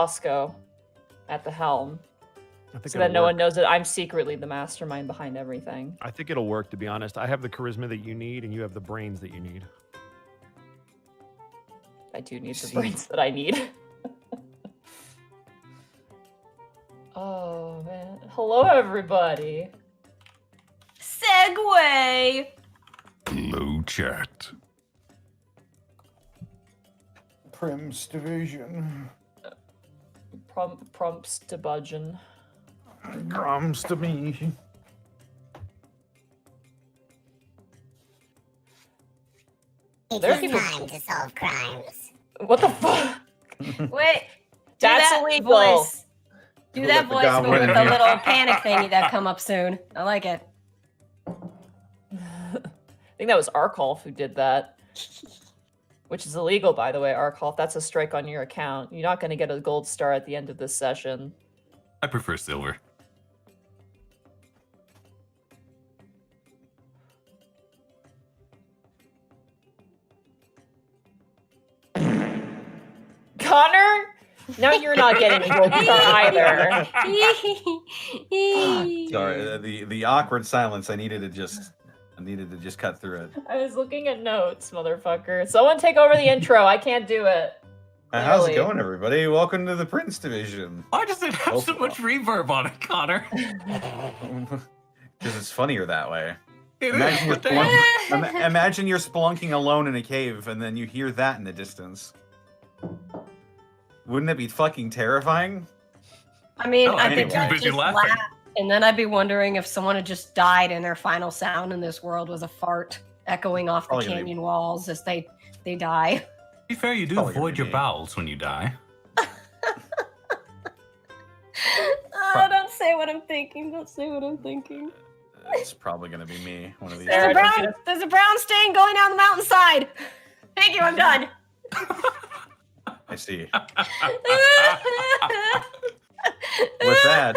Bosco at the helm. So that no one knows that I'm secretly the mastermind behind everything. I think it'll work, to be honest. I have the charisma that you need, and you have the brains that you need. I do need the brains that I need. Oh, man. Hello, everybody. Segway! Hello, chat. Prim's division. Promps to budgeon. Drums to me. There are people time to solve crimes. What the fuck? Wait, That's that illegal. voice. Do that voice goblin with in the here. little panic thingy that come up soon. I like it. I think that was Arcolf who did that. Which is illegal, by the way, Arcolf. That's a strike on your account. You're not going to get a gold star at the end of this session. I prefer silver. Connor? Now you're not getting a gold star either. Sorry, the awkward silence. I needed to just cut through it. I was looking at notes, motherfucker. Someone take over the intro. I can't do it. How's it Really? going, everybody? Welcome to the Prince division. Why does it have so much reverb on it, Connor? Because it's funnier that way. It Imagine is, you're, but then- imagine you're spelunking alone in a cave, and then you hear that in the distance. Wouldn't it be fucking terrifying? I mean, Oh, I anyway. could Too busy just laughing. laugh, and then I'd be wondering if someone had just died and their final sound in this world was a fart echoing off the Probably gonna be- canyon walls as they die. To be fair, you do Probably gonna void your be. bowels when you die. Oh, don't say what I'm thinking. Don't say what I'm thinking. It's probably gonna be me one of these Sarah, days. There's a brown stain going down the mountainside. Thank you, I'm done. I see. With that,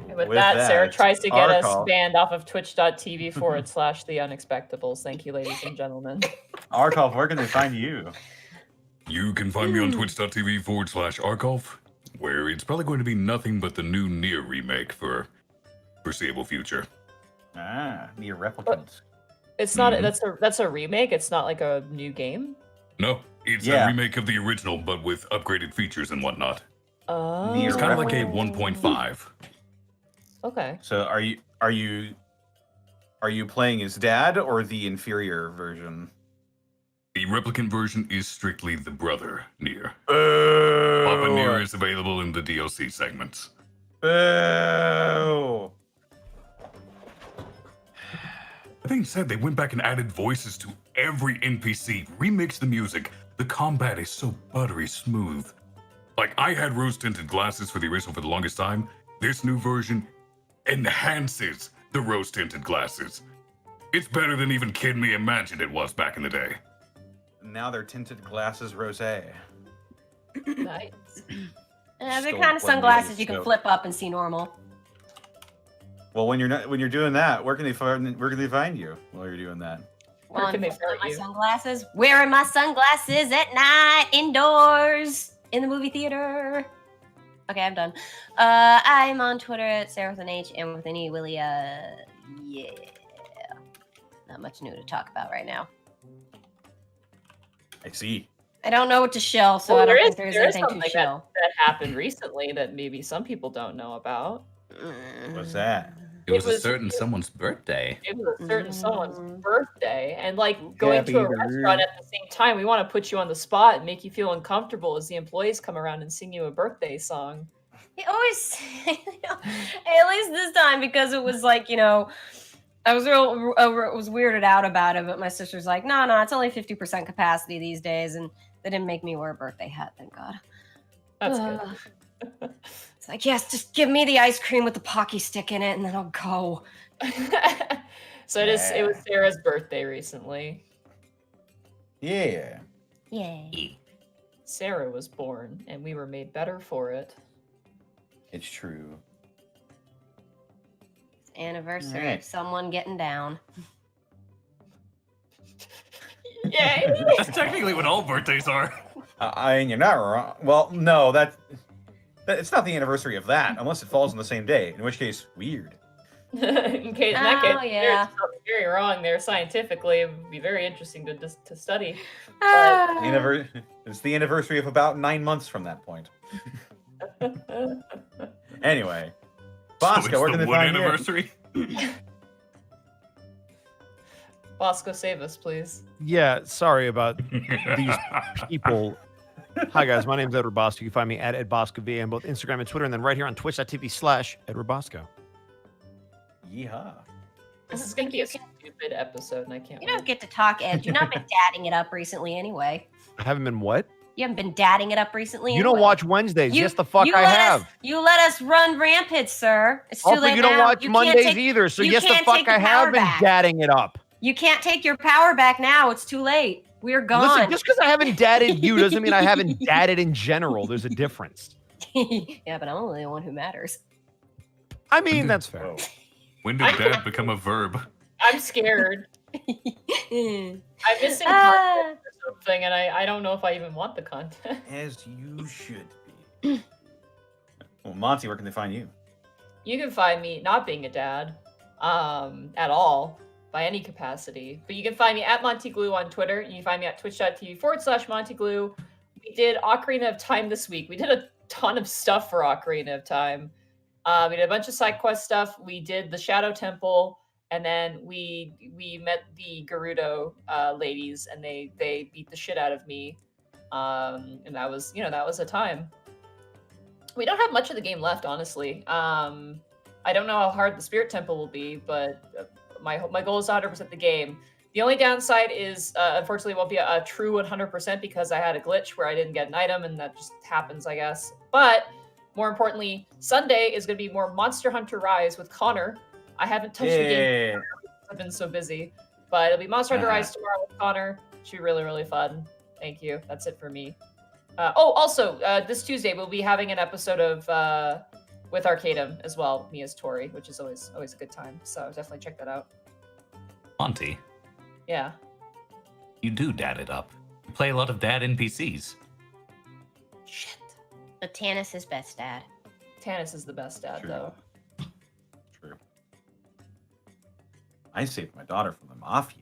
And with that, Sarah tries to get us Arcolf- banned off of twitch.tv/the Unexpectables. Thank you, ladies and gentlemen. Arcolf, where can they find you? You can find me on twitch.tv/Arcolf, where it's probably going to be nothing but the new Nier remake for foreseeable future. Ah, Nier Replicants. It's not Mhm. that's a remake. It's not like a new game. No, it's Yeah. a remake of the original, but with upgraded features and whatnot. Oh, Nier It's kind of like a Replicants. 1.5. Okay. So are you playing his dad or the inferior version? The replicant version is strictly the brother Nier. Boo! Papa Nier is available in the DLC segments. Boo! That being said, they went back and added voices to every NPC, remixed the music. The combat is so buttery smooth. Like, I had rose-tinted glasses for the original for the longest time. This new version enhances the rose-tinted glasses. It's better than even Kid Me imagined it was back in the day. Now they're tinted glasses rosé. Nice. They're Still kind of one sunglasses way you can to flip up and see normal. Well, when you're doing that, where can they find you while you're doing that? Where can they Well, find my you? sunglasses. Wearing my sunglasses at night indoors in the movie theater. Okay, I'm done. I'm on Twitter at Sarah with an H and with an E. Willie. Yeah. Not much new to talk about right now. I see. I don't know what to shill, so Well, I don't there think is- there's there is anything to something shill. that happened recently that maybe some people don't know about. What's that? It was, It was- a certain someone's birthday. It was a certain someone's Mm. birthday, and like going to a Happy restaurant at the same time, we want to put you on the spot and make you feel uncomfortable as the employees come around and sing you a birthday song. He always, at least this time, because it was like, I was was weirded out about it, but my sister's like, no, it's only 50% capacity these days, and they didn't make me wear a birthday hat, thank God. That's good. It's like, yes, just give me the ice cream with the Pocky stick in it, and then I'll go. So it was Sarah's birthday recently. Yeah. Yay. Sarah was born, and we were made better for it. It's true. Anniversary Alright. of someone getting down. Yay! That's technically what all birthdays are. You're not wrong. Well, no, it's not the anniversary of that, unless it falls on the same day. In which case, weird. In that case, yeah. you're very wrong there scientifically. It would be very interesting to study. It's the anniversary of about 9 months from that point. Anyway, Bosco, where can they find you? anniversary? Bosco, save us, please. Yeah, sorry about these people. Hi, guys. My name's Edward Bosco. You can find me at EdBoscoV on both Instagram and Twitter, and then right here on twitch.tv/Edward Bosco. Yeehaw. This is going to be a stupid episode, and I can't You wait. don't get to talk, Ed. You've not been dadding it up recently anyway. I haven't been what? You haven't been dadding it up recently. You don't watch Wednesdays. Yes, the fuck I let have. You let us run rampant, sir. It's too Also, late you don't now. watch You can't Mondays take- either. So you yes, the can't fuck take the I power have been back. dadding it up. You can't take your power back now. It's too late. We're gone. Listen, just because I haven't dadded you doesn't mean I haven't dadded in general. There's a difference. Yeah, but I'm only the one who matters. I mean, that's fair. Oh. When did dad become a verb? I'm scared. I'm missing Ah. content or something, and I don't know if I even want the content. As you should be. Well, Monty, where can they find you? You can find me not being a dad, at all, by any capacity. But you can find me at MontyGlue on Twitter. You can find me at twitch.tv/MontyGlue. We did Ocarina of Time this week. We did a ton of stuff for Ocarina of Time. We did a bunch of side quest stuff. We did the Shadow Temple, and then we met the Gerudo ladies, and they beat the shit out of me. And that was a time. We don't have much of the game left, honestly. I don't know how hard the Spirit Temple will be, but my goal is 100% the game. The only downside is, unfortunately, it won't be a true 100% because I had a glitch where I didn't get an item, and that just happens, I guess. But more importantly, Sunday is going to be more Monster Hunter Rise with Connor. I haven't touched the game. I've been so busy. But it'll be Monster Hunter Rise tomorrow with Connor. Should be really, really fun. Thank you. That's it for me. Also, this Tuesday we'll be having an episode of with Arcadum as well, me as Tori, which is always a good time. So definitely check that out. Monty, Yeah. you do dad it up. You play a lot of dad NPCs. Shit. But Tanis is best dad. Tanis is the best dad, True. though. True. I saved my daughter from the mafia.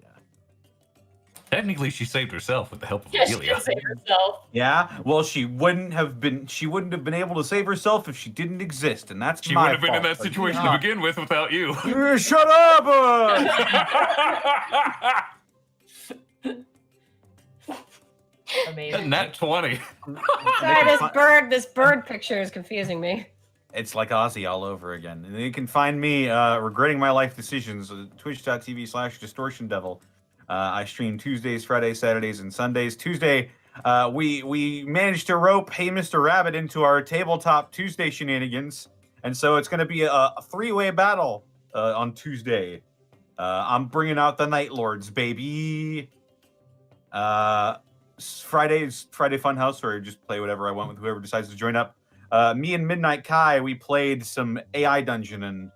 Technically, she saved herself with the help of Yeah, she Amelia. did save herself. Yeah, well, she wouldn't have been able to save herself if she didn't exist, and that's She my would have been in fault, that but situation you're to begin with without you. not. Shut up! Amazing. Nat 20. Sorry, this bird picture is confusing me. It's like Ozzy all over again. And you can find me regretting my life decisions at twitch.tv/Distortion Devil. I stream Tuesdays, Fridays, Saturdays, and Sundays. Tuesday, we managed to rope Hey Mr. Rabbit into our tabletop Tuesday shenanigans. And so it's going to be a three-way battle on Tuesday. I'm bringing out the Night Lords, baby. Friday Funhouse, where I just play whatever I want with whoever decides to join up. Me and Midnight Kai, we played some AI dungeon, and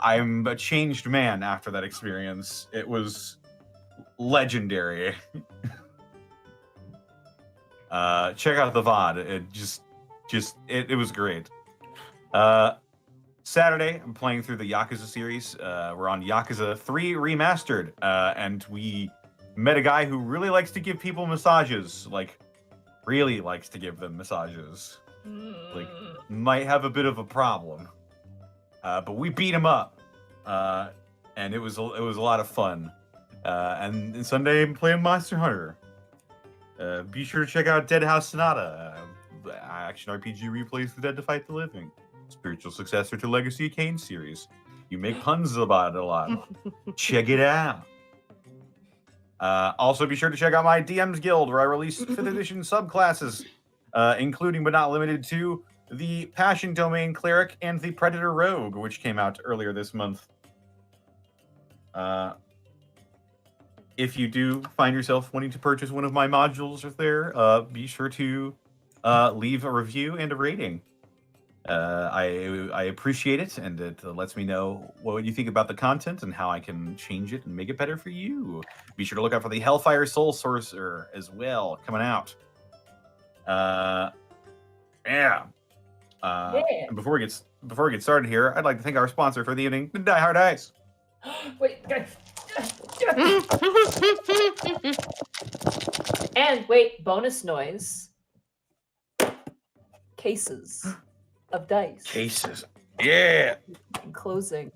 I'm a changed man after that experience. It was legendary. Check out the VOD. It was great. Saturday, I'm playing through the Yakuza series. We're on Yakuza 3 Remastered, and we met a guy who really likes to give people massages. Like, really likes to give them massages. Like, might have a bit of a problem. But we beat him up. And it was a lot of fun. And Sunday, I'm playing Monster Hunter. Be sure to check out Dead House Sonata. Action RPG replays The Dead to Fight the Living. Spiritual successor to Legacy of Kain series. You make puns about it a lot. Check it out. Also, be sure to check out my DM's Guild, where I release 5th edition subclasses, including but not limited to the Passion Domain Cleric and the Predator Rogue, which came out earlier this month. If you do find yourself wanting to purchase one of my modules there, be sure to leave a review and a rating. I appreciate it, and it lets me know what you think about the content and how I can change it and make it better for you. Be sure to look out for the Hellfire Soul Sorcerer as well, coming out. Yeah. And before we get started here, I'd like to thank our sponsor for the evening, Die Hard Dice. Wait, guys. And wait, bonus noise. Cases of dice. Cases. Yeah. In closing.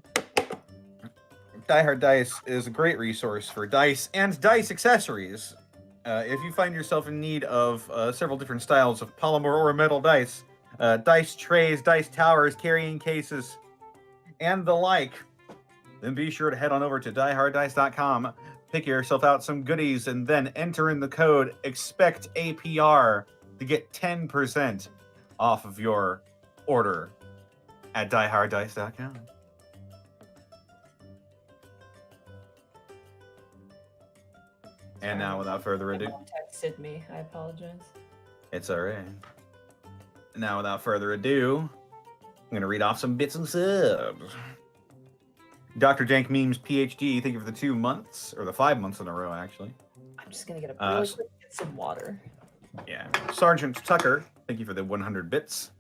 Die Hard Dice is a great resource for dice and dice accessories. If you find yourself in need of several different styles of polymer or metal dice, dice trays, dice towers, carrying cases, and the like, then be sure to head on over to dieharddice.com, pick yourself out some goodies, and then enter in the code EXPECTAPR to get 10% off of your order at dieharddice.com. And now, without further ado, Someone texted me. I apologize. it's all right. Now, without further ado, I'm going to read off some bits and subs. Dr. Jank Memes PhD, thank you for the 2 months, or the 5 months in a row, actually. I'm just gonna get a really quick get some water. Yeah. Sergeant Tucker, thank you for the 100 bits.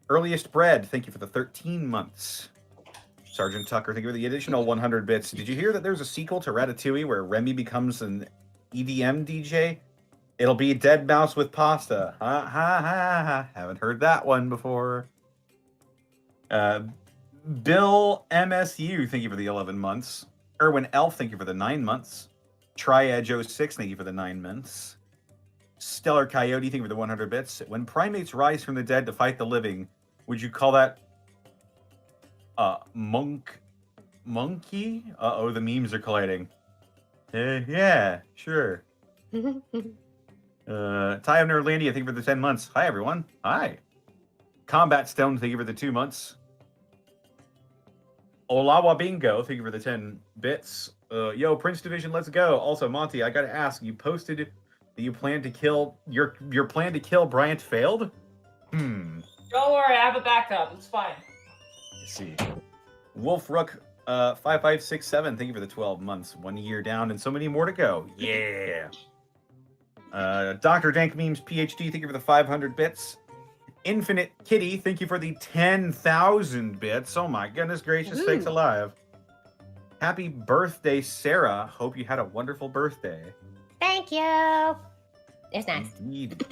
Earliest Bread, thank you for the 13 months. Sergeant Tucker, thank you for the additional 100 bits. Did you hear that there's a sequel to Ratatouille where Remy becomes an EDM DJ? It'll be Dead Mouse with Pasta. Ha ha ha ha. Haven't heard that one before. Bill MSU, thank you for the 11 months. Erwin Elf, thank you for the 9 months. Triad Joe 6, thank you for the 9 months. Stellar Coyote, thank you for the 100 bits. When primates rise from the dead to fight the living, would you call that monkey? Uh-oh, the memes are colliding. Yeah, sure. Ty of Nerdlandia, thank you for the 10 months. Hi, everyone. Hi. Combat Stone, thank you for the 2 months. Olawa Bingo, thank you for the 10 bits. Yo, Prince Division, let's go. Also, Monty, I gotta ask, you posted that you plan to kill your plan to kill Bryant failed? Don't worry, I have a backup. It's fine. Let's see. Wolf Rook 5567, thank you for the 12 months. 1 year down and so many more to go. Yeah. Dr. Dank Memes PhD, thank you for the 500 bits. Infinite Kitty, thank you for the 10,000 bits. Oh my goodness gracious, sakes alive. Happy birthday, Sarah. Hope you had a wonderful birthday. Thank you. It's nice. Indeed.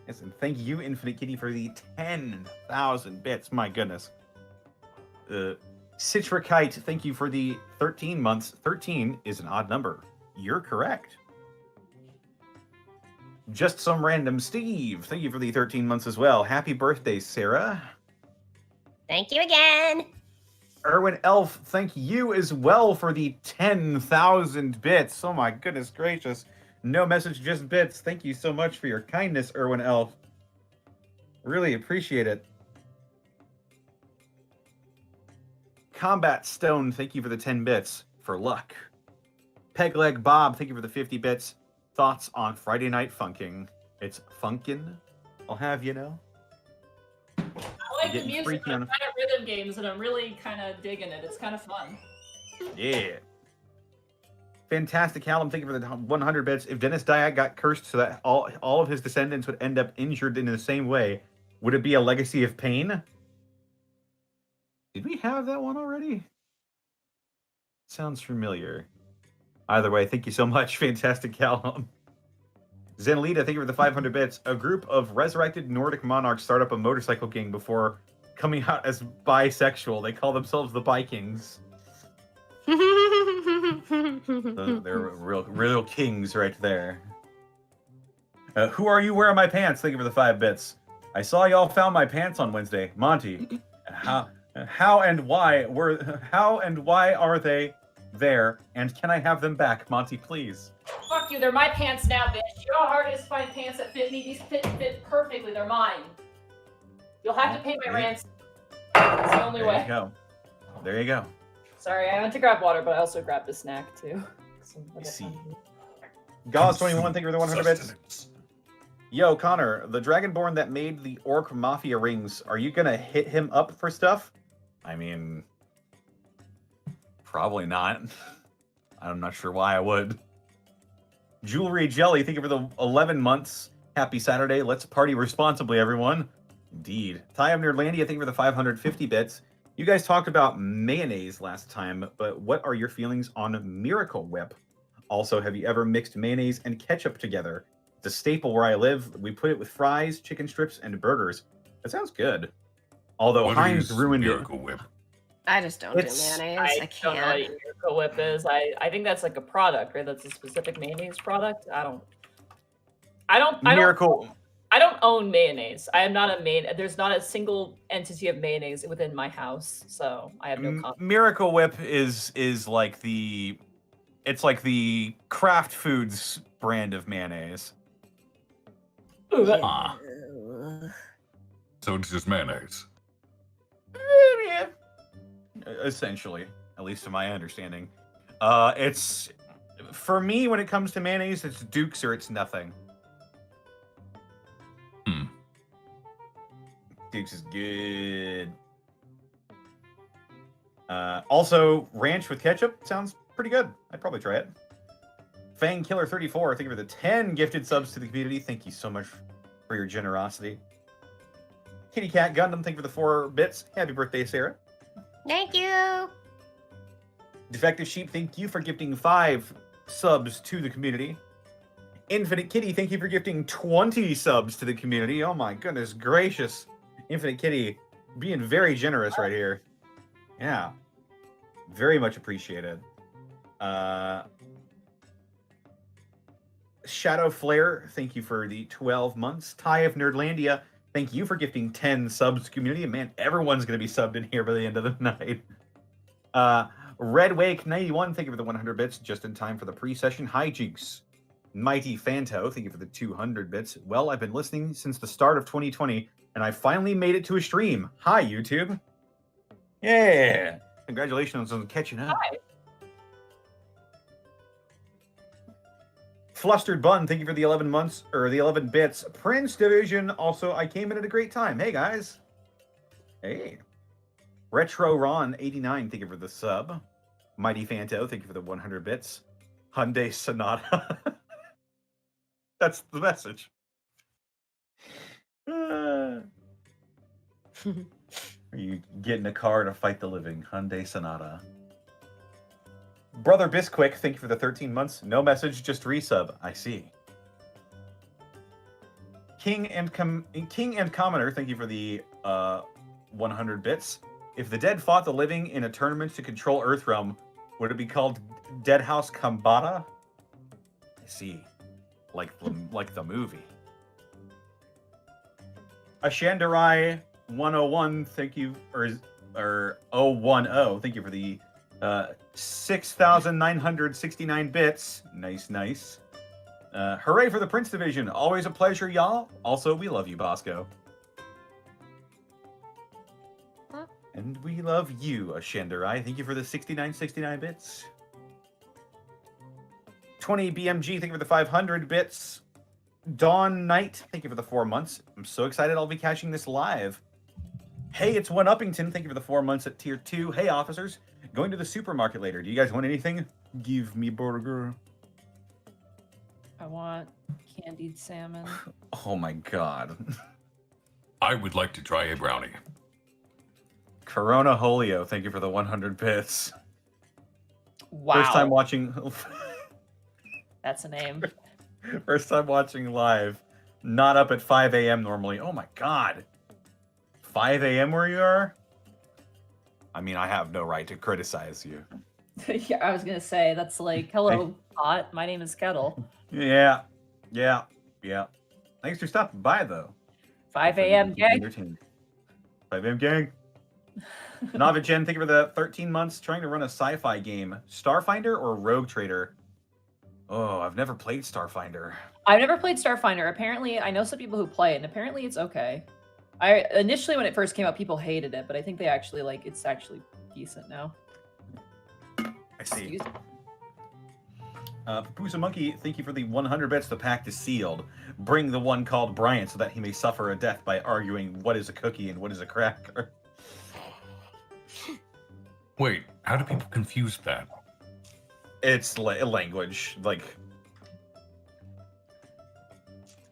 Yes, and thank you, Infinite Kitty, for the 10,000 bits. My goodness. Citrikite, thank you for the 13 months. 13 is an odd number. You're correct. Just Some Random Steve, thank you for the 13 months as well. Happy birthday, Sarah. Thank you again. Erwin Elf, thank you as well for the 10,000 bits. Oh my goodness gracious. No message, just bits. Thank you so much for your kindness, Erwin Elf. Really appreciate it. Combat Stone, thank you for the 10 bits. For luck. Pegleg Bob, thank you for the 50 bits. Thoughts on Friday Night Funking? It's funkin', I'll have you know. I like the Getting music, freaky but I'm on- kind of rhythm games, and I'm really kind of digging it. It's kind of fun. Yeah. Fantastic Callum, thank you for the 100 bits. If Dennis Dyack got cursed so that all of his descendants would end up injured in the same way, would it be a legacy of pain? Did we have that one already? Sounds familiar. Either way, thank you so much, Fantastic Callum. Zenlita, thank you for the 500 bits. A group of resurrected Nordic monarchs start up a motorcycle gang before coming out as bisexual. They call themselves the Vikings. They're real kings right there. Who are you? Where are my pants? Thank you for the 5 bits. I saw y'all found my pants on Wednesday. Monty, how and why are they there? And can I have them back, Monty, please? Fuck you, they're my pants now, bitch. You know how hard it is to find pants that fit me? These fit perfectly, they're mine. You'll have to pay my ransom. It's the only There way. you go. There you go. Sorry, I went to grab water, but I also grabbed a snack too. I see. Gauze21, thank you for the 100 bits. Yo, Connor, the Dragonborn that made the Orc Mafia rings, are you gonna hit him up for stuff? I mean, probably not. I'm not sure why I would. Jewelry Jelly, thank you for the 11 months. Happy Saturday. Let's party responsibly, everyone. Indeed. Ty of Nerdlandia, thank you for the 550 bits. You guys talked about mayonnaise last time, but what are your feelings on Miracle Whip? Also, have you ever mixed mayonnaise and ketchup together? It's a staple where I live. We put it with fries, chicken strips, and burgers. That sounds good. Although What Heinz is ruined Miracle Whip? I just don't do It's- mayonnaise. I I don't know what can't. a Miracle Whip is. I think that's like a product, right? That's a specific mayonnaise product. I don't own mayonnaise. I am not a there's not a single entity of mayonnaise within my house, so I have no confidence. Miracle Whip is like it's like the Kraft Foods brand of mayonnaise. Huh. So it's just mayonnaise. Yeah. Essentially, at least to my understanding. It's for me when it comes to mayonnaise, it's Duke's or it's nothing. Duke's is good. Also, ranch with ketchup sounds pretty good. I'd probably try it. Fang Killer 34, thank you for the 10 gifted subs to the community. Thank you so much for your generosity. Kitty Cat Gundam, thank you for the 4 bits. Happy birthday, Sarah. Thank you. Defective Sheep, thank you for gifting 5 subs to the community. Infinite Kitty, thank you for gifting 20 subs to the community. Oh my goodness gracious. Infinite Kitty being very generous right here. Yeah. Very much appreciated. Shadow Flare, thank you for the 12 months. Ty of Nerdlandia, thank you for gifting 10 subs to community. Man, everyone's going to be subbed in here by the end of the night. Red Wake 91, thank you for the 100 bits, just in time for the pre-session hijinks. Mighty Fanto, thank you for the 200 bits. Well, I've been listening since the start of 2020, and I finally made it to a stream. Hi, YouTube. Yeah. Congratulations on catching up. Hi. Flustered Bun, thank you for the 11 months, or the 11 bits. Prince Division, also, I came in at a great time. Hey, guys. Hey. Retro Ron 89, thank you for the sub. Mighty Fanto, thank you for the 100 bits. Hyundai Sonata. That's the message. Are you getting a car to fight the living? Hyundai Sonata. Brother Bisquick, thank you for the 13 months. No message, just resub. I see. King and Commoner, thank you for the 100 bits. If the dead fought the living in a tournament to control Earthrealm, would it be called Dead House Kambata? I see. Like the movie. Ashandarai 101, thank you, or 010, thank you for the 6,969 bits. Nice. Hooray for the Prince Division. Always a pleasure, y'all. Also, we love you, Bosco. Huh? And we love you, Ashandarai. Thank you for the 69 bits. 20 BMG, thank you for the 500 bits. Dawn Knight, thank you for the 4 months. I'm so excited I'll be catching this live. Hey, it's One Uppington, thank you for the 4 months at tier 2. Hey, officers, going to the supermarket later. Do you guys want anything? Give me burger. I want candied salmon. Oh my god. I would like to try a brownie. Corona Holio, thank you for the 100 bits. Wow. First time watching... That's a name. First time watching live. Not up at 5 a.m. normally. Oh my god. 5 a.m. where you are? I mean, I have no right to criticize you. Yeah, I was gonna say that's like, hello, pot. My name is Kettle. Yeah. Thanks for stopping by, though. 5 a.m. gang. Entertained. 5 a.m. gang. Navigen, thank you for the 13 months trying to run a sci-fi game. Starfinder or Rogue Trader? Oh, I've never played Starfinder. I've never played Starfinder. Apparently, I know some people who play it, and apparently it's okay. I initially, when it first came out, people hated it, but I think they actually it's actually decent now. I see. Excuse me. Papusa Monkey, thank you for the 100 bits. The pact is sealed. Bring the one called Bryant so that he may suffer a death by arguing what is a cookie and what is a cracker. Wait, how do people confuse that? It's language, like...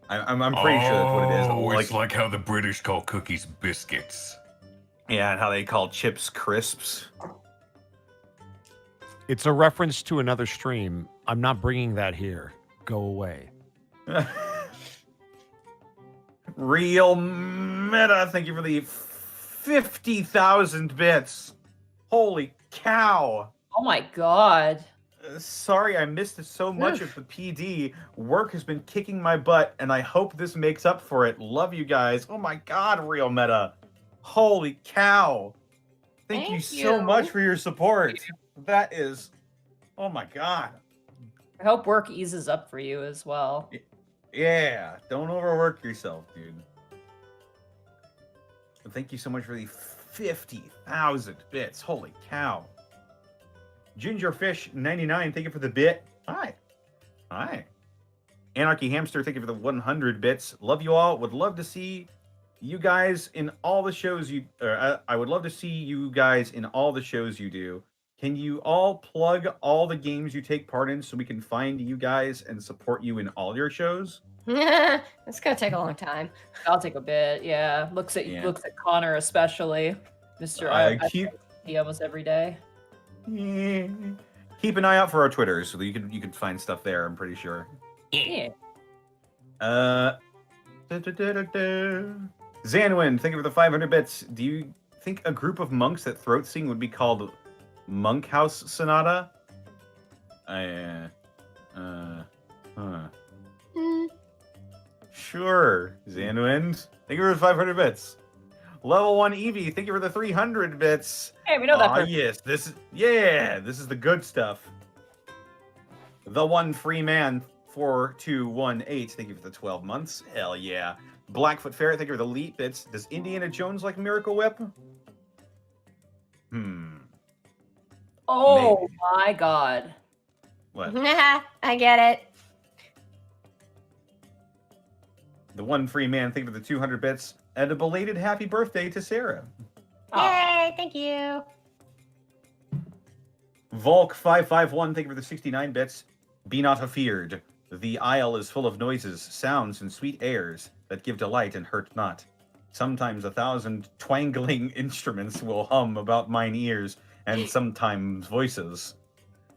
I'm pretty sure that's what it is. Oh, it's like how the British call cookies biscuits. Yeah, and how they call chips crisps. It's a reference to another stream. I'm not bringing that here. Go away. Real meta, thank you for the 50,000 bits. Holy cow. Oh my god. Sorry, I missed so much of the PD. Work has been kicking my butt, and I hope this makes up for it. Love you guys. Oh my god, real meta. Holy cow. Thank you so much for your support. That is... Oh my god. I hope work eases up for you as well. Yeah, don't overwork yourself, dude. But thank you so much for the 50,000 bits. Holy cow. Gingerfish99, thank you for the bit. Hi. Hi. Anarchy Hamster, thank you for the 100 bits. Love you all. Would love to see you guys in all the shows you... I would love to see you guys in all the shows you do. Can you all plug all the games you take part in so we can find you guys and support you in all your shows? It's gonna take a long time. I'll take a bit. Yeah, looks at Connor especially, Mr. I keep almost every day. Keep an eye out for our Twitters so that you can find stuff there. I'm pretty sure. Yeah. Zanwin, thank you for the 500 bits. Do you think a group of monks that throat sing would be called Monk House Sonata? Sure, Zanwind. Thank you for the 500 bits. Level 1 Eevee, thank you for the 300 bits. Hey, we know that person. Yes, this is the good stuff. The One Free Man 4218, thank you for the 12 months. Hell yeah. Blackfoot Ferret, thank you for the elite bits. Does Indiana Jones like Miracle Whip? Oh Maybe. my god. What? I get it. The One Free Man, thank you for the 200 bits. And a belated happy birthday to Sarah. Yay, thank you. Volk551, thank you for the 69 bits. Be not afeared. The isle is full of noises, sounds, and sweet airs that give delight and hurt not. Sometimes 1,000 twangling instruments will hum about mine ears, and sometimes voices.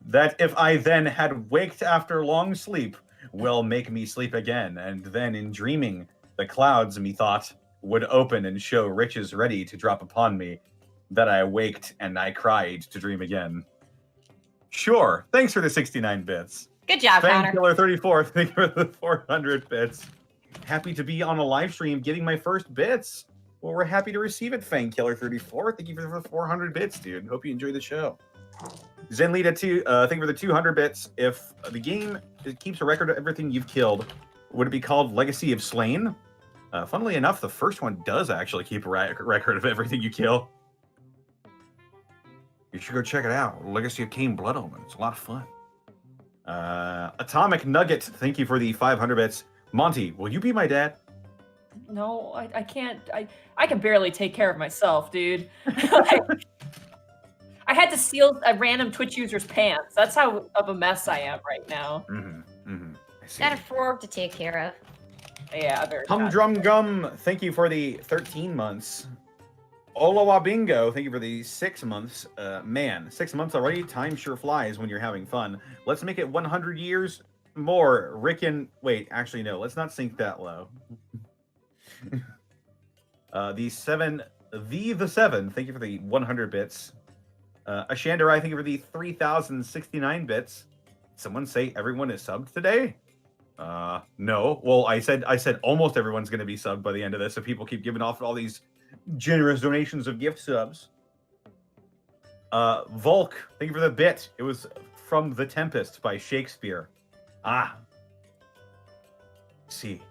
That if I then had waked after long sleep, will make me sleep again, and then in dreaming, the clouds, methought, would open and show riches ready to drop upon me, that I waked and I cried to dream again. Sure, thanks for the 69 bits. Good job, Connor. Fangkiller34, thank you for the 400 bits. Happy to be on a live stream getting my first bits. Well, we're happy to receive it, Fangkiller34. Thank you for the 400 bits, dude. Hope you enjoy the show. Zenlita2, thank you for the 200 bits. If the game keeps a record of everything you've killed, would it be called Legacy of Slain? Funnily enough, the first one does actually keep a record of everything you kill. You should go check it out. Legacy of Cain Blood Omen. It's a lot of fun. Atomic Nugget, thank you for the 500 bits. Monty, will you be my dad? No, I can't. I can barely take care of myself, dude. Like, I had to steal a random Twitch user's pants. That's how of a mess I am right now. I see. Got a fork to take care of. Yeah, very bad. Humdrum Gum, thank you for the 13 months. Olawabingo, thank you for the 6 months. Man, 6 months already? Time sure flies when you're having fun. Let's make it 100 years more. Wait, actually, no. Let's not sink that low. The 7, thank you for the 100 bits. Ashandarai, thank you for the 3,069 bits. Someone say everyone is subbed today? No. Well, I said almost everyone's going to be subbed by the end of this, so people keep giving off all these generous donations of gift subs. Volk, thank you for the bit. It was from The Tempest by Shakespeare. See.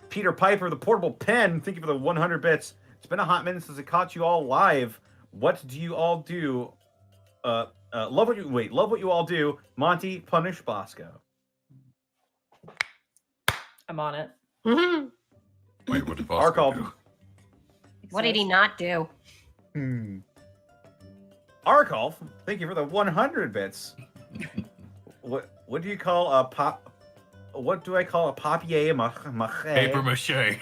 Peter Piper, the portable pen, thank you for the 100 bits. It's been a hot minute since I caught you all live. What do you all do? Love what you all do. Monty, punish Bosco. I'm on it. Wait, what did Bosco do? What did he not do? Arcolf, thank you for the 100 bits. What do you call a what do I call a papier mâché? Paper mache.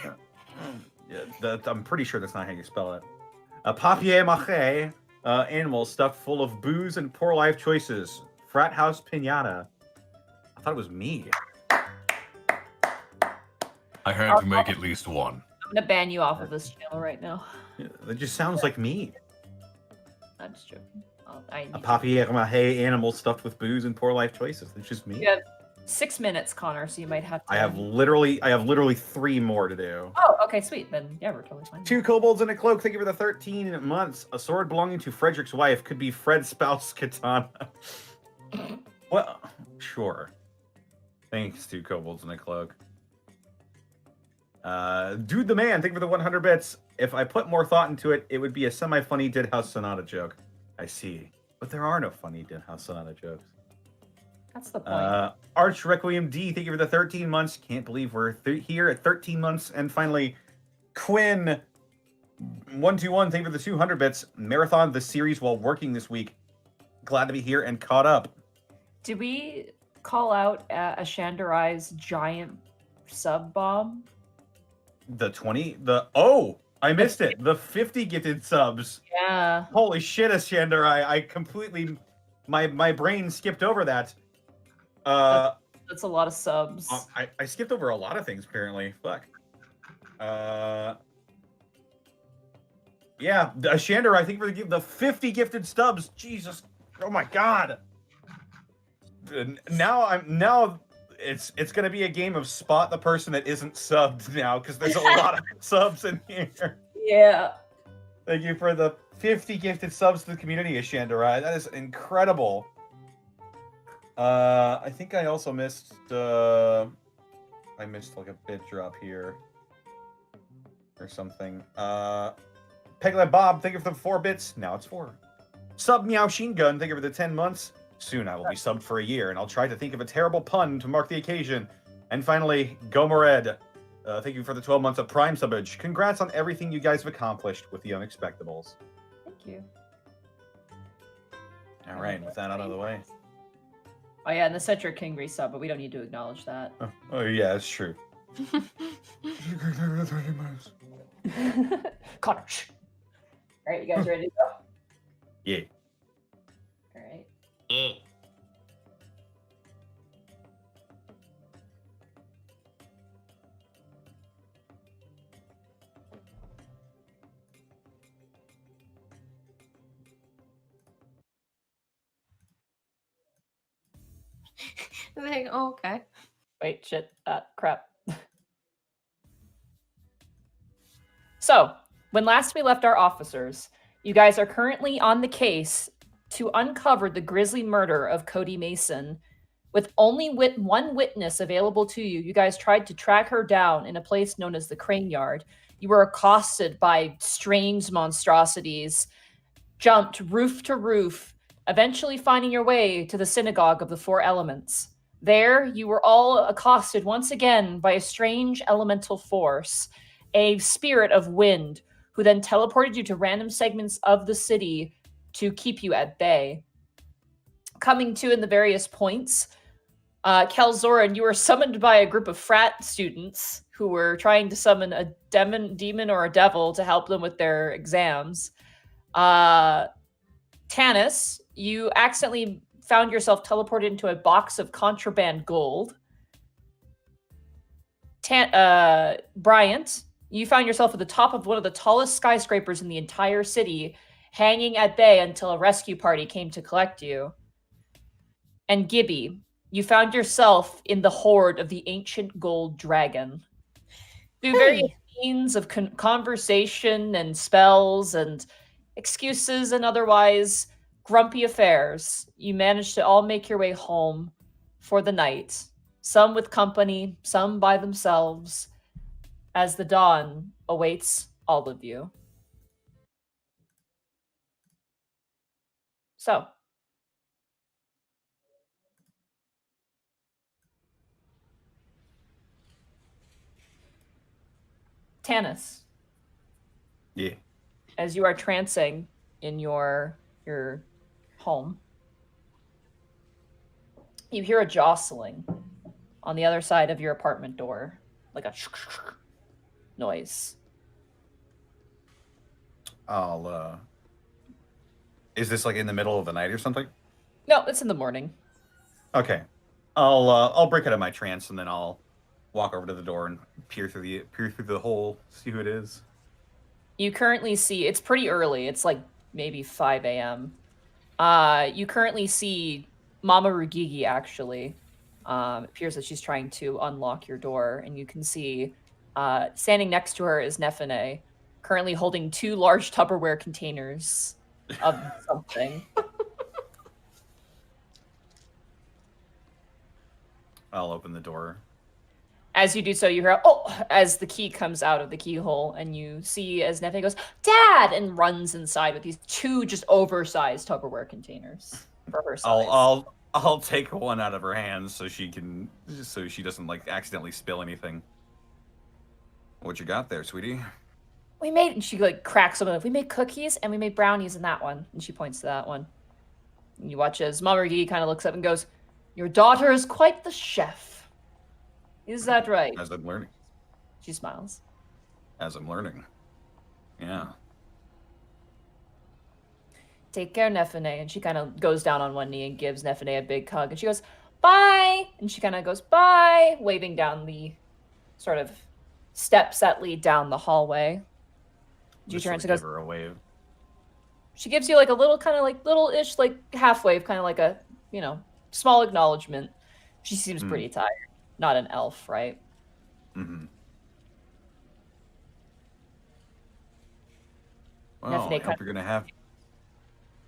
Yeah, I'm pretty sure that's not how you spell it. A papier mâché animal stuffed full of booze and poor life choices. Frat house pinata. I thought it was me. I had to make at least one. I'm gonna ban you off of this channel right now. Yeah, that just sounds like me. I'm just joking. A papier mâché animal stuffed with booze and poor life choices. It's just me. You have 6 minutes, Connor, so you might have to. I have literally 3 more to do. Oh, okay, sweet. Then yeah, we're totally fine. 2 kobolds in a cloak. Thank you for the 13 months. A sword belonging to Frederick's wife could be Fred's spouse katana. Well, sure. Thanks, 2 kobolds in a cloak. Dude the man, thank you for the 100 bits. If I put more thought into it, it would be a semi-funny Dead House Sonata joke. I see. But there are no funny Dead House Sonata jokes. That's the point. Arch Requiem D, thank you for the 13 months. Can't believe we're here at 13 months. And finally, Quinn 121, thank you for the 200 bits. Marathon the series while working this week. Glad to be here and caught up. Did we call out Ashandarai's giant sub bomb? The 20, oh, I missed it. The 50 gifted subs. Yeah. Holy shit, Ashandarai. I completely, my brain skipped over that. That's a lot of subs. I skipped over a lot of things apparently. Fuck. Yeah, Ashandarai, I think for the 50 gifted subs. Jesus. Oh my god. Now it's gonna be a game of spot the person that isn't subbed now because there's a lot of subs in here. Yeah. Thank you for the 50 gifted subs to the community, Ashandarai. That is incredible. I think I also missed I missed like a bit drop here or something. Peglet Bob, thank you for the 4 bits. Now it's 4. Sub Meow Sheen Gun, thank you for the 10 months. Soon I will be subbed for a year, and I'll try to think of a terrible pun to mark the occasion. And finally, Gomored, thank you for the 12 months of Prime subbage. Congrats on everything you guys have accomplished with the Unexpectables. Thank you. All right, with that out of the way. Oh yeah, and the Cedric King resub, but we don't need to acknowledge that. Oh yeah, it's true. Connor. All right, you guys ready to go? Yeah. All right. Like, oh, okay. Wait, shit. Crap. So, when last we left our officers, you guys are currently on the case to uncover the grisly murder of Cody Mason. With only one witness available to you, you guys tried to track her down in a place known as the Crane Yard. You were accosted by strange monstrosities, jumped roof to roof, eventually finding your way to the Synagogue of the Four Elements. There, you were all accosted once again by a strange elemental force, a spirit of wind, who then teleported you to random segments of the city to keep you at bay. Coming to in the various points, Khel Zouren, you were summoned by a group of frat students who were trying to summon a demon or a devil to help them with their exams. Tanis, you accidentally found yourself teleported into a box of contraband gold. Bryant, you found yourself at the top of one of the tallest skyscrapers in the entire city, hanging at bay until a rescue party came to collect you. And Gibby, you found yourself in the hoard of the ancient gold dragon. Through various means of conversation and spells and excuses and otherwise grumpy affairs, you managed to all make your way home for the night. Some with company, some by themselves, as the dawn awaits all of you. So, Tanis. Yeah. As you are trancing in your home, you hear a jostling on the other side of your apartment door, like a noise. Is this like in the middle of the night or something? No, it's in the morning. Okay. I'll break out of my trance and then I'll walk over to the door and peer through the hole, see who it is. You currently see, it's pretty early. It's like maybe 5 a.m. You currently see Mama Rugigi, actually. It appears that she's trying to unlock your door, and you can see standing next to her is Nefene, currently holding 2 large Tupperware containers of something. I'll open the door. As you do so, you hear, oh, as the key comes out of the keyhole, and you see as Nefene goes, Dad, and runs inside with these 2 just oversized Tupperware containers for her size. I'll take one out of her hands so she doesn't like accidentally spill anything. What you got there, sweetie? We made, and she like cracks them. We made cookies and we made brownies in that one. And she points to that one. And you watch as Mama Rugigi kind of looks up and goes, your daughter is quite the chef. Is that right? As I'm learning. She smiles. As I'm learning. Yeah. Take care, Nefene. And she kind of goes down on one knee and gives Nefene a big hug. And she goes, bye. And she kind of goes, bye, waving down the sort of steps that lead down the hallway. She turns and goes, give her a wave. She gives you like a little kind of like little-ish like half wave, kind of like a, you know, small acknowledgement. She seems pretty tired. Not an elf, right? Mm-hmm. Well, I hope you're gonna have.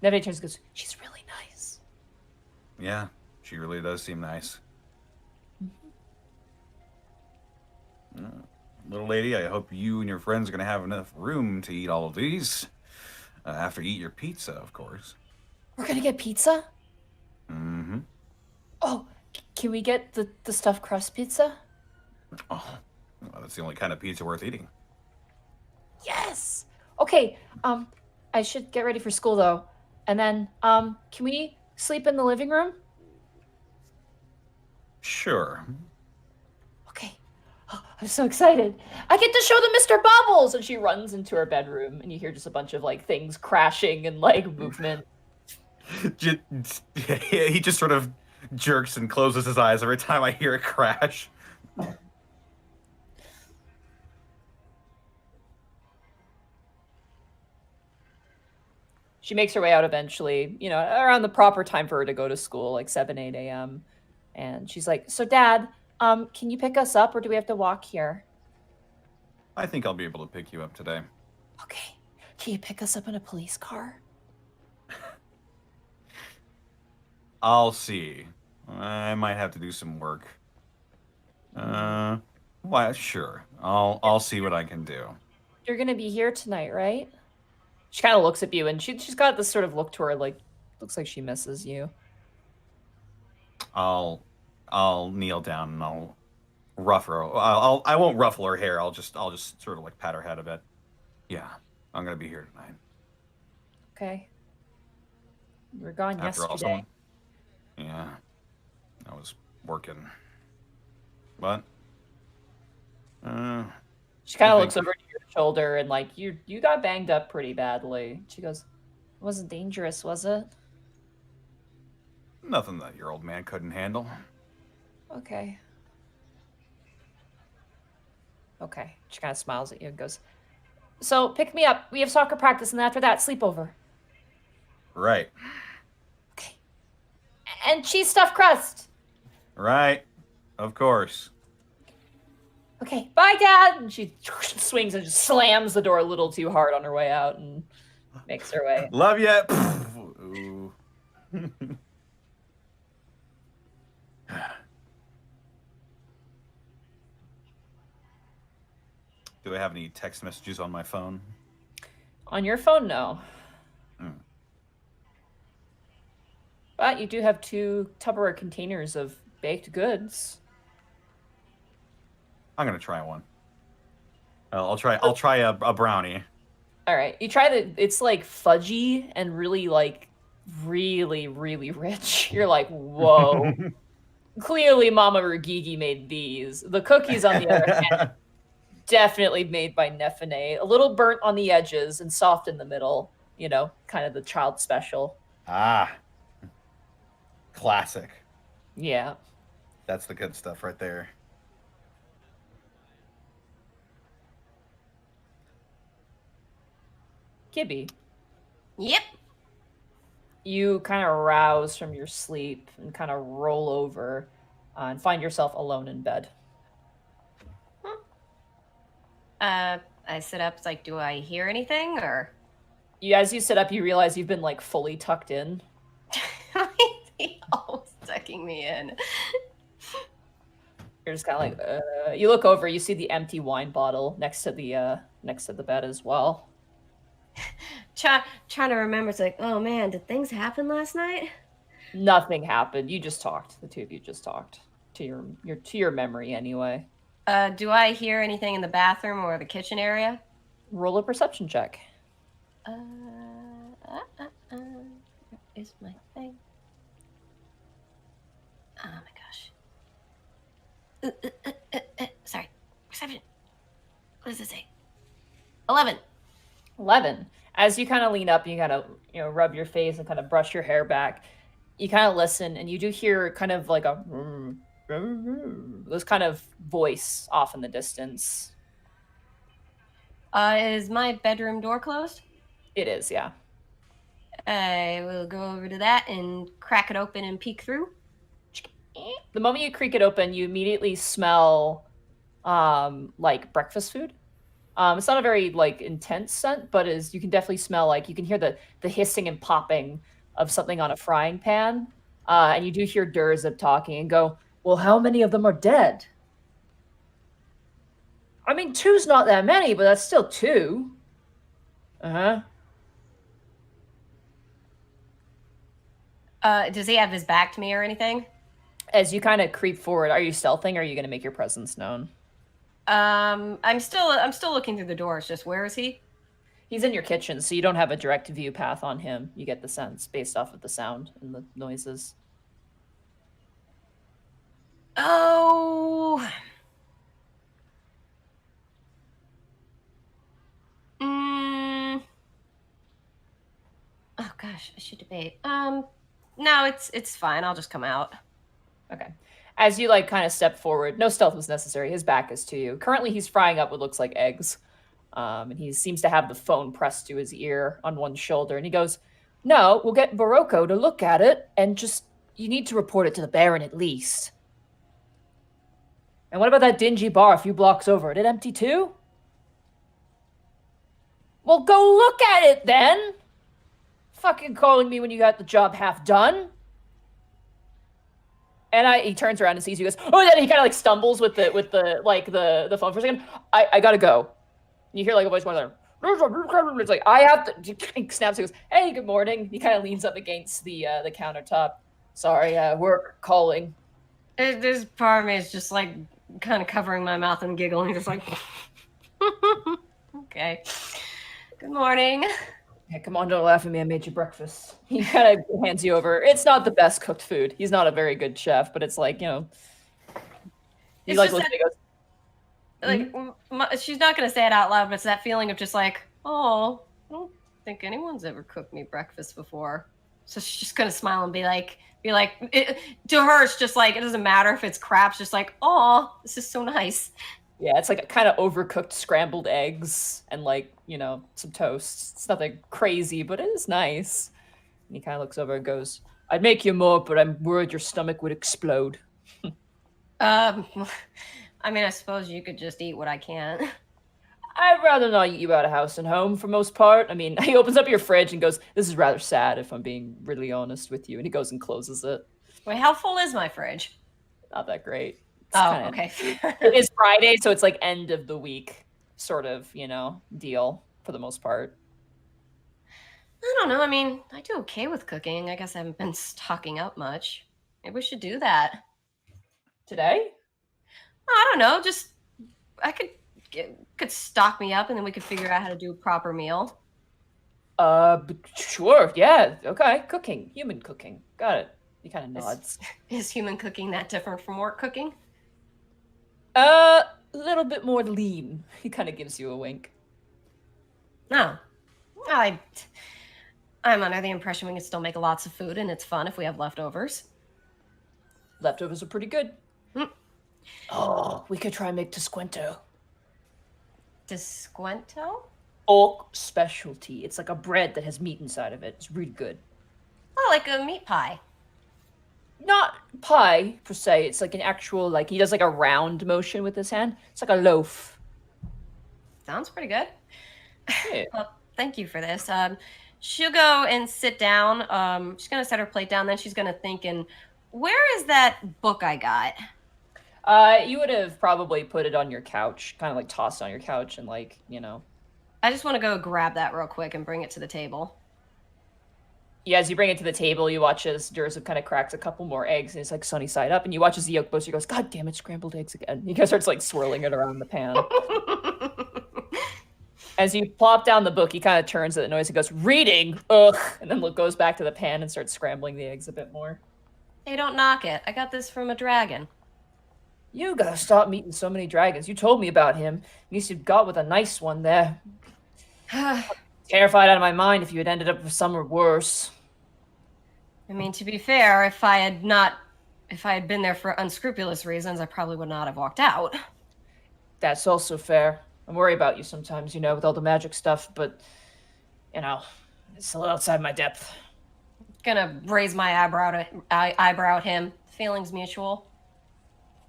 Nefene turns and goes, she's really nice. Yeah, she really does seem nice. Little lady, I hope you and your friends are gonna have enough room to eat all of these. After you eat your pizza, of course. We're gonna get pizza? Mm-hmm. Oh, can we get the stuffed crust pizza? Oh, well, that's the only kind of pizza worth eating. Yes! Okay, I should get ready for school, though. And then, can we sleep in the living room? Sure. Okay. Oh, I'm so excited. I get to show them Mr. Bubbles! And she runs into her bedroom, and you hear just a bunch of, like, things crashing and, like, movement. He just sort of jerks and closes his eyes every time I hear a crash. She makes her way out eventually, you know, around the proper time for her to go to school, like 7, 8 a.m. And she's like, so Dad, can you pick us up or do we have to walk here? I think I'll be able to pick you up today. Okay. Can you pick us up in a police car? I'll see. I might have to do some work. Well, sure. I'll see what I can do. You're gonna be here tonight, right? She kind of looks at you, and she's got this sort of look to her, like, looks like she misses you. I'll kneel down and I'll rough her. I won't ruffle her hair. I'll just sort of like pat her head a bit. Yeah, I'm gonna be here tonight. Okay. You were gone After all, yesterday. Yeah, I was working. What? She kind of looks over to your shoulder and like you got banged up pretty badly. She goes, "It wasn't dangerous, was it?" Nothing that your old man couldn't handle. Okay. Okay. She kind of smiles at you and goes, "So pick me up. We have soccer practice, and after that, sleepover." Right. Okay. And cheese stuffed crust. Right. Of course. Okay, bye, Dad. And she swings and just slams the door a little too hard on her way out and makes her way. Love ya. Ooh. Do I have any text messages on my phone? On your phone, no. But you do have 2 Tupperware containers of baked goods. I'm gonna try one. I'll try a brownie. All right, you try it's like fudgy and really like really really rich. You're like, whoa. Clearly, Mama Rugigi made these. The cookies, on the other hand, definitely made by Nefene. A little burnt on the edges and soft in the middle. You know, kind of the child special. Ah, classic. Yeah. That's the good stuff right there. Gibby, Yep. you kind of rouse from your sleep and kind of roll over and find yourself alone in bed. I sit up. It's like, do I hear anything or? As you sit up, you realize you've been like fully tucked in. He always tucking me in. You're just kind of like, you look over, you see the empty wine bottle next to the bed as well. Trying to remember. It's like, oh man, did things happen last night? Nothing happened. You just talked. The two of you just talked to your memory anyway. Do I hear anything in the bathroom or the kitchen area? Roll a perception check. Where is my thing? Oh my gosh. Sorry. Perception. What does it say? 11. 11. As you kind of lean up, you kind of rub your face and kind of brush your hair back. You kind of listen, and you do hear kind of like a this kind of voice off in the distance. Is my bedroom door closed? It is, yeah. I will go over to that and crack it open and peek through. The moment you creak it open, you immediately smell like breakfast food. It's not a very like intense scent, but you can definitely smell like you can hear the hissing and popping of something on a frying pan. And you do hear Durzib talking and go, well, how many of them are dead? I mean, 2's not that many, but that's still 2. Uh-huh. Does he have his back to me or anything? As you kind of creep forward, are you stealthing or are you going to make your presence known? I'm still looking through the doors. Just where is he? He's in your kitchen, so you don't have a direct view path on him. You get the sense based off of the sound and the noises. Oh. Oh gosh, I should debate. No, it's fine. I'll just come out. Okay. As you like kind of step forward, no stealth was necessary. His back is to you. Currently, he's frying up what looks like eggs. And he seems to have the phone pressed to his ear on one shoulder. And he goes, no, we'll get Barocco to look at it and you need to report it to the Baron at least. And what about that dingy bar a few blocks over? Did it empty too? Well, go look at it then. Fucking calling me when you got the job half done. And he turns around and sees you. Goes, oh, and then he kind of like stumbles with the phone for a second. I gotta go. And you hear like a voice going there. It's like I have to. He snaps. He goes, hey, good morning. He kind of leans up against the countertop. Sorry, work calling. This part of me is just like kind of covering my mouth and giggling, just like. Okay. Good morning. Hey, come on, don't laugh at me. I made you breakfast. He kind of hands you over. It's not the best cooked food. He's not a very good chef, but it's like, He like looks at you, goes, she's not gonna say it out loud, but it's that feeling of just like, oh, I don't think anyone's ever cooked me breakfast before. So she's just gonna smile and be like, to her, it's just like, it doesn't matter if it's crap. It's just like, oh, this is so nice. Yeah, it's like a kind of overcooked scrambled eggs and like, some toast. It's nothing crazy, but it is nice. And he kind of looks over and goes, I'd make you more, but I'm worried your stomach would explode. I mean, I suppose you could just eat what I can't. I'd rather not eat you out of house and home for most part. I mean, he opens up your fridge and goes, this is rather sad if I'm being really honest with you. And he goes and closes it. Wait, how full is my fridge? Not that great. Okay. It is Friday, so it's like end of the week sort of, deal for the most part. I don't know. I mean, I do okay with cooking. I guess I haven't been stocking up much. Maybe we should do that. Today? I don't know. Just, I could stock me up and then we could figure out how to do a proper meal. Sure. Yeah. Okay. Cooking. Human cooking. Got it. He kind of nods. Is human cooking that different from orc cooking? A little bit more lean. He kind of gives you a wink. No. I'm under the impression we can still make lots of food and it's fun if we have leftovers. Leftovers are pretty good. Mm. Oh, we could try and make Descuento. Descuento? Orc specialty. It's like a bread that has meat inside of it. It's really good. Oh, like a meat pie. Not pie, per se. It's like an actual, like, he does like a round motion with his hand. It's like a loaf. Sounds pretty good. Yeah. Well, thank you for this. She'll go and sit down. She's going to set her plate down. Then she's going to think, and where is that book I got? You would have probably put it on your couch, kind of like tossed on your couch and like, you know. I just want to go grab that real quick and bring it to the table. Yeah, as you bring it to the table, you watch as Durza kind of cracks a couple more eggs and it's like sunny side up, and you watch as the yolk boaster goes, God damn it, scrambled eggs again. He kind of starts like swirling it around the pan. As you plop down the book, he kind of turns at the noise and goes, reading, ugh, and then goes back to the pan and starts scrambling the eggs a bit more. Hey, don't knock it. I got this from a dragon. You gotta stop meeting so many dragons. You told me about him. At least you got with a nice one there. Terrified out of my mind if you had ended up with somewhere worse. I mean, to be fair, if I had been there for unscrupulous reasons, I probably would not have walked out. That's also fair. I worry about you sometimes, you know, with all the magic stuff, but, you know, it's a little outside my depth. Gonna raise my eyebrow at him. Feelings mutual.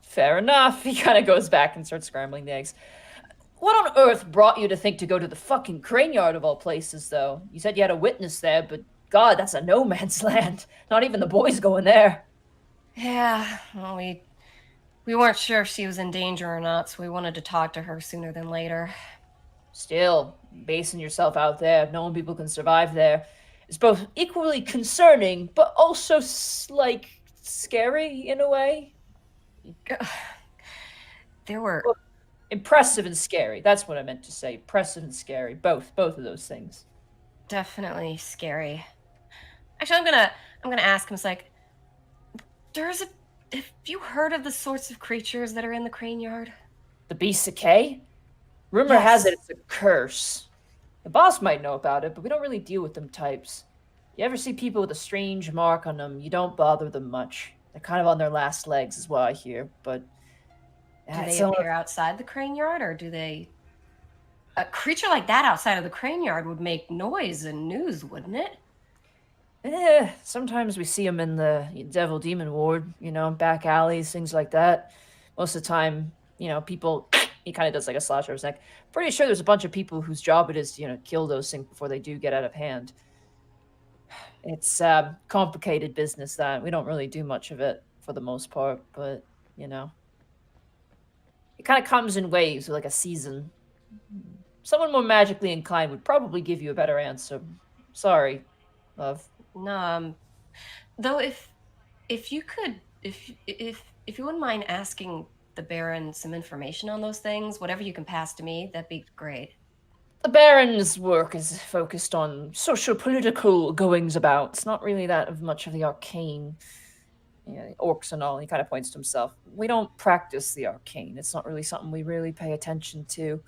Fair enough. He kind of goes back and starts scrambling the eggs. What on earth brought you to think to go to the fucking crane yard of all places, though? You said you had a witness there, but God, that's a no man's land. Not even the boys going there. Yeah, well, we weren't sure if she was in danger or not, so we wanted to talk to her sooner than later. Still, basing yourself out there, knowing people can survive there, is both equally concerning, but also, like, scary in a way. There were... Impressive and scary. That's what I meant to say. Impressive and scary. Both of those things. Definitely scary. Actually, I'm gonna ask him. It's like, have you heard of the sorts of creatures that are in the crane yard? The Beast of K? Rumor has it it's a curse. The boss might know about it, but we don't really deal with them types. You ever see people with a strange mark on them, you don't bother them much. They're kind of on their last legs, is what I hear, but... Do they appear outside the crane yard, or do they... A creature like that outside of the crane yard would make noise and news, wouldn't it? Sometimes we see them in the Devil Demon Ward, you know, back alleys, things like that. Most of the time, you know, people... He kind of does like a slash over his neck. Pretty sure there's a bunch of people whose job it is to, you know, kill those things before they do get out of hand. It's complicated business that we don't really do much of it for the most part, but, you know. It kind of comes in waves with like a season. Someone more magically inclined would probably give you a better answer. Sorry, love. No, though if you could, if you wouldn't mind asking the Baron some information on those things, whatever you can pass to me, that'd be great. The Baron's work is focused on social-political goings-about. It's not really that of much of the arcane. Yeah, orcs and all. He kind of points to himself. We don't practice the arcane. It's not really something we really pay attention to.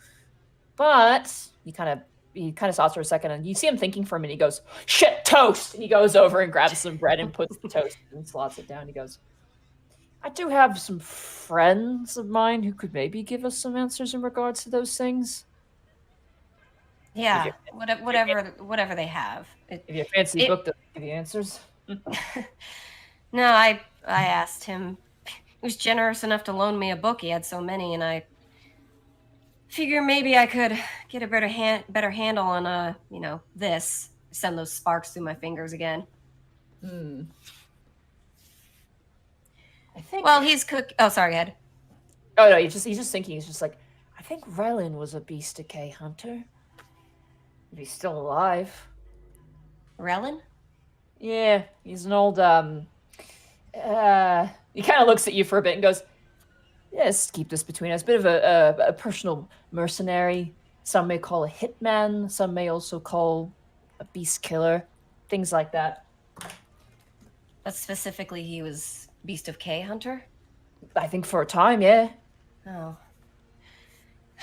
But he kind of stops for a second, and you see him thinking for a minute. He goes, "Shit, toast!" And he goes over and grabs some bread and puts the toast and slots it down. He goes, "I do have some friends of mine who could maybe give us some answers in regards to those things." Yeah, whatever they have. If you fancy book, they'll give you answers. No, I asked him. He was generous enough to loan me a book. He had so many, and I figure maybe I could get a better handle on you know, this. Send those sparks through my fingers again. I think. Well, he's cook. Oh, sorry, Ed. Oh no, he's just thinking. He's just like, I think Relin was a Beast Decay hunter. If he's still alive. Relin? Yeah, he's an old he kind of looks at you for a bit and goes, "Yes, keep this between us. Bit of a personal mercenary. Some may call a hitman. Some may also call a beast killer. Things like that." But specifically, he was Beast of K hunter? I think for a time, yeah. Oh.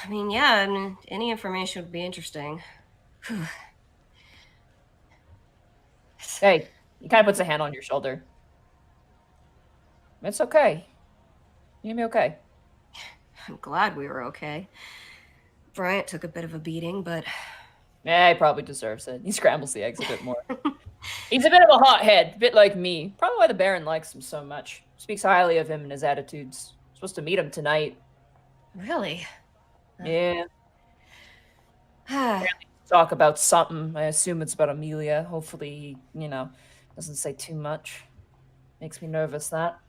I mean, yeah, I mean, any information would be interesting. Whew. Hey, he kind of puts a hand on your shoulder. It's okay. You're gonna be okay. I'm glad we were okay. Bryant took a bit of a beating, but Yeah, he probably deserves it. He scrambles the eggs a bit more. He's a bit of a hothead, a bit like me. Probably why the Baron likes him so much. Speaks highly of him and his attitudes. Supposed to meet him tonight. really? Yeah. Talk about something. I assume it's about Amelia. Hopefully he, doesn't say too much. Makes me nervous, that.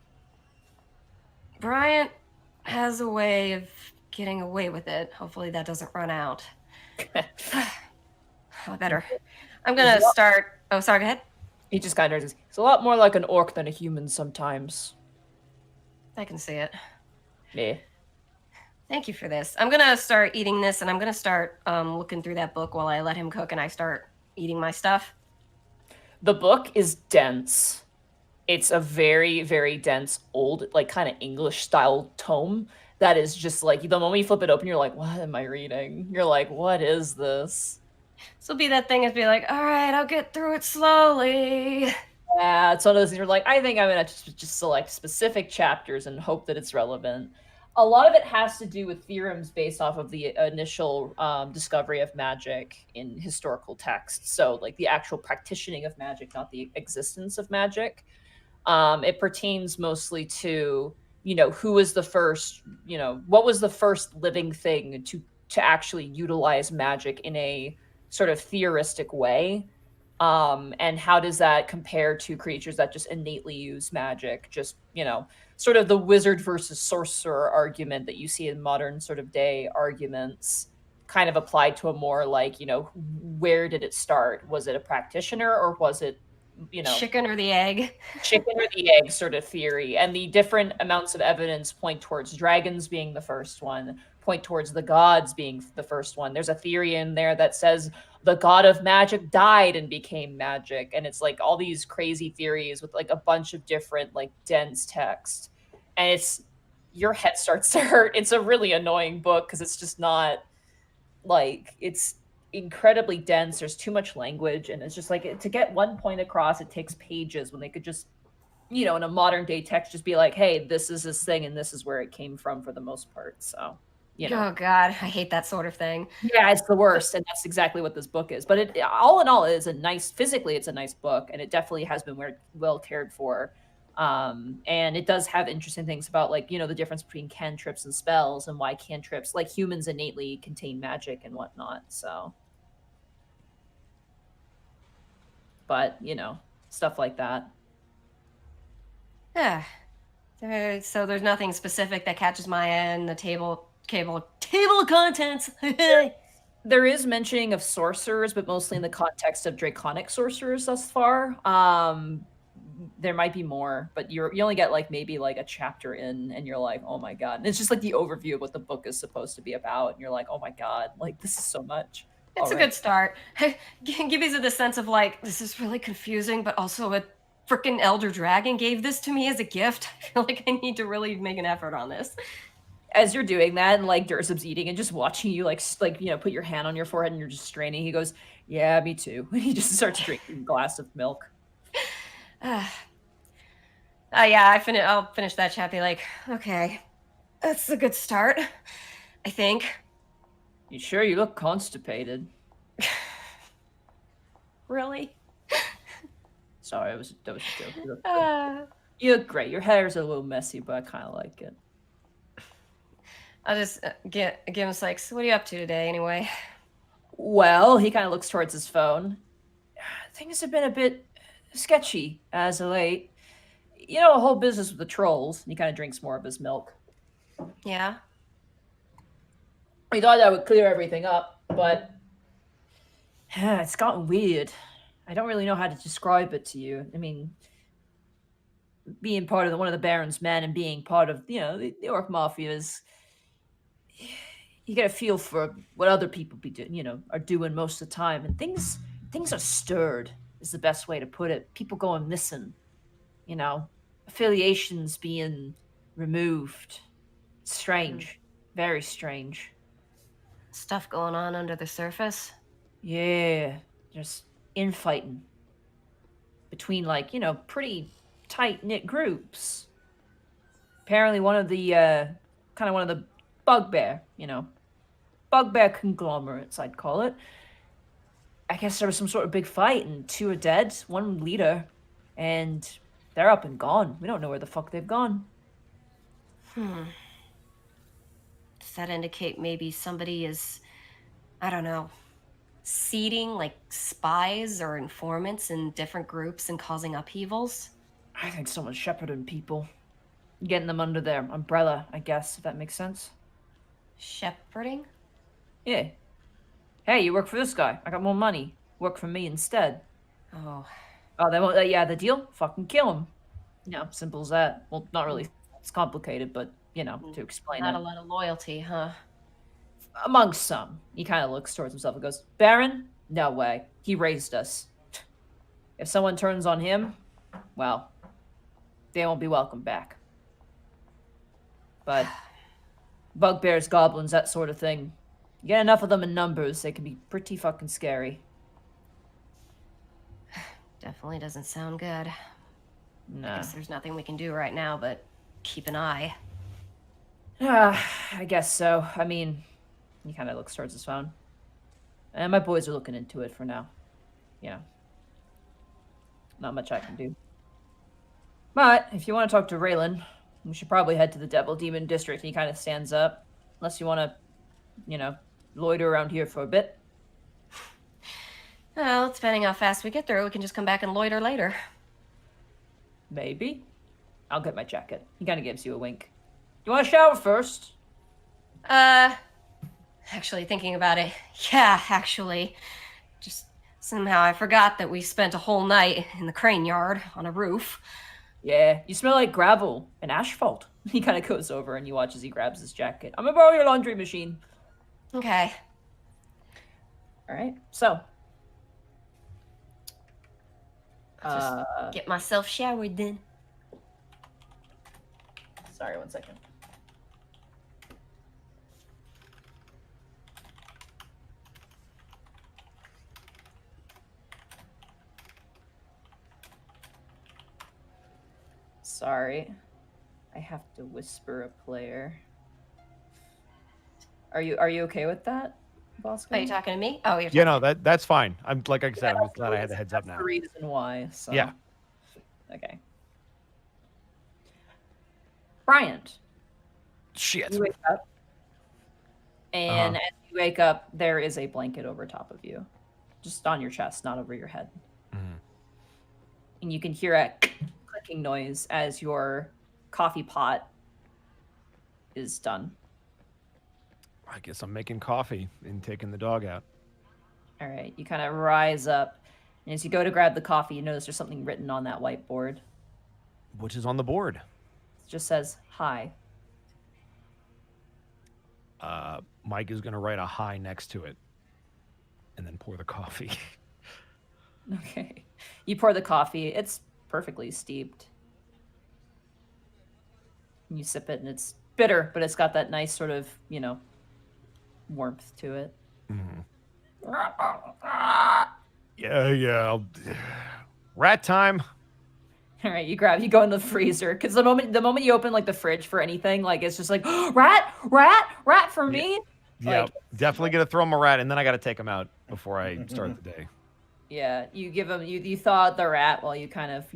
Bryant has a way of getting away with it. Hopefully that doesn't run out. I better. I'm gonna start. Oh, sorry, go ahead. He just kind of he's a lot more like an orc than a human sometimes. I can see it. Yeah. Thank you for this. I'm gonna start eating this, and I'm gonna start looking through that book while I let him cook, and I start eating my stuff. The book is dense. It's a very, very dense, old, like kind of English style tome that is just like the moment you flip it open, you're like, what am I reading? You're like, what is this? This will be that thing is be like, all right, I'll get through it slowly. Yeah, it's one of those things you're like, I think I'm gonna just select specific chapters and hope that it's relevant. A lot of it has to do with theorems based off of the initial discovery of magic in historical texts. So, like the actual practicing of magic, not the existence of magic. It pertains mostly to, who was the first, what was the first living thing to actually utilize magic in a sort of theoristic way. And how does that compare to creatures that just innately use magic? Just, sort of the wizard versus sorcerer argument that you see in modern sort of day arguments kind of applied to a more like, where did it start? Was it a practitioner or was it, chicken or the egg? Chicken or the egg sort of theory. And the different amounts of evidence point towards dragons being the first one, point towards the gods being the first one. There's a theory in there that says the god of magic died and became magic. And it's like all these crazy theories with like a bunch of different like dense text. And your head starts to hurt. It's a really annoying book because it's just not like, it's incredibly dense. There's too much language. And it's just like to get one point across, it takes pages when they could just, in a modern day text, just be like, hey, this is this thing and this is where it came from for the most part. So. Oh God, I hate that sort of thing. Yeah, it's the worst, and that's exactly what this book is. But it, all in all, is physically, it's a nice book, and it definitely has been well cared for. And it does have interesting things about, like, the difference between cantrips and spells, and why cantrips, like humans, innately contain magic and whatnot. So, but stuff like that. Yeah. So there's nothing specific that catches my eye in the table of contents. There is mentioning of sorcerers, but mostly in the context of draconic sorcerers thus far. There might be more, but you only get like maybe like a chapter in, and you're like, oh my god. And it's just like the overview of what the book is supposed to be about, and you're like, oh my god, like this is so much. It's a good start. Gibby's in the sense of like, this is really confusing, but also a freaking elder dragon gave this to me as a gift. I feel like I need to really make an effort on this. As you're doing that, and like Durzub's eating and just watching you like put your hand on your forehead and you're just straining, he goes, yeah, me too. And he just starts drinking a glass of milk. Yeah, I'll finish that chapter like, okay, that's a good start, I think. You sure? You look constipated. Really? Sorry, that was a joke. You look great. Your hair's a little messy, but I kind of like it. I'll just give him like, so what are you up to today anyway? Well, he kind of looks towards his phone. Things have been a bit sketchy as of late. The whole business with the trolls. And he kind of drinks more of his milk. Yeah? We thought that would clear everything up, but it's gotten weird. I don't really know how to describe it to you. I mean, being part of one of the Baron's men and being part of, the Orc Mafia is... You get a feel for what other people are doing most of the time. And things are stirred, is the best way to put it. People going missing. affiliations being removed. Strange. Very strange. Stuff going on under the surface. Yeah. Just infighting. Between, pretty tight-knit groups. Apparently one of the bugbear, bugbear conglomerates, I'd call it. I guess there was some sort of big fight, and 2 are dead, 1 leader, and they're up and gone. We don't know where the fuck they've gone. Does that indicate maybe somebody is, I don't know, seeding like spies or informants in different groups and causing upheavals? I think someone's shepherding people. Getting them under their umbrella, I guess, if that makes sense. Shepherding? Yeah. Hey, you work for this guy. I got more money. Work for me instead. Oh. Oh, they won't let you out of the deal? Fucking kill him. Simple as that. Well, not really. It's complicated, but, to explain Not it. a lot of loyalty, huh? Amongst some. He kind of looks towards himself and goes, Baron? No way. He raised us. If someone turns on him, well, they won't be welcome back. But bugbears, goblins, that sort of thing. You get enough of them in numbers, they can be pretty fucking scary. Definitely doesn't sound good. No. I guess there's nothing we can do right now but keep an eye. I guess so. I mean, he kind of looks towards his phone. And my boys are looking into it for now. Not much I can do. But if you want to talk to Raylan, we should probably head to the Devil Demon District. He kind of stands up. Unless you want to, loiter around here for a bit. Well, depending how fast we get there, we can just come back and loiter later. Maybe. I'll get my jacket. He kind of gives you a wink. You want to shower first? Actually, thinking about it, yeah, actually. Just somehow I forgot that we spent a whole night in the crane yard on a roof. Yeah, you smell like gravel and asphalt. He kind of goes over and you watch as he grabs his jacket. I'm gonna borrow your laundry machine. Okay. All right, so. I'll just get myself showered then. Sorry, 1 second. Sorry. I have to whisper a player. Are you okay with that, Bosco? Are you talking to me? Oh, you're Yeah, talking. no, that's fine. I'm like I said, I'm just glad I had the heads up That's now. the reason why. So. Yeah. Okay. Bryant, Shit. you wake up, and as you wake up, there is a blanket over top of you, just on your chest, not over your head. Mhm. And you can hear a clicking noise as your coffee pot is done. I guess I'm making coffee and taking the dog out. All right, you kind of rise up, and as you go to grab the coffee, you notice there's something written on that whiteboard. Which is on the board? It just says, hi. Mike is going to write a hi next to it and then pour the coffee. Okay. You pour the coffee. It's perfectly steeped. You sip it, and it's bitter, but it's got that nice sort of, warmth to it. Mm-hmm. Yeah. Rat time. All right, you go in the freezer, because the moment you open the fridge for anything, it's just like rat for me. Yeah, definitely gonna throw him a rat, and then I gotta take him out before I start the day. Yeah, you give him you thaw out the rat while you kind of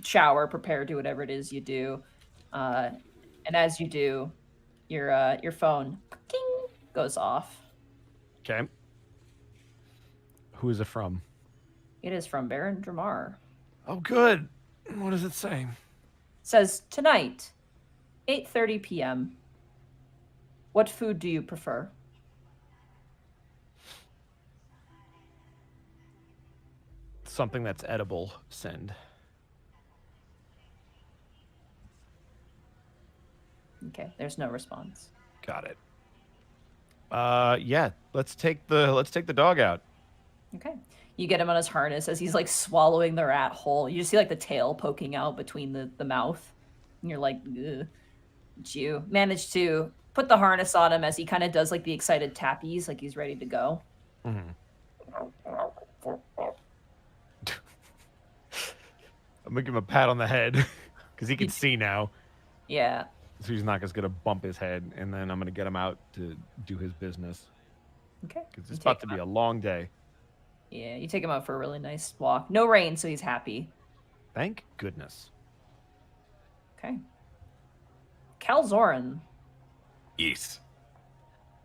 shower, prepare, do whatever it is you do, and as you do, your phone ding, goes off. Okay. Who is it from? It is from Baron Dramar. Oh, good. What does it say? It says, tonight, 8:30 p.m. What food do you prefer? Something that's edible. Send. Okay, there's no response. Got it. Yeah, let's take the dog out. Okay. You get him on his harness as he's like swallowing the rat whole. You just see like the tail poking out between the mouth. And you're like, ugh. But you manage to put the harness on him as he kind of does like the excited tappies, like he's ready to go. I'm gonna give him a pat on the head because he can see now. Yeah. So he's not just gonna bump his head, and then I'm gonna get him out to do his business. Okay. Because You it's about take to him be out. a long day. Yeah, you take him out for a really nice walk. No rain, so he's happy. Thank goodness. Okay. Khel Zouren, Yes.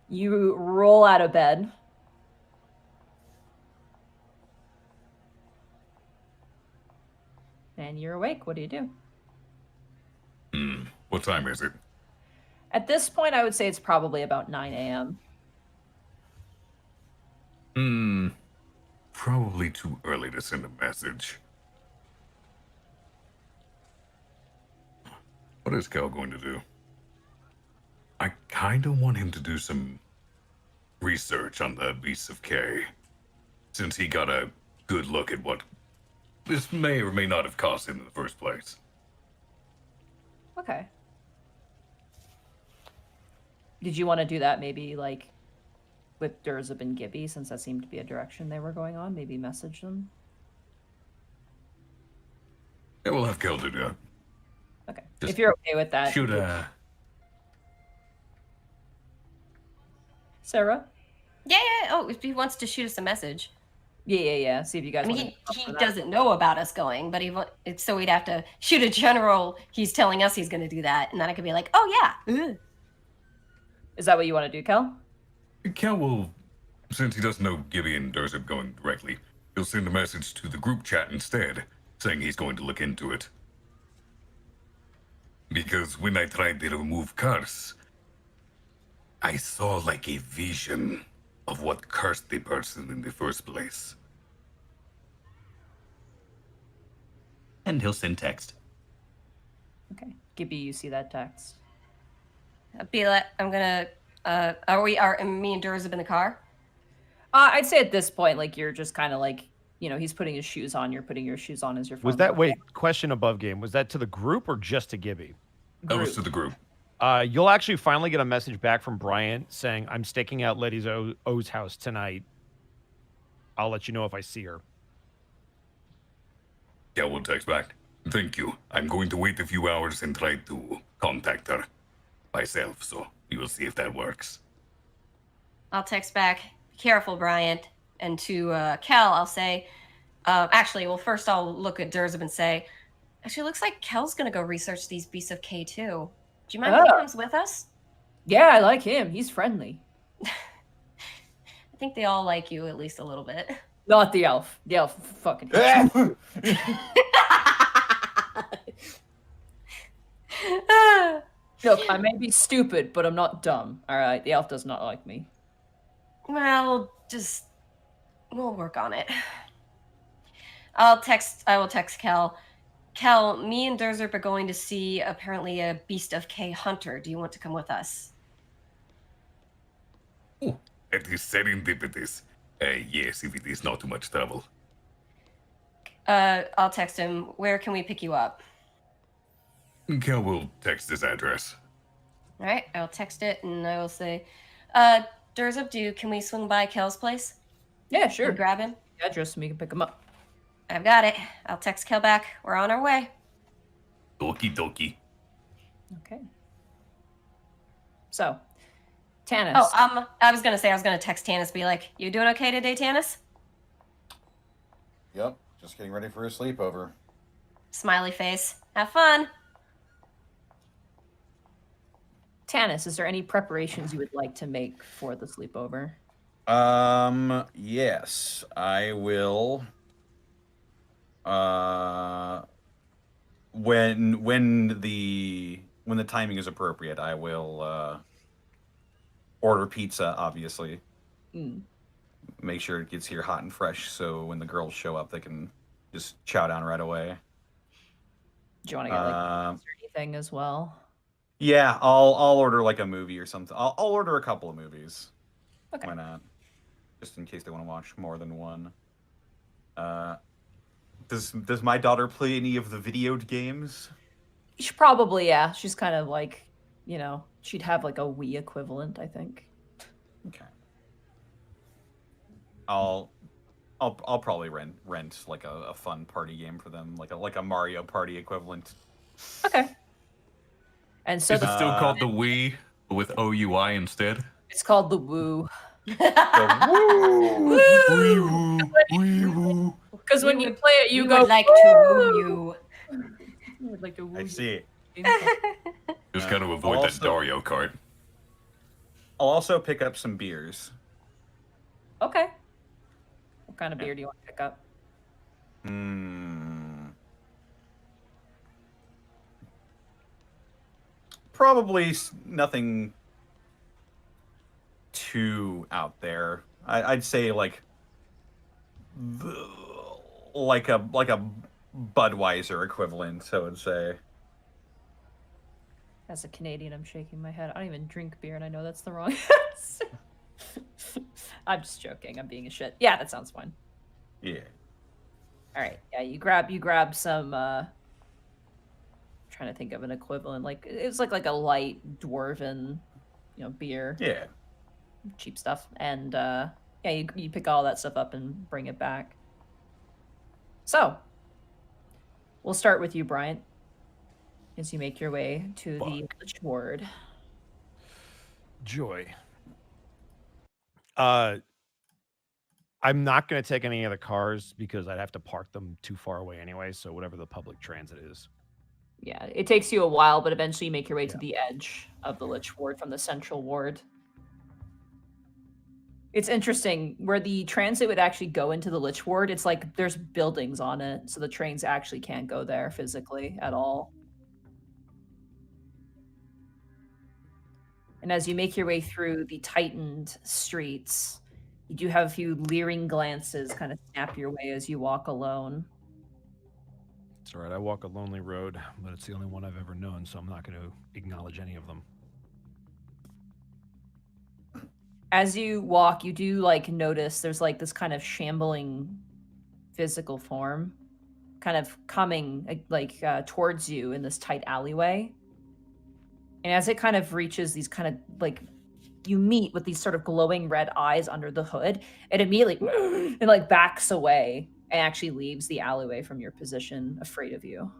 you roll out of bed. And you're awake. What do you do? What time is it? At this point, I would say it's probably about 9 a.m. Probably too early to send a message. What is Cal going to do? I kind of want him to do some research on the Beasts of K, since he got a good look at what this may or may not have cost him in the first place. Okay. Did you want to do that maybe like with Durzab and Gibby, since that seemed to be a direction they were going on? Maybe message them? Yeah, we'll have Cal do that. Okay. Just If you're okay with that. Shoot a... Sarah? Yeah. Oh, if he wants to shoot us a message. Yeah. See if you guys I mean, want he doesn't know about us going, but so we'd have to shoot a general. He's telling us he's going to do that, and then I could be like, oh yeah. Ugh. Is that what you want to do, Kel? Cal will, since he doesn't know Gibby and Durzab going directly, he'll send a message to the group chat instead, saying he's going to look into it. Because when I tried to remove curse, I saw like a vision of what cursed the person in the first place. And he'll send text. Okay. Gibby, you see that text. I'd be like, I'm gonna. Are me and Durzab in the car? I'd say at this point, like, you're just kind of like, he's putting his shoes on. You're putting your shoes on as your phone. Was that, wait, question above game. Was that to the group or just to Gibby? That was to the group. You'll actually finally get a message back from Bryant saying, I'm staking out Letty's O's house tonight. I'll let you know if I see her. Cal will text back. Thank you. I'm going to wait a few hours and try to contact her myself, so we will see if that works. I'll text back. Be careful, Bryant. And to Khel, I'll say, first I'll look at Durzab and say, actually, it looks like Kel's gonna go research these Beasts of K too. Do you mind if he comes with us? Yeah, I like him. He's friendly. I think they all like you at least a little bit. Not the elf. The elf fucking hates you. Look, I may be stupid, but I'm not dumb. All right, the elf does not like me. Well, we'll work on it. I will text Khel. Khel, me and Durzab are going to see apparently a Beast of K hunter. Do you want to come with us? Oh, it is serendipitous. Yes, if it is not too much trouble. I'll text him. Where can we pick you up? Cal will text his address. All right, I'll text it and I will say, Durzab, can we swing by Kel's place? Yeah, sure. And grab him? Address so we can pick him up. I've got it. I'll text Khel back. We're on our way. Doki doki. Okay. So, Tanis. Oh, I was gonna text Tanis, be like, you doing okay today, Tanis? Yep, just getting ready for a sleepover. Smiley face. Have fun. Tanis, is there any preparations you would like to make for the sleepover? Yes, I will. When the timing is appropriate, I will order pizza, obviously. Make sure it gets here hot and fresh, so when the girls show up, they can just chow down right away. Do you want to get like anything as well? Yeah, I'll order like a movie or something. I'll order a couple of movies. Okay. Why not? Just in case they want to watch more than one. Does my daughter play any of the video games? She probably, yeah. She's kind of like, she'd have like a Wii equivalent, I think. Okay. I'll probably rent like a fun party game for them, like a Mario Party equivalent. Okay. And so Is it still called the Wii with OUI instead? it's called the Woo. Woo! Wee woo! Wee woo! Because when you play it, you we go. would like to woo you. You would like to woo I see. Just got to avoid that Also- Dario card. I'll also pick up some beers. Okay. What kind of beer do you want to pick up? Probably nothing too out there. I'd say like a Budweiser equivalent, I would say. As a Canadian, I'm shaking my head. I don't even drink beer, and I know that's the wrong answer. I'm just joking. I'm being a shit. Yeah, that sounds fine. Yeah. All right. Yeah, you grab some. Trying to think of an equivalent. Like it's like a light dwarven, beer. Yeah. Cheap stuff, and yeah, you pick all that stuff up and bring it back. So, we'll start with you, Bryant, as you make your way to the Lich Ward. Joy. I'm not going to take any of the cars because I'd have to park them too far away anyway. So whatever the public transit is. Yeah, it takes you a while, but eventually you make your way to the edge of the Lich Ward from the central ward. It's interesting, where the transit would actually go into the Lich Ward, it's like there's buildings on it, so the trains actually can't go there physically at all. And as you make your way through the tightened streets, you do have a few leering glances kind of snap your way as you walk alone. It's all right. I walk a lonely road, but it's the only one I've ever known, so I'm not going to acknowledge any of them. As you walk, you do notice there's this kind of shambling physical form kind of coming towards you in this tight alleyway. And as it kind of reaches these kind of you meet with these sort of glowing red eyes under the hood, it immediately it backs away and actually leaves the alleyway from your position, afraid of you.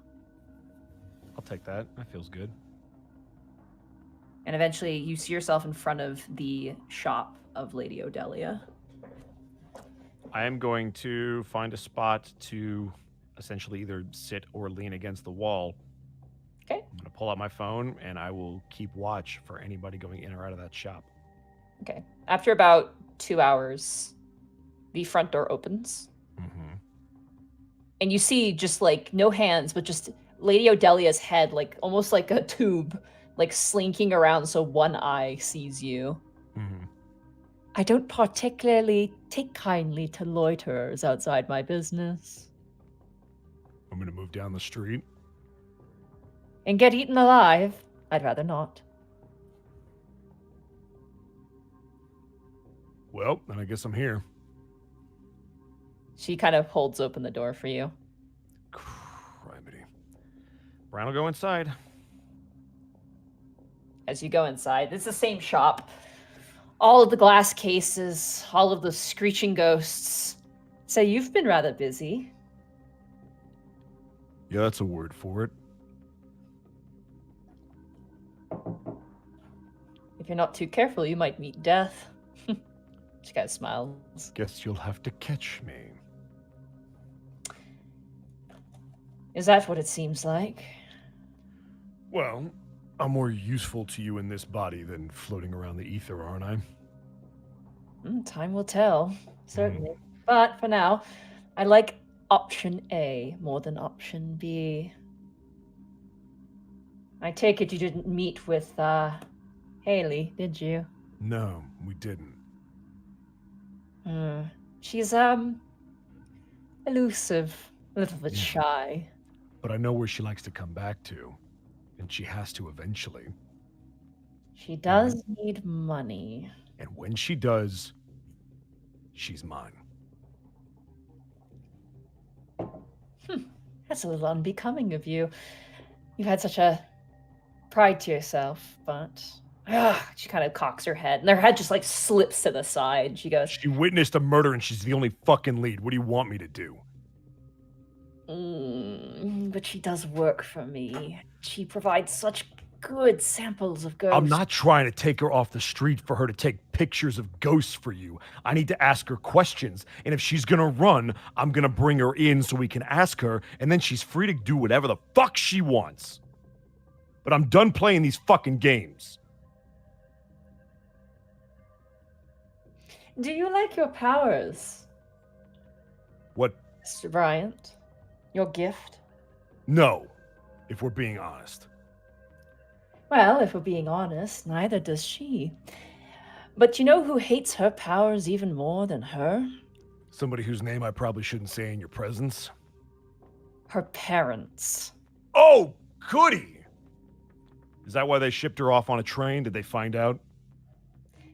I'll take that. That feels good. And eventually you see yourself in front of the shop of Lady Odelia. I am going to find a spot to essentially either sit or lean against the wall. Okay. I'm going to pull out my phone and I will keep watch for anybody going in or out of that shop. Okay. After about 2 hours, the front door opens. Mm-hmm. And you see just no hands, but just Lady Odelia's head, almost like a tube, slinking around so one eye sees you. Mm-hmm. I don't particularly take kindly to loiterers outside my business. I'm going to move down the street. And get eaten alive? I'd rather not. Well, then I guess I'm here. She kind of holds open the door for you. Criminy. Brian will go inside. As you go inside, it's the same shop. All of the glass cases, all of the screeching ghosts. So you've been rather busy. Yeah, that's a word for it. If you're not too careful, you might meet death. She kind of smiles. Guess you'll have to catch me. Is that what it seems like? Well, I'm more useful to you in this body than floating around the ether, aren't I? Time will tell, certainly. But for now, I like option A more than option B. I take it you didn't meet with Haley, did you? No, we didn't. She's elusive, a little bit shy. But I know where she likes to come back to, and she has to eventually. She does need money. And when she does, she's mine. That's a little unbecoming of you. You've had such a pride to yourself, but she kind of cocks her head, and her head just like slips to the side. She goes, She witnessed a murder, and she's the only fucking lead. What do you want me to do? But she does work for me. She provides such good samples of ghosts. I'm not trying to take her off the street for her to take pictures of ghosts for you. I need to ask her questions. And if she's gonna run, I'm gonna bring her in so we can ask her, and then she's free to do whatever the fuck she wants. But I'm done playing these fucking games. Do you like your powers, What? Mr. Bryant? Your gift? No, if we're being honest. Well, if we're being honest, neither does she. But you know who hates her powers even more than her? Somebody whose name I probably shouldn't say in your presence. Her parents. Oh, goody! Is that why they shipped her off on a train? Did they find out?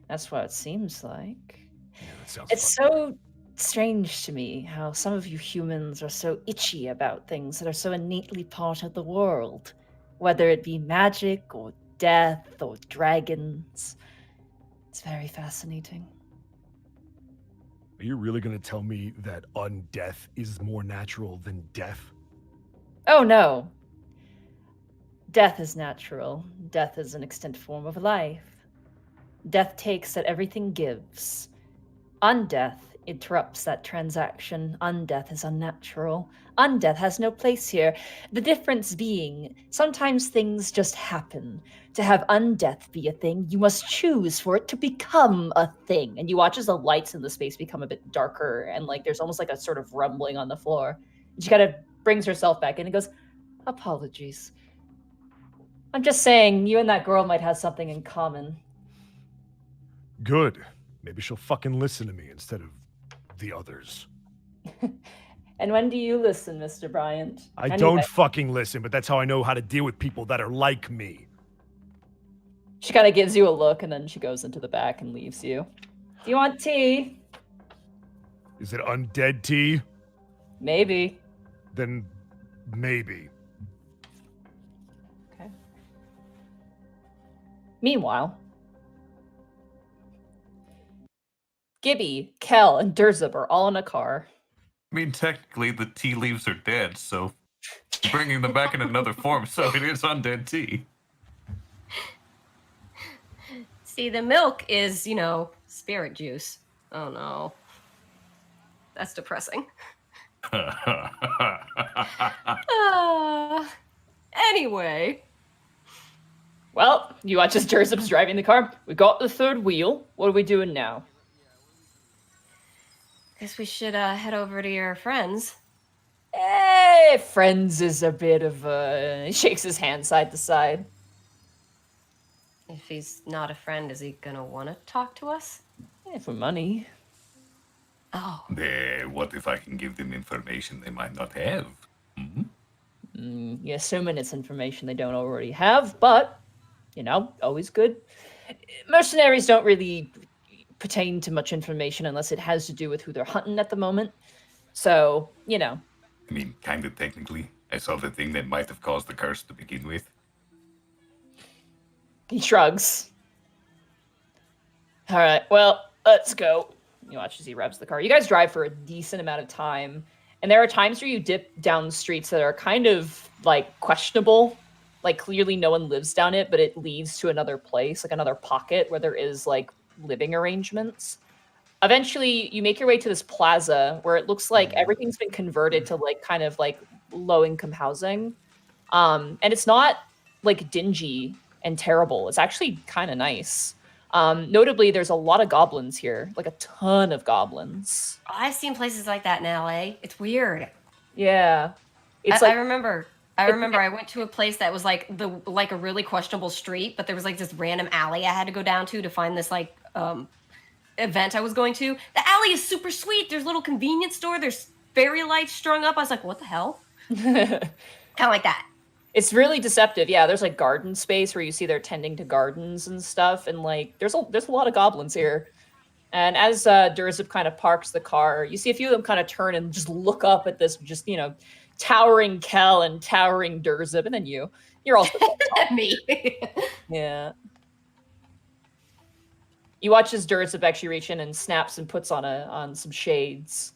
That's what it seems like. Yeah, that sounds It's so strange to me how some of you humans are so itchy about things that are so innately part of the world, whether it be magic or death or dragons. It's very fascinating. Are you really going to tell me that undeath is more natural than death? Oh no. Death is natural. Death is an extant form of life. Death takes that everything gives. Undeath interrupts that transaction. Undeath is unnatural. Undeath has no place here. The difference being, sometimes things just happen. To have undeath be a thing, you must choose for it to become a thing. And you watch as the lights in the space become a bit darker, and like there's almost like a sort of rumbling on the floor. And she kind of brings herself back in and goes, apologies. I'm just saying, you and that girl might have something in common. Good. Maybe she'll fucking listen to me instead of the others. And when do you listen, Mr. Bryant? I don't fucking listen, but that's how I know how to deal with people that are like me. She kind of gives you a look, and then she goes into the back and leaves you. Do you want tea? Is it undead tea? Maybe. Then maybe. Okay. Meanwhile, Gibby, Khel, and Durzub are all in a car. I mean, technically, the tea leaves are dead, so bringing them back in another form, so it is undead tea. See, the milk is, spirit juice. Oh no. That's depressing. Anyway. Well, you watch as Durzub's driving the car. We got the third wheel. What are we doing now? Guess we should head over to your friends. Friends is a bit of a... He shakes his hand side to side. If he's not a friend, is he gonna want to talk to us? For money. Oh. What if I can give them information they might not have? You're assuming it's information they don't already have, but, always good. Mercenaries don't really pertain to much information unless it has to do with who they're hunting at the moment. So, I mean, kind of technically. I saw the thing that might have caused the curse to begin with. He shrugs. All right, well, let's go. You watch as he revs the car. You guys drive for a decent amount of time, and there are times where you dip down streets that are kind of, questionable. Clearly no one lives down it, but it leads to another place, another pocket where there is, living arrangements. Eventually, you make your way to this plaza where it looks like everything's been converted to, low-income housing. And it's not, dingy and terrible. It's actually kind of nice. Notably, there's a lot of goblins here, a ton of goblins. Oh, I've seen places like that in LA. It's weird. Yeah. It's I remember I went to a place that was a really questionable street, but there was this random alley I had to go down to find this event I was going to. The alley is super sweet. There's a little convenience store. There's fairy lights strung up. I was like, what the hell? Kind of like that. It's really deceptive. Yeah, there's garden space where you see they're tending to gardens and stuff, and there's a lot of goblins here. And as Durzub kind of parks the car, you see a few of them kind of turn and just look up at this towering Khel and towering Durzib, and then you. You're also Me. yeah. You watch as Durzib actually reach in and snaps and puts on some shades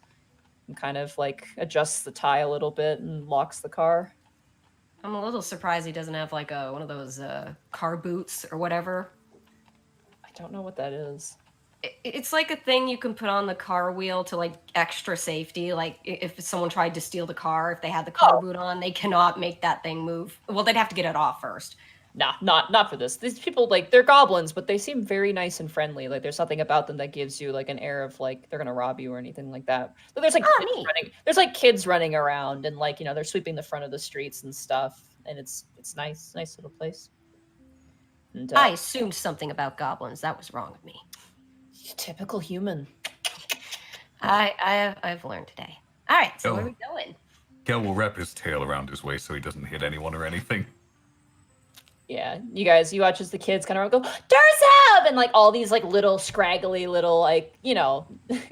and kind of like adjusts the tie a little bit and locks the car. I'm a little surprised he doesn't have like one of those car boots or whatever. I don't know what that is. It's like a thing you can put on the car wheel to like extra safety. Like if someone tried to steal the car, if they had the car boot on, they cannot make that thing move. Well, they'd have to get it off first. Nah, not for this. These people, like, they're goblins, but they seem very nice and friendly. Like, there's something about them that gives you like an air of like they're gonna rob you or anything like that. But there's like there's like kids running around and like they're sweeping the front of the streets and stuff, and it's nice little place. And, I assumed something about goblins. That was wrong of me. Typical human. I've learned today. All right, so where are we going? Khel will wrap his tail around his waist so he doesn't hit anyone or anything. Yeah, you watch as the kids kind of go, Durzib! And like all these like little scraggly little like,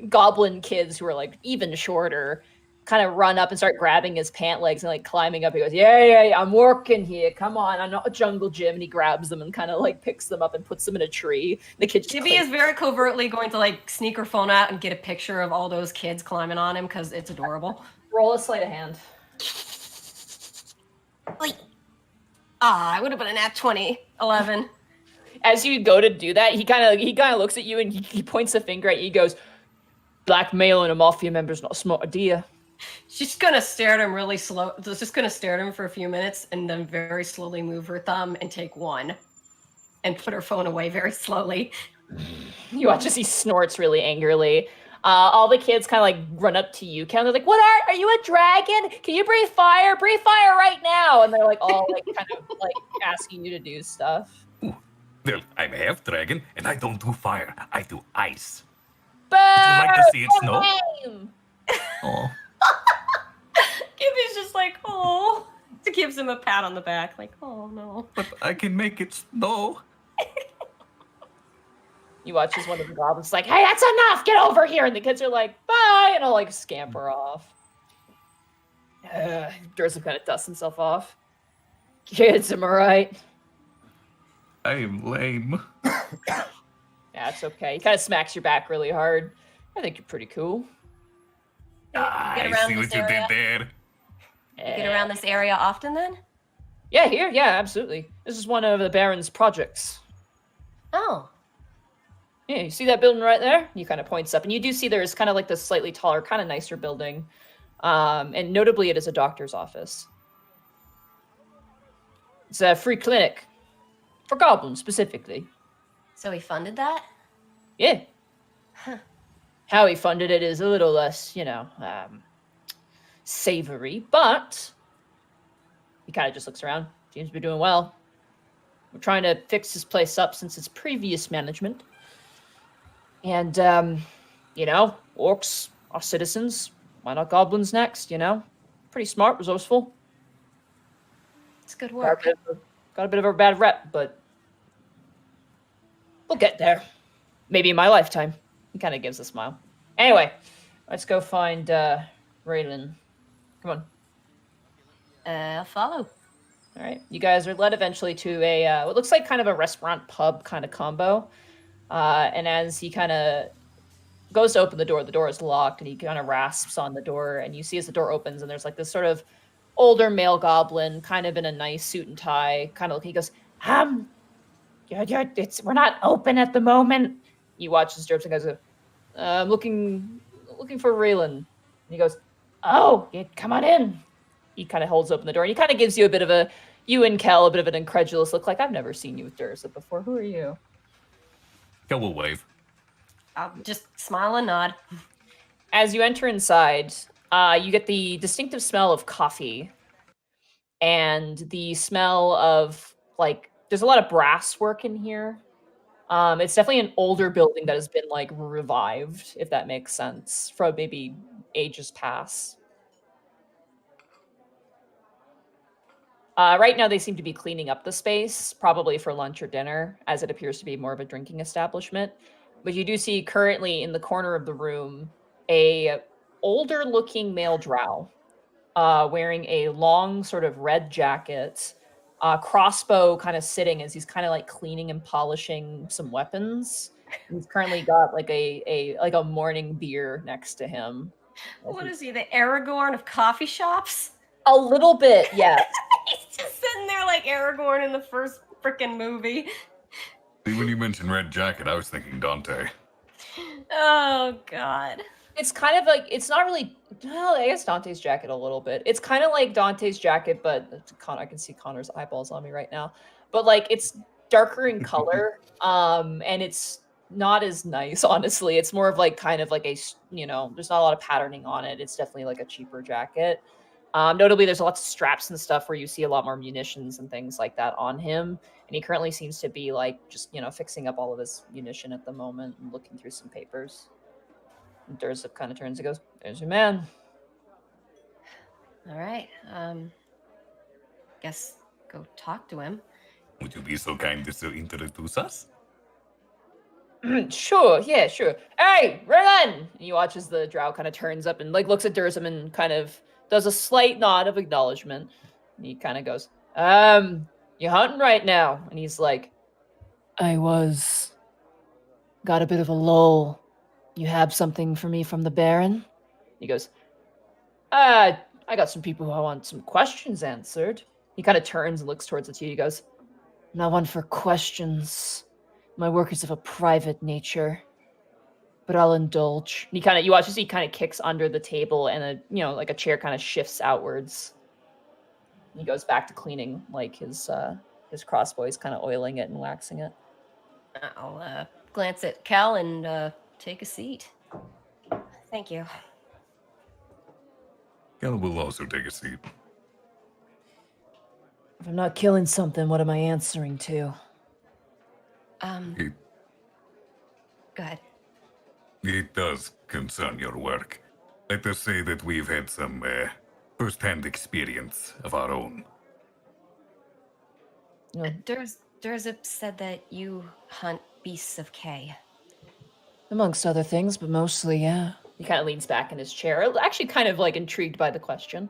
goblin kids who are like even shorter kind of run up and start grabbing his pant legs and like climbing up. He goes, yeah, I'm working here. Come on, I'm not a jungle gym. And he grabs them and kind of like picks them up and puts them in a tree. The kid Gibby is very covertly going to like sneak her phone out and get a picture of all those kids climbing on him because it's adorable. Roll a sleight of hand. Like, I would have been an at 20, 11. As you go to do that, he kind of looks at you and he points a finger at you. He goes, blackmailing a mafia member's not a smart idea. She's gonna stare at him really slow. Just gonna stare at him for a few minutes and then very slowly move her thumb and take one and put her phone away very slowly. You watch as he snorts really angrily. All the kids kind of like run up to you. They're like, "What are you, a dragon? Can you breathe fire? Breathe fire right now!" And they're like all like kind of like asking you to do stuff. Well, I'm half dragon, and I don't do fire. I do ice. Would you like to see it snow? Oh. Gibby's just like, oh. It gives him a pat on the back, like, oh no. But I can make it snow. You watch as one of the goblins is like, "Hey, that's enough! Get over here!" And the kids are like, "Bye!" And I'll like scamper off. Durzib kind of dusts himself off. Kids, am I right? I am lame. Yeah, it's okay. He kind of smacks your back really hard. I think you're pretty cool. I see what you did there. You get around this area often then? Yeah, here? Yeah, absolutely. This is one of the Baron's projects. Oh. Yeah, you see that building right there? He kind of points up, and you do see there's kind of like this slightly taller, kind of nicer building. And notably, it is a doctor's office. It's a free clinic. For goblins, specifically. So he funded that? Yeah. Huh. How he funded it is a little less, savory, but he kind of just looks around. Seems to be doing well. We're trying to fix this place up since its previous management. And, orcs are citizens. Why not goblins next, Pretty smart, resourceful. It's good work. Got a bit of a bad rep, but we'll get there. Maybe in my lifetime. He kind of gives a smile. Anyway, let's go find Raylan. Come on. I'll follow. All right. You guys are led eventually to a what looks like kind of a restaurant pub kind of combo. And as he kind of goes to open the door is locked, and he kind of rasps on the door. And you see as the door opens, and there's like this sort of older male goblin, kind of in a nice suit and tie, kind of looking. He goes, we're not open at the moment. You watch the strips and goes, I'm looking for Raylan. And he goes, oh, yeah, come on in. He kind of holds open the door, and he kind of gives you you and Khel, a bit of an incredulous look, like, I've never seen you with Durzib before. Who are you? Khel will wave. I'll just smile and nod. As you enter inside, you get the distinctive smell of coffee and the smell of, like, there's a lot of brass work in here. It's definitely an older building that has been, like, revived, if that makes sense, from maybe ages past. Right now, they seem to be cleaning up the space, probably for lunch or dinner, as it appears to be more of a drinking establishment. But you do see currently in the corner of the room a older-looking male drow. wearing a long sort of red jacket, crossbow kind of sitting as he's kind of like cleaning and polishing some weapons. He's currently got like a morning beer next to him. What is he, the Aragorn of coffee shops? A little bit, yes. He's just sitting there like Aragorn in the first freaking movie. See, when you mentioned red jacket, I was thinking Dante. Oh, God. It's kind of like, it's not really, well, I guess Dante's jacket a little bit. It's kind of like Dante's jacket, but I can see Connor's eyeballs on me right now. But like, it's darker in color, and it's not as nice, honestly. It's more of like kind of like a, you know, there's not a lot of patterning on it. It's definitely like a cheaper jacket. Notably, there's lots of straps and stuff where you see a lot more munitions and things like that on him. And he currently seems to be like just, you know, fixing up all of his munition at the moment and looking through some papers. And Durzup kind of turns and goes, "There's your man." All right. Guess go talk to him. Would you be so kind as to introduce us? Sure, yeah, sure. Hey, Renan! And you watch as the drow kind of turns up and like looks at Durzup and kind of does a slight nod of acknowledgement. And he kind of goes, "You hunting right now?" And he's like, "I was. Got a bit of a lull. You have something for me from the Baron?" He goes, I got some people who I want some questions answered." He kind of turns and looks towards the two. He goes, "Not one for questions. My work is of a private nature, but I'll indulge." And you watch as he kind of kicks under the table and like a chair kind of shifts outwards. He goes back to cleaning like his crossbow. He's kind of oiling it and waxing it. I'll glance at Khel and take a seat. Thank you. Khel will also take a seat. If I'm not killing something, what am I answering to? It, Go ahead. it does concern your work. Let us say that we've had some first-hand experience of our own. Durzup said that you hunt beasts of K. Amongst other things, but mostly, yeah. He kind of leans back in his chair, actually kind of like intrigued by the question.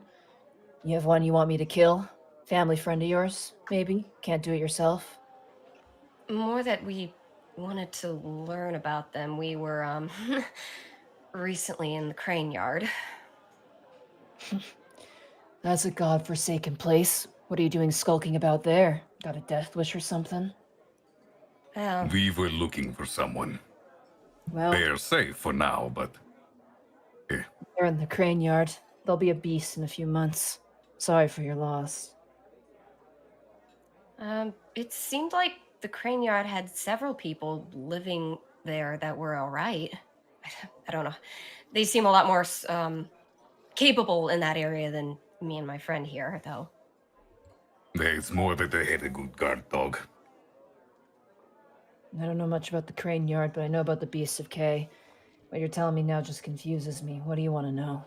"You have one you want me to kill? Family friend of yours, maybe? Can't do it yourself?" More that we wanted to learn about them. We were recently in the Crane Yard. That's a godforsaken place. What are you doing skulking about there? Got a death wish or something? Well, We were looking for someone. Well, They are safe for now, but they're in the Crane Yard. They'll be a beast in a few months. Sorry for your loss. it seemed like the Crane Yard had several people living there that were all right. I don't know. They seem a lot more capable in that area than me and my friend here, though. there's more that they had a good guard dog. I don't know much about the Crane Yard, but I know about the Beasts of K. What you're telling me now just confuses me. What do you want to know?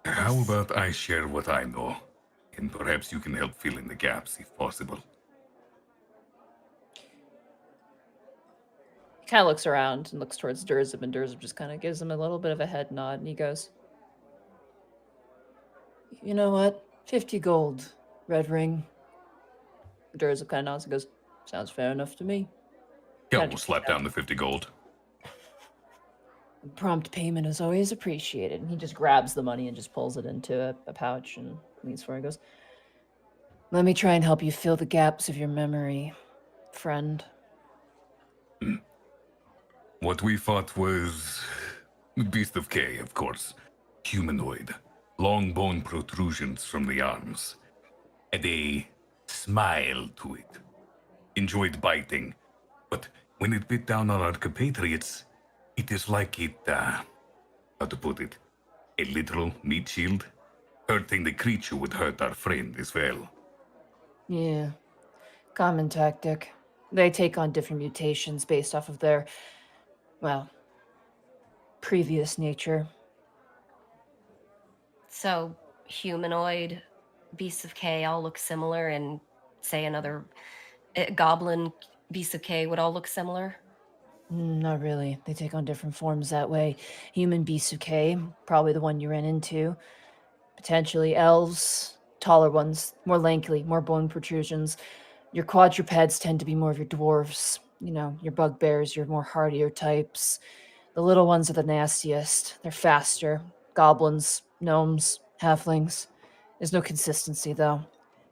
How about I share what I know, and perhaps you can help fill in the gaps if possible. He kind of looks around and looks towards Durzup, and Durzup just kind of gives him a little bit of a head nod, and he goes, "You know what? 50 gold. Red ring." Durzup kind of nods and goes, "Sounds fair enough to me." Khel will slap down the 50 gold. Prompt payment is always appreciated. And he just grabs the money and just pulls it into a pouch and leans forward and goes, "Let me try and help you fill the gaps of your memory, friend." What we fought was Beast of K, of course. Humanoid. Long bone protrusions from the arms. Had a smile to it. Enjoyed biting. But when it bit down on our compatriots, it is like it, how to put it, a literal meat shield. Hurting the creature would hurt our friend as well. Yeah. Common tactic. They take on different mutations based off of their, well, previous nature. So, humanoid, beasts of K all look similar, and say another goblin beasts of K would all look similar? Not really. They take on different forms that way. Human beasts of K, probably the one you ran into. Potentially elves, taller ones, more lanky, more bone protrusions. Your quadrupeds tend to be more of your dwarves. You know, your bugbears, your more hardier types. The little ones are the nastiest. They're faster. Goblins, gnomes, halflings. There's no consistency, though.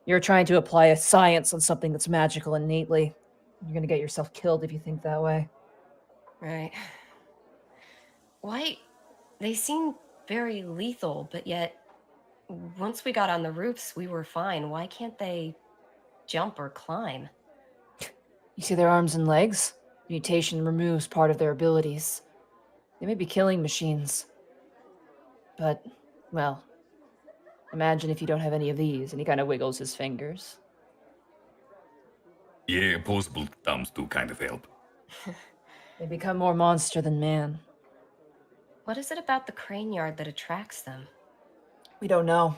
You're trying to apply a science on something that's magical innately. You're going to get yourself killed if you think that way. Right. Why? They seem very lethal, but yet once we got on the roofs, we were fine. Why can't they jump or climb? You see their arms and legs? Mutation removes part of their abilities. They may be killing machines. But, well, imagine if you don't have any of these. And he kind of wiggles his fingers. Yeah, opposable thumbs do kind of help. They become more monster than man. What is it about the crane yard that attracts them? We don't know.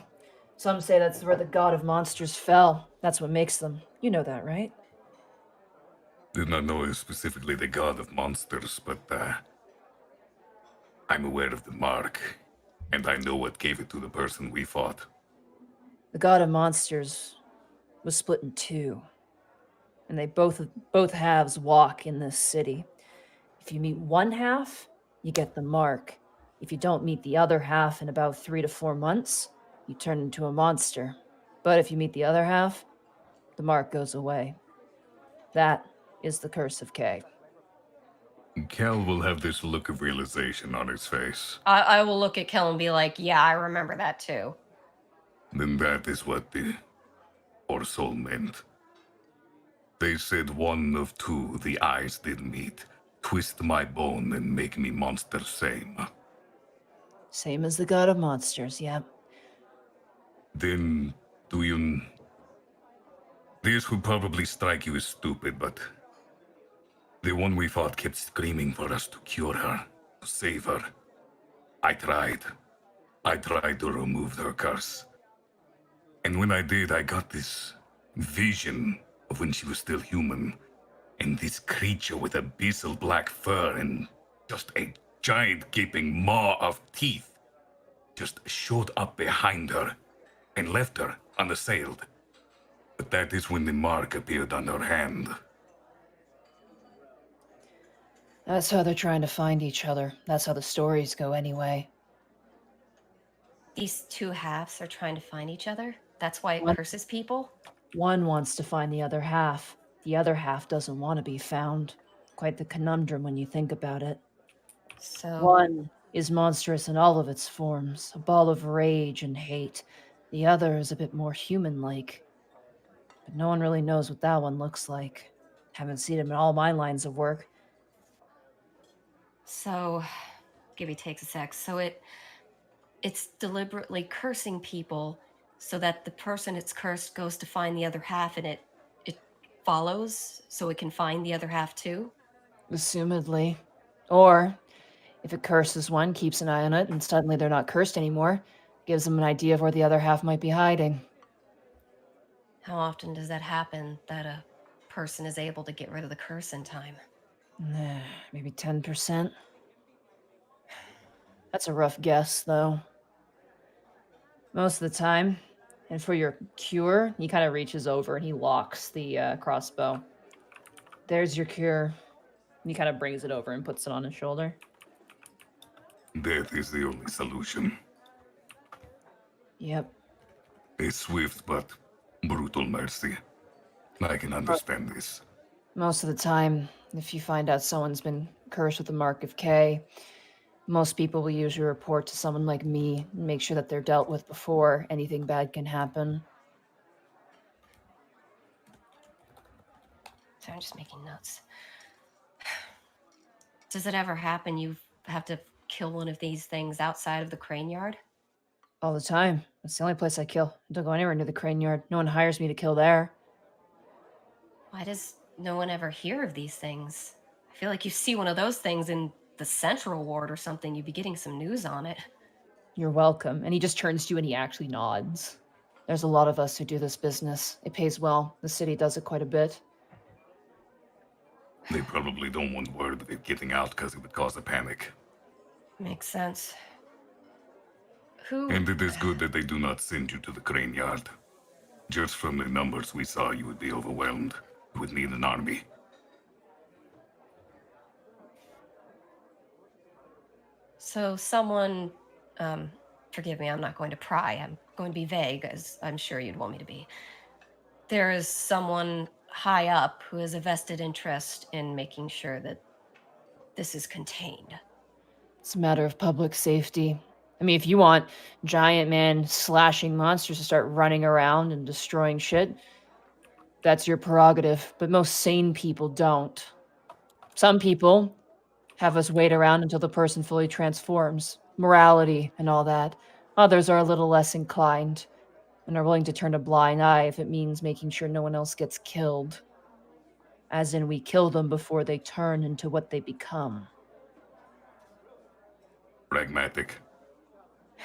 Some say that's where the god of monsters fell. That's what makes them. You know that, right? Did not know specifically the god of monsters, but I'm aware of the mark, and I know what gave it to the person we fought. The god of monsters was split in two. And they both halves walk in this city. If you meet one half, you get the mark. If you don't meet the other half in about 3 to 4 months, you turn into a monster. But if you meet the other half, the mark goes away. That is the curse of K. Khel will have this look of realization on his face. I will look at Khel and be like, yeah, I remember that too. Then that is what the Or Soul meant. They said one of two the eyes did meet, twist my bone and make me monster same. Same as the god of monsters, yep. Then, do you... This will probably strike you as stupid, but... The one we fought kept screaming for us to cure her, to save her. I tried. I tried to remove her curse. And when I did, I got this vision of when she was still human, and this creature with abyssal black fur and just a giant gaping maw of teeth just showed up behind her and left her unassailed. But that is when the mark appeared on her hand. That's how they're trying to find each other. That's how the stories go anyway. These two halves are trying to find each other? That's why it What? curses people? One wants to find the other half. The other half doesn't want to be found. Quite the conundrum when you think about it. So... One is monstrous in all of its forms, a ball of rage and hate. The other is a bit more human-like. But no one really knows what that one looks like. Haven't seen him in all my lines of work. So, Gibby takes a sec. So it's deliberately cursing people so that the person it's cursed goes to find the other half and it follows so it can find the other half too? Assumedly. Or, if it curses one, keeps an eye on it, and suddenly they're not cursed anymore, gives them an idea of where the other half might be hiding. How often does that happen, that a person is able to get rid of the curse in time? Maybe 10%. That's a rough guess, though. Most of the time. And for your cure, he kind of reaches over and he locks the crossbow. There's your cure. He kind of brings it over and puts it on his shoulder. Death is the only solution. Yep. A swift but brutal mercy. I can understand this. Most of the time, if you find out someone's been cursed with the mark of K, most people will usually report to someone like me and make sure that they're dealt with before anything bad can happen. So I'm just making notes. Does it ever happen you have to kill one of these things outside of the crane yard? All the time. That's the only place I kill. I don't go anywhere near the crane yard. No one hires me to kill there. Why does no one ever hear of these things? I feel like you see one of those things in the central ward or something, you'd be getting some news on it. You're welcome. And he just turns to you and he actually nods. There's a lot of us who do this business. It pays well. The city does it quite a bit. They probably don't want word of it getting out because it would cause a panic. Makes sense. Who? And it is good that they do not send you to the crane yard. Just from the numbers we saw, you would be overwhelmed. You would need an army. So someone, forgive me, I'm not going to pry. I'm going to be vague, as I'm sure you'd want me to be. There is someone high up who has a vested interest in making sure that this is contained. It's a matter of public safety. I mean, if you want giant man slashing monsters to start running around and destroying shit, that's your prerogative. But most sane people don't. Some people have us wait around until the person fully transforms, morality and all that. Others are a little less inclined and are willing to turn a blind eye if it means making sure no one else gets killed. As in, we kill them before they turn into what they become. Pragmatic.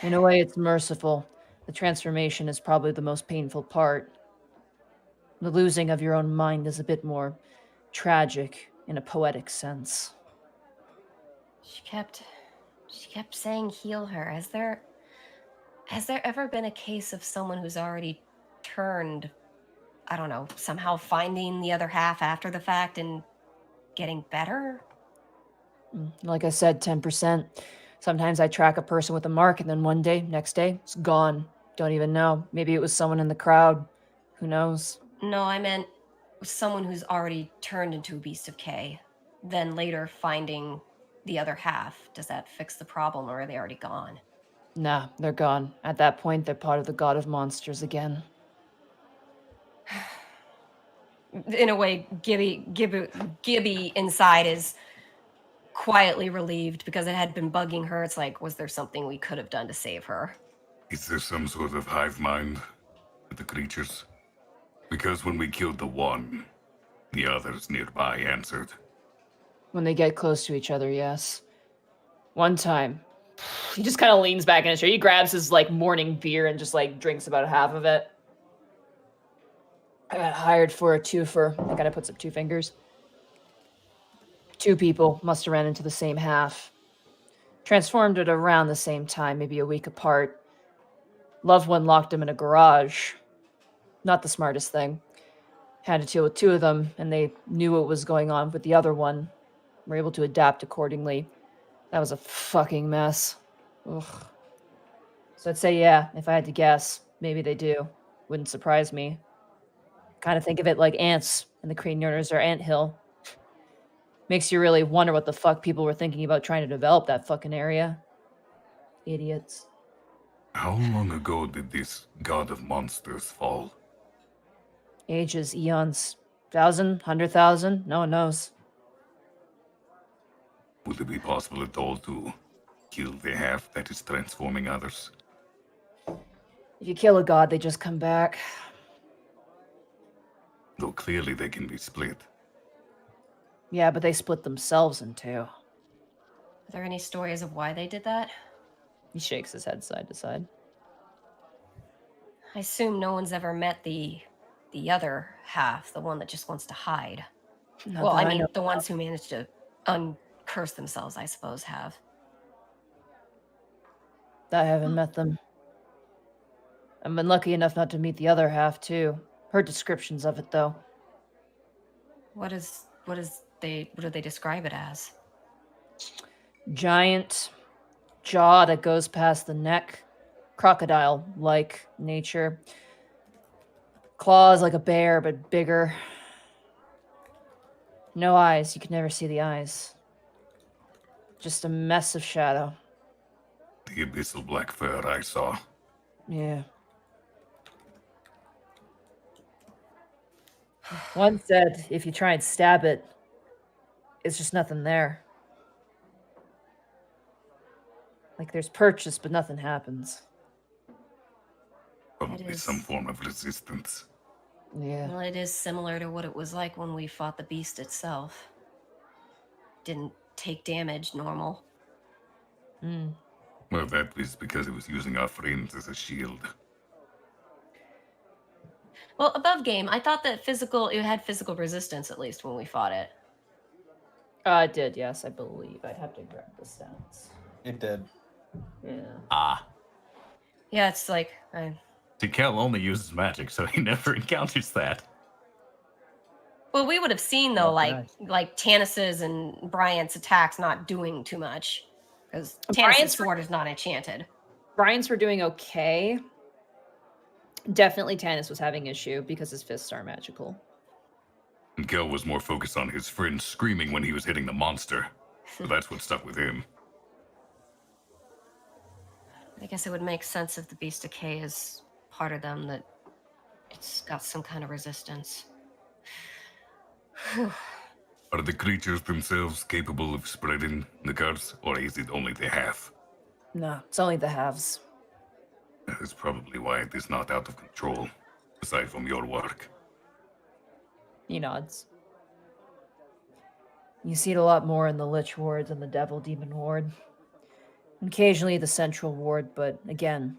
In a way, it's merciful. The transformation is probably the most painful part. The losing of your own mind is a bit more tragic in a poetic sense. She kept saying heal her. Has there ever been a case of someone who's already turned, I don't know, somehow finding the other half after the fact and getting better? Like I said, 10%. Sometimes I track a person with a mark and then one day, next day, it's gone. Don't even know. Maybe it was someone in the crowd. Who knows? No, I meant someone who's already turned into a beast of K, then later finding the other half. Does that fix the problem, or are they already gone? Nah, they're gone. At that point, they're part of the god of monsters again. In a way, Gibby inside is quietly relieved because it had been bugging her. It's like, was there something we could have done to save her? Is there some sort of hive mind with the creatures? Because when we killed the one, the others nearby answered. When they get close to each other, yes. One time, He just kind of leans back in his chair. He grabs his like morning beer and just like drinks about half of it. I got hired for a twofer. I gotta put up 2 fingers. 2 people must have ran into the same half. Transformed at around the same time, maybe a week apart. Loved one locked him in a garage. Not the smartest thing. Had to deal with 2 of them, and they knew what was going on with the other one. Were able to adapt accordingly. That was a fucking mess. Ugh. So I'd say, yeah, if I had to guess, maybe they do. Wouldn't surprise me. Kind of think of it like ants, and the crane yarders are anthill. Makes you really wonder what the fuck people were thinking about trying to develop that fucking area. Idiots. How long ago did this god of monsters fall? Ages, eons. 1,000, 100,000, no one knows. Would it be possible at all to kill the half that is transforming others? If you kill a god, they just come back. Though clearly they can be split. Yeah, but they split themselves in 2. Are there any stories of why they did that? He shakes his head side to side. I assume no one's ever met the other half, the one that just wants to hide. Not Well, that I mean, know the ones who managed to uncurse themselves, I suppose, have. I haven't met them. I've been lucky enough not to meet the other half, too. Heard descriptions of it, though. What do they describe it as? Giant jaw that goes past the neck. Crocodile-like nature. Claws like a bear, but bigger. No eyes. You can never see the eyes. Just a mess of shadow. The abyssal black fur I saw. Yeah. One said if you try and stab it, it's just nothing there. Like there's purchase, but nothing happens. Probably some form of resistance. Yeah. Well, it is similar to what it was like when we fought the beast itself. Didn't take damage normal. Well, that was because it was using our friends as a shield. Well, above game, I thought that it had physical resistance at least when we fought it. It did, yes, I believe. I'd have to grab the stats. It did. Yeah. Ah. Yeah, it's like See, Khel only uses magic, so he never encounters that. well, we would have seen though, Okay. like Tanis's and Bryant's attacks not doing too much because Tanis's Bryant's sword is not enchanted. Bryant's were doing okay. Definitely Tanis was having issue because his fists are magical. And Khel was more focused on his friend screaming when he was hitting the monster. So that's what stuck with him. I guess it would make sense if the Beast Decay is part of them, that it's got some kind of resistance. Are the creatures themselves capable of spreading the curse, or is it only the half? No, it's only the halves. That is probably why it is not out of control, aside from your work. He nods. You see it a lot more in the Lich Ward than the Devil Demon Ward. Occasionally the Central Ward, but again,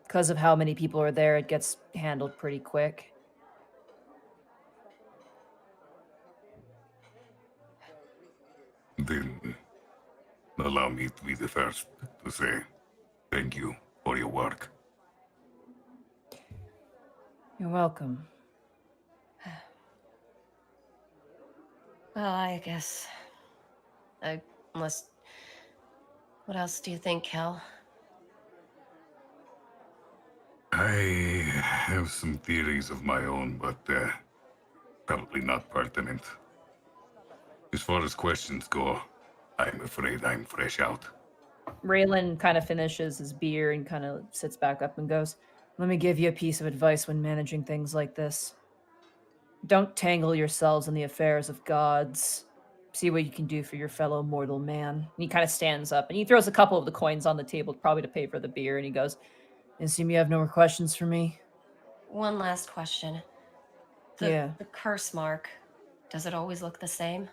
because of how many people are there, it gets handled pretty quick. Then, allow me to be the first to say thank you for your work. You're welcome. Well, I guess. Unless. What else do you think, Khel? I have some theories of my own, but probably not pertinent. As far as questions go, I'm afraid I'm fresh out. Raylan kind of finishes his beer and kind of sits back up and goes, "Let me give you a piece of advice when managing things like this. Don't tangle yourselves in the affairs of gods. See what you can do for your fellow mortal man." And he kind of stands up and he throws a couple of the coins on the table, probably to pay for the beer, and he goes, "I assume you have no more questions for me?" One last question. Yeah. The curse mark, does it always look the same?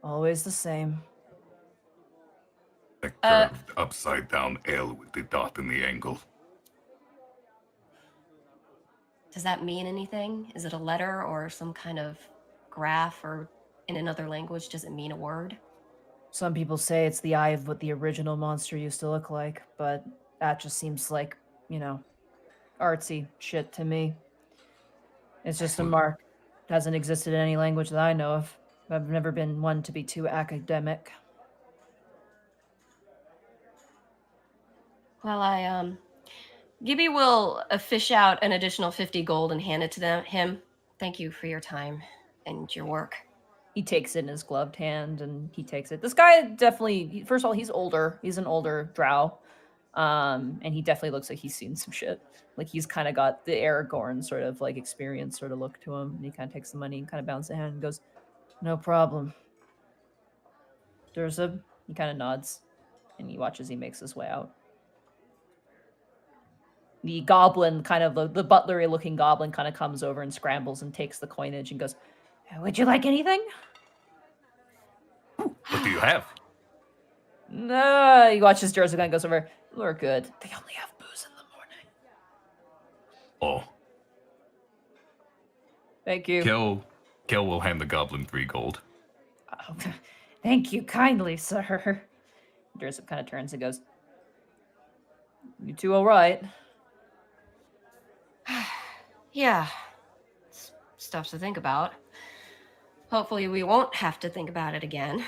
Always the same. A curved upside-down L with the dot in the angle. Does that mean anything? Is it a letter or some kind of graph, or in another language, does it mean a word? Some people say it's the eye of what the original monster used to look like, but that just seems like, artsy shit to me. It's just a mark. It hasn't existed in any language that I know of. I've never been one to be too academic. Well, Gibby will fish out an additional 50 gold and hand it to him. Thank you for your time and your work. He takes it in his gloved hand and he takes it. This guy definitely, first of all, he's older. He's an older drow. And he definitely looks like he's seen some shit. Like he's kind of got the Aragorn sort of like experience sort of look to him. And he kind of takes the money and kind of bounces the hand and goes, "No problem. Durza," he kind of nods and he watches he makes his way out. The goblin, kind of the butlery looking goblin, kind of comes over and scrambles and takes the coinage and goes, "Would you like anything?" What do you have? No, he watches Durza and goes over, "We're good. They only have booze in the morning." Oh, Thank you. Khel will hand the goblin 3 gold. Oh, thank you kindly, sir. Durza kind of turns and goes, "You two all right?" Yeah. Stuff to think about. Hopefully we won't have to think about it again.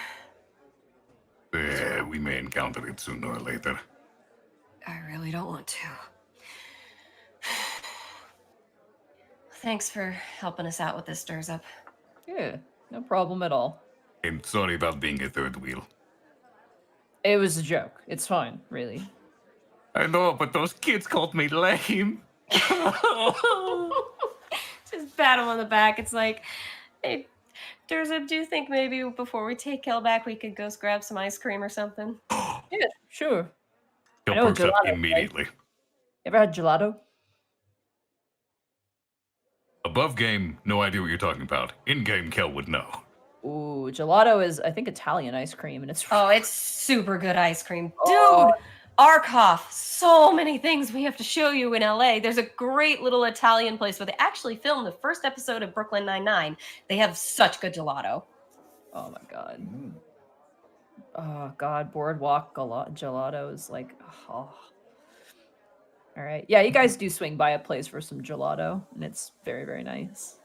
We may encounter it sooner or later. I really don't want to. Thanks for helping us out with this, Durzup. Yeah, no problem at all. And sorry about being a third wheel. It was a joke. It's fine, really. I know, but those kids called me lame. Just pat him on the back. It's like, hey, Durzup, do you think maybe before we take Khel back, we could go grab some ice cream or something? Yeah, sure. He'll I know perks up gelato, right? immediately. Ever had gelato? Above game, no idea what you're talking about. In game, Khel would know. Ooh, gelato is, I think, Italian ice cream, and it's... Oh, it's super good ice cream. Dude, Oh. Arcolf, so many things we have to show you in LA. There's a great little Italian place where they actually filmed the first episode of Brooklyn Nine-Nine. They have such good gelato. Oh my god. Mm. Oh god, boardwalk gelato is like, oh. All right. Yeah, you guys do swing by a place for some gelato, and it's very, very nice.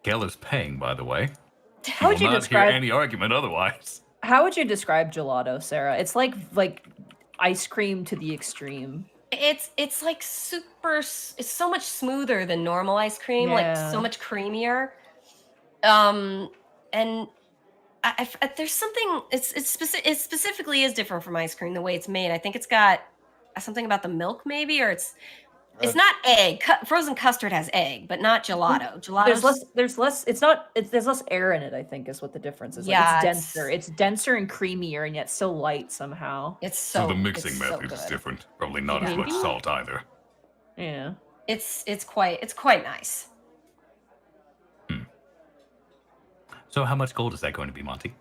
Khel is paying, by the way. How would will you not describe hear any argument otherwise. How would you describe gelato, Sarah? It's like ice cream to the extreme. It's like it's so much smoother than normal ice cream, like Yeah. so much creamier. And there's something it specifically is different from ice cream the way it's made. I think it's got something about the milk maybe, or it's not egg. Frozen custard has egg, but not gelato. There's less air in it, I think, is what the difference is. Yeah, Like, it's denser. It's denser and creamier, and yet so light somehow. It's So so the mixing it's method so is good. different. Probably not as much Maybe. salt either. Yeah. It's quite nice. So how much gold is that going to be, Monty?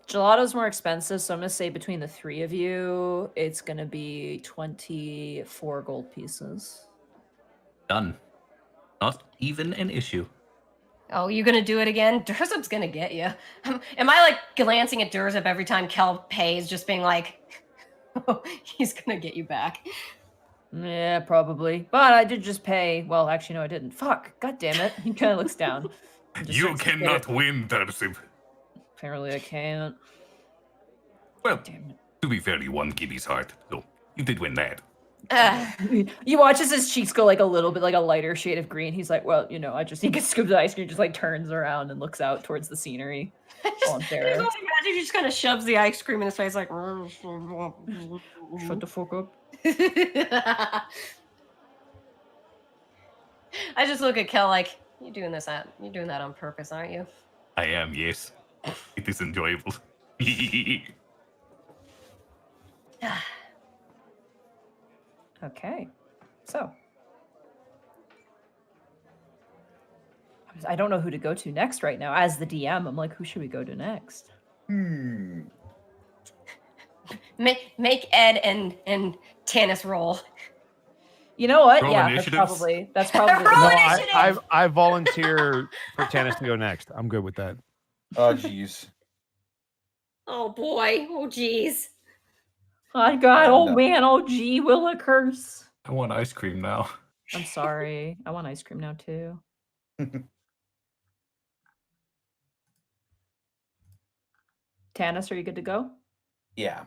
Gelato's more expensive, so I'm gonna say between the three of you, it's gonna be 24 gold pieces. Done. Not even an issue. Oh, you gonna do it again? Durzup's gonna get you. Am I like glancing at Durzup every time Khel pays, just being like, he's gonna get you back? Yeah, probably. But I did just pay. Well, actually, no, I didn't. Fuck. God damn it. He kind of looks down. and just You starts to get cannot it. win, Durzip. Apparently, I can't. Well, Damn it. to be fair, you won Gibby's heart, so you did win that. You watch as his cheeks go like a little bit, like a lighter shade of green. He's like, well, you know, he gets scooped the ice cream, just like turns around and looks out towards the scenery. I On just Sarah. imagine he just kind of shoves the ice cream in his face, like. Shut the fuck up. I just look at Khel like, you're doing that on purpose, aren't you? I am, yes. It is enjoyable. Okay. So. I don't know who to go to next right now. As the DM, I'm like, who should we go to next? Make Ed and Tanis roll. You know what? Roll Yeah, initiatives? that's probably Roll No, initiative! I volunteer for Tanis to go next. I'm good with that. Oh, jeez. Oh boy. Oh geez. Oh god, oh No. man, oh gee, will it curse? I want ice cream now. I'm sorry. I want ice cream now too. Tanis, are you good to go? Yeah.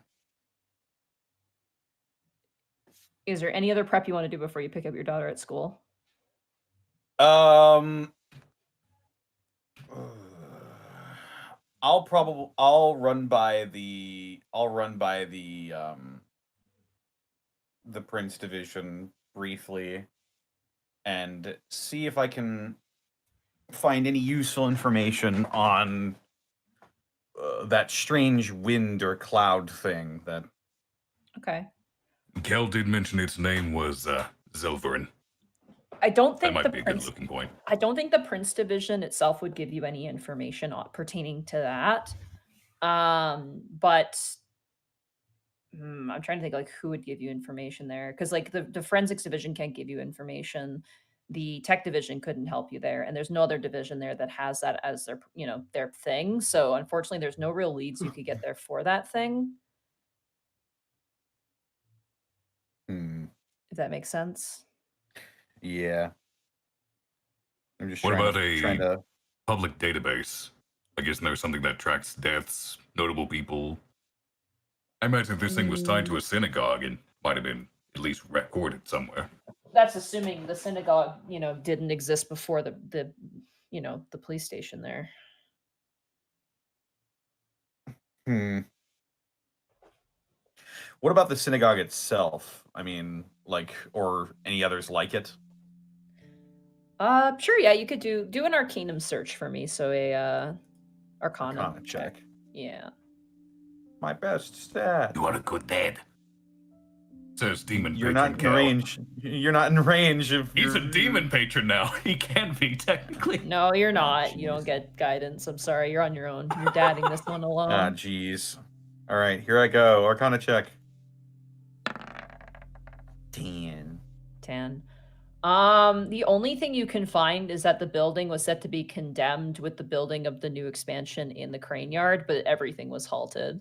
Is there any other prep you want to do before you pick up your daughter at school? I'll run by the Prince division briefly and see if I can find any useful information on that strange wind or cloud thing that. Okay. Khel did mention its name was Zouren. I don't That think might the be a good Prince looking point. I don't think the Prince division itself would give you any information pertaining to that. But I'm trying to think like who would give you information there, because like the forensics division can't give you information. The tech division couldn't help you there, and there's no other division there that has that as their their thing. So unfortunately, there's no real leads you could get there for that thing. If that makes sense. Yeah. I'm just What trying about trying a to. public database? I guess there's something that tracks deaths, notable people. I imagine if this thing was tied to a synagogue and might have been at least recorded somewhere. That's assuming the synagogue, didn't exist before the police station there. What about the synagogue itself? I mean, or any others like it? Sure, yeah, you could do an Arcanum search for me, so a Arcana check. Yeah. My best stat. You are a good dad. Says demon You're patron not in Khel. range. You're not in range of. He's a demon patron now. He can be, technically. No, you're not. You don't get guidance. I'm sorry. You're on your own. You're dadding this one alone. Ah, jeez. All right, here I go. Arcana check. 10. 10. The only thing you can find is that the building was set to be condemned with the building of the new expansion in the Crane Yard, but everything was halted.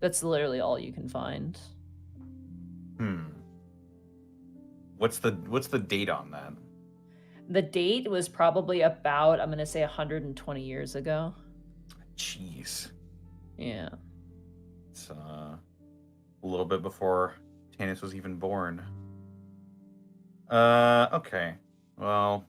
That's literally all you can find. What's the date on that? The date was probably about, I'm going to say 120 years ago. Jeez. Yeah. It's a little bit before Tanis was even born. Okay. Well,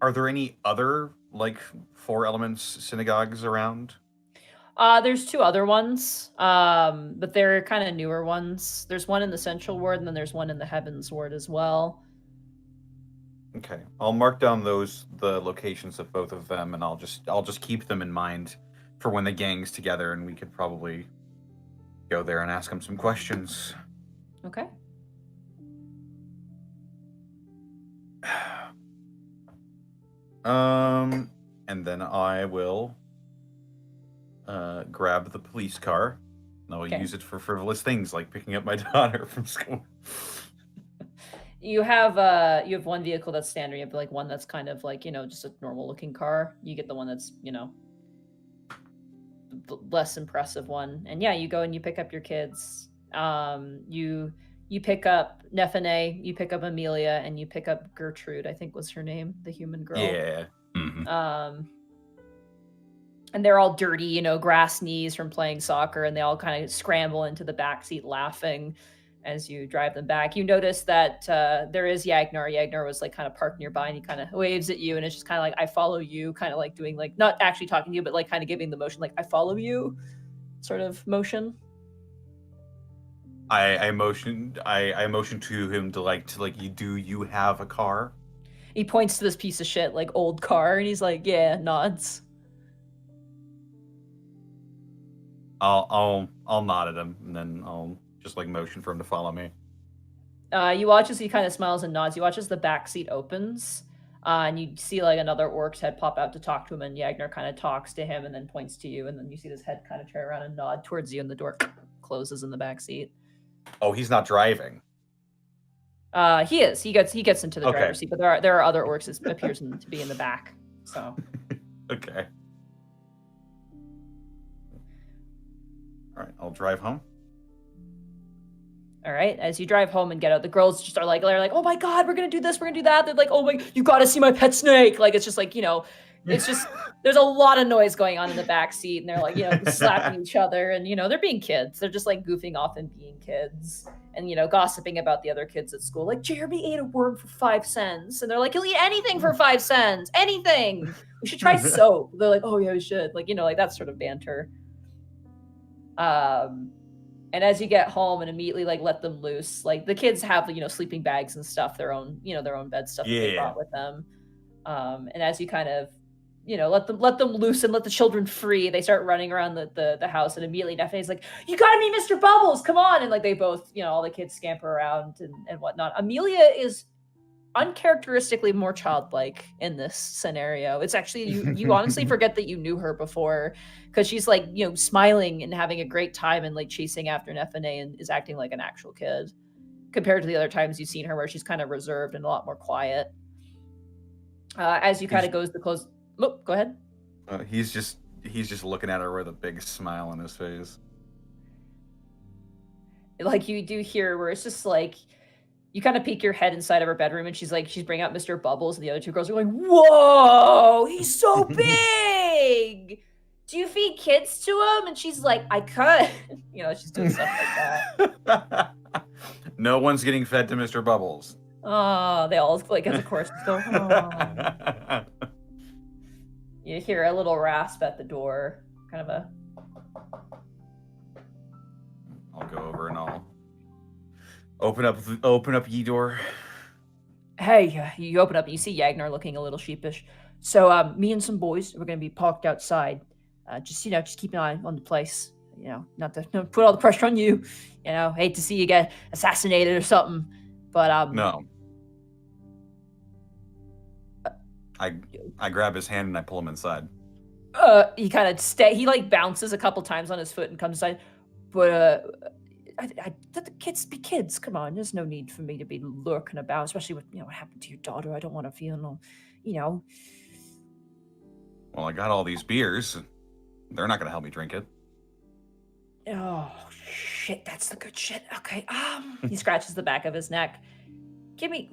are there any other like Four Elements synagogues around? There's two other ones, but they're kind of newer ones. There's one in the Central Ward, and then there's one in the Heavens Ward as well. Okay, I'll mark down the locations of both of them, and I'll just keep them in mind for when the gang's together, and we could probably go there and ask them some questions. Okay. And then I will grab the police car, and I'll use it for frivolous things like picking up my daughter from school. You have one vehicle that's standard. You have like one that's kind of like, just a normal looking car. You get the one that's, the less impressive one. And yeah, you go and you pick up your kids. You pick up Nefene, you pick up Amelia, and you pick up Gertrude, I think was her name, the human girl. Yeah. And they're all dirty, grass knees from playing soccer, and they all kind of scramble into the backseat laughing as you drive them back. You notice that there is Yagnar. Yagnar was like kind of parked nearby, and he kind of waves at you, and it's just kind of like, I follow you, kind of like doing like, not actually talking to you, but like kind of giving the motion, like, I follow you sort of motion. I motion to him to like you have a car? He points to this piece of shit, like old car, and he's like, yeah, nods. I'll nod at him, and then I'll just like motion for him to follow me. You watch as he kind of smiles and nods. You watch as the back seat opens, and you see like another orc's head pop out to talk to him, and Yagnar kind of talks to him and then points to you, and then you see his head kind of turn around and nod towards you, and the door closes in the back seat. Oh, he's not driving. He is. He gets into the driver's seat, but there are other orcs that appears to be in the back. So. Okay. All right, I'll drive home. All right, as you drive home and get out, the girls just are like, oh my God, we're gonna do this, we're gonna do that. They're like, oh my, you gotta see my pet snake. Like, it's just like, it's just, there's a lot of noise going on in the back seat, and they're like, slapping each other, and they're being kids. They're just like goofing off and being kids, and gossiping about the other kids at school. Like, Jeremy ate a worm for 5 cents, and they're like, he'll eat anything for 5 cents, anything. We should try soap. They're like, oh yeah, we should. Like, like that sort of banter. And as you get home and immediately like let them loose, like the kids have sleeping bags and stuff, their own bed stuff that they brought with them. And as you kind of let them loose and let the children free, they start running around the house, and immediately Nefene's like, you gotta meet Mr. Bubbles, come on. And like they both, all the kids scamper around and whatnot. Amelia is uncharacteristically more childlike in this scenario. It's actually, you honestly forget that you knew her before, because she's like, smiling and having a great time and like chasing after Nefene and is acting like an actual kid compared to the other times you've seen her where she's kind of reserved and a lot more quiet. As you kind of goes to close. Oh, go ahead. He's just looking at her with a big smile on his face. Like you do hear where it's just like, you kind of peek your head inside of her bedroom, and she's bringing out Mr. Bubbles, and the other two girls are going, whoa, he's so big. Do you feed kids to him? And she's like, I could. She's doing stuff like that. No one's getting fed to Mr. Bubbles. Oh, they all like, as a chorus go, oh. You hear a little rasp at the door, kind of a. I'll go over and I'll open up ye door. Hey, you open up and you see Yagnar looking a little sheepish. So me and some boys, we're going to be parked outside. Just keep an eye on the place. Not to put all the pressure on you. Hate to see you get assassinated or something. But no. I grab his hand and I pull him inside. He kind of he like bounces a couple times on his foot and comes inside. But I let the kids be kids. Come on, there's no need for me to be lurking about, especially with what happened to your daughter. I don't want to feel no. Well, I got all these beers. They're not gonna help me drink it. Oh shit, that's the good shit. Okay. He scratches the back of his neck. Give me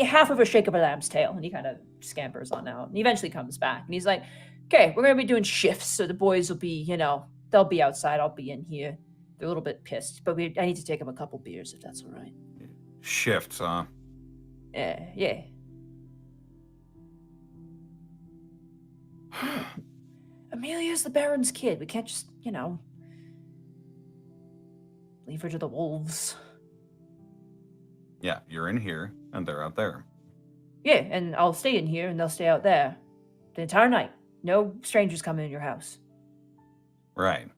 half of a shake of a lamb's tail, and he kind of scampers on out. And he eventually comes back, and he's like, "Okay, we're gonna be doing shifts, so the boys will be, they'll be outside. I'll be in here. They're a little bit pissed, but I need to take them a couple beers if that's all right." Shifts, huh? Yeah. Amelia's the Baron's kid. We can't just, leave her to the wolves. Yeah, you're in here and they're out there. Yeah, and I'll stay in here and they'll stay out there the entire night. No strangers coming in your house. Right.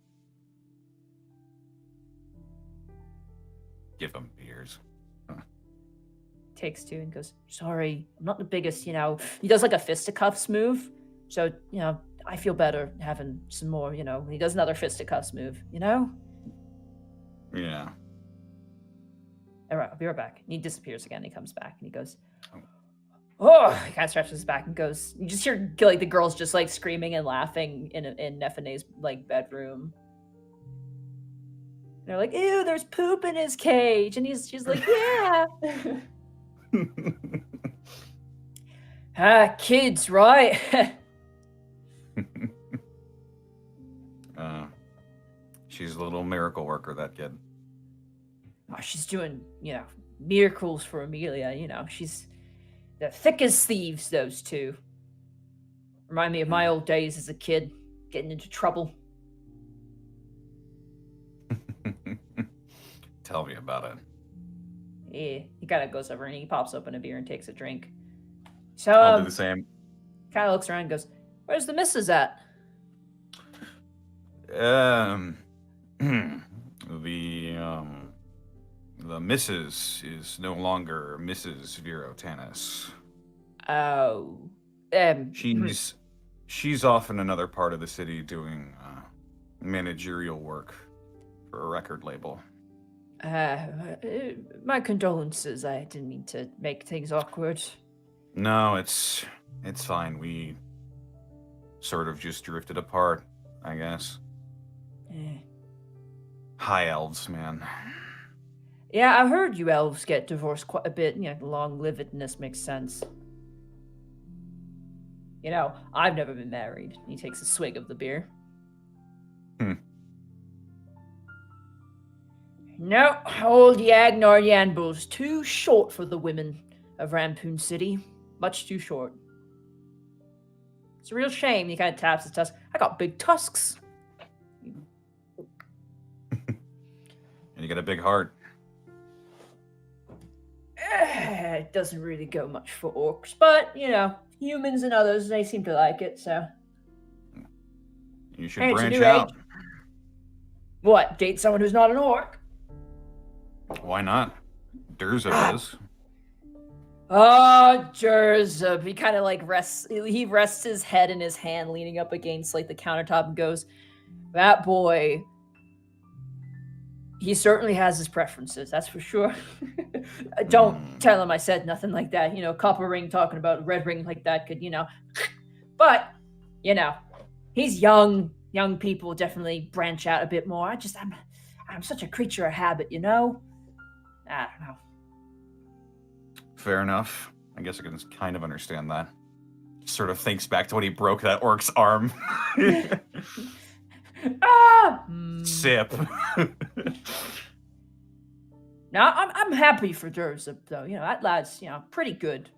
Give them beers. Takes two and goes, "Sorry, I'm not the biggest, He does like a fisticuffs move. So, I feel better having some more, He does another fisticuffs move, Yeah. All right, I'll be right back. And he disappears again. He comes back and he goes, "Oh," he kind of stretches his back and goes, you just hear like the girls just like screaming and laughing in Nephine's like bedroom. And they're like, "Ew, there's poop in his cage." And she's like, "Yeah." Kids, right? She's a little miracle worker, that kid. Oh, she's doing, miracles for Amelia. She's the thick as thieves, those two. Remind me of my old days as a kid, getting into trouble. Tell me about it. Yeah, he kind of goes over and he pops open a beer and takes a drink. So, I'll do the same. Kind of looks around and goes, "Where's the missus at?" The missus is no longer Mrs. Viro Tanis. Oh. She's off in another part of the city doing managerial work for a record label. My condolences. I didn't mean to make things awkward. No, it's fine. We sort of just drifted apart, I guess. High elves, man. Yeah, I've heard you elves get divorced quite a bit. Long-livedness makes sense. I've never been married. He takes a swig of the beer. No, old Yagnar Yanbul's too short for the women of Rampoon City. Much too short. It's a real shame. He kind of taps his tusks. I got big tusks. And you got a big heart. It doesn't really go much for orcs, but, humans and others, they seem to like it, so. You should Hey, it's a branch new out. age. What, date someone who's not an orc? Why not? Durza is. Oh, Jerzub. He kind of like rests his head in his hand, leaning up against like the countertop and goes, "That boy, he certainly has his preferences, that's for sure." Don't tell him I said nothing like that. Copper ring talking about red ring like that could, But, he's young. Young people definitely branch out a bit more. I'm such a creature of habit, I don't know. Fair enough. I guess I can kind of understand that. Sort of thinks back to when he broke that orc's arm. Sip. Now I'm happy for Durza though. That lad's pretty good,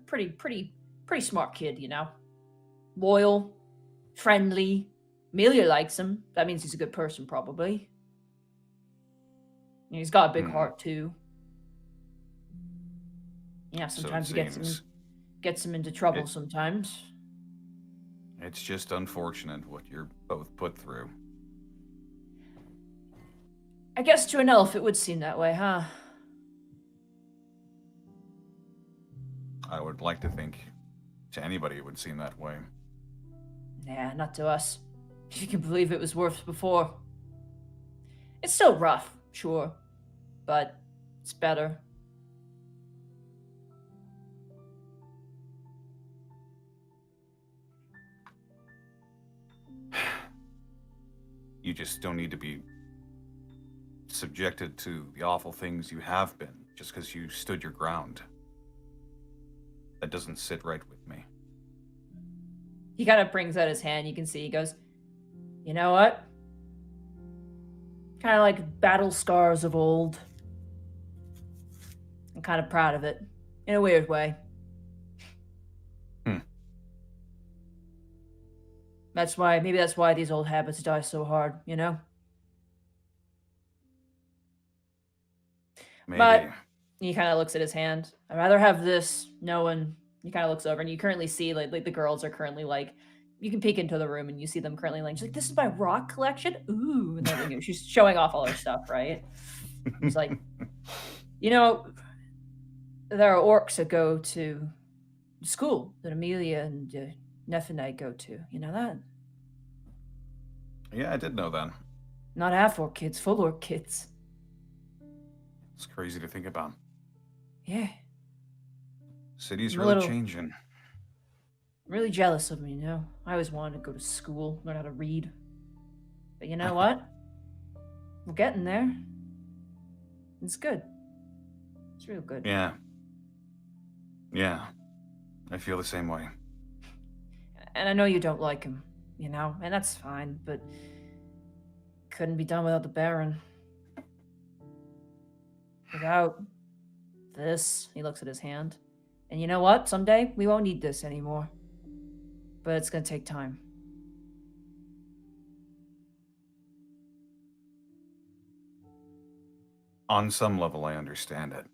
pretty smart kid. Loyal, friendly. Amelia likes him. That means he's a good person, probably. He's got a big heart too. Sometimes So he it seems. gets him into trouble. Sometimes. It's just unfortunate what you're both put through. I guess to an elf it would seem that way, huh? I would like to think To anybody, it would seem that way. Nah, not to us. If you can believe it was worse before. It's still rough, sure, but it's better. You just don't need to be subjected to the awful things you have been just because you stood your ground. That doesn't sit right with me. He kind of brings out his hand. You can see he goes, you know what? Kind of like battle scars of old. I'm kind of proud of it, in a weird way. Maybe that's why these old habits die so hard, you know? Maybe. But he kind of looks at his hand. I'd rather have this knowing. He kind of looks over and you currently see like the girls are currently like, you can peek into the room and you see them currently like, she's like, this is my rock collection. Ooh, and then, you know, she's showing off all her stuff, right? He's like, you know, there are orcs that go to school that Amelia and Neff and I go to. You know that? Yeah, I did know that. Not half orc kids, full orc kids. It's crazy to think about. Yeah. City's I'm a really little- changing. Really jealous of me, you know? I always wanted to go to school, learn how to read. But you know what? We're getting there. It's good. It's real good. Yeah. Yeah. I feel the same way. And I know you don't like him, you know? And that's fine, but couldn't be done without the Baron. Without this, he looks at his hand. And you know what? Someday we won't need this anymore. But it's gonna take time. On some level, I understand it.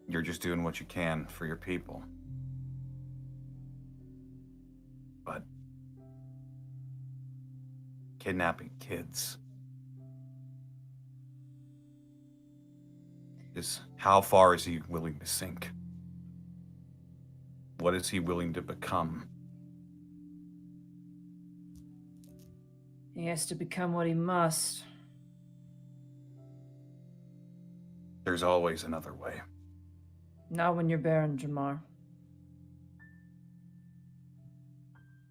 You're just doing what you can for your people. But kidnapping kids is how far is he willing to sink? What is he willing to become? He has to become what he must. There's always another way. Not when you're Baron Jamar.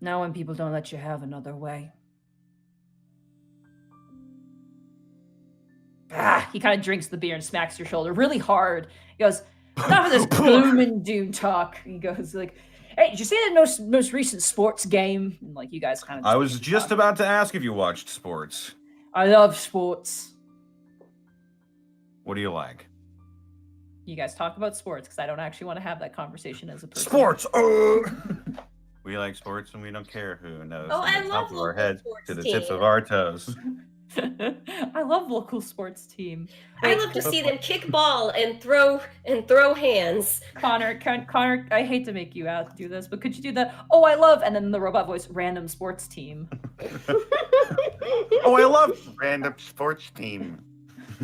Not when people don't let you have another way. Ah, he kind of drinks the beer and smacks your shoulder really hard. He goes, enough of this gloom and doom talk. He goes like, hey, did you see the most recent sports game? And like you guys kind of. I was just about to ask if you watched sports. I love sports. What do you like? You guys talk about sports because I don't actually want to have that conversation as a person. Sports. We like sports and we don't care who knows. Oh, from I the love top of our local heads sports to the team. tips of our toes. I love local sports team. I love to see them kick ball and throw hands. Connor, I hate to make you out do this, but could you do that? Oh, I love, and then the robot voice, random sports team. Oh, I love random sports team.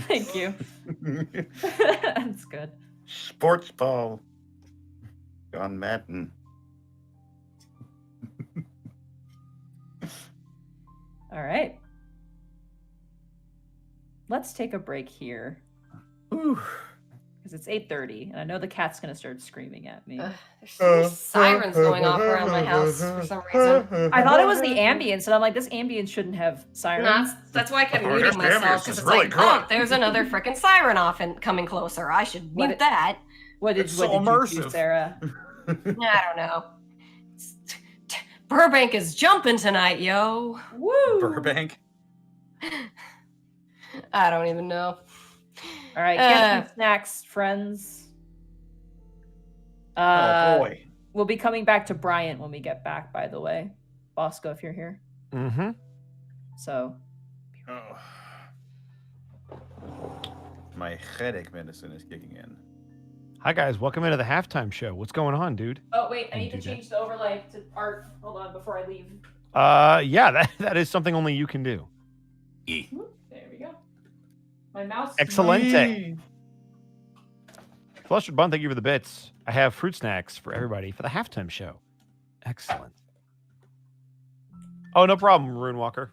Thank you. That's good. Sports ball. John Madden. All right. Let's take a break here. Because it's 8:30, and I know the cat's going to start screaming at me. There's so many sirens going off around my house for some reason. I thought it was the ambience, and I'm like, this ambience shouldn't have sirens. That's why I kept Oh, muting this myself, ambience because is it's really like, oh, good. there's another freaking siren off and coming closer. I should mute that. What did It's you so do, immersive. Sarah? I don't know. Burbank is jumping tonight, yo. Woo! Burbank. I don't even know. All right, get some snacks, friends. Oh boy. We'll be coming back to Bryant when we get back, by the way. Bosco, if you're here. Mm-hmm. So, My headache medicine is kicking in. Hi guys, welcome into the halftime show. What's going on, dude? oh wait, I You need to do that. change the overlay to art. Hold on, before I leave. Yeah, that is something only you can do. There we go. My mouse. Excelente. Flustered Bun, thank you for the bits. I have fruit snacks for everybody for the halftime show. Excellent. Oh, no problem, Maroon Walker.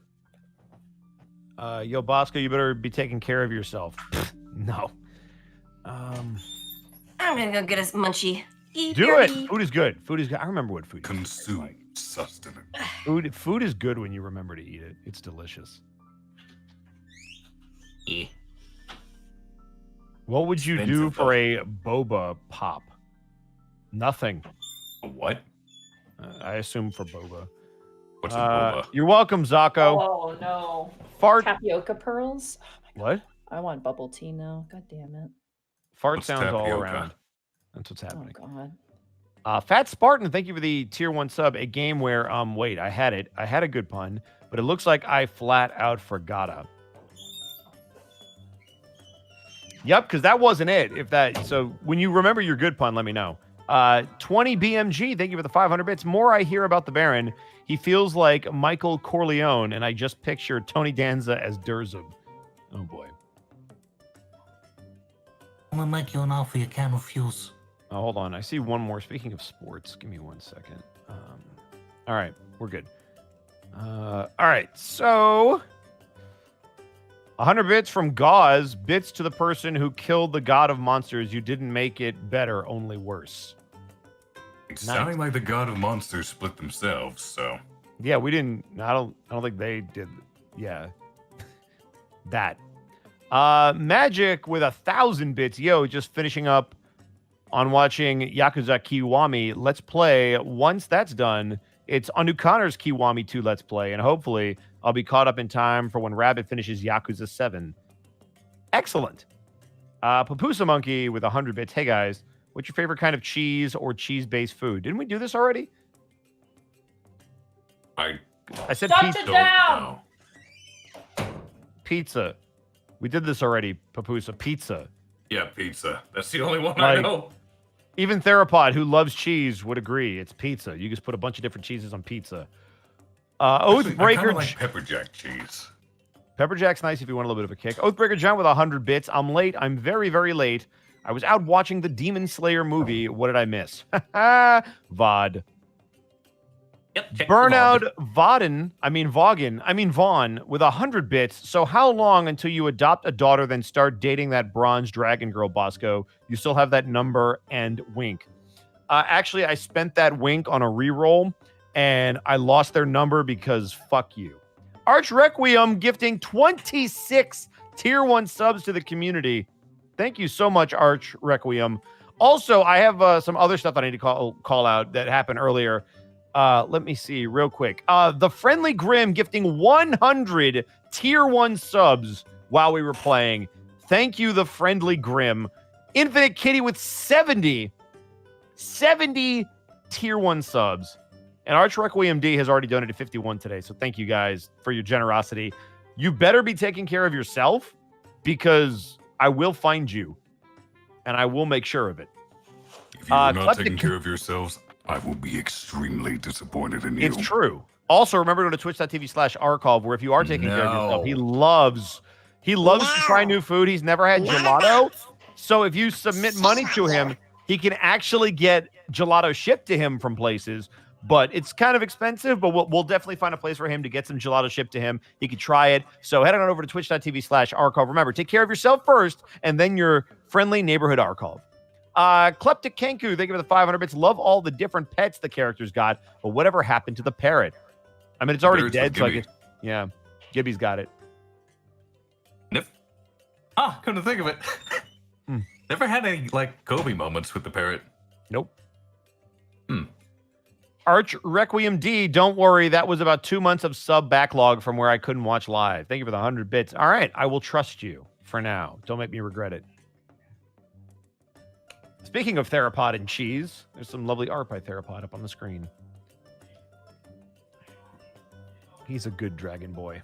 Yo, Bosco, you better be taking care of yourself. No. I'm gonna go get a munchie. Eat Do your it. eat. Food is good. Food is good. I remember what food is. Consume sustenance. Food is good when you remember to eat it. It's delicious. Yeah. What would you do Expensive, for a boba pop? Nothing. What? I assume for boba. What's a boba? You're welcome, Zocco. Oh no. Fart. Tapioca pearls? What? I want bubble tea now. God damn it. Fart What's sounds all tapioca? around. That's what's Oh happening. god. Fat Spartan, thank you for the tier 1 sub. A game where, wait, I had it. I had a good pun, but it looks like I flat out forgot it. Yep, because that wasn't it. So when you remember your good pun, let me know. 20 BMG, thank you for the 500 bits. More I hear about the Baron, he feels like Michael Corleone, and I just picture Tony Danza as Durzub. Oh boy. I'm gonna make you an offer you can't refuse. Oh, hold on. I see one more. Speaking of sports, give me 1 second. All right, we're good. All right, so 100 bits from Gauze. Bits to the person who killed the god of monsters. You didn't make it better, only worse. It's sounding like the god of monsters split themselves, so. Yeah, we didn't. I don't think they did. Yeah, that. Magic with 1,000 bits. Yo, just finishing up on watching Yakuza Kiwami. Let's play. Once that's done, it's Anukonner's Kiwami 2 Let's Play, and hopefully I'll be caught up in time for when Rabbit finishes Yakuza 7. Excellent. Papusa Monkey with 100 bits. Hey guys, what's your favorite kind of cheese or cheese-based food? Didn't we do this already? I said Shut pizza. it down! Pizza. We did this already, Papusa. Pizza. Yeah, pizza. That's the only one I Like- know. Even Therapod, who loves cheese, would agree. It's pizza. You just put a bunch of different cheeses on pizza. Actually, I Oathbreaker. kinda like pepper jack cheese. Pepper Jack's nice if you want a little bit of a kick. Oathbreaker John with 100 bits. I'm late. I'm very, very late. I was out watching the Demon Slayer movie. What did I miss? VOD. Yep. check the Burnout log. Vaughn with 100 bits. So how long until you adopt a daughter, then start dating that bronze dragon girl, Bosco? You still have that number and wink. Actually, I spent that wink on a reroll, and I lost their number because fuck you. Arch Requiem gifting 26 tier 1 subs to the community. Thank you so much, Arch Requiem. Also, I have some other stuff I need to call out that happened earlier. Let me see real quick. The Friendly Grim gifting 100 tier 1 subs while we were playing. Thank you, the Friendly Grim. Infinite Kitty with 70 tier 1 subs. And Arch Requiem D has already donated 51 today. So thank you guys for your generosity. You better be taking care of yourself, because I will find you and I will make sure of it. If you are not Kleptic- taking care of yourselves, I will be extremely disappointed in you. It's true. Also, remember to go to twitch.tv/Arcolf, where if you are taking care of yourself, he loves to try new food. He's never had gelato. So if you submit money to him, he can actually get gelato shipped to him from places. But it's kind of expensive, but we'll definitely find a place for him to get some gelato shipped to him. He could try it. So head on over to twitch.tv/Arcolf. Remember, take care of yourself first, and then your friendly neighborhood Arcolf. Kleptic Kenku, thank you for the 500 bits. Love all the different pets the characters got, but whatever happened to the parrot? I mean, it's already Parrot's dead, with so I Gibby. guess, yeah, Gibby's got it. Come to think of it. Never had any, like, Kobe moments with the parrot. Nope. Arch Requiem D, don't worry. That was about 2 months of sub backlog from where I couldn't watch live. Thank you for the 100 bits. All right, I will trust you for now. Don't make me regret it. Speaking of Therapod and cheese, there's some lovely art by Therapod up on the screen. He's a good dragon boy.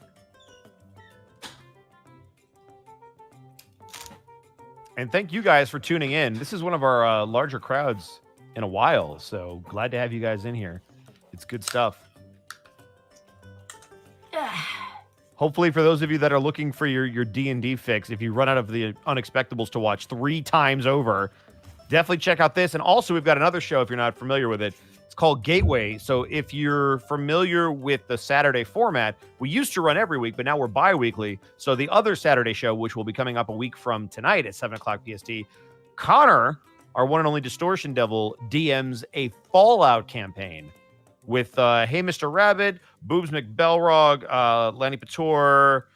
And thank you guys for tuning in. This is one of our larger crowds in a while, so glad to have you guys in here. It's good stuff. Hopefully, for those of you that are looking for your D&D fix, if you run out of the Unexpectables to watch 3 times over, definitely check out this. And also, we've got another show if you're not familiar with it. It's called Gateway. So if you're familiar with the Saturday format, we used to run every week, but now we're bi-weekly. So the other Saturday show, which will be coming up a week from tonight at 7 o'clock PST, Connor, our one and only Distortion Devil, DMs a Fallout campaign with Hey Mr. Rabbit, Boobs McBelrog, Lenny Pator,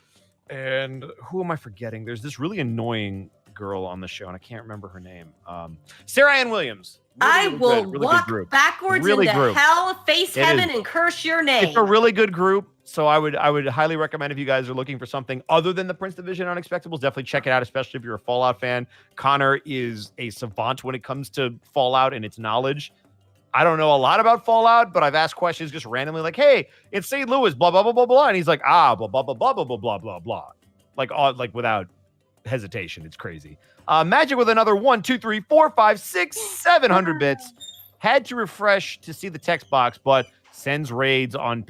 and who am I forgetting? There's this really annoying girl on the show, and I can't remember her name. Sarah Ann Williams. I will really walk good group. backwards Really into group. hell, face It heaven, is. and curse your name. It's a really good group, so I would highly recommend if you guys are looking for something other than the Prince Division Unexpectables, definitely check it out, especially if you're a Fallout fan. Connor is a savant when it comes to Fallout and its knowledge. I don't know a lot about Fallout, but I've asked questions just randomly, like, "Hey, it's St. Louis, blah blah blah blah blah," and he's like, "Ah, blah blah blah blah blah blah blah blah," like without hesitation. It's crazy. Magic with another 1, 2, 3, 4, 5, 6, 700 bits. Had to refresh to see the text box, but sends raids on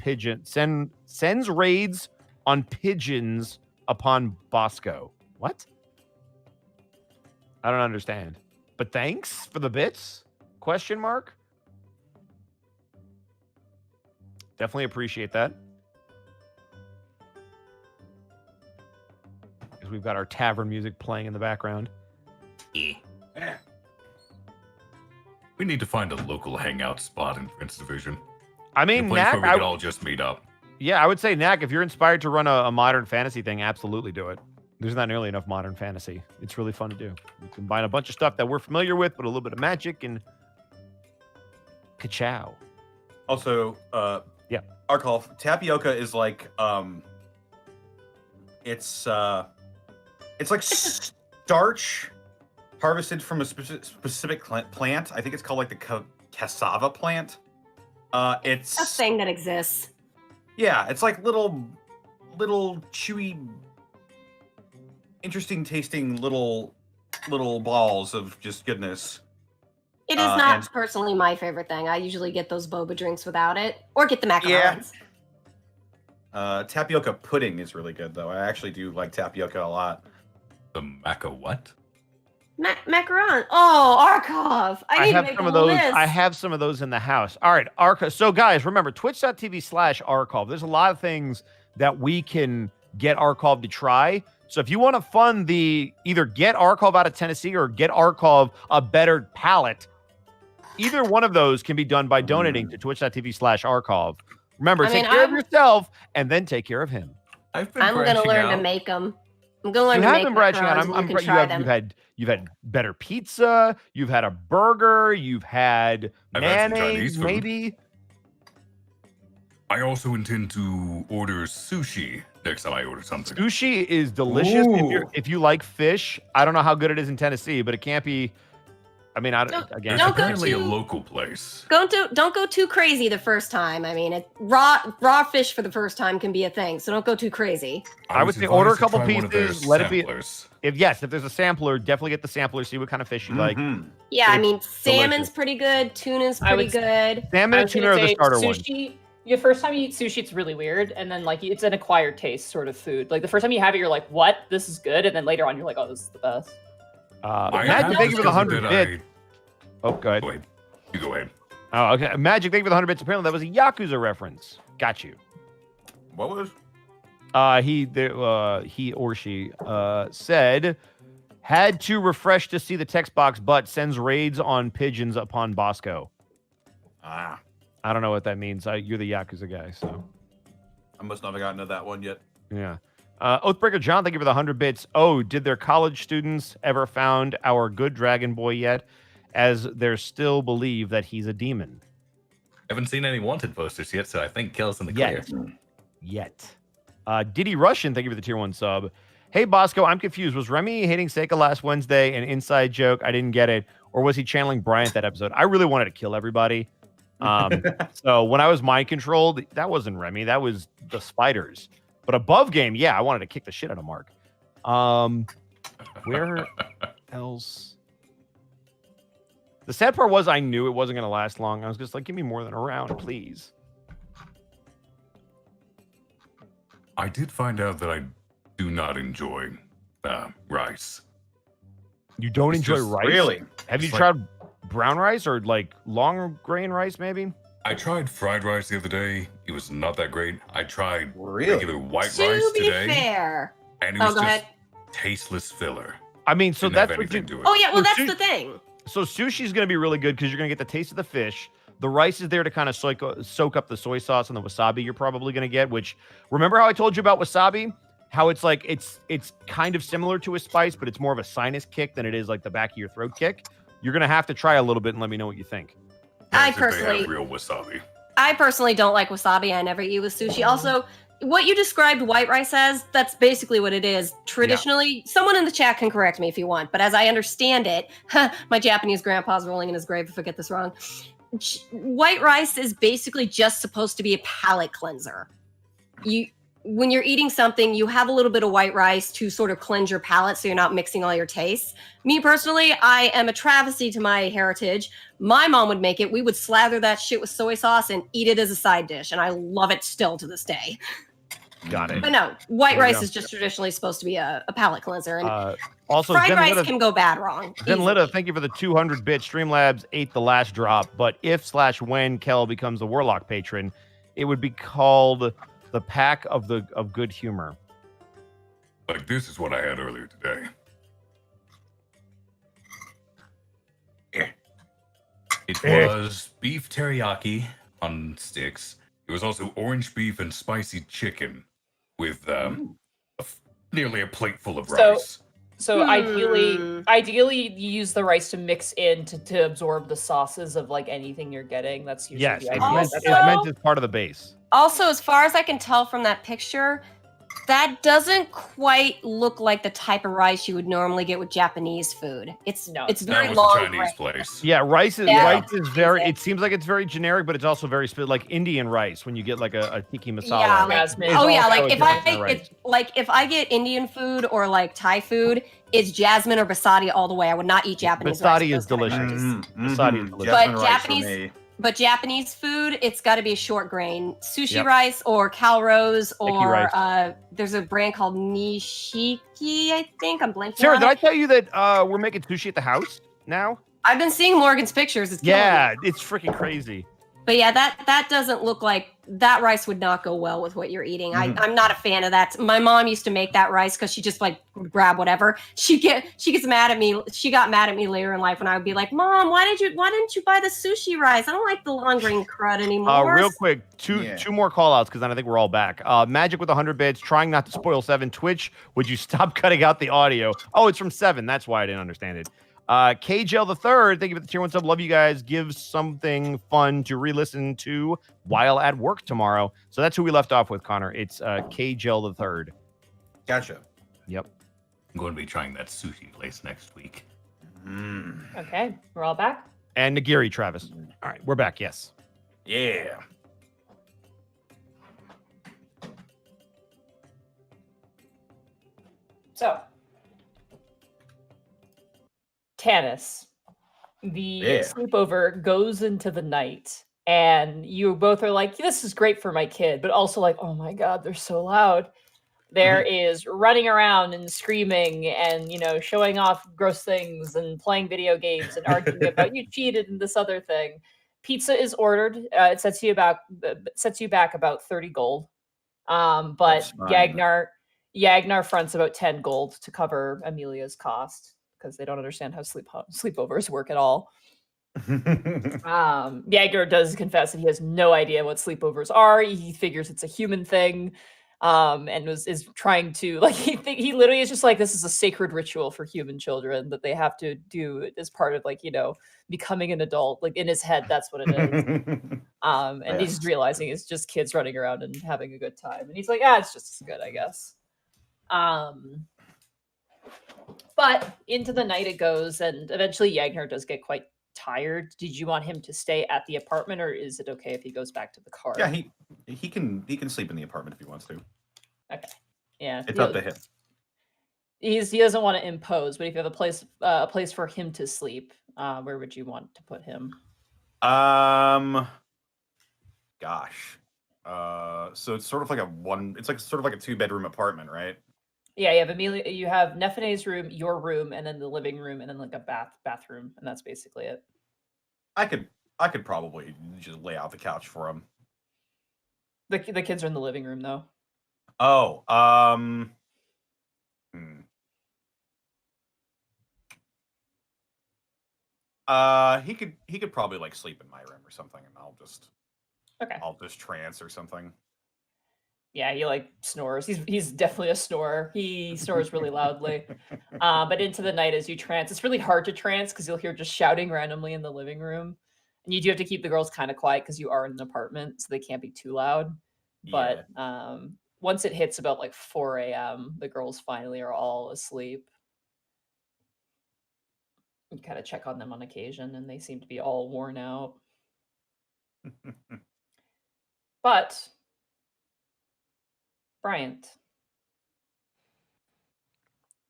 sends raids on pigeons upon Bosco. What? I don't understand. But thanks for the bits? Question mark? Definitely appreciate that. Because we've got our tavern music playing in the background. Yeah. We need to find a local hangout spot in Prince Division. I A mean, place Knack, where we could all just meet up. yeah, I would say, Knack, if you're inspired to run a modern fantasy thing, absolutely do it. There's not nearly enough modern fantasy. It's really fun to do. You combine a bunch of stuff that we're familiar with, but a little bit of magic and ka-chow. Also, Yeah. Arcolf, tapioca is like it's like starch harvested from a specific plant. I think it's called like the cassava plant. It's a thing that exists. Yeah, it's like little chewy, interesting tasting little balls of just goodness. It is not and- personally my favorite thing. I usually get those boba drinks without it, or get the macarons. Tapioca pudding is really good though. I actually do like tapioca a lot. The maca what? Macaron. Oh, Arcolf. I need to have make some a of those. list. I have some of those in the house. All right, Arcolf. So guys, remember twitch.tv/Arcolf. There's a lot of things that we can get Arcolf to try. So if you want to fund the either get Arcolf out of Tennessee or get Arcolf a better palate, either one of those can be done by donating to twitch.tv/Arcolf. Remember, take care of yourself and then take care of him. I'm going to learn to make them. I'm going to learn You to have make been branching out. macarons and you can You try have, them. you've had better pizza. You've had a burger. You've had I've had some mayonnaise, Chinese food. maybe. I also intend to order sushi next time I order something. Sushi is delicious if you like fish. I don't know how good it is in Tennessee, but it can't be. I mean, again, don't go Apparently a too- local place. Don't go too crazy the first time. I mean, raw fish for the first time can be a thing, so don't go too crazy. I would was say order a advised to couple try one of their pieces. Let it be. samplers. If there's a sampler, definitely get the sampler. See what kind of fish you like. Mhm. Yeah, I It's mean, salmon's delicious. pretty good. Tuna's I pretty would- good. Salmon I and was tuna gonna are the say starter one. sushi. The first time you eat sushi, it's really weird, and then like it's an acquired taste sort of food. Like the first time you have it, you're like, "What? This is good," and then later on, you're like, "Oh, this is the best." I Magic, have thank you for the discovered 100 that bits. Oh, go ahead. Go ahead. You go ahead. Oh, okay. Magic, thank you for the 100 bits. Apparently, that was a Yakuza reference. Got you. What was? He or she said had to refresh to see the text box, but sends raids on pigeons upon Bosco. Ah, I don't know what that means. You're the Yakuza guy, so I must not have gotten to that one yet. yeah. Oathbreaker John, thank you for the 100 bits. Oh, did their college students ever found our good dragon boy yet? As they still believe that he's a demon. Haven't seen any wanted posters yet, so I think Khel's in the clear. Yet. Diddy Russian, thank you for the tier 1 sub. Hey, Bosco, I'm confused. Was Remy hating Seika last Wednesday an inside joke? I didn't get it. Or was he channeling Bryant that episode? I really wanted to kill everybody. So when I was mind controlled, that wasn't Remy. That was the spiders. But above game, yeah, I wanted to kick the shit out of Mark. Where else? The sad part was I knew it wasn't going to last long. I was just like, give me more than a round, please. I did find out that I do not enjoy rice. You don't It's enjoy just rice? Really? Have you It's like- tried brown rice or like long grain rice? Maybe. I tried fried rice the other day. It was not that great. I tried Really? regular white To rice be today, fair. and it Oh, was go just ahead. tasteless filler. I mean, so Didn't have that's what you. anything to it. Oh yeah, well So that's the thing. So sushi's going to be really good because you're going to get the taste of the fish. The rice is there to kind of soak up the soy sauce and the wasabi you're probably going to get. Which, remember how I told you about wasabi? How it's like it's kind of similar to a spice, but it's more of a sinus kick than it is like the back of your throat kick. You're going to have to try a little bit and let me know what you think. I As if they personally- have real wasabi. I personally don't like wasabi. I never eat with sushi. Also, what you described white rice as, that's basically what it is. Traditionally, someone in the chat can correct me if you want, but as I understand it, my Japanese grandpa's rolling in his grave if I get this wrong. White rice is basically just supposed to be a palate cleanser. When you're eating something, you have a little bit of white rice to sort of cleanse your palate so you're not mixing all your tastes. Me personally, I am a travesty to my heritage. My mom would make it. We would slather that shit with soy sauce and eat it as a side dish, and I love it still to this day. Got it. But no, white There we rice go. is just traditionally supposed to be a palate cleanser, and Also, fried rice Zenlita, can go bad wrong. Zenlita, easily. thank you for the 200 bits. Streamlabs ate the last drop, but if/when Khel becomes the Warlock patron, it would be called the Pack of Good Humor. Like, this is what I had earlier today. It was beef teriyaki on sticks. It was also orange beef and spicy chicken with nearly a plate full of So- rice. So ideally, you use the rice to mix in to absorb the sauces of like anything you're getting. That's usually Yes, the it's idea. meant, That's it's meant as part of the base. Also, as far as I can tell from that picture, that doesn't quite look like the type of rice you would normally get with Japanese food. It's No. very That was long. a Chinese grain. place. Yeah, rice is Yeah. very. It seems like it's very generic, but it's also very like Indian rice when you get like a tiki masala. Yeah, like, Jasmine. It's oh yeah, also like a if jasmine rice. if I get Indian food or like Thai food, it's jasmine or basadi all the way. I would not eat Japanese rice. Basadi with is those kind of delicious. rice. Basadi is delicious. But Jasmine rice for Japanese- me. But Japanese food, it's got to be a short grain sushi Yep. rice or calrose or rice. there's a brand called Nishiki. I think I'm blanking. Sarah, on did I it. tell you that we're making sushi at the house now? I've been seeing Morgan's pictures. It's killing me. Yeah, it's freaking crazy. But yeah, that doesn't look like that rice would not go well with what you're eating. Mm-hmm. I'm not a fan of that. My mom used to make that rice because she just like would grab whatever. She gets mad at me. She got mad at me later in life when I would be like, "Mom, why didn't you buy the sushi rice? I don't like the long grain crud anymore." Real quick, two more call outs because then I think we're all back. Magic with 100 bits, trying not to spoil 7. Twitch, would you stop cutting out the audio? Oh, it's from 7. That's why I didn't understand it. KJL the third, thank you for the tier 1 sub. Love you guys. Give something fun to re-listen to while at work tomorrow. So that's who we left off with, Connor. It's KJL the third. Gotcha. Yep. I'm going to be trying that sushi place next week. Okay, we're all back. And Nagiri, Travis. All right, we're back. Yes. Yeah. So, Tanis, the sleepover goes into the night, and you both are like, "This is great for my kid," but also like, "Oh my god, they're so loud." There is running around and screaming and, showing off gross things and playing video games and arguing about you cheated and this other thing. Pizza is ordered. It sets you back about 30 gold. But That's fine. Yagnar fronts about 10 gold to cover Amelia's cost because they don't understand how sleepovers work at all. Yagnar does confess that he has no idea what sleepovers are. He figures it's a human thing. And is trying to he literally is just like, this is a sacred ritual for human children that they have to do as part of becoming an adult. Like in his head, that's what it is. And he's realizing it's just kids running around and having a good time. And he's like, it's just as good, I guess. But into the night it goes, and eventually Yagnar does get quite tired. Did you want him to stay at the apartment, or is it okay if he goes back to the car? Yeah, he can sleep in the apartment if he wants to. Okay. Yeah. It's up to him. He doesn't want to impose, but if you have a place for him to sleep, where would you want to put him? Gosh. So it's sort of like a 2-bedroom apartment, right? Yeah, you have Amelia. You have Nephine's room, your room, and then the living room, and then like a bathroom, and that's basically it. I could probably just lay out the couch for him. The kids are in the living room though. Oh, he could probably like sleep in my room or something, and I'll just trance or something. Yeah, he like snores. He's definitely a snorer. He snores really loudly. But into the night as you trance, it's really hard to trance because you'll hear just shouting randomly in the living room, and you do have to keep the girls kind of quiet because you are in an apartment, so they can't be too loud. But once it hits about like 4 a.m., the girls finally are all asleep. You kind of check on them on occasion, and they seem to be all worn out. But Bryant,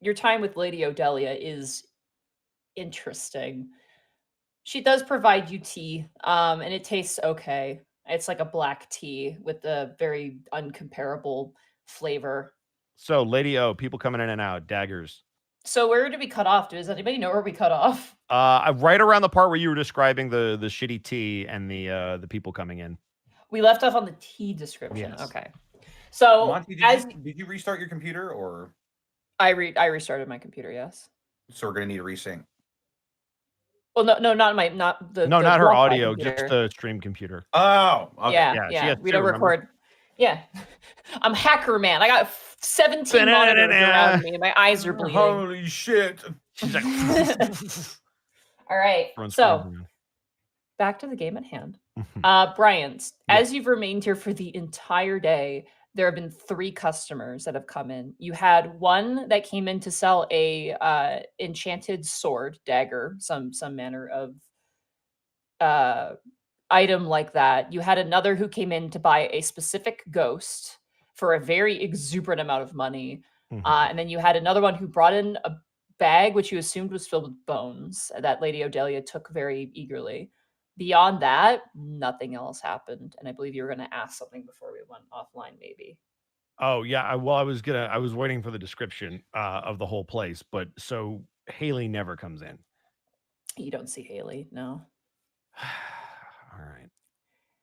your time with Lady Odelia is interesting. She does provide you tea, and it tastes okay. It's like a black tea with a very uncomparable flavor. So, Lady O, people coming in and out, daggers. So where did we cut off? Does anybody know where we cut off? Right around the part where you were describing the shitty tea and the people coming in. We left off on the tea description. Yes. Okay. So Monty, did you restart your computer or? I restarted my computer. Yes. So we're gonna need a resync. Well, no, not the. No, the not her Wi-Fi audio, computer. just the stream computer. Oh, okay. Yeah. she has We two, don't remember? record. Yeah, I'm hacker man. I got 17 monitors around me, and my eyes are bleeding. Holy shit! She's like, All right, runs so screens around. back to the game at hand. Mhm. Bryant, Yeah. as you've remained here for the entire day, there have been 3 customers that have come in. You had one that came in to sell a enchanted sword, dagger, some manner of item like that. You had another who came in to buy a specific ghost for a very exuberant amount of money. Mhm. And then you had another one who brought in a bag which you assumed was filled with bones that Lady Odelia took very eagerly. Beyond that, nothing else happened. And I believe you were going to ask something before we went offline, maybe. Oh yeah, I was waiting for the description of the whole place, but so Haley never comes in. You don't see Haley, no. All right.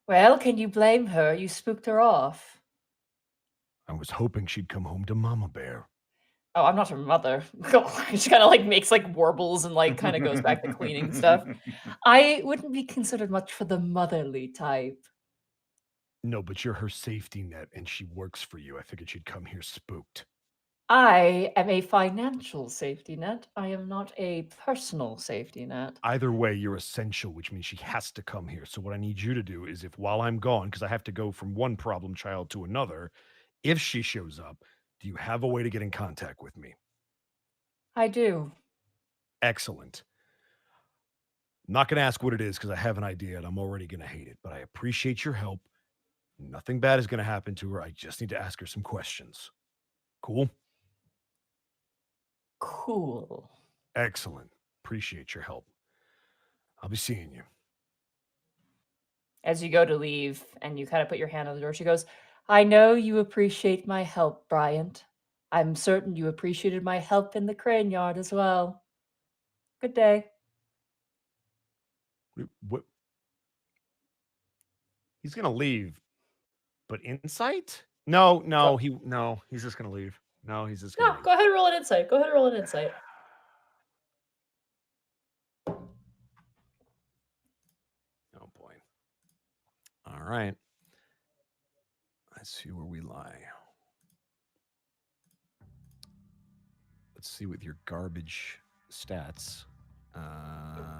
Well, can you blame her? You spooked her off. I was hoping she'd come home to Mama Bear. Oh, I'm not her mother. She kind of like makes like warbles and like kind of goes back to cleaning stuff. I wouldn't be considered much for the motherly type. No, but you're her safety net and she works for you. I figured she'd come here spooked. I am a financial safety net. I am not a personal safety net. Either way, you're essential, which means she has to come here. So what I need you to do is if while I'm gone, because I have to go from one problem child to another, if she shows up, do you have a way to get in contact with me? I do. Excellent. I'm not going to ask what it is because I have an idea and I'm already going to hate it, but I appreciate your help. Nothing bad is going to happen to her. I just need to ask her some questions. Cool? Cool. Excellent. Appreciate your help. I'll be seeing you. As you go to leave and you kind of put your hand on the door, she goes, I know you appreciate my help, Bryant. I'm certain you appreciated my help in the crane yard as well. Good day. What? He's gonna leave, but insight? No, he's just gonna leave. No, he's just gonna no, leave. go ahead and roll an insight. Go ahead and roll an insight. Oh boy. All right. Let's see where we lie. Let's see with your garbage stats.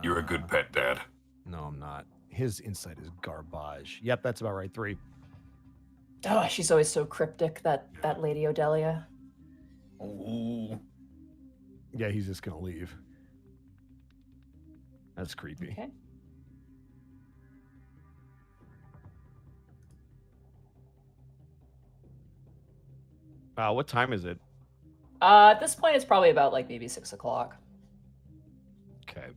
You're a good pet, Dad. No, I'm not. His insight is garbage. Yep, that's about right. 3. Oh, she's always so cryptic, that Lady Odelia. Ooh. Yeah, he's just gonna leave. That's creepy. Okay. What time is it? At this point, it's probably about like maybe 6 o'clock. Okay.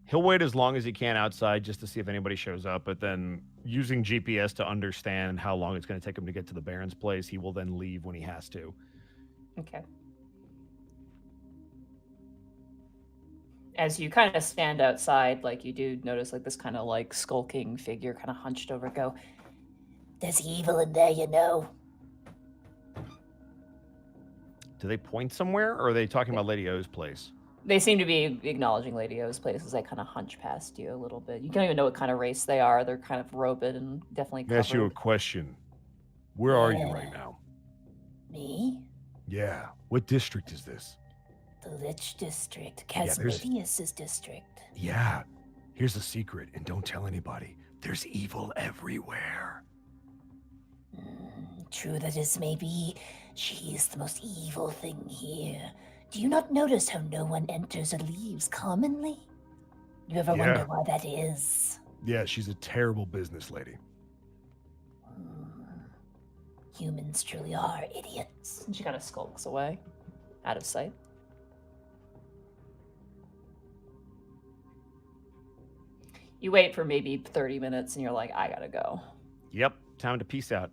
He'll wait as long as he can outside just to see if anybody shows up, but then using GPS to understand how long it's going to take him to get to the Baron's place. He will then leave when he has to. Okay. As you kind of stand outside, like you do notice like this kind of like skulking figure kind of hunched over go, There's evil in there, you know. Do they point somewhere, or are they talking about Lady O's place? they seem to be acknowledging Lady O's place as they kind of hunch past you a little bit. You don't even know what kind of race they are. They're kind of robed and definitely Let me ask you a covered. question. Where are you right now? Me? Yeah. What district is this? The Lich District. there's- Casmodius's district. Yeah. Here's the secret, and don't tell anybody. There's evil everywhere. True that is may be, she is the most evil thing here. Do you not notice how no one enters or leaves commonly? You ever Yeah. wonder why that is? Yeah, she's a terrible business lady. Humans truly are idiots. And she kind of skulks away, out of sight. You wait for maybe 30 minutes and you're like, I gotta go. Yep, time to peace out.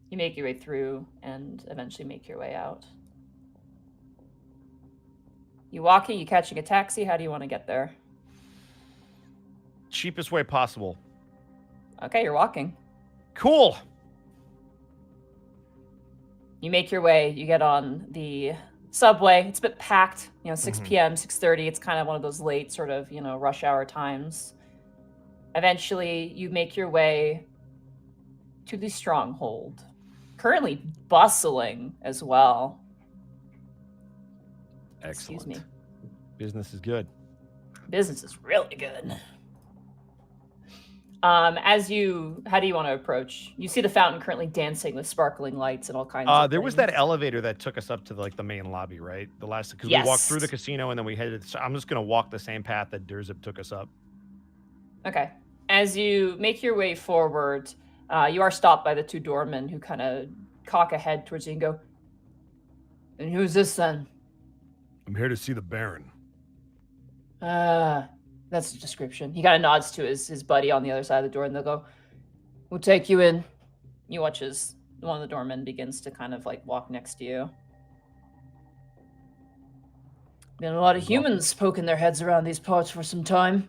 You make your way through and eventually make your way out. You walking, you catching a taxi? How do you want to get there? Cheapest way possible. Okay, you're walking. Cool. You make your way, you get on the subway. It's a bit packed, 6 Mhm. p.m., 6:30. It's kind of one of those late sort of, rush hour times. Eventually, you make your way to the stronghold. Currently bustling as well. Excellent. Excuse me. Business is good. Business is really good. How do you want to approach? You see the fountain currently dancing with sparkling lights and all kinds of There was that things. elevator that took us up to the main lobby, right? The last because we walked through the Yes. casino and then we headed. So I'm just gonna walk the same path that Durzip took us up. Okay. As you make your way forward, you are stopped by the two doormen who kind of cock a head towards you and go, and who's this then? I'm here to see the Baron. That's the description. He kind of nods to his buddy on the other side of the door and they'll go, we'll take you in. You watch as one of the doormen begins to kind of walk next to you. Been a lot of humans poking their heads around these parts for some time.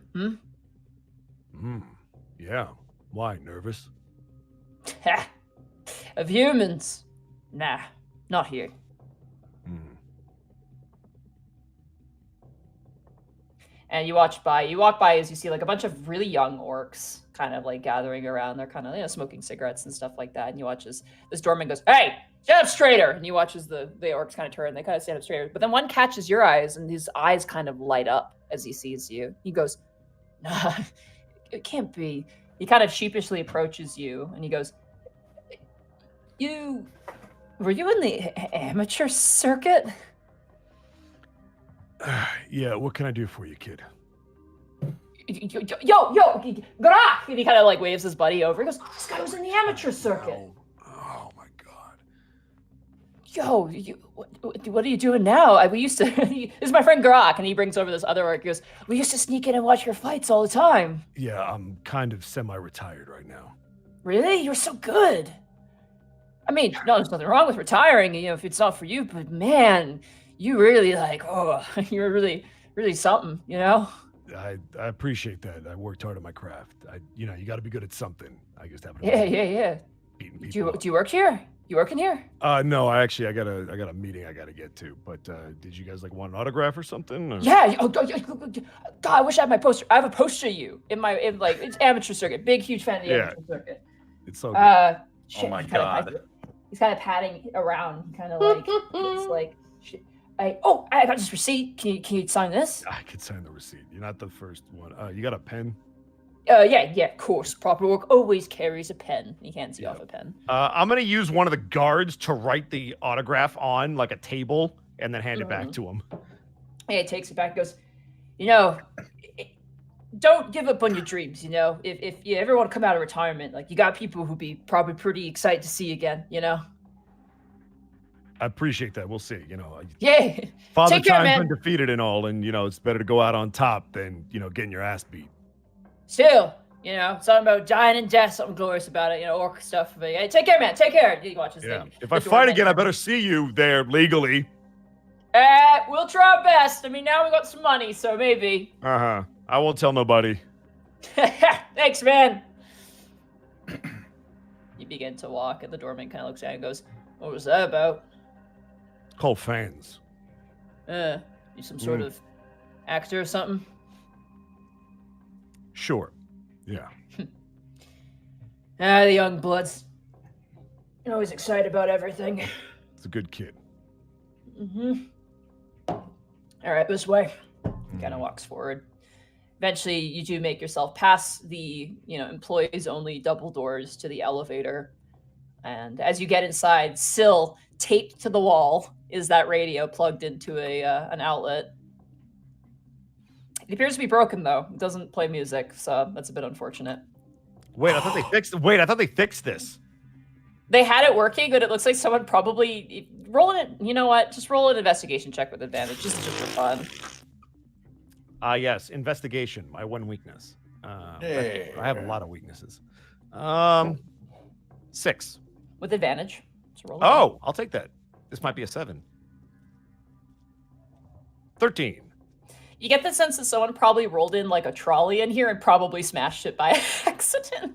Yeah. Why? Nervous? Of humans? Nah, not here. And you walk by as you see a bunch of really young orcs kind of gathering around. They're kind of smoking cigarettes and stuff like that. And you watch as this doorman goes, "Hey, stand up straighter!" And you watch as the orcs kind of turn. They kind of stand up straighter. But then one catches your eyes, and his eyes kind of light up as he sees you. He goes, "Nah, it can't be." He kind of sheepishly approaches you, and he goes, Were you in the amateur circuit?" Yeah, what can I do for you, kid? Yo, Grak! And he kind of waves his buddy over. He goes, "This guy was in the amateur circuit." Oh my god. Yo, what are you doing now? We used to. This is my friend Grak, and he brings over this other orc. He goes, "We used to sneak in and watch your fights all the time." Yeah, I'm kind of semi-retired right now. Really? You're so good. I mean, no, there's nothing wrong with retiring, if it's not for you, but man, you really you're really, really something, I appreciate that. I worked hard at my craft. You got to be good at something. I just haven't. Yeah. Beating Do people you work here? You working here? No, I got a meeting I got to get to. But did you guys want an autograph or something? Or? Yeah. God, I wish I had my poster. I have a poster of you it's amateur circuit. Big, huge fan of the amateur circuit. It's so good. Shit, Oh my God. He's kind of patting around, kind of it's shit. I got this receipt. Can you sign this? I could sign the receipt. You're not the first one. You got a pen? Yeah, of course. Proper work always carries a pen. He hands you off a pen. I'm gonna use one of the guards to write the autograph on a table and then hand it back to him. And he takes it back and goes, don't give up on your dreams, If you ever want to come out of retirement, you got people who'd be probably pretty excited to see you again, I appreciate that. We'll see. Yeah. Father Take care, Time's man. undefeated and all, and it's better to go out on top than getting your ass beat. Still, You know, something about dying and death, something glorious about it. You know, orc stuff. But, hey, take care, man. Take care. He watches. Yeah. The, If the I fight doorman again, I turn. better see you there legally. We'll try our best. I mean, now we got some money, so maybe. Uh-huh. I won't tell nobody. Thanks, man. You begin to walk, and the doorman kind of looks at you and goes, "What was that about?" Call fans. You some sort of actor or something? Sure. Yeah. The young bloods. You're always excited about everything. It's a good kid. Mm-hmm. All right, this way. He kind of walks forward. Eventually, you do make yourself past the, employees-only double doors to the elevator. And as you get inside, still taped to the wall is that radio plugged into an outlet. It appears to be broken, though. It doesn't play music, so that's a bit unfortunate. Wait, I thought they fixed this. They had it working, but it looks like someone probably roll it. You know what? Just roll an investigation check with advantage, just for fun. Yes, investigation. My one weakness. Hey. I have a lot of weaknesses. 6. With advantage. So roll it. Oh, I'll take that. This might be a 7. 13. You get the sense that someone probably rolled in like a trolley in here and probably smashed it by accident.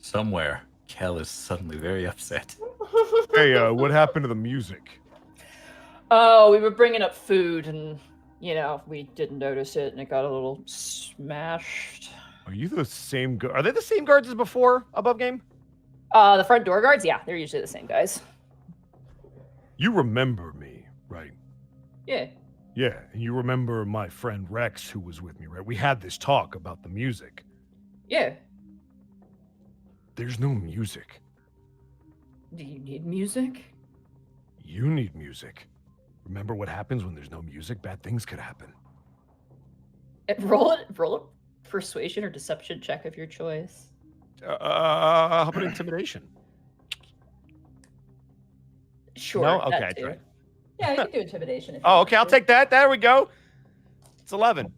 Somewhere, Khel is suddenly very upset. Hey, what happened to the music? Oh, we were bringing up food and, we didn't notice it and it got a little smashed. Are you the same? Are they the same guards as before? Above game? The front door guards? Yeah, they're usually the same guys. You remember me, right? Yeah. Yeah, and you remember my friend Rex who was with me, right? We had this talk about the music. Yeah. There's no music. Do you need music? You need music. Remember what happens when there's no music? Bad things could happen. Roll a persuasion or deception check of your choice. How about intimidation? Sure. No? Okay, that that's too. right. Yeah, you can do intimidation. If you Oh, want okay, I'll to. take that. There we go. It's 11.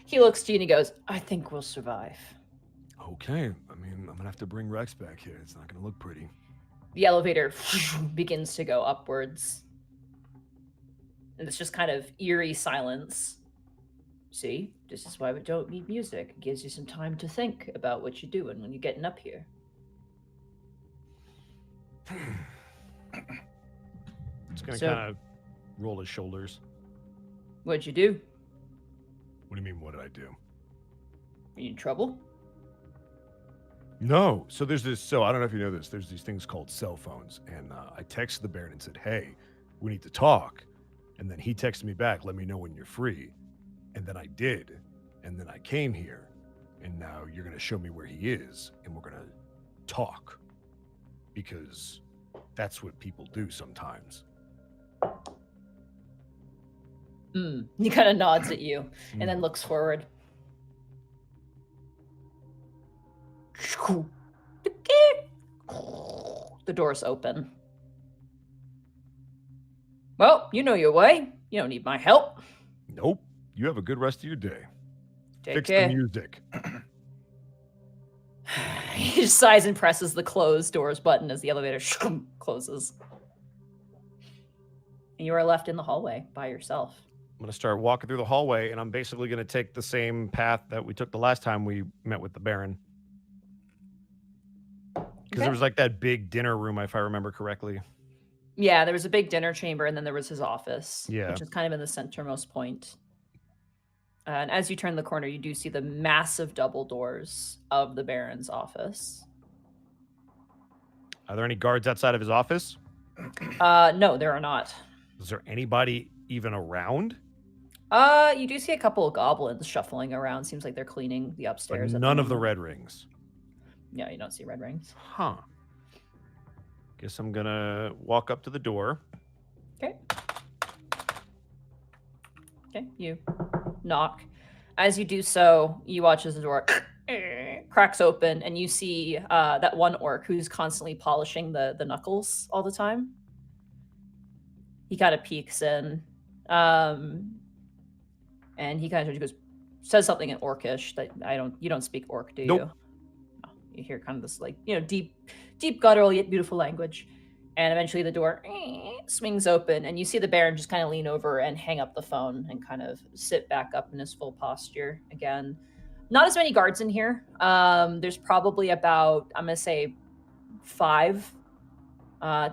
He looks to you and he goes, "I think we'll survive." Okay, I mean, I'm gonna have to bring Rex back here. It's not gonna look pretty. The elevator begins to go upwards. And it's just kind of eerie silence. See, this is why we don't need music. It gives you some time to think about what you're doing when you're getting up here. Just gonna So- kind of roll his shoulders. What'd you do? What do you mean, what did I do? Are you in trouble? No. So there's this. So I don't know if you know this. There's these things called cell phones, and I texted the Baron and said, "Hey, we need to talk." And then he texted me back, "Let me know when you're free." And then I did, and then I came here, and now you're gonna show me where he is, and we're gonna talk, because that's what people do sometimes. He kind of nods at you and then looks forward. The doors open. Well, you know your way. You don't need my help. Nope. You have a good rest of your day. Take Fix care. the music. He just sighs and presses the closed doors button as the elevator closes. And you are left in the hallway by yourself. I'm going to start walking through the hallway, and I'm basically going to take the same path that we took the last time we met with the Baron. Because there was like that big dinner room, if I remember correctly. Yeah, there was a big dinner chamber, and then there was his office, Yeah. which is kind of in the centermost point. And as you turn the corner, you do see the massive double doors of the Baron's office. Are there any guards outside of his office? No, there are not. Is there anybody even around? You do see a couple of goblins shuffling around. Seems like they're cleaning the But upstairs. at none of the moment. red rings. No, you don't see red rings. Huh. Guess I'm going to walk up to the door. Okay. Okay, you knock. As you do so, you watch as the door cracks open, and you see that one orc who's constantly polishing the knuckles all the time. He kind of peeks in. And he kind of goes, says something in Orcish that you don't speak Orc, do you? Nope. No. You hear kind of this like, deep guttural yet beautiful language. And eventually the door swings open and you see the Baron just kind of lean over and hang up the phone and kind of sit back up in his full posture again. Not as many guards in here. There's probably about, I'm going to say 5.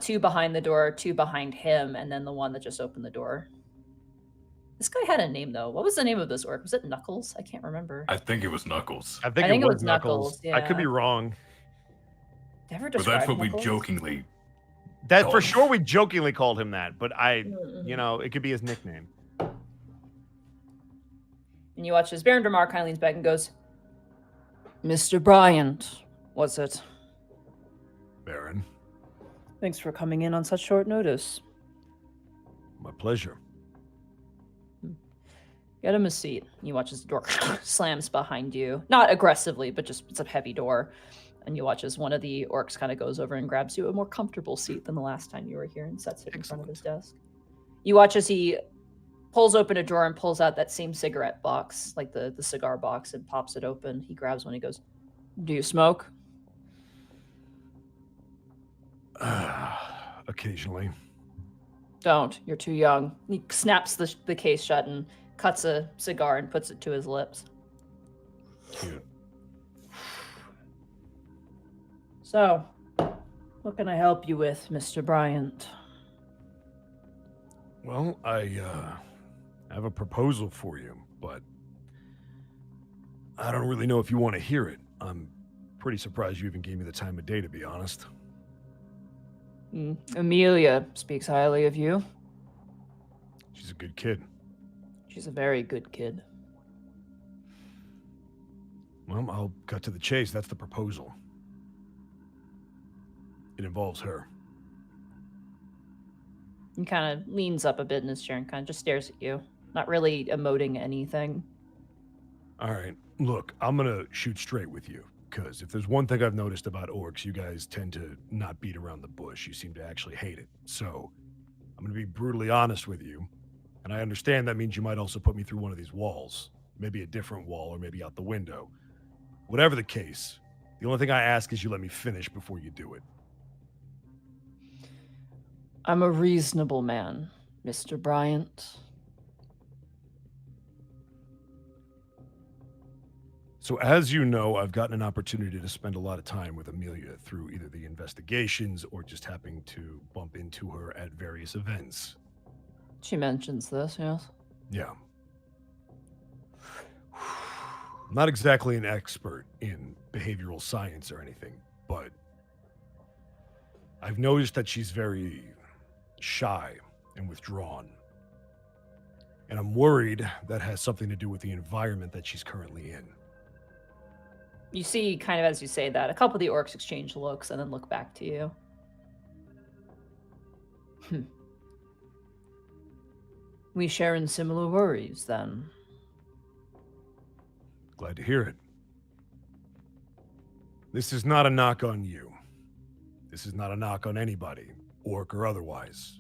2 behind the door, 2 behind him, and then the one that just opened the door. This guy had a name, though. What was the name of this orc? Was it Knuckles? I can't remember. I think it was Knuckles. I think it was Knuckles. Yeah. I could be wrong. Never But described that's what Knuckles? we jokingly. That called for him. sure we jokingly called him that, but Mm-mm. it could be his nickname. And you watch as Baron Dramar kind of leans back and goes, Mr. Bryant, what's it? Baron, Thanks for coming in on such short notice. my pleasure. Get him a seat. You watch as the door slams behind you. Not aggressively, but just it's a heavy door. And you watch as one of the orcs kind of goes over and grabs you a more comfortable seat than the last time you were here and sets it in front of his desk. You watch as he pulls open a drawer and pulls out that same cigarette box, like the cigar box, and pops it open. He grabs one. He goes, "Do you smoke?" Occasionally. Don't. You're too young. He snaps the case shut and cuts a cigar and puts it to his lips. Cute. So, what can I help you with, Mr. Bryant? Well, I have a proposal for you, but I don't really know if you want to hear it. I'm pretty surprised you even gave me the time of day, to be honest. Amelia speaks highly of you. She's a good kid. She's a very good kid. Well, I'll cut to the chase. That's the proposal. It involves her. He kind of leans up a bit in his chair and kind of just stares at you, not really emoting anything. All right, look, I'm gonna shoot straight with you, because if there's one thing I've noticed about orcs, you guys tend to not beat around the bush. You seem to actually hate it. So, I'm gonna be brutally honest with you, and I understand that means you might also put me through one of these walls. Maybe a different wall, or maybe out the window. Whatever the case, the only thing I ask is you let me finish before you do it. I'm a reasonable man, Mr. Bryant. So as you know, I've gotten an opportunity to spend a lot of time with Amelia through either the investigations or just happening to bump into her at various events. She mentions this, yes? Yeah. I'm not exactly an expert in behavioral science or anything, but I've noticed that she's very shy and withdrawn. And I'm worried that has something to do with the environment that she's currently in. You see, kind of as you say that, a couple of the orcs exchange looks and then look back to you. We share in similar worries, then. Glad to hear it. This is not a knock on you. This is not a knock on anybody, orc or otherwise.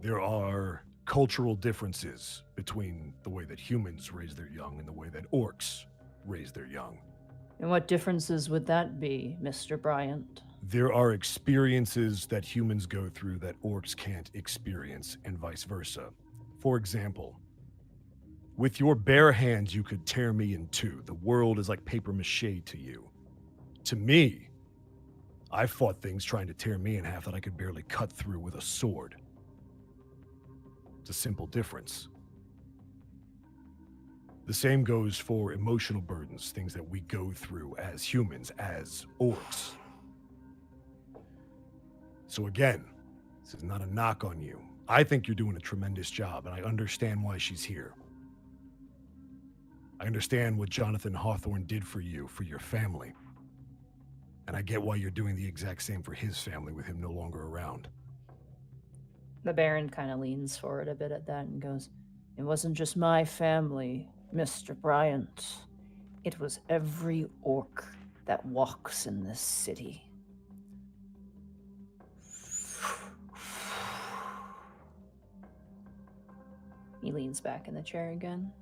There are cultural differences between the way that humans raise their young and the way that orcs raise their young. And what differences would that be, Mr. Bryant? There are experiences that humans go through that orcs can't experience, and vice versa. For example, with your bare hands, you could tear me in two. The world is like paper mache to you. To me, I fought things trying to tear me in half that I could barely cut through with a sword. It's a simple difference. The same goes for emotional burdens, things that we go through as humans, as orcs. So again, this is not a knock on you. I think you're doing a tremendous job, and I understand why she's here. I understand what Jonathan Hawthorne did for you, for your family. And I get why you're doing the exact same for his family with him no longer around. The Baron kind of leans forward a bit at that and goes, "It wasn't just my family, Mr. Bryant. It was every orc that walks in this city." He leans back in the chair again.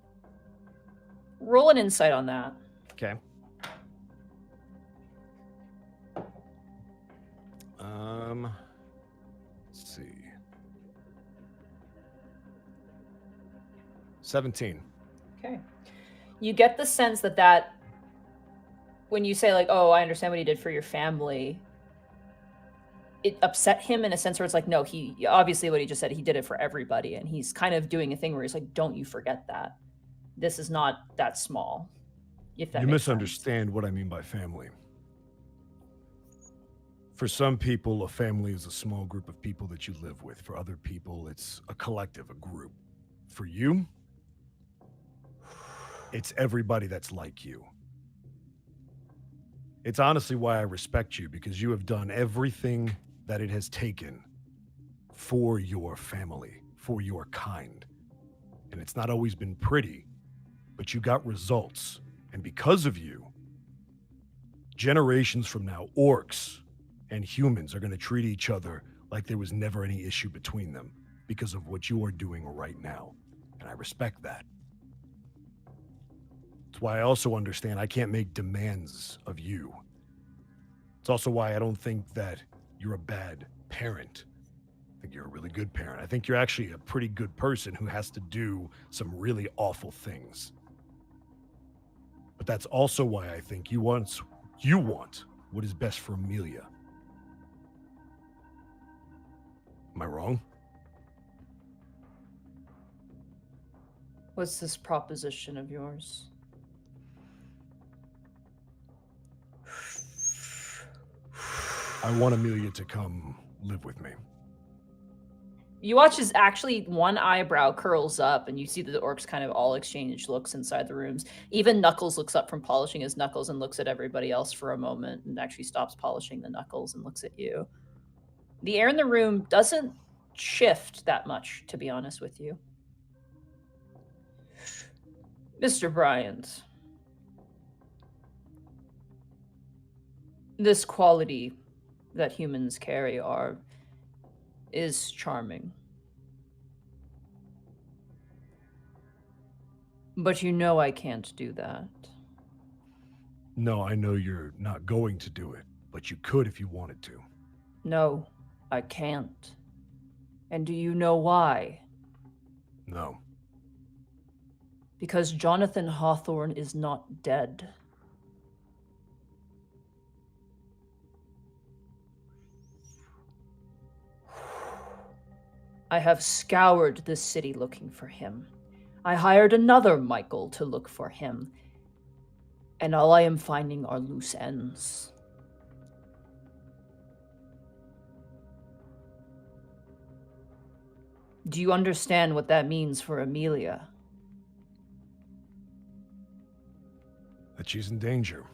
Roll an insight on that. Okay. Let's see. 17. Okay. You get the sense that when you say like, oh, I understand what he did for your family, it upset him in a sense where it's like, no, he obviously what he just said, he did it for everybody. And he's kind of doing a thing where he's like, don't you forget that. This is not that small. If that You makes sense. misunderstand what I mean by family. For some people, a family is a small group of people that you live with. For other people, it's a collective, a group. For you, it's everybody that's like you. It's honestly why I respect you, because you have done everything that it has taken for your family, for your kind. And it's not always been pretty, but you got results. And because of you, generations from now, orcs and humans are going to treat each other like there was never any issue between them because of what you are doing right now. And I respect that. It's why I also understand I can't make demands of you. It's also why I don't think that you're a bad parent. I think you're a really good parent. I think you're actually a pretty good person who has to do some really awful things. But that's also why I think you want what is best for Amelia. Am I wrong? What's this proposition of yours? I want Amelia to come live with me. You watch as actually one eyebrow curls up, and you see that the orcs kind of all exchange looks inside the rooms. Even Knuckles looks up from polishing his knuckles and looks at everybody else for a moment and actually stops polishing the knuckles and looks at you. The air in the room doesn't shift that much, to be honest with you. Mr. Bryant, this quality that humans carry is charming. But you know I can't do that. No, I know you're not going to do it, but you could if you wanted to. No, I can't. And do you know why? No. Because Jonathan Hawthorne is not dead. I have scoured this city looking for him. I hired another Michael to look for him. And all I am finding are loose ends. Do you understand what that means for Amelia? That she's in danger.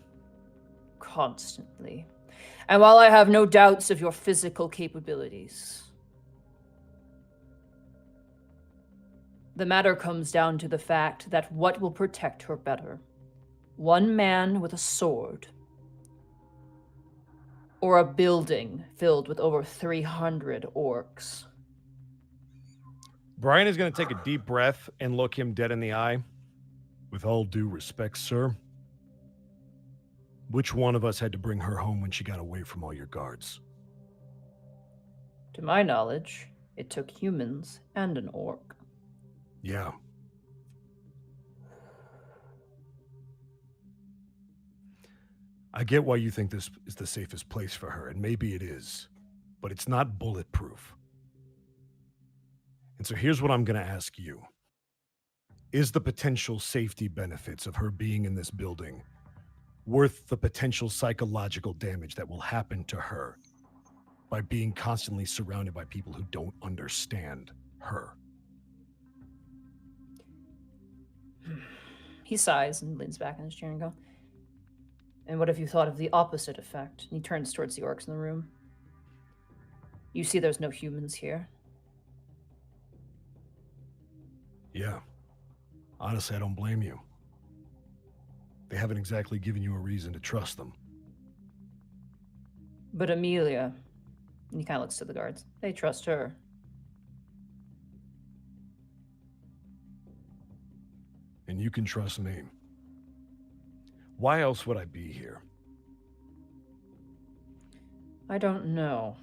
Constantly. And while I have no doubts of your physical capabilities, the matter comes down to the fact that what will protect her better? One man with a sword, or a building filled with over 300 orcs? Brian is going to take a deep breath and look him dead in the eye. With all due respect, sir, which one of us had to bring her home when she got away from all your guards? To my knowledge, it took humans and an orc. Yeah. I get why you think this is the safest place for her, and maybe it is, but it's not bulletproof. And so here's what I'm going to ask you. Is the potential safety benefits of her being in this building worth the potential psychological damage that will happen to her by being constantly surrounded by people who don't understand her? He sighs and leans back in his chair and goes, and what if you thought of the opposite effect? And he turns towards the orcs in the room. You see there's no humans here. Yeah. Honestly, I don't blame you. They haven't exactly given you a reason to trust them. But Amelia, and he kind of looks to the guards, they trust her. you can trust me. Why else would I be here? I don't know.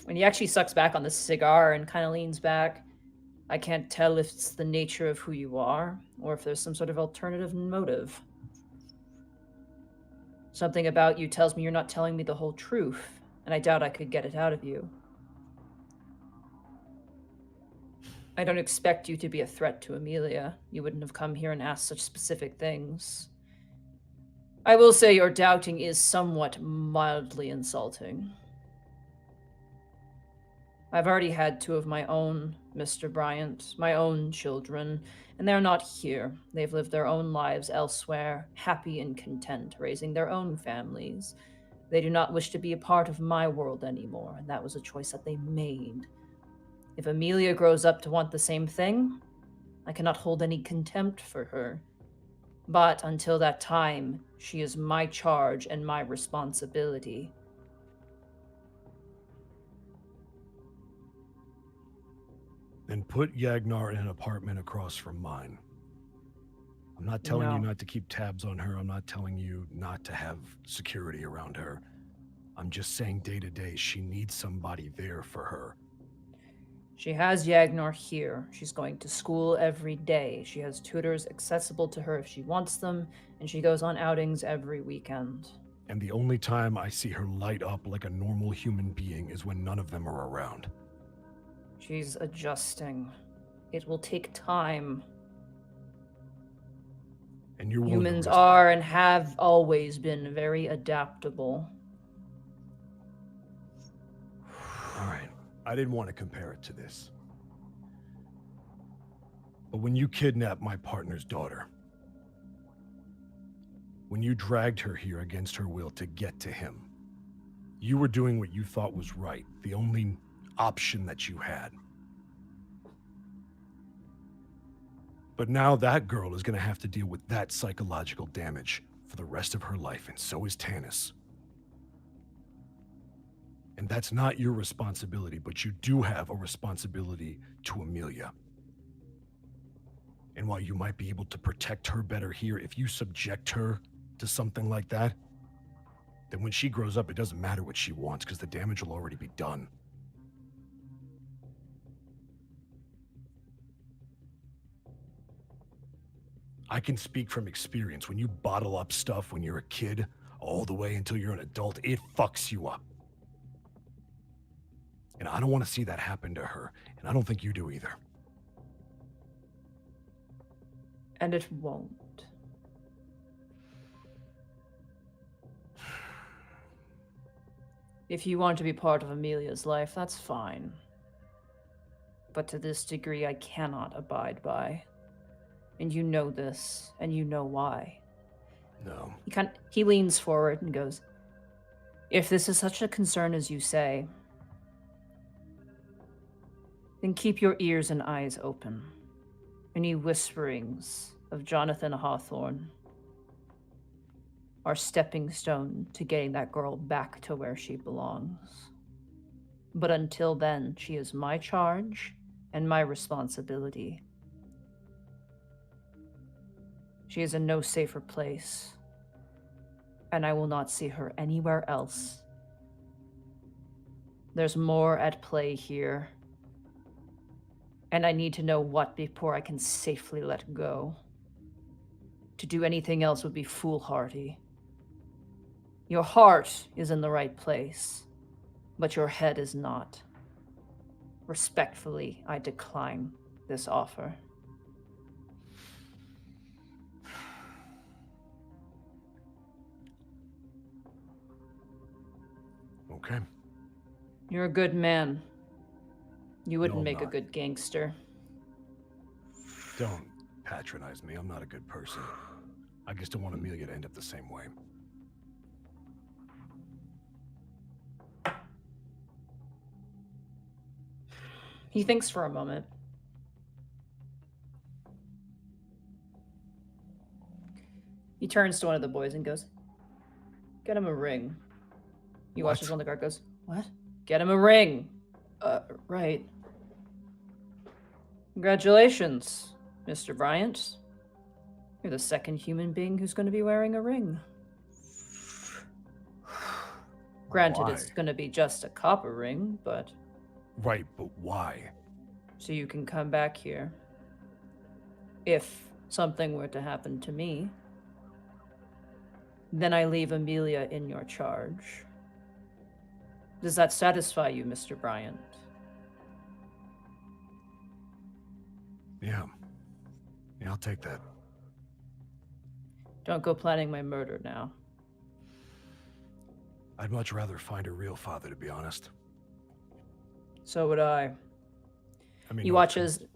And he actually sucks back on the cigar and kind of leans back. I can't tell if it's the nature of who you are or if there's some sort of alternative motive. Something about you tells me you're not telling me the whole truth, and I doubt I could get it out of you. I don't expect you to be a threat to Amelia. You wouldn't have come here and asked such specific things. I will say your doubting is somewhat mildly insulting. I've already had 2 of my own, Mr. Bryant, my own children, and they're not here. They've lived their own lives elsewhere, happy and content, raising their own families. They do not wish to be a part of my world anymore, and that was a choice that they made. If Amelia grows up to want the same thing, I cannot hold any contempt for her. But until that time, she is my charge and my responsibility. Then put Yagnar in an apartment across from mine. I'm not telling you not to keep tabs on her. I'm not telling you not to have security around her. I'm just saying day to day, she needs somebody there for her. She has Yagnar here. She's going to school every day. She has tutors accessible to her if she wants them, and she goes on outings every weekend. And the only time I see her light up like a normal human being is when none of them are around. She's adjusting. It will take time. And you're Humans are and have always been very adaptable. All right. I didn't want to compare it to this. But when you kidnapped my partner's daughter, when you dragged her here against her will to get to him, you were doing what you thought was right, the only option that you had. But now that girl is going to have to deal with that psychological damage for the rest of her life, and so is Tanis. And that's not your responsibility, but you do have a responsibility to Amelia. And while you might be able to protect her better here, if you subject her to something like that, then when she grows up, it doesn't matter what she wants because the damage will already be done. I can speak from experience. When you bottle up stuff when you're a kid, all the way until you're an adult, it fucks you up. And I don't want to see that happen to her, and I don't think you do either. And it won't. If you want to be part of Amelia's life, that's fine. But to this degree, I cannot abide by. And you know this, and you know why. No. He leans forward and goes, if this is such a concern as you say, then keep your ears and eyes open. Any whisperings of Jonathan Hawthorne are stepping stone to getting that girl back to where she belongs. But until then, she is my charge and my responsibility. She is in no safer place, and I will not see her anywhere else. There's more at play here, and I need to know what before I can safely let go. To do anything else would be foolhardy. Your heart is in the right place, but your head is not. Respectfully, I decline this offer. Okay. You're a good man. You wouldn't I'm make a not. good gangster. Don't patronize me. I'm not a good person. I just don't want Amelia to end up the same way. He thinks for a moment. He turns to one of the boys and goes, get him a ring. He What? watches one of the guard goes, what? Get him a ring. Right. Congratulations, Mr. Bryant. You're the second human being who's going to be wearing a ring. Granted, it's Why? going to be just a copper ring, but Right, but why? so you can come back here. If something were to happen to me, then I leave Amelia in your charge. Does that satisfy you, Mr. Bryant? Yeah. Yeah, I'll take that. Don't go planning my murder now. I'd much rather find a real father, to be honest. So would I. I mean, You no watch offense. as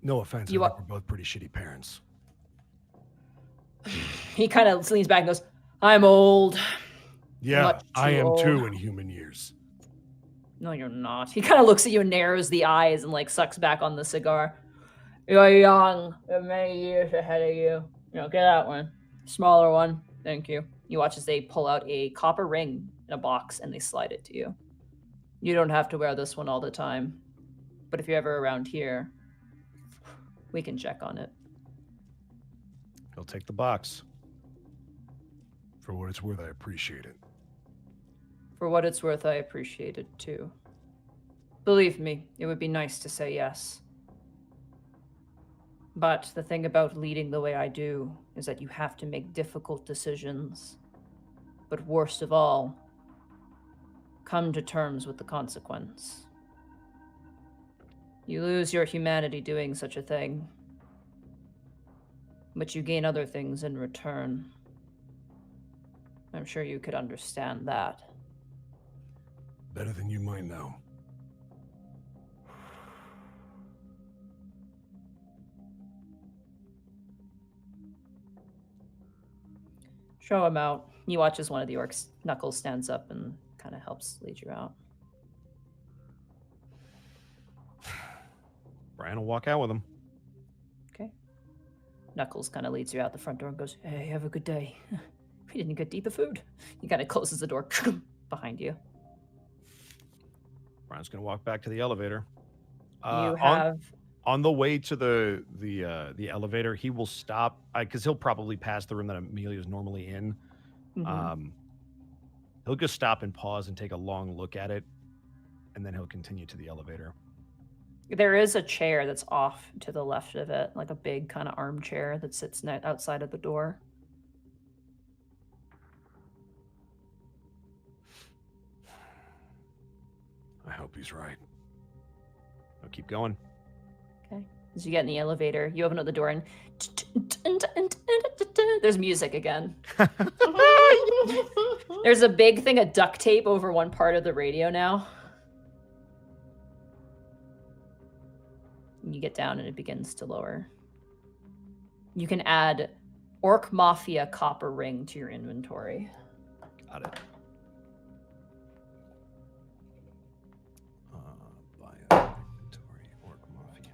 No offense, I you think wa- we're both pretty shitty parents. he kind of leans back and goes, I'm old. Yeah, Much I too am old. too in human years. No, you're not. He kind of looks at you and narrows the eyes and like sucks back on the cigar. You're young. You have many years ahead of you. Get that one. Smaller one. Thank you. You watch as they pull out a copper ring in a box and they slide it to you. You don't have to wear this one all the time. But if you're ever around here, we can check on it. He'll take the box. For what it's worth, I appreciate it. For what it's worth, I appreciate it too. Believe me, it would be nice to say yes. But the thing about leading the way I do is that you have to make difficult decisions. But worst of all, come to terms with the consequence. You lose your humanity doing such a thing, but you gain other things in return. I'm sure you could understand that. Better than you might know. Show him out. You watch as one of the orcs, Knuckles, stands up and kind of helps lead you out. Brian will walk out with him. Okay. Knuckles kind of leads you out the front door and goes, hey, have a good day. We didn't get deep of food. He kind of closes the door behind you. Brian's going to walk back to the elevator. You have... On the way to the elevator, he will stop because he'll probably pass the room that Amelia's normally in. Mhm. He'll just stop and pause and take a long look at it, and then he'll continue to the elevator. There is a chair that's off to the left of it, like a big kind of armchair that sits outside of the door. I hope he's right. I'll keep going. Okay. As you get in the elevator, you open up the door and there's music again. There's a big thing of duct tape over one part of the radio now. You get down and it begins to lower. You can add Orc Mafia copper ring to your inventory. Got it. Bio inventory, Orc Mafia.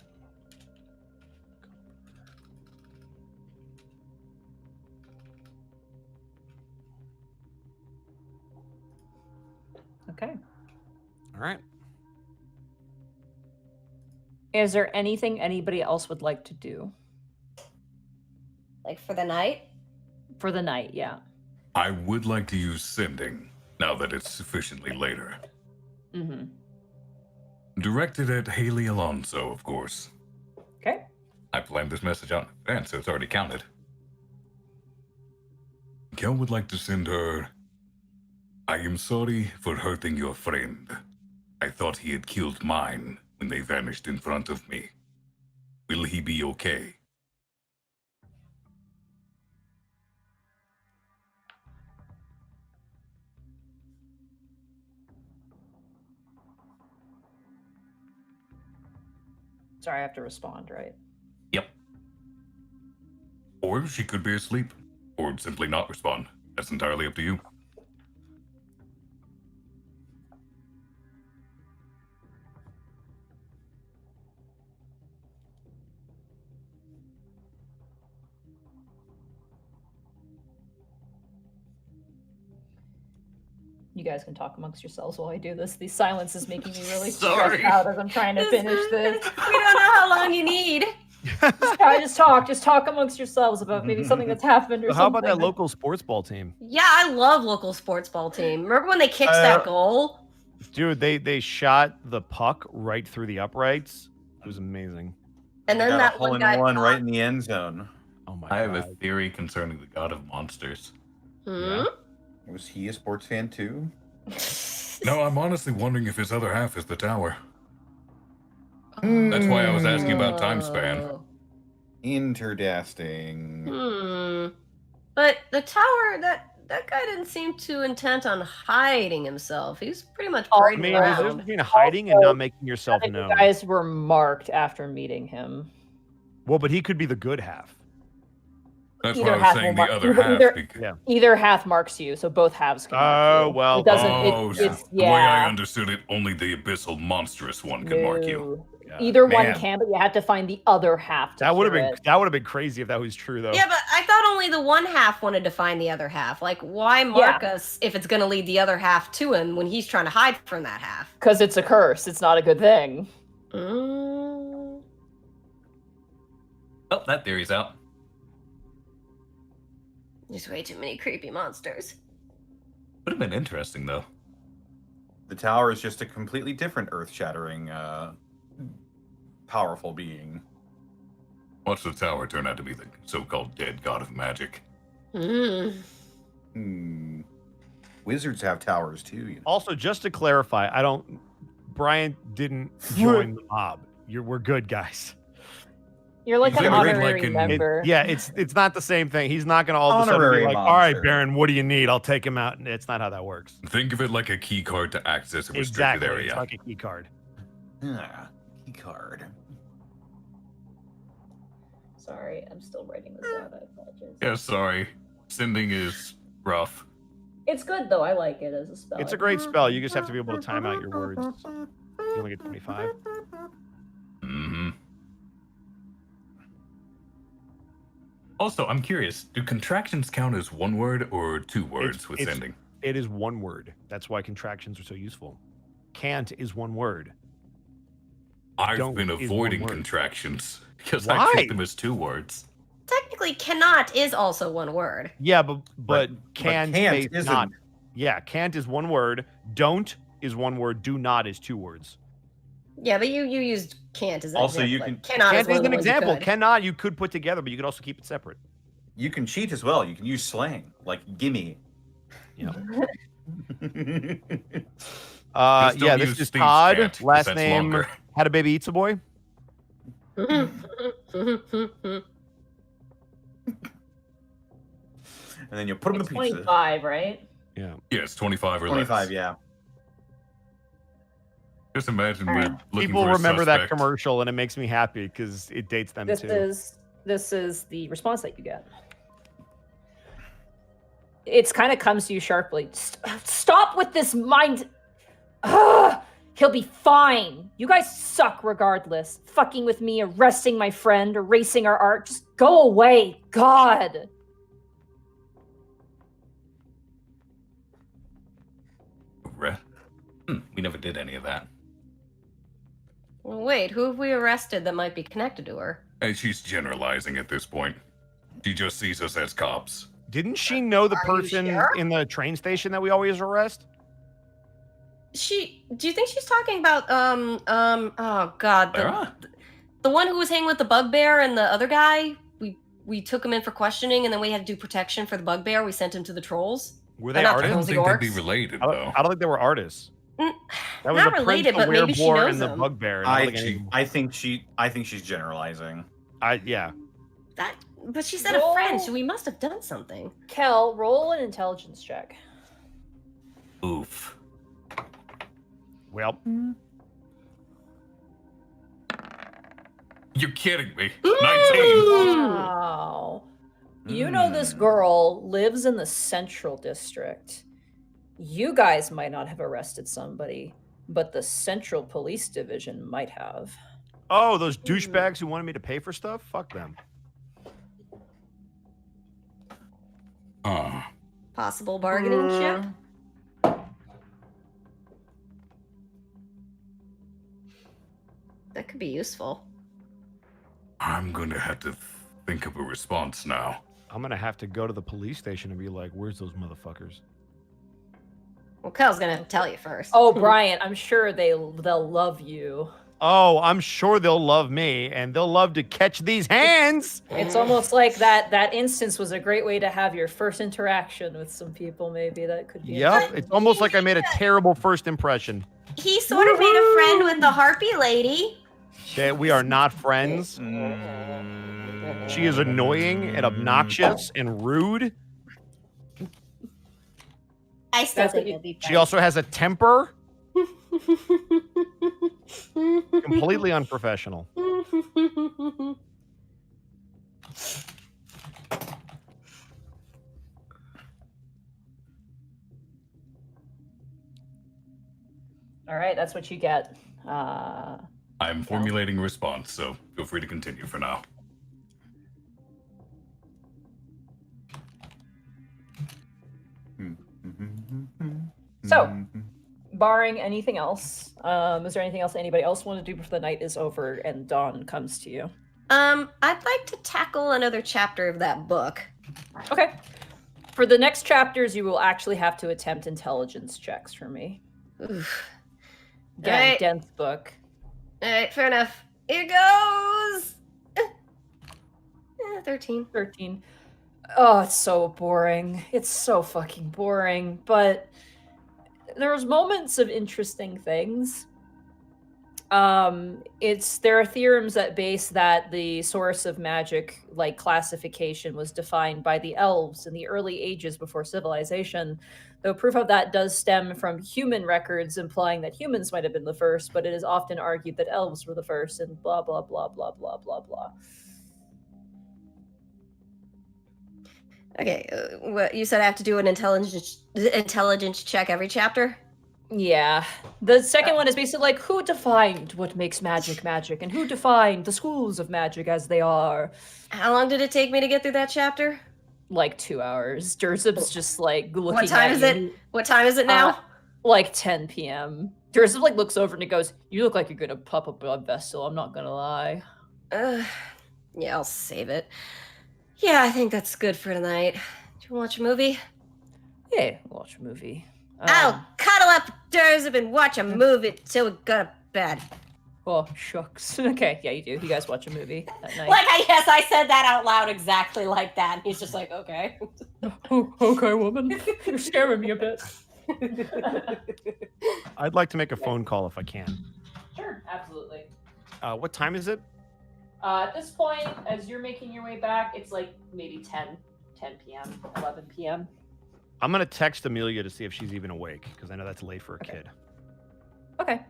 Okay. All right. Is there anything anybody else would like to do? Like for the night? For the night, yeah. I would like to use sending, now that it's sufficiently later. Mm-hmm. Directed at Haley Alonso, of course. Okay. I planned this message out in advance, so it's already counted. Khel would like to send her... I am sorry for hurting your friend. I thought he had killed mine when they vanished in front of me. Will he be okay? Sorry, I have to respond, right? Yep. Or she could be asleep, or simply not respond. That's entirely up to you. You guys can talk amongst yourselves while I do this. The silence is making me really Sorry. stressed out as I'm trying to finish this. We don't know how long you need. Just talk amongst yourselves about maybe something that's happened or So how something. about that local sports ball team? Yeah, I love local sports ball team. Remember when they kicked that goal? Dude, they shot the puck right through the uprights. It was amazing. And then Got that a hole one in guy one right in the end zone. Oh my I have god. a theory concerning the god of monsters. Hmm? Was he a sports fan too? No, I'm honestly wondering if his other half is the tower. That's why I was asking about time span. Oh. Interdasting. But the tower, that guy didn't seem too intent on hiding himself. He's pretty much Oh, I parading mean, there's a difference around. between hiding and Also, not making I yourself think known. you guys were marked after meeting him. Well, but he could be the good half. That's Either why I was half saying will the mark- other half. either- because- Yeah. Either half marks you, so both halves can mark Oh, you. well, It doesn't. Oh, so It's the way I yeah. understood it, only the abyssal monstrous one can mark you. No. God, Either one man. can, but you have to find the other half to That would have cure been it. that would have been crazy if that was true though. Yeah, but I thought only the one half wanted to find the other half. Like, why mark us if it's going to lead the other half to him when he's trying to hide from that half? Because it's a curse. It's not a good thing. Mm. Oh, that theory's out. There's way too many creepy monsters. Would have been interesting though. The tower is just a completely different earth-shattering, powerful being. Watch the tower turn out to be the so-called dead god of magic. Wizards have towers too. You know? Also, just to clarify, Brian didn't join the mob. We're good guys. You're like He's an gonna read honorary like an- member. It's not the same thing. He's not going to all of a sudden Honorary be like, all right, monster. Baron, what do you need? I'll take him out. It's not how that works. Think of it like a key card to access a restricted Exactly. area. It's like a key card. Ah, key card. Sorry, I'm still writing this out. I apologize. Yeah, sorry. Sending is rough. It's good though. I like it as a spell. It's a great spell. You just have to be able to time out your words. You only get 25. Mm-hmm. Also, I'm curious, do contractions count as one word or two words with it's- sending? It is one word. That's why contractions are so useful. Can't is one word. I've Don't been is one avoiding word. contractions. Because Why? I treat them as two words. Technically, cannot is also one word. Yeah, but can can't space isn't. not. Yeah, can't is one word. Don't is one word. Do not is two words. Yeah, but you used can't as an Also, example. you Like, can- cannot Can't one is of an the ones you example. could. Cannot you could put together, but you could also keep it separate. You can cheat as well. You can use slang, like gimme. Yeah. Just don't Yeah, this use is Steve's Todd. can't, 'cause Last that's name longer. Had a Baby Eats a Boy. And then you put them in It's the pizza. 25, right? Yeah. Yes, 25 or 25, less. yeah. Just imagine All we're right. looking People for a remember that suspect. commercial, and it makes me happy because it dates them This too. is the response that you get. It's kind of comes to you sharply. Stop with this mind. Ugh! He'll be fine. You guys suck regardless. Fucking with me, arresting my friend, erasing our art. Just go away. God. We never did any of that. Well, wait, who have we arrested that might be connected to her? And she's generalizing at this point. She just sees us as cops. Didn't she know the Are you person sure? in the train station that we always arrest? Do you think she's talking about oh god, Sarah? the one who was hanging with the bugbear and the other guy? We took him in for questioning and then we had to do protection for the bugbear. We sent him to the trolls. Were Or they not I the don't artists? trolls, think the they'd be orcs. related, I though. don't think they were artists. Mm, That was not the related, prince, but the maybe she werewolf, knows and the them. bugbear. and I don't think I think she's generalizing. yeah. But she said a friend, so we must have done something. Khel, roll an intelligence check. Oof. Well, You're kidding me. 19. Wow. You know this girl lives in the Central District. You guys might not have arrested somebody, but the Central Police Division might have. oh, those douchebags who wanted me to pay for stuff? Fuck them. Possible bargaining chip. That could be useful. I'm going to have to think of a response now. I'm gonna have to go to the police station and be like, "Where's those motherfuckers?" Well, Khel's gonna tell you first. Oh, Bryant, I'm sure they'll love you. Oh, I'm sure they'll love me, and they'll love to catch these hands. It's almost like that instance was a great way to have your first interaction with some people. Maybe that could be. Yep, it's almost like I made a terrible first impression. He sort of made a friend with the harpy lady. Okay, we are not friends. She is annoying and obnoxious and rude. I still That's think what it'll be She also has a temper. Completely unprofessional. All right, that's what you get. I'm formulating a response, so feel free to continue for now. So, barring anything else, is there anything else anybody else want to do before the night is over and dawn comes to you? I'd like to tackle another chapter of that book. Okay. For the next chapters, you will actually have to attempt intelligence checks for me. Oof. Again, Alright. dense book. Alright, fair enough. Here goes! 13. 13. Oh, it's so boring. It's so fucking boring. But there's moments of interesting things. There are theorems that base that the source of magic, like classification, was defined by the elves in the early ages before civilization. Though proof of that does stem from human records, implying that humans might have been the first, but it is often argued that elves were the first, and blah blah blah blah blah blah blah. Okay, what you said I have to do an intelligence check every chapter? Yeah. The second one is basically like, who defined what makes magic magic, and who defined the schools of magic as they are? How long did it take me to get through that chapter? Like 2 hours. Durzib's just like looking What time at is you. it? What time is it now? Like 10 p.m. Durzib like looks over and he goes, "You look like you're gonna pop a blood vessel, I'm not gonna lie." Yeah, I'll save it. Yeah, I think that's good for tonight. Do you want to watch a movie? Yeah, watch a movie. I'll cuddle up Durzib and watch a movie till we go to bed. Oh, shucks. Okay, yeah, you do. You guys watch a movie that night. Like, I said that out loud exactly like that. And he's just like, okay. Oh, okay, woman. You're scaring me a bit. I'd like to make a phone call if I can. Sure, absolutely. What time is it? At this point, as you're making your way back, it's like maybe 10 p.m., 11 p.m. I'm gonna text Amelia to see if she's even awake because I know that's late for a kid. Okay.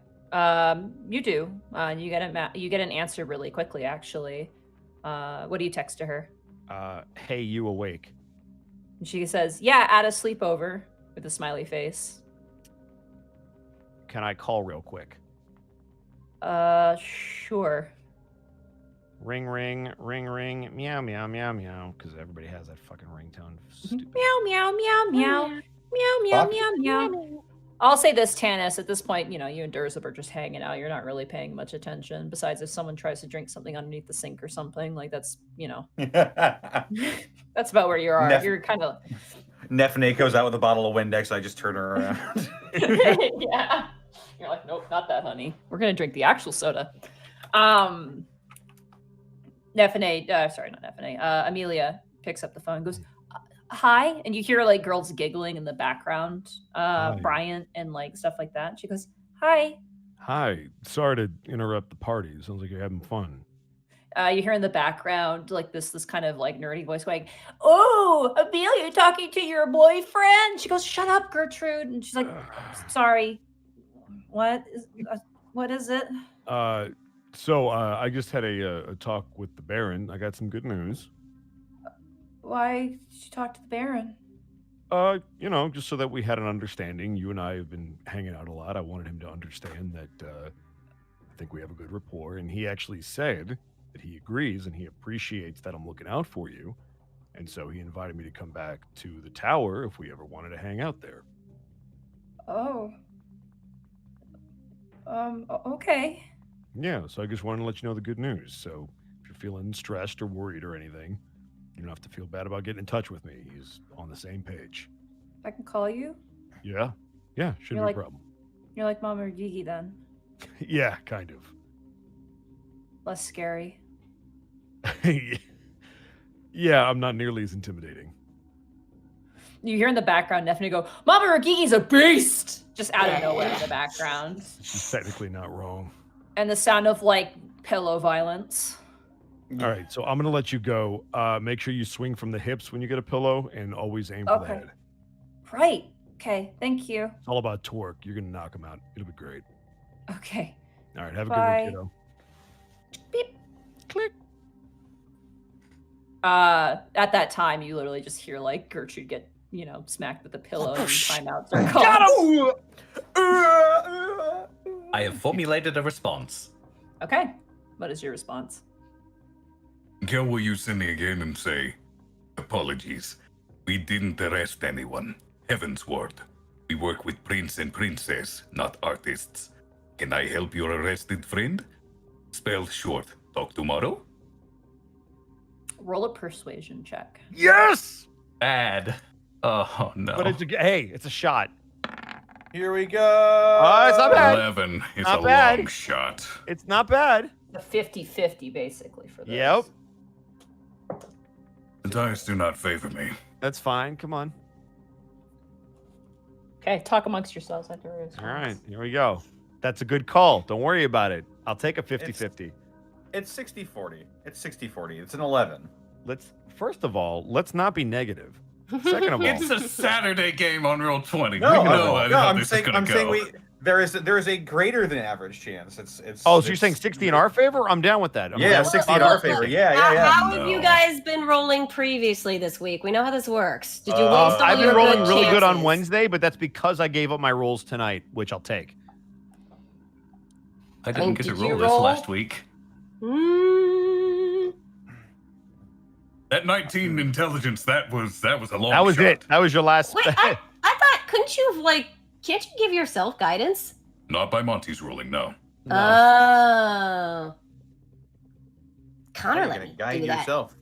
You do. You get an answer really quickly, actually. What do you text to her? Hey, you awake? And she says, "Yeah, at a sleepover," with a smiley face. Can I call real quick? Sure. Ring, ring, ring, ring, meow, meow, meow, meow. Because everybody has that fucking ringtone. Stupid. Meow, meow, meow, meow. Meow, meow, Fuck. meow, meow. I'll say this, Tanis, at this point, you and Durzib are just hanging out. You're not really paying much attention. Besides, if someone tries to drink something underneath the sink or something, like that's, that's about where you are. You're kind of... Nefne goes out with a bottle of Windex. I just turn her around. Yeah. You're like, nope, not that, honey. We're going to drink the actual soda. Amelia picks up the phone and goes, "Hi," and you hear like girls giggling in the background, Bryant and like stuff like that. She goes, "Hi." Hi. Sorry to interrupt the party. Sounds like you're having fun. You hear in the background like this kind of like nerdy voice going, "Oh, Amelia, talking to your boyfriend?" She goes, "Shut up, Gertrude," and she's like, "Sorry, what is it?" So I just had a talk with the Baron. I got some good news. Why did you talk to the Baron? Just so that we had an understanding. You and I have been hanging out a lot. I wanted him to understand that I think we have a good rapport. And he actually said that he agrees and he appreciates that I'm looking out for you. And so he invited me to come back to the tower if we ever wanted to hang out there. Oh. Okay. Yeah, so I just wanted to let you know the good news. So if you're feeling stressed or worried or anything, you don't have to feel bad about getting in touch with me. He's on the same page. I can call you. Yeah. Yeah, shouldn't You're be like- a problem. You're like Mama or Gigi then. Yeah, kind of. Less scary. Yeah, I'm not nearly as intimidating. You hear in the background Neffany go, Mama or Gigi's a beast! Just out of nowhere in the background. She's technically not wrong. And the sound of like pillow violence. All right, so I'm gonna let you go. Make sure you swing from the hips when you get a pillow, and always aim for the Okay. head. Right. Okay. Thank you. It's all about torque. You're gonna knock him out. It'll be great. Okay. All right, have a Bye. good one, kiddo. Beep. Click. At that time, you literally just hear like Gertrude get, smacked with a pillow and timeouts are called. I have formulated a response. Okay. What is your response? Khel will use Cindy again and say, apologies. We didn't arrest anyone. Heaven's word. We work with prince and princess, not artists. Can I help your arrested friend? Spell short. Talk tomorrow? Roll a persuasion check. Yes! Bad. Oh no. But it's a shot. Here we go. It's not bad. 11 is Not a bad. long shot. It's not bad. The 50-50 basically for this. Yep. The dice do not favor me. That's fine. Come on. Okay, talk amongst yourselves after a response. All right, here we go. That's a good call. Don't worry about it. I'll take a 50-50. It's 60-40. It's 60-40. It's an 11. First of all, let's not be negative. Second of all, It's a Saturday game on Roll20. we No, know how I'm this saying is gonna go. there is a greater than average chance. It's oh, so you're saying 60 in our favor? I'm down with that. I'm Yeah, down with 60 that. in our favor. Yeah. How have you No. guys been rolling previously this week? We know how this works. Did you waste all I've been your rolling good really good on chances? Wednesday, but that's because I gave up my rolls tonight, which I'll take. I didn't get to did you roll this roll? last week. Mm, That 19 intelligence, that was a long That was shot. it. That was your last. wait, I thought, couldn't you can't you give yourself guidance? Not by Monty's ruling, no. Oh. Connor You're let gonna me guide do that. yourself.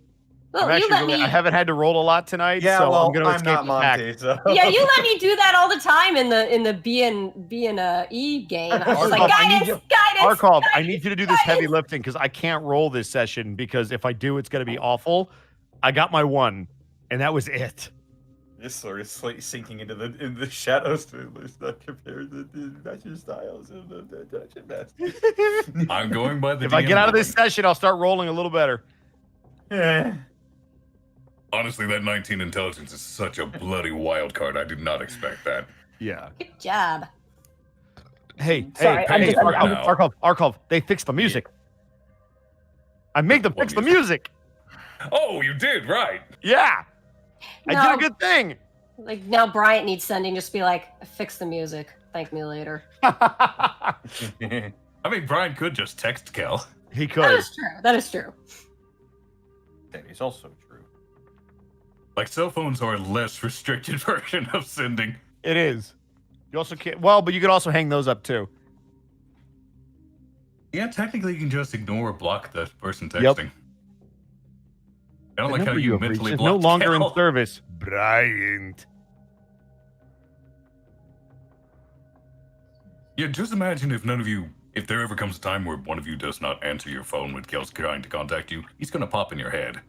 Well, I'm you actually let me. I haven't had to roll a lot tonight, Yeah, so well, I'm going to I'm escape not the pack. Monty, so. Yeah, you let me do that all the time in the B and E game. I was just like, Arcolf, I need guidance, guidance. Arcolf, I need you to do this heavy lifting because I can't roll this session because if I do, it's going to be awful. I got my one, and that was it. Just sort of sinking into the shadows to not compare the dungeon styles of the dungeon master. I'm going by the If I DM get out of this ruling. session, I'll start rolling a little better. Honestly, that 19 intelligence is such a bloody wild card. I did not expect that. Yeah. Good job. Hey, Sorry, hey, I'm hey, just- I'm- Arcolf, they fixed the music. I made them What fix the music? music. Oh, you did, right. Yeah. I did No. a good thing. Like now, Bryant needs sending. Just be like, fix the music. Thank me later. I mean, Brian could just text Khel. He That could. is true. That is true. That is also true. Like, cell phones are a less restricted version of sending. It is. You also can't. Well, but you could also hang those up too. Yeah, technically you can just ignore or block the person texting. Yep. I don't The like how number you have reached mentally is blocked no longer in Khel. service. Bryant. Yeah, just imagine if there ever comes a time where one of you does not answer your phone when Kale's trying to contact you, he's gonna pop in your head.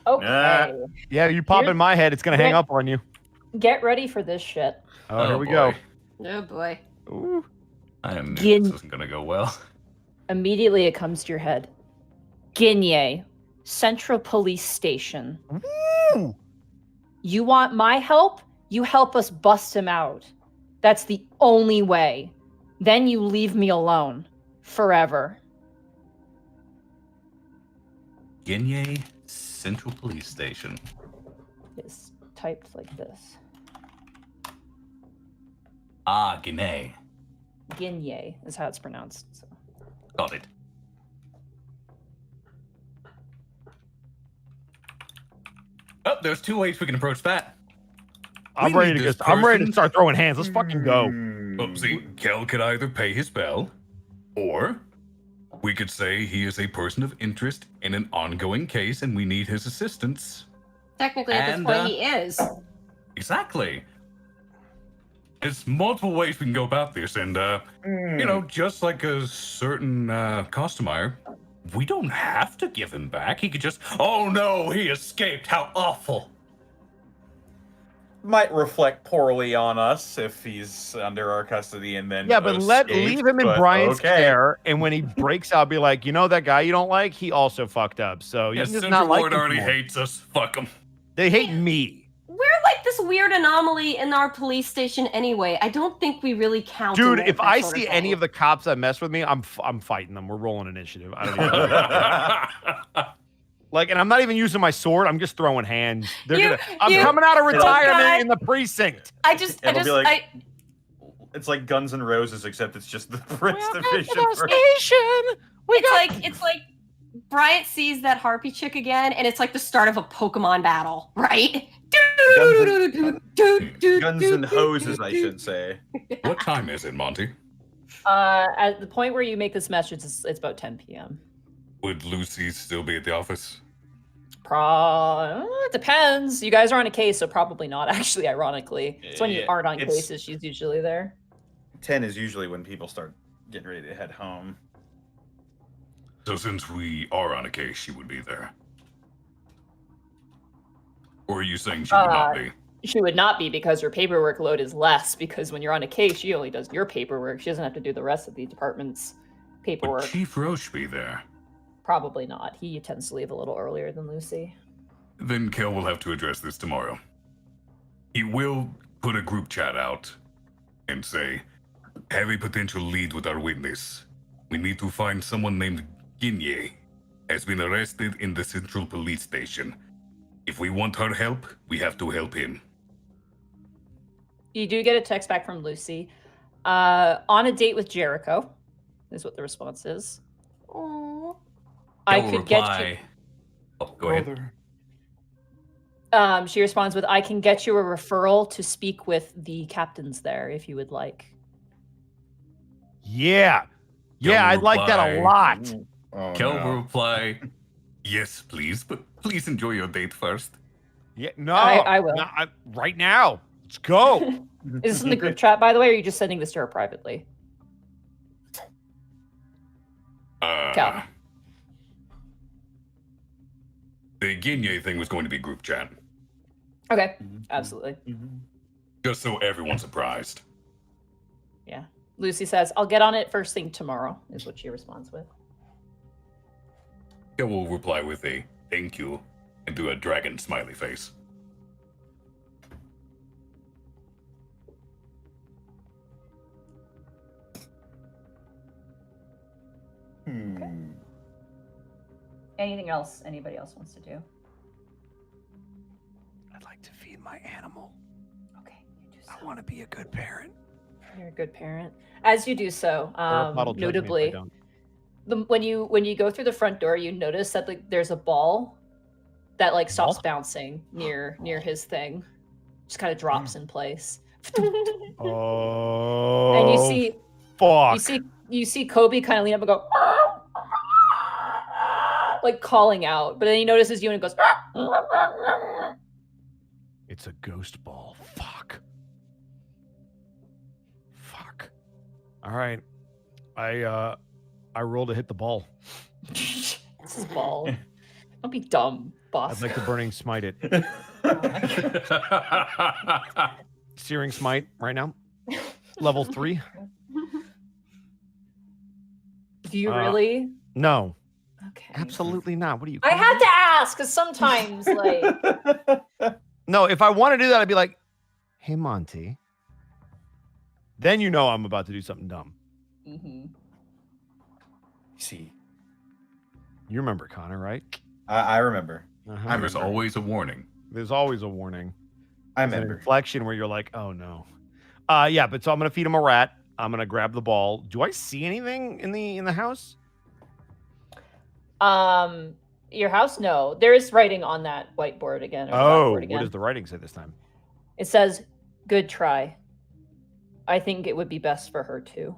Okay. Yeah, you pop in my head, it's gonna hang Yeah. up on you. Get ready for this shit. Oh, here we boy. go. Oh boy. Ooh. I knew Gin- this wasn't gonna go well. Immediately it comes to your head. Ginye, Central Police Station. Ooh. You want my help? You help us bust him out. That's the only way. Then you leave me alone. Forever. Ginye Central Police Station. It's typed like this. Ah, Ginye. Ginye is how it's pronounced. So. Got it. Oh, there's two ways we can approach that. I'm We ready need to this get. I'm ready to person. start throwing hands. Let's fucking go. Hmm. Oh, see, Kel could either pay his bell, or We could say he is a person of interest in an ongoing case and we need his assistance. Technically, at this And, point, he is. Exactly. There's multiple ways we can go about this, and, you know, just like a certain costumier, we don't have to give him back. He could just, oh no, he escaped. How awful. Might reflect poorly on us if he's under our custody and then Yeah, but leave him in but Brian's okay. care, and when he breaks out, be like, you know that guy you don't like? He also fucked up. So you Yeah, can just Central not like Ward him already more. hates us. Fuck him. They hate me. We're like this weird anomaly in our police station anyway. I don't think we really count. Dude, in if that I sort see of any thing. of the cops that mess with me, I'm fighting them. We're rolling initiative. I don't even like, and I'm not even using my sword. I'm just throwing hands. I'm coming out of retirement in the precinct. It'll be like, it's like Guns N' Roses, except it's just the Prince Division. It's like Bryant sees that harpy chick again, and it's like the start of a Pokemon battle, right? Guns and hoses, I should say. What time is it, Monty? At the point where you make this message, it's about 10 p.m. Would Lucy still be at the office? It depends. You guys are on a case, so probably not, actually, ironically. It's when you Yeah, aren't on it's- cases, she's usually there. 10 is usually when people start getting ready to head home. So since we are on a case, she would be there. Or are you saying she would not be? She would not be because her paperwork load is less, because when you're on a case, she only does your paperwork. She doesn't have to do the rest of the department's paperwork. Would Chief Roche be there? Probably not. He tends to leave a little earlier than Lucy. Then Khel will have to address this tomorrow. He will put a group chat out and say, have a potential lead with our witness. We need to find someone named Ginye. Has been arrested in the central police station. If we want her help, we have to help him. You do get a text back from Lucy. On a date with Jericho, is what the response is. Aww. I Khel could get you. reply- Oh, go ahead. She responds with, I can get you a referral to speak with the captains there if you would like. Yeah. Yeah, Khel I'd like that a reply- lot. Khel will reply, yes, please, but please enjoy your date first. Yeah, no. I will. No, right now. Let's go. Is this in the group chat, by the way, or are you just sending this to her privately? Khel. The Ginye thing was going to be group chat. Okay, absolutely. Just so everyone's surprised. Yeah. Lucy says, I'll get on it first thing tomorrow, is what she responds with. Khel will reply with a thank you and do a dragon smiley face. Anything else anybody else wants to do? I'd like to feed my animal. Okay, you do so. I want to be a good parent. You're a good parent. As you do so, Aristotle judge me if I notably, don't. when you go through the front door, you notice that there's a ball that like stops bouncing near his thing, just kind of drops in place. Oh. And you see, fuck. you see Kobe kind of lean up and go, like calling out, but then he notices you and goes. It's a ghost ball. Fuck. Fuck. All right. I rolled to hit the ball. It's his ball. Don't be dumb, boss. I'd like to burning smite it. Searing smite right now. Level 3. Do you really? No. Okay. Absolutely not. What are you? I had to ask because sometimes, like, No, if I want to do that, I'd be like, "Hey, Monty." Then you know I'm about to do something dumb. See, you remember Connor, right? I remember. Uh-huh. There's always a warning. There's always a warning. I There's an remember. inflection where you're like, "Oh no." Yeah, but so I'm gonna feed him a rat. I'm gonna grab the ball. Do I see anything in the house? your house? No, there is writing on that whiteboard again. Or Oh, blackboard again. what does the writing say this time? It says, "Good try. I think it would be best for her too."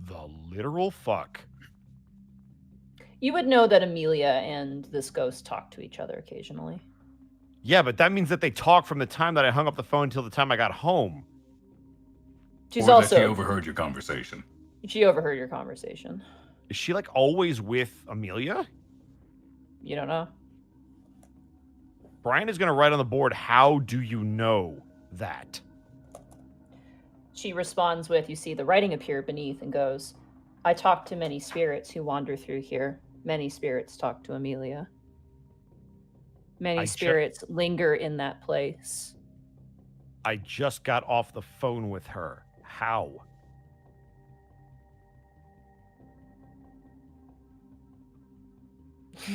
the literal fuck? You would know that Amelia and this ghost talk to each other occasionally. Yeah, but that means that they talk from the time that I hung up the phone until the time I got home. She's or also that she overheard your conversation. She overheard your conversation. Is she like always with Amelia? You don't know. Brian is going to write on the board, how do you know that? She responds with, you see the writing appear beneath, and goes, I talk to many spirits who wander through here. Many spirits talk to Amelia. Many spirits linger in that place. I just got off the phone with her. How?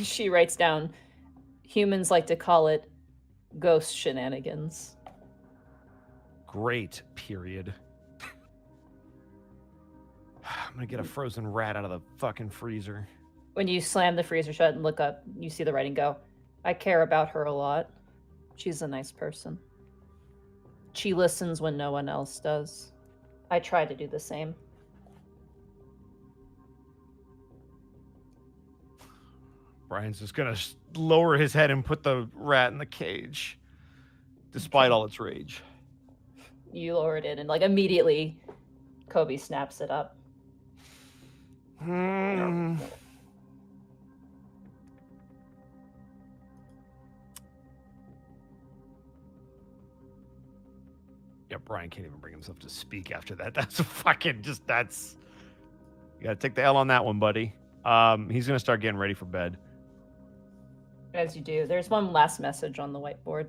She writes down, humans like to call it ghost shenanigans. Great, period. I'm gonna get a frozen rat out of the fucking freezer. When you slam the freezer shut and look up, you see the writing go, I care about her a lot. She's a nice person. She listens when no one else does. I try to do the same. Brian's just gonna lower his head and put the rat in the cage, despite all its rage. You lowered it, and like immediately, Kobe snaps it up. Yeah, Brian can't even bring himself to speak after that. That's fucking just, that's... You gotta take the L on that one, buddy. He's gonna start getting ready for bed. As you do, there's one last message on the whiteboard.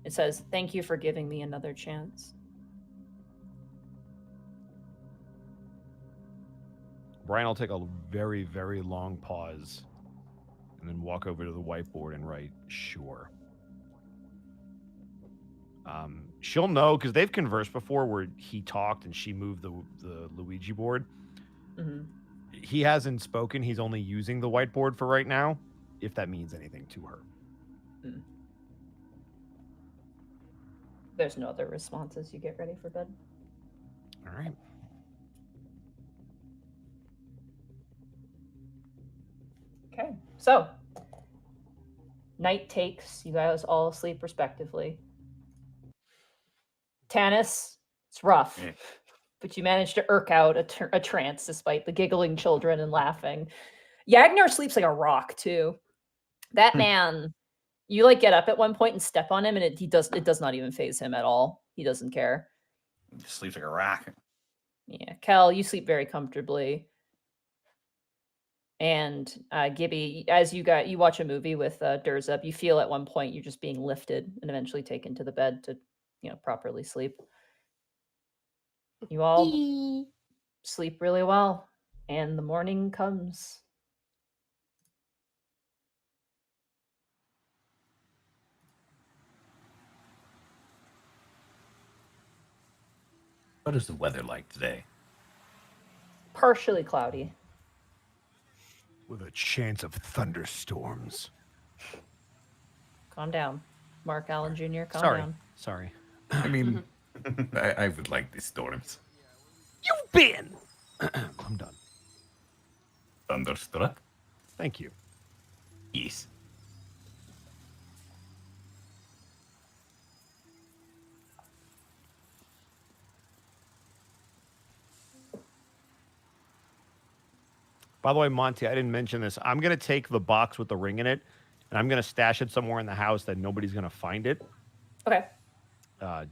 It says, thank you for giving me another chance. Brian will take a very, very long pause and then walk over to the whiteboard and write, sure. She'll know, because they've conversed before where he talked and she moved the Luigi board. Mm-hmm. He hasn't spoken. He's only using the whiteboard for right now, if that means anything to her. Mm. There's no other responses. You get ready for bed. All right. Okay, so night takes. You guys all sleep respectively. Tanis, it's rough, but you managed to irk out a trance despite the giggling children and laughing. Yagnar sleeps like a rock too. That man, you like get up at one point and step on him, and it does not even faze him at all. He doesn't care. He sleeps like a rock. Yeah, Khel, you sleep very comfortably. And Gibby, as you watch a movie with Durzup, you feel at one point you're just being lifted and eventually taken to the bed to, properly sleep. You all sleep really well, and the morning comes. What is the weather like today? Partially cloudy. With a chance of thunderstorms. Calm down. Mark Allen Jr., calm down. Sorry. I mean, I would like the storms. You've been! I'm done. Thunderstruck? Thank you. Yes. By the way, Monty, I didn't mention this. I'm going to take the box with the ring in it, and I'm going to stash it somewhere in the house that nobody's going to find it. Okay.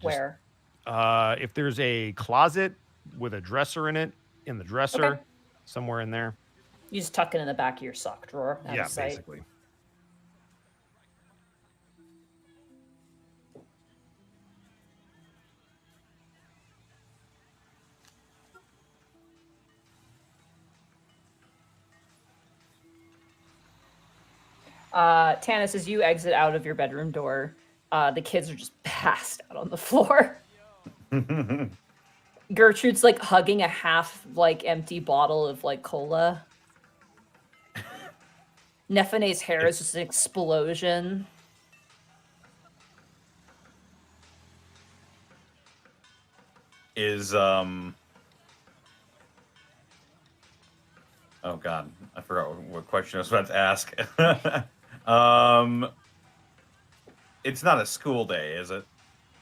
Where? Where? If there's a closet with a dresser in it, in the dresser, Okay. somewhere in there. You just tuck it in the back of your sock drawer. Out Yeah, of sight. basically. Tanis, as you exit out of your bedroom door, the kids are just passed out on the floor. Gertrude's like hugging a half empty bottle of cola. Nephane's hair is just an explosion. Oh God, I forgot what question I was about to ask. It's not a school day, is it?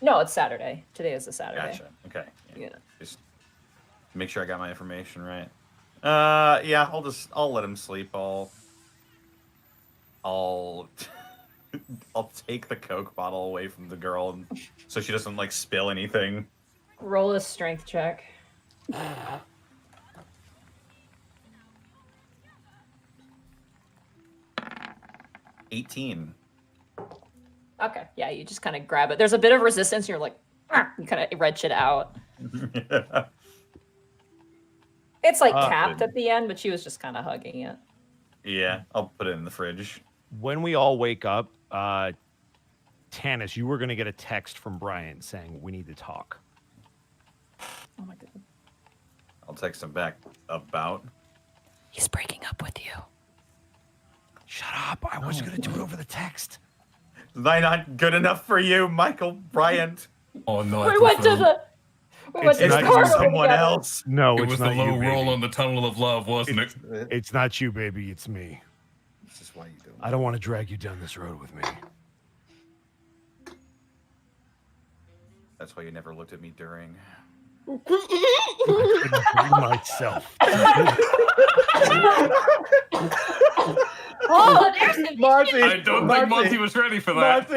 No, it's Saturday. Today is a Saturday. Gotcha. Okay. Yeah. Just make sure I got my information right. Yeah, I'll let him sleep. I'll I'll take the Coke bottle away from the girl, and so she doesn't like spill anything. Roll a strength check. 18. Okay, yeah, you just kind of grab it. There's a bit of resistance, and you're like, you kind of wrench it out. It's like capped at the end, but she was just kind of hugging it. Yeah, I'll put it in the fridge. When we all wake up, Tanis, you were going to get a text from Brian saying, we need to talk. Oh my god. I'll text him back about. He's breaking up with you. Shut up. I was going to do it over the text. Is that not good enough for you, Michael Bryant? Oh, no. We went to the It's not car someone together. else. No, It it's was not the low you, roll baby. on the tunnel of love, wasn't it? It's not you, baby. It's me. This is why you do. I don't want to drag you down this road with me. That's why you never looked at me during. I couldn't bring myself. Oh, there's the Monty, I don't think Monty was ready for that.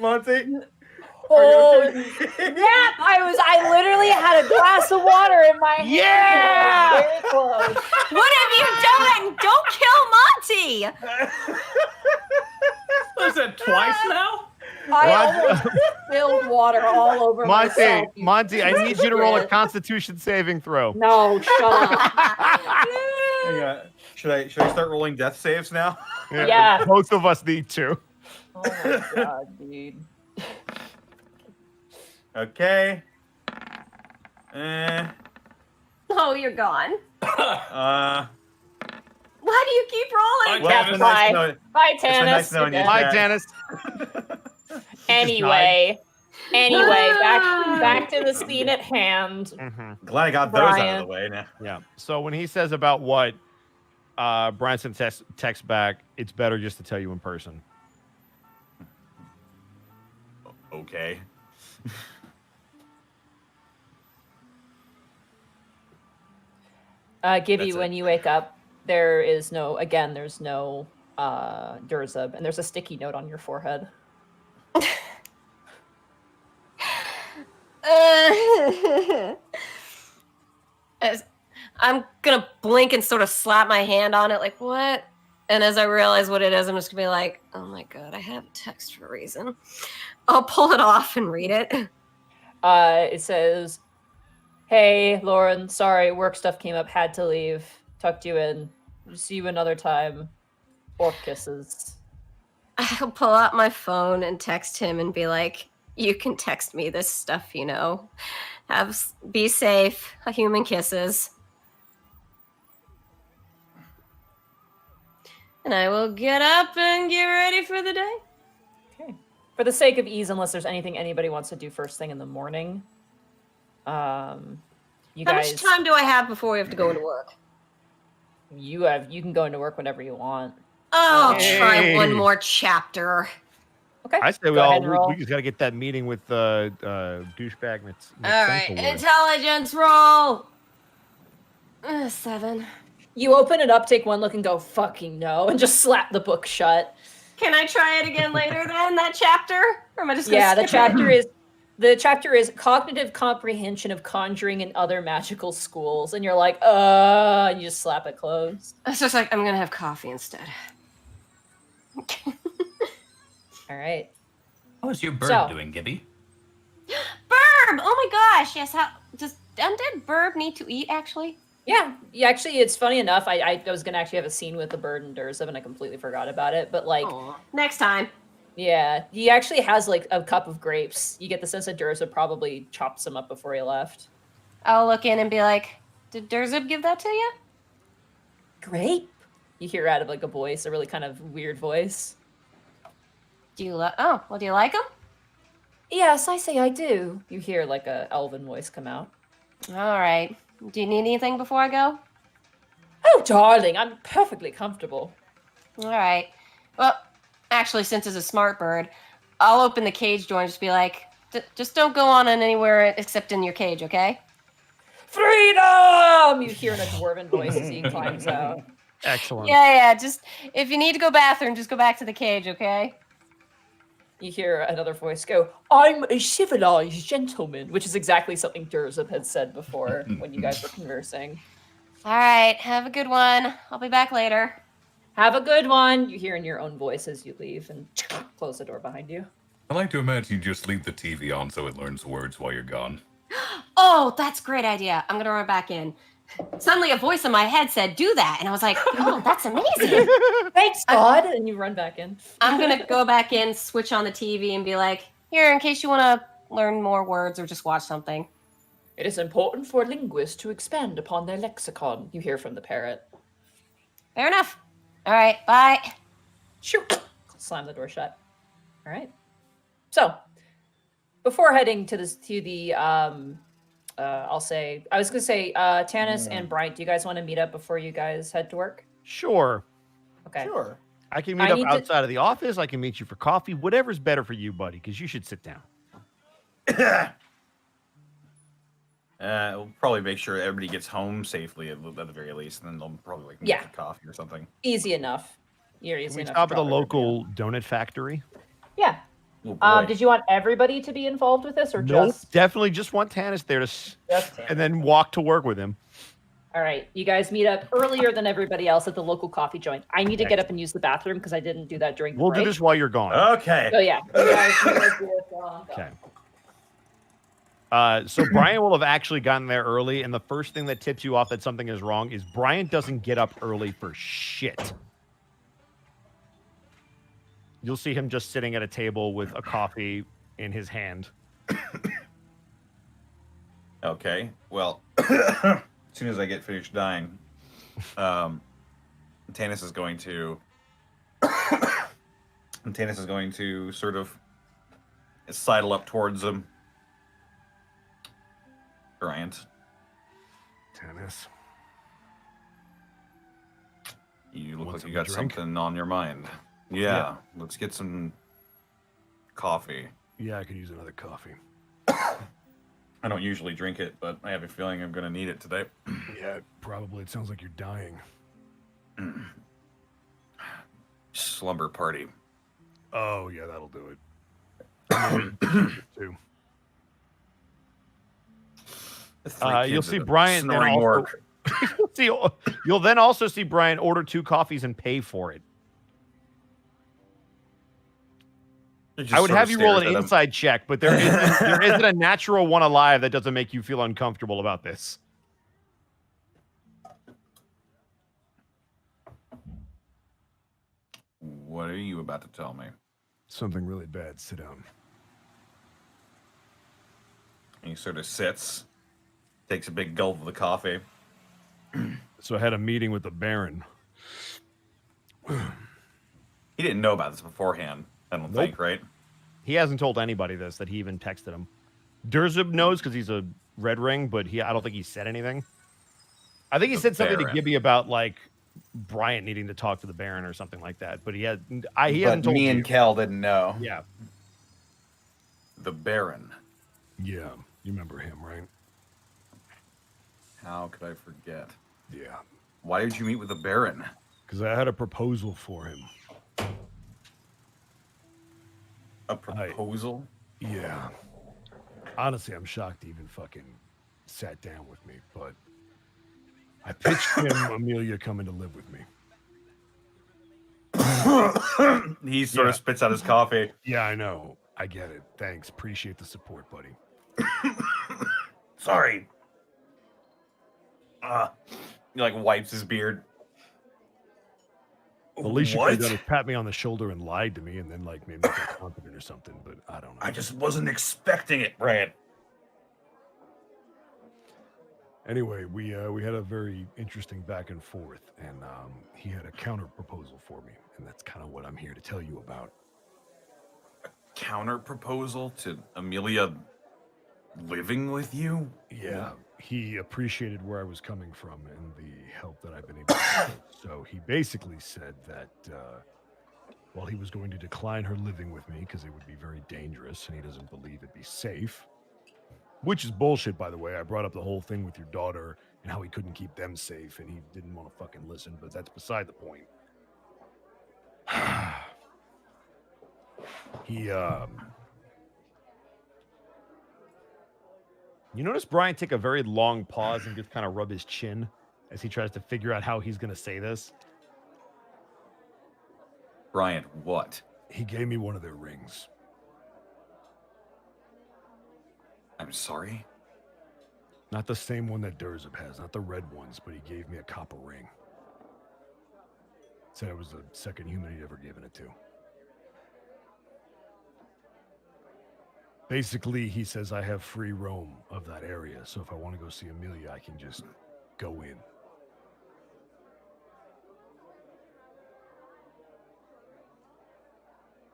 Monty. Oh, yeah! I literally had a glass of water in my hand. Yeah! Very close. What have you done? Don't kill Monty! Was that twice now? I almost spilled water all over myself. Monty, I need you to roll a Constitution saving throw. No, shut up. Yeah. Should I start rolling death saves now? Yeah. Both of us need to. Oh my god, dude. Okay. Oh, you're gone. Why Why do you keep rolling? Well, it's been nice to know- Bye, it's been nice Tanis. knowing you, Hi, Jack. Tanis. Anyway, back to the scene at hand. Glad I got those out of Brian. the way now. Yeah. So when he says about what Branson text back, it's better just to tell you in person. Okay. Gibby, That's it. when you wake up, there's no Durzub, and there's a sticky note on your forehead. I'm gonna blink and sort of slap my hand on it, like, what? And as I realize what it is, I'm just gonna be like, oh my god, I have a text for a reason. I'll pull it off and read it. It says, "Hey, Lauren, sorry, work stuff came up, had to leave. Tucked you in. See you another time. Orc kisses." I'll pull out my phone and text him and be like, you can text me this stuff, you know. Be safe. Human kisses. And I will get up and get ready for the day. Okay. For the sake of ease, unless there's anything anybody wants to do first thing in the morning, you How guys, much time do I have before we have to go into work? you can go into work whenever you want. Oh, Hey. try one more chapter. Okay. I say Go ahead and roll. we just got to get that meeting with douchebag. All right, intelligence roll. 7. You open it up, take one look, and go, "Fucking no," and just slap the book shut. Can I try it again later then, that chapter? Or am I just gonna Yeah, skip it? the chapter is cognitive comprehension of conjuring and other magical schools, and you're like, and you just slap it closed. It's just like, I'm gonna have coffee instead. All right. How's your bird So- doing, Gibby? Burb! Oh my gosh, yes. How does undead Burb need to eat, actually? Yeah, actually, it's funny enough. I was gonna actually have a scene with the bird and Durzub, and I completely forgot about it. But like, Aw. Next time. yeah, he actually has like a cup of grapes. You get the sense that Durzub probably chopped some up before he left. I'll look in and be like, did Durzub give that to you? Grape? You hear out of like a voice, a really kind of weird voice. Do you oh, well, do you like him? Yes, I say I do. You hear like a elven voice come out. All right. Do you need anything before I go? Oh, darling, I'm perfectly comfortable. All right. Well, actually, since it's a smart bird, I'll open the cage door and just be like, just don't go on in anywhere except in your cage, okay? Freedom! You hear in a dwarven voice as he climbs out. Excellent. Yeah. Just if you need to go bathroom, just go back to the cage, okay? You hear another voice go, I'm a civilized gentleman, which is exactly something Durzub had said before when you guys were conversing. All right. Have a good one. I'll be back later. Have a good one. You hear in your own voice as you leave and close the door behind you. I like to imagine you just leave the TV on so it learns words while you're gone. Oh, that's a great idea. I'm gonna run back in. Suddenly, a voice in my head said, "Do that," and I was like, "Oh, that's amazing!" Thanks, God. And you run back in. I'm gonna go back in, switch on the TV, and be like, "Here, in case you want to learn more words or just watch something." It is important for linguists to expand upon their lexicon. You hear from the parrot. Fair enough. All right, bye. Shoot! Slam the door shut. All right. So, before heading to the I'll say, I was gonna say, Tanis and Bryant, do you guys want to meet up before you guys head to work? Sure. Okay. Sure. I can meet up outside of the office. I can meet you for coffee. Whatever's better for you, buddy, because you should sit down. We'll probably make sure everybody gets home safely at the very least, and then they'll probably meet for coffee or something. Easy enough. You're Can easy we enough. stop to at the drop everybody local donut factory? off. Yeah. Oh, boy. Did you want everybody to be involved with this, or Nope. just? Definitely just want Tanis there to, Just Tanis. and then walk to work with him. All right, you guys meet up earlier than everybody else at the local coffee joint. I need to get up and use the bathroom because I didn't do that during the We'll break. do this while you're gone. Okay. So yeah, you guys do it while I'm gone. Okay. So Brian will have actually gotten there early, and the first thing that tips you off that something is wrong is Brian doesn't get up early for shit. You'll see him just sitting at a table with a coffee in his hand. Okay. Well, as soon as I get finished dying, Tanis is going to sort of sidle up towards him. Bryant. Tanis. You look Want like you some got drink? something on your mind. Yeah, let's get some coffee. Yeah, I could use another coffee. I don't usually drink it, but I have a feeling I'm going to need it today. Yeah, probably. It sounds like you're dying. Slumber party. Oh, yeah, that'll do it. Too. You'll see Brian then snoring also, work. you'll then also see Brian order 2 coffees and pay for it. I would have you roll an inside check, but there isn't a natural one alive that doesn't make you feel uncomfortable about this. What are you about to tell me? Something really bad. Sit down. He sort of sits, takes a big gulp of the coffee. So I had a meeting with the Baron. He didn't know about this beforehand, I don't think, right? He hasn't told anybody this, that he even texted him. Durzub knows because he's a Red Ring, but I don't think he said anything. I think he said something to Baron. Gibby about, like, Bryant needing to talk to the Baron or something like that, but he hasn't told me and you. Khel didn't know. Yeah. The Baron. Yeah, you remember him, right? How could I forget? Yeah. Why did you meet with the Baron? Because I had a proposal for him. A proposal? Yeah. Honestly, I'm shocked he even fucking sat down with me, but I pitched him Amelia coming to live with me. He sort of spits out his coffee. Yeah, I know. I get it. Thanks. Appreciate the support, buddy. Sorry. He like wipes his beard. The least you could have What? done is pat me on the shoulder and lied to me and then like made me feel confident or something, but I don't know. I just wasn't expecting it, Brad. Anyway, we had a very interesting back and forth, and he had a counter proposal for me, and that's kind of what I'm here to tell you about. Counter proposal to Amelia living with you? Yeah, he appreciated where I was coming from and the help that I've been able to give. So he basically said that while he was going to decline her living with me because it would be very dangerous and he doesn't believe it'd be safe, which is bullshit, by the way. I brought up the whole thing with your daughter and how he couldn't keep them safe and he didn't want to fucking listen, but that's beside the point. You notice Brian take a very long pause and just kind of rub his chin as he tries to figure out how he's going to say this? Bryant, what? He gave me one of their rings. I'm sorry? Not the same one that Durzub has, not the red ones, but he gave me a copper ring. Said I was the second human he'd ever given it to. Basically, he says I have free roam of that area, so if I want to go see Amelia, I can just go in.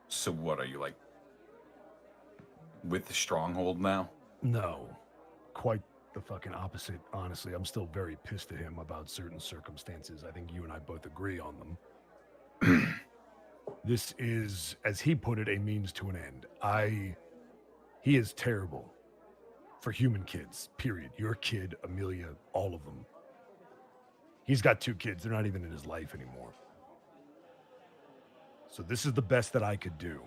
So what, are you like with the stronghold now? No, quite the fucking opposite, honestly. I'm still very pissed at him about certain circumstances. I think you and I both agree on them. This is, as he put it, a means to an end. He is terrible for human kids, period. Your kid, Amelia, all of them. He's got 2 kids. They're not even in his life anymore. So this is the best that I could do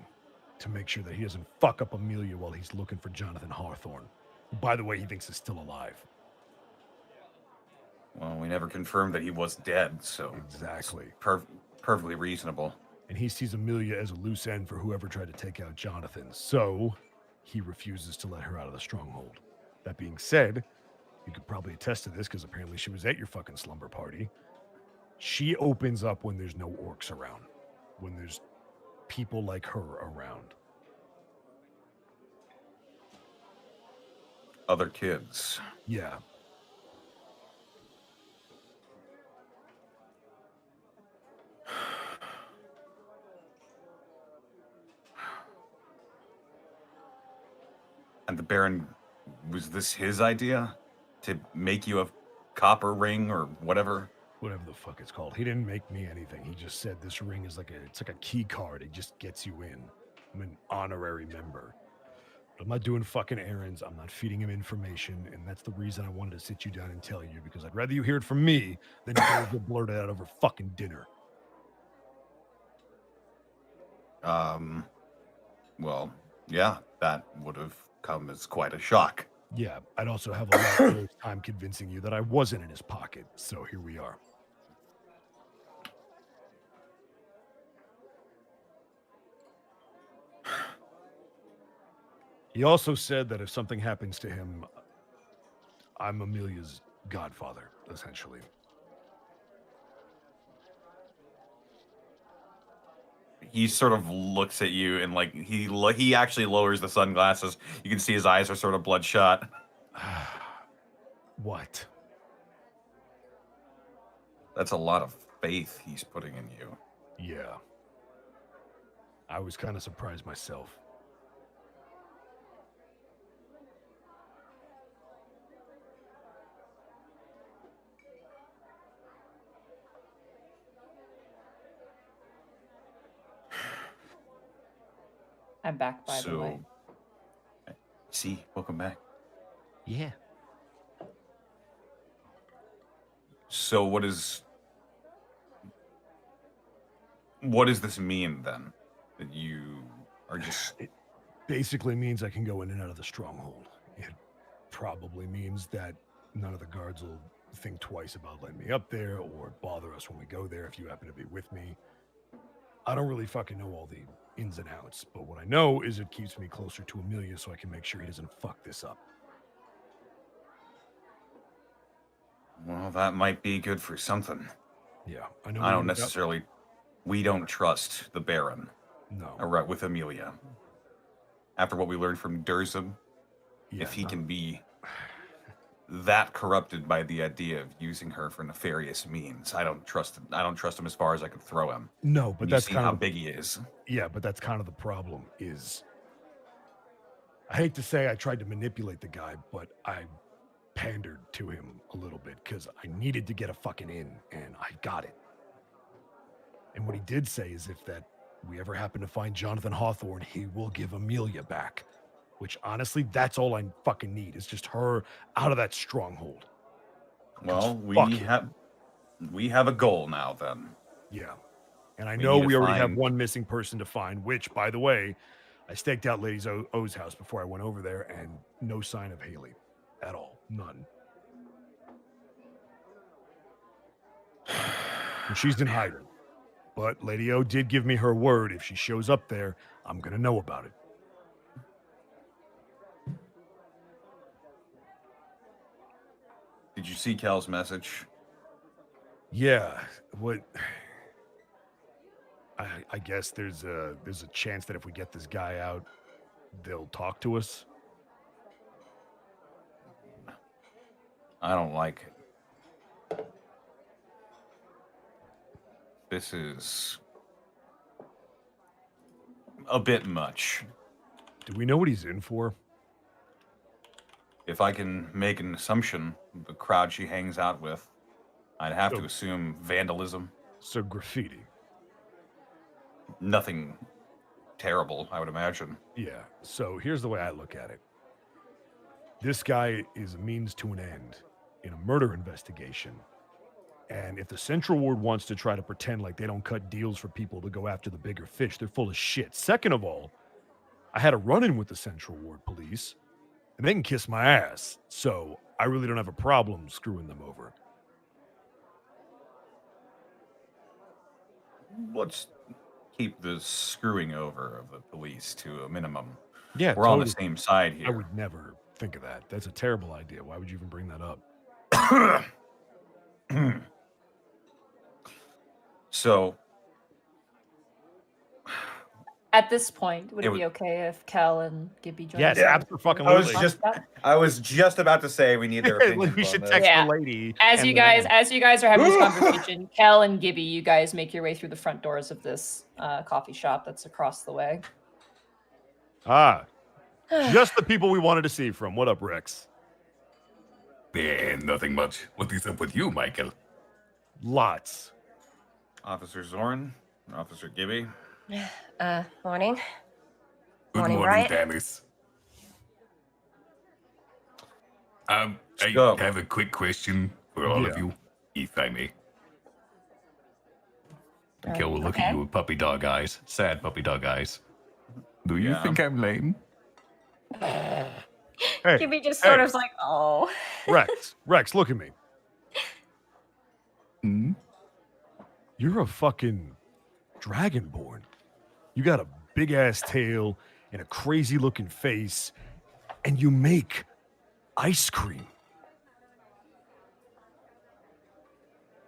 to make sure that he doesn't fuck up Amelia while he's looking for Jonathan Hawthorne. Who, by the way, he thinks is still alive. Well, we never confirmed that he was dead, so... Exactly. Perfectly reasonable. And he sees Amelia as a loose end for whoever tried to take out Jonathan. So... he refuses to let her out of the stronghold. That being said, you could probably attest to this because apparently she was at your fucking slumber party. She opens up when there's no orcs around, when there's people like her around. Other kids. Yeah. And the Baron, was this his idea? To make you a copper ring or whatever? Whatever the fuck it's called. He didn't make me anything. He just said this ring is like a key card. It just gets you in. I'm an honorary member. But I'm not doing fucking errands. I'm not feeding him information. And that's the reason I wanted to sit you down and tell you, because I'd rather you hear it from me than you guys get blurted out over fucking dinner. Well, yeah, that would have come as quite a shock. Yeah, I'd also have a lot of time convincing you that I wasn't in his pocket. So here we are. He also said that if something happens to him, I'm Amelia's godfather, essentially. He sort of looks at you and like he actually lowers the sunglasses. You can see his eyes are sort of bloodshot. What? That's a lot of faith he's putting in you. Yeah. I was kind of surprised myself. I'm back, by the way. See, welcome back. Yeah. So what does this mean then? That you are just... It basically means I can go in and out of the stronghold. It probably means that none of the guards will think twice about letting me up there or bother us when we go there if you happen to be with me. I don't really fucking know all the ins and outs, but what I know is it keeps me closer to Amelia so I can make sure he doesn't fuck this up. Well, that might be good for something. Yeah, I don't necessarily... We don't trust the Baron. No. Right, with Amelia. After what we learned from Durzub, Yeah, if he can be that corrupted by the idea of using her for nefarious means, I don't trust him as far as I could throw him. No, but that's kind how of big he is. Yeah, but that's kind of the problem is I hate to say I tried to manipulate the guy, but I pandered to him a little bit because I needed to get a fucking in, and I got it. And what he did say is if that we ever happen to find Jonathan Hawthorne, he will give Amelia back. Which honestly, that's all I fucking need is just her out of that stronghold. Well, fuck we have a goal now then. Yeah. And I We know need to we already have find- one missing person to find, which, by the way, I staked out Lady O's house before I went over there, and no sign of Haley at all. None. And she's in hiding. But Lady O did give me her word. If she shows up there, I'm going to know about it. Did you see Kel's message? Yeah. What? I guess there's a chance that if we get this guy out, they'll talk to us. I don't like it. This is a bit much. Do we know what he's in for? If I can make an assumption, the crowd she hangs out with, I'd have to So- assume vandalism. So graffiti. Nothing terrible, I would imagine. Yeah. So here's the way I look at it. This guy is a means to an end in a murder investigation. And if the Central Ward wants to try to pretend like they don't cut deals for people to go after the bigger fish, they're full of shit. Second of all, I had a run-in with the Central Ward police, and they can kiss my ass. So I really don't have a problem screwing them over. Let's keep the screwing over of the police to a minimum. Yeah, We're on the totally. same side I here. would never think of that. That's a terrible idea. Why would you even bring that up? So, At this point, would It it be would- okay if Khel and Gibby join Yes, us? absolutely. I was just about to say we need their opinions We on should this. text Yeah. the lady. As and you the guys, man. as you guys are having this conversation, Khel and Gibby, you guys make your way through the front doors of this coffee shop that's across the way. Ah, just the people we wanted to see from. What up, Rex? Yeah, nothing much. What is up with you, Michael? Lots. Officer Zouren, Officer Gibby. Morning. Good Morning, morning, Bryant. Tanis. I go. have a quick question for all of Yeah. you, if I may. Okay, we'll look okay. at you with puppy dog eyes, sad puppy dog eyes. Do you Yeah. think I'm lame? Hey, Gibby just sort hey. of like, oh. Rex, look at me. Hmm? You're a fucking dragonborn. You got a big ass tail and a crazy looking face, and you make ice cream.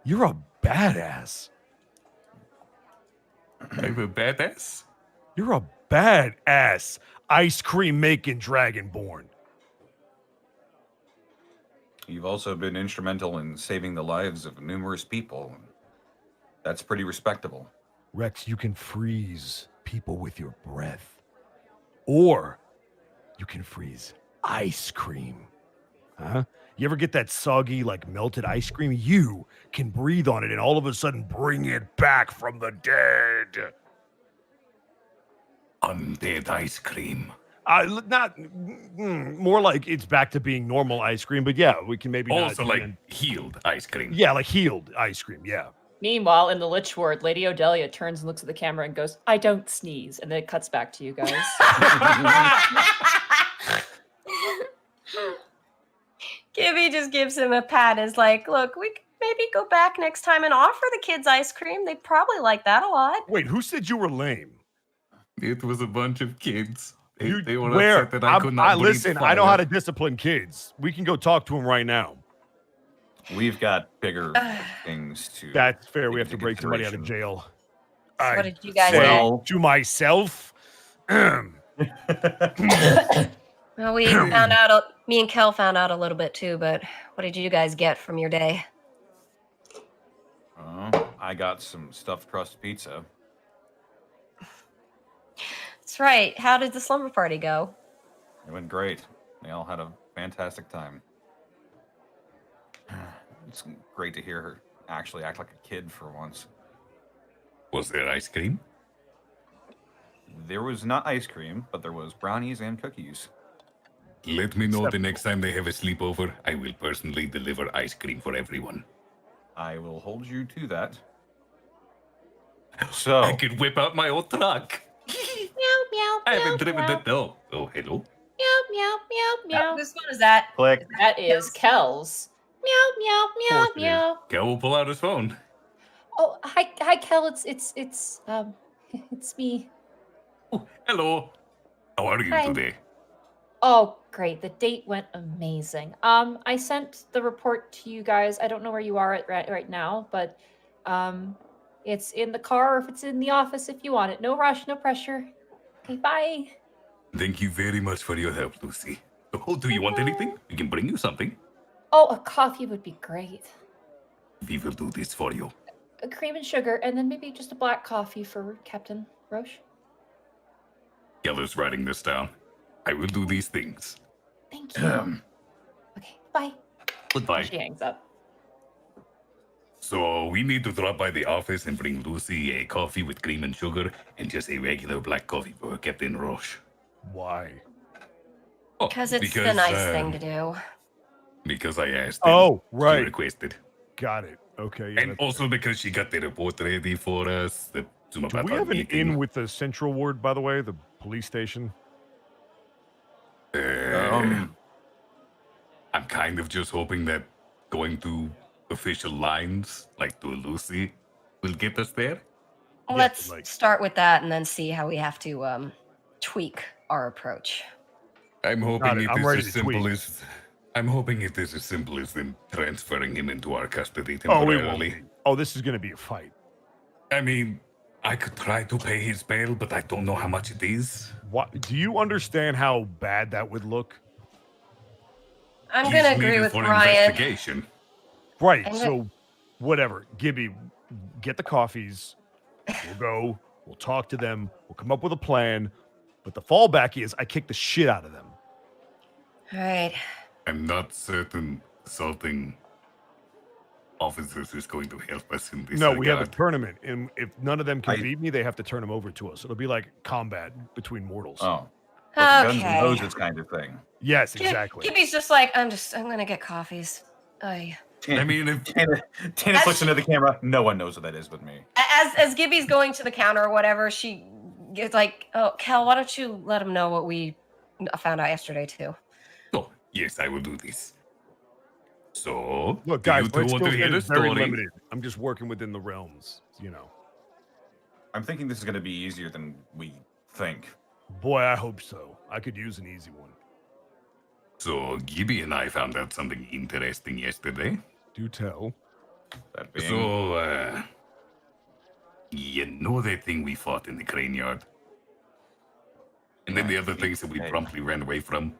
You're a badass. I'm a badass? You're a badass ice cream making dragonborn. You've also been instrumental in saving the lives of numerous people. That's pretty respectable. Rex, you can freeze people with your breath. Or you can freeze ice cream. Huh? You ever get that soggy, like melted ice cream? You can breathe on it and all of a sudden bring it back from the dead. Undead ice cream. More like it's back to being normal ice cream, but yeah, we can maybe Also, not like even- healed ice cream. yeah, like healed ice cream. Yeah. Meanwhile, in the Lich Ward, Lady Odelia turns and looks at the camera and goes, "I don't sneeze," and then it cuts back to you guys. Gibby just gives him a pat. Is like, look, we could maybe go back next time and offer the kids ice cream. They probably like that a lot. Wait, who said you were lame? It was a bunch of kids. They were Where? upset that I could not breathe listen, I know how fire. to discipline kids. We can go talk to them right now. We've got bigger things to. That's fair. We take have to into break somebody out of consideration. jail. So what I did you guys say Well- to myself, Well, we found out. Me and Kel found out a little bit too. But what did you guys get from your day? I got some stuffed crust pizza. That's right. How did the slumber party go? It went great. They all had a fantastic time. It's great to hear her actually act like a kid for once. Was there ice cream? There was not ice cream, but there was brownies and cookies. Let me know the Acceptable. next time they have a sleepover. I will personally deliver ice cream for everyone. I will hold you to that. So, I could whip out my old truck. Meow, meow, I haven't meow, driven meow, that. Oh, hello. meow, meow, meow, meow. This one is that. click. That is Kels. Meow, meow, meow, course it is. meow. Kel will pull out his phone. Oh, hi, Kel. It's it's me. Oh, hello. How are you Hi. today? Oh, great. The date went amazing. I sent the report to you guys. I don't know where you are at right now, but it's in the car or if it's in the office if you want it. No rush, no pressure. Okay, bye. Thank you very much for your help, Lucy. Oh, do you want anything? We can bring you something. Oh, a coffee would be great. We will do this for you. A cream and sugar, and then maybe just a black coffee for Captain Roche. Keller's writing this down. I will do these things. Thank you. Okay, bye. Goodbye. She hangs up. So we need to drop by the office and bring Lucy a coffee with cream and sugar and just a regular black coffee for Captain Roche. Why? Oh, Because it's the nice thing to do. Because I asked him. Oh, She right. requested. Got it. Okay. Yeah, And that's also because she got the report ready for us. Do we have an in with the Central Ward, by the way, the police station? I'm kind of just hoping that going through official lines, like to Lucy, will get us there. Yeah, Let's like- start with that and then see how we have to tweak our approach. I'm Got hoping it. it I'm is ready as to simple tweak. as I'm hoping it is as simple as them transferring him into our custody Oh, it won't temporarily. be. Oh, this is going to be a fight. I mean, I could try to pay his bail, but I don't know how much it is. What? Do you understand how bad that would look? I'm He's going to agree needed with for Brian. investigation. Right. And So, whatever. Gibby, get the coffees. We'll go. We'll talk to them. We'll come up with a plan. But the fallback is I kick the shit out of them. All right. I'm not certain assaulting officers is going to help us in this No, we have a regard. tournament, and if none of them can I- beat me, they have to turn them over to us. It'll be like combat between mortals. Oh. Like Guns and Okay. Roses kind of thing. Yes, exactly. Gibby's just like, I'm going to get coffees. Ay. I mean, if Tana looks into the camera. No one knows what that is but me. As Gibby's going to the counter or whatever, she gets like, oh, Kel, why don't you let him know what we found out yesterday too? oh, yes, I will do this. So, Look, do guys, you two let's want to go hear get a it very story? limited. I'm just working within the realms, you know. I'm thinking this is going to be easier than we think. Boy, I hope so. I could use an easy one. So, Gibby and I found out something interesting yesterday. Do tell. That being, So, you know that thing we fought in the crane yard? And then the other things that we Okay. promptly ran away from?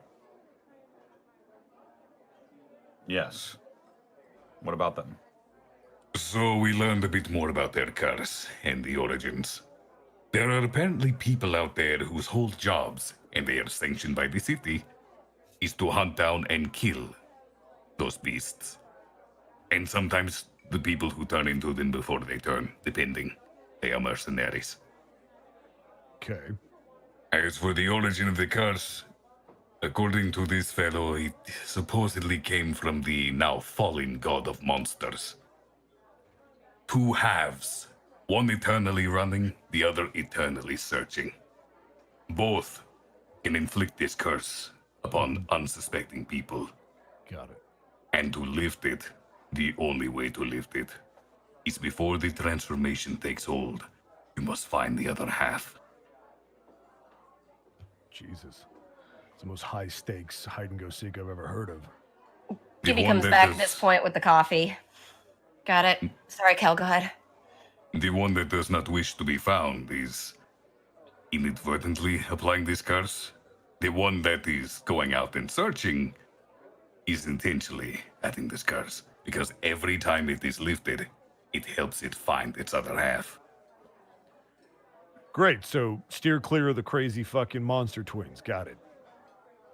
yes. What about them? So we learned a bit more about their cars and the origins. There are apparently people out there whose whole jobs, and they are sanctioned by the city, is to hunt down and kill those beasts. And sometimes the people who turn into them before they turn, depending. They are mercenaries. Okay. As for the origin of the curse, according to this fellow, it supposedly came from the now fallen god of monsters. Two halves, one eternally running, the other eternally searching. Both can inflict this curse upon unsuspecting people. Got it. And to lift it, the only way to lift it, is before the transformation takes hold, you must find the other half. Jesus. It's the most high stakes hide and go seek I've ever heard of. Gibby one comes that back at does- this point with the coffee. Got it. Sorry, Kel, go ahead. The one that does not wish to be found is inadvertently applying this curse. The one that is going out and searching is intentionally adding this curse, because every time it is lifted, it helps it find its other half. Great. So steer clear of the crazy fucking monster twins. Got it.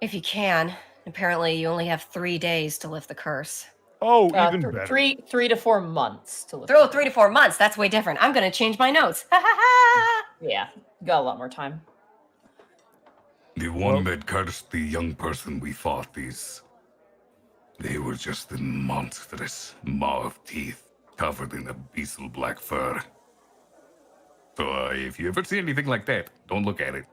If you can. Apparently, you only have 3 days to lift the curse. Oh, even better. 3 to 4 months to look. Throw 3 to 4 months. That's way different. I'm gonna change my notes. Ha ha ha. Yeah, got a lot more time. The one that cursed the young person we fought, they were just a monstrous maw of teeth covered in abyssal black fur. So if you ever see anything like that, don't look at it.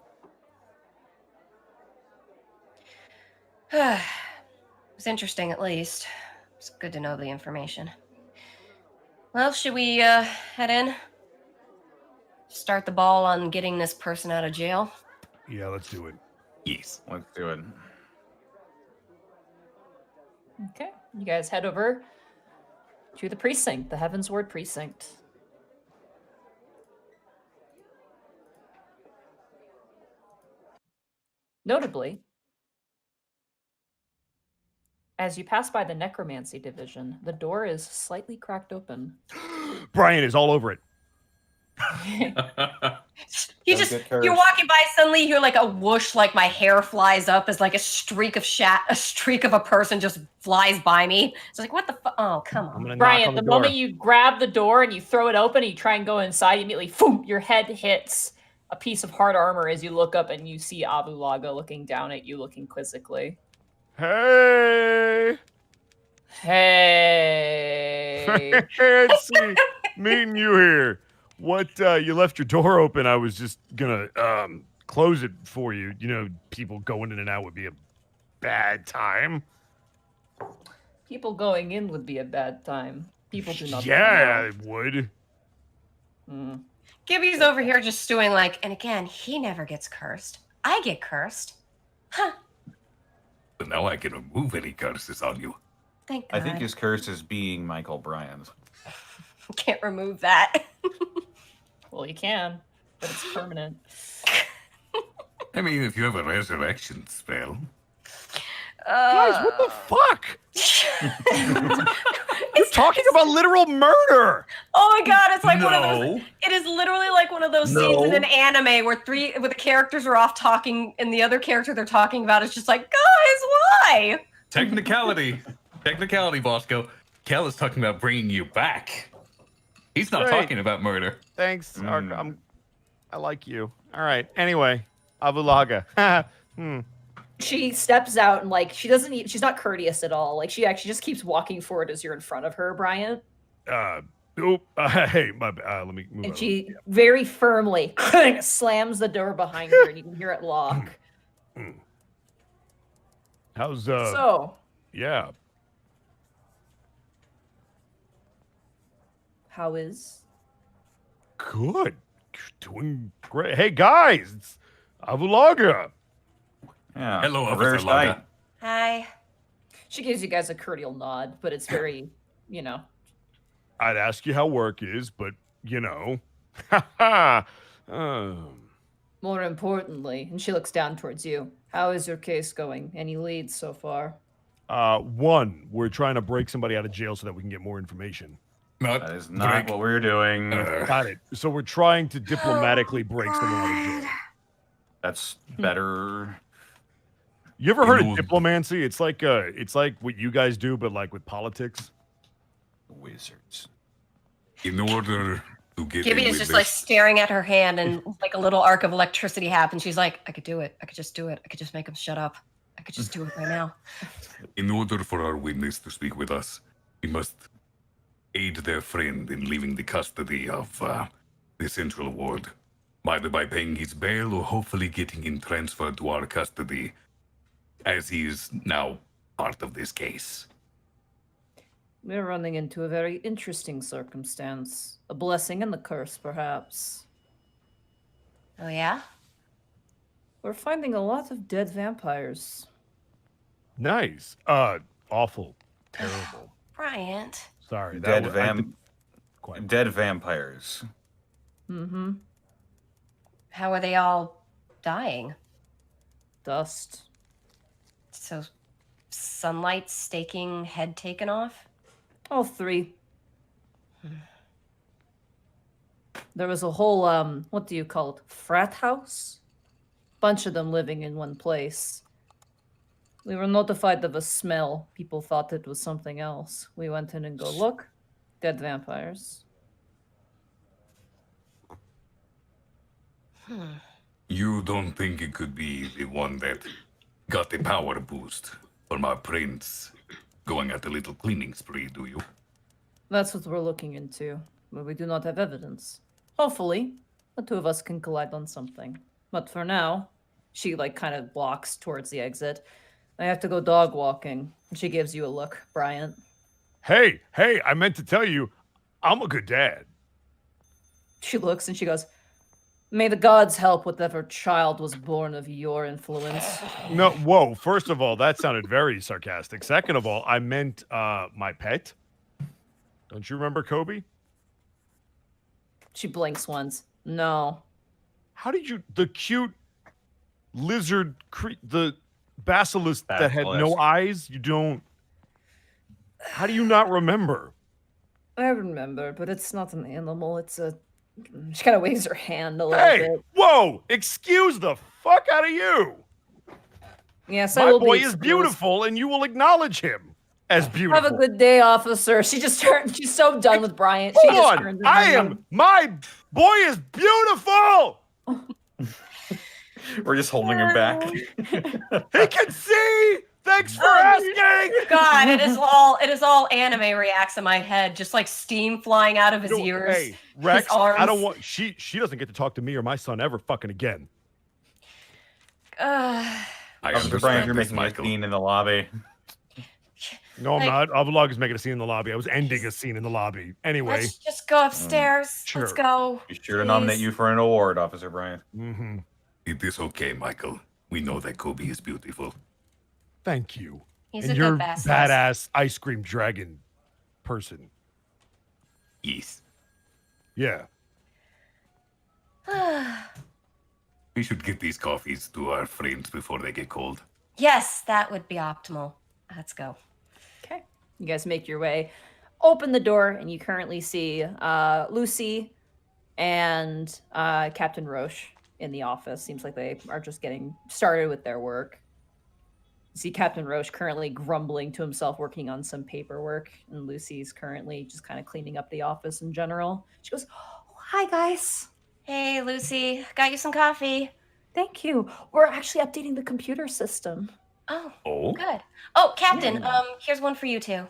It was interesting, at least. It's good to know the information. Well, should we head in? Start the ball on getting this person out of jail? Yeah, let's do it. Yes, let's do it. Okay, you guys head over to the precinct, the Heavensward precinct. Notably, as you pass by the necromancy division, the door is slightly cracked open. Brian is all over it. You're walking by, suddenly you hear like a whoosh, like my hair flies up as like a streak of a person just flies by me. It's like, what the fuck? Oh, come on. Brian, the moment you grab the door and you throw it open and you try and go inside, immediately, boom, your head hits a piece of hard armor as you look up and you see Avulaga looking down at you, looking quizzically. Hey! Hey! Fancy meeting you here. What, you left your door open. I was just gonna close it for you. You know, people going in and out would be a bad time. People going in would be a bad time. People do not. Yeah, it would. Gibby's over here just stewing like, and again, he never gets cursed. I get cursed. Huh. But now I can remove any curses on you. Thank God. I think his curse is being Michael Bryant. Can't remove that. Well, you can, but it's permanent. I mean, if you have a resurrection spell. Guys, what the fuck? You're talking about literal murder. Oh my God, it's like one of those. It is literally like one of those scenes in an anime where the characters are off talking, and the other character they're talking about is just like, guys, why? Technicality, Bosco. Khel is talking about bringing you back. He's not talking about murder. Thanks, I like you. All right. Anyway, Avulaga. She steps out and like she's not courteous at all. Like she actually just keeps walking forward as you're in front of her, Bryant. Hey, my bad. Let me move. And she very firmly slams the door behind her, and you can hear it lock. How's So? Yeah. How is? Good. Doing great. Hey guys, it's Avulaga. Yeah. Hello, Rare Officer Laga. sight. Hi. She gives you guys a cordial nod, but it's very, I'd ask you how work is, but More importantly, and she looks down towards you. How is your case going? Any leads so far? One, we're trying to break somebody out of jail so that we can get more information. That is not what we're doing. Got it. So we're trying to diplomatically break someone out of jail. That's better. You ever heard of diplomancy? It's like what you guys do, but like with politics. Wizards. In order to get Gibby in is with just this- like staring at her hand, and like a little arc of electricity happens. She's like, I could do it. I could just do it. I could just make them shut up. I could just do it right now. In order for our witness to speak with us, we must aid their friend in leaving the custody of the Central Ward, either by paying his bail or hopefully getting him transferred to our custody, as he is now part of this case. We're running into a very interesting circumstance. A blessing and the curse, perhaps. Oh, yeah? We're finding a lot of dead vampires. Nice. Awful. Terrible. Bryant. Sorry. Dead quite dead vampires. Mm-hmm. How are they all dying? Dust. So, sunlight staking, head taken off? All three. There was a whole, what do you call it? Frat house? Bunch of them living in one place. We were notified of a smell. People thought it was something else. We went in and go look. Dead vampires. You don't think it could be the one that got the power boost from our prince going at a little cleaning spree, do you? That's what we're looking into, but we do not have evidence. Hopefully, the two of us can collide on something. But for now, she like kind of walks towards the exit. I have to go dog walking. She gives you a look, Bryant. Hey, I meant to tell you, I'm a good dad. She looks and she goes, "May the gods help whatever child was born of your influence." No, whoa. First of all, that sounded very sarcastic. Second of all, I meant my pet. Don't you remember Kobe? She blinks once. No. How did you... The cute lizard... the basilisk that had no Basilisk. eyes? You don't... How do you not remember? I remember, but it's not an animal. It's a... She kind of waves her hand a little Hey! bit. Whoa! Excuse the fuck out of you! Yes, I My will be boy is excused. beautiful, and you will acknowledge him as beautiful. Have a good day, officer. She just turned. She's so done with Bryant. She Hold just on! turns My boy is beautiful! We're just holding him back. He can see! Thanks for asking! God, it is all anime reacts in my head, just like steam flying out of his ears. Hey, Rex, his arms. I don't want... She doesn't get to talk to me or my son ever fucking again. I Officer Bryant, you're this, making a Michael. scene in the lobby. No, I'm Like- not. Avlog is making a scene in the lobby. I was ending a scene in the lobby. Anyway. Let's just go upstairs. Sure. Let's go. Be sure to nominate you for an award, Officer Bryant. Mm-hmm. It is okay, Michael. We know that Kobe is beautiful. Thank you. He's and a you're good bastard. badass ice cream dragon person. Yes. Yeah. We should get these coffees to our friends before they get cold. Yes, that would be optimal. Let's go. Okay. You guys make your way. Open the door, and you currently see Lucy and Captain Roche in the office. Seems like they are just getting started with their work. You see Captain Roche currently grumbling to himself, working on some paperwork, and Lucy's currently just kind of cleaning up the office in general. She goes, "Oh, hi, guys. Hey, Lucy, got you some coffee. Thank you. We're actually updating the computer system." Oh, Oh? good. Oh, Captain, here's one for you too.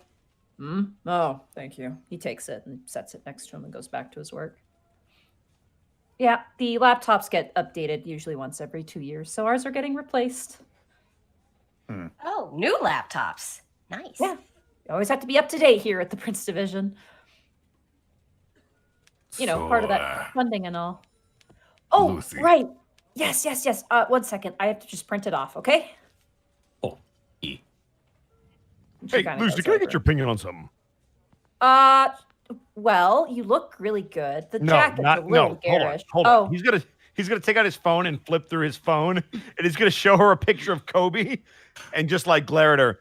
Hmm? Oh, thank you. He takes it and sets it next to him and goes back to his work. Yeah, the laptops get updated usually once every 2 years, so ours are getting replaced. Oh, new laptops. Nice. Yeah. You always have to be up to date here at the Prince Division. You know, part of that funding and all. Oh, Lucy. right. Yes. 1 second. I have to just print it off, okay? Oh, yeah. She Hey, kinda Lucy, goes can I over. get your opinion on something? Well, you look really good. The No, jacket's a little hold on. garish. Hold Oh, on. He's gonna take out his phone and flip through his phone, and he's gonna show her a picture of Kobe and just like glare at her.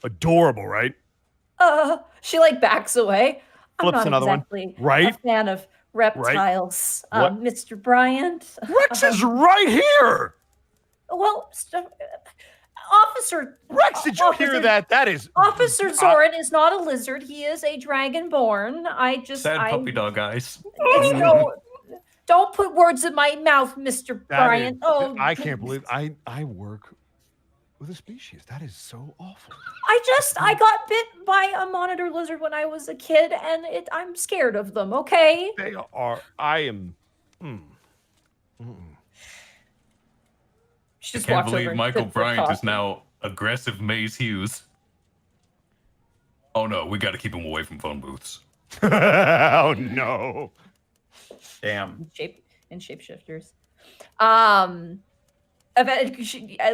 Adorable, right? she like backs away. I'm Flips not another one. exactly Right? a fan of reptiles, What? Mr. Bryant. Rex is right here. Well, Officer Rex, did you hear Officer- that? That is Officer Zouren is not a lizard. He is a dragonborn. Sad puppy dog eyes. No, don't put words in my mouth, Mr. that Bryant. is- Oh, I can't believe I work with a species. That is so awful. I got bit by a monitor lizard when I was a kid, and I'm scared of them. Okay. They are. I am. She I just can't walks over believe and Michael sips her Bryant is coffee. now aggressive Maze Hughes. Oh no, we got to keep him away from phone booths. Oh no. Damn. Shapeshifters.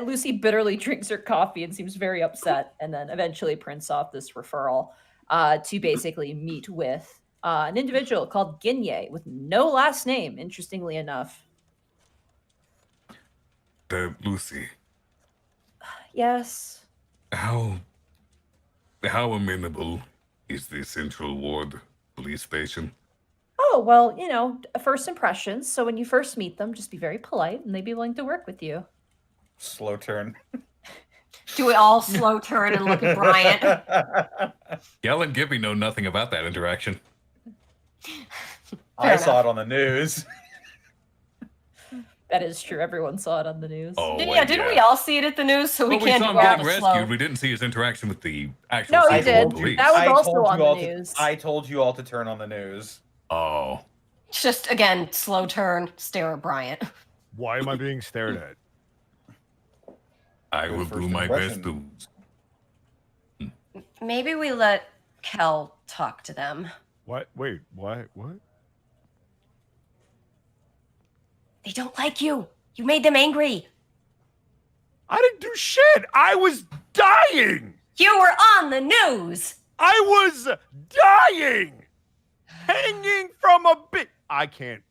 Lucy bitterly drinks her coffee and seems very upset, and then eventually prints off this referral to basically meet with an individual called Ginye with no last name, interestingly enough. Lucy, Yes. how amenable is the Central Ward police station? Oh, well, first impressions. So when you first meet them, just be very polite and they'd be willing to work with you. Slow turn. Do we all slow turn and look at Bryant? Khel and Gibby know nothing about that interaction. I Fair saw it on the news. That is true. Everyone saw it on the news. Oh, Didn't we all see it at the news? So we Well, we can't saw do him all getting the rescued. slow. We didn't see his interaction with the actual No, he St. Paul did. police. That was I also told on you all the to- news. I told you all to turn on the news. Oh. Just again, slow turn, stare at Bryant. Why am I being stared at? I Good will first do my best impression. to. Maybe we let Khel talk to them. What? Wait, what? What? They don't like you. You made them angry. I didn't do shit. I was dying. You were on the news. I was dying. Hanging from a bit. I can't.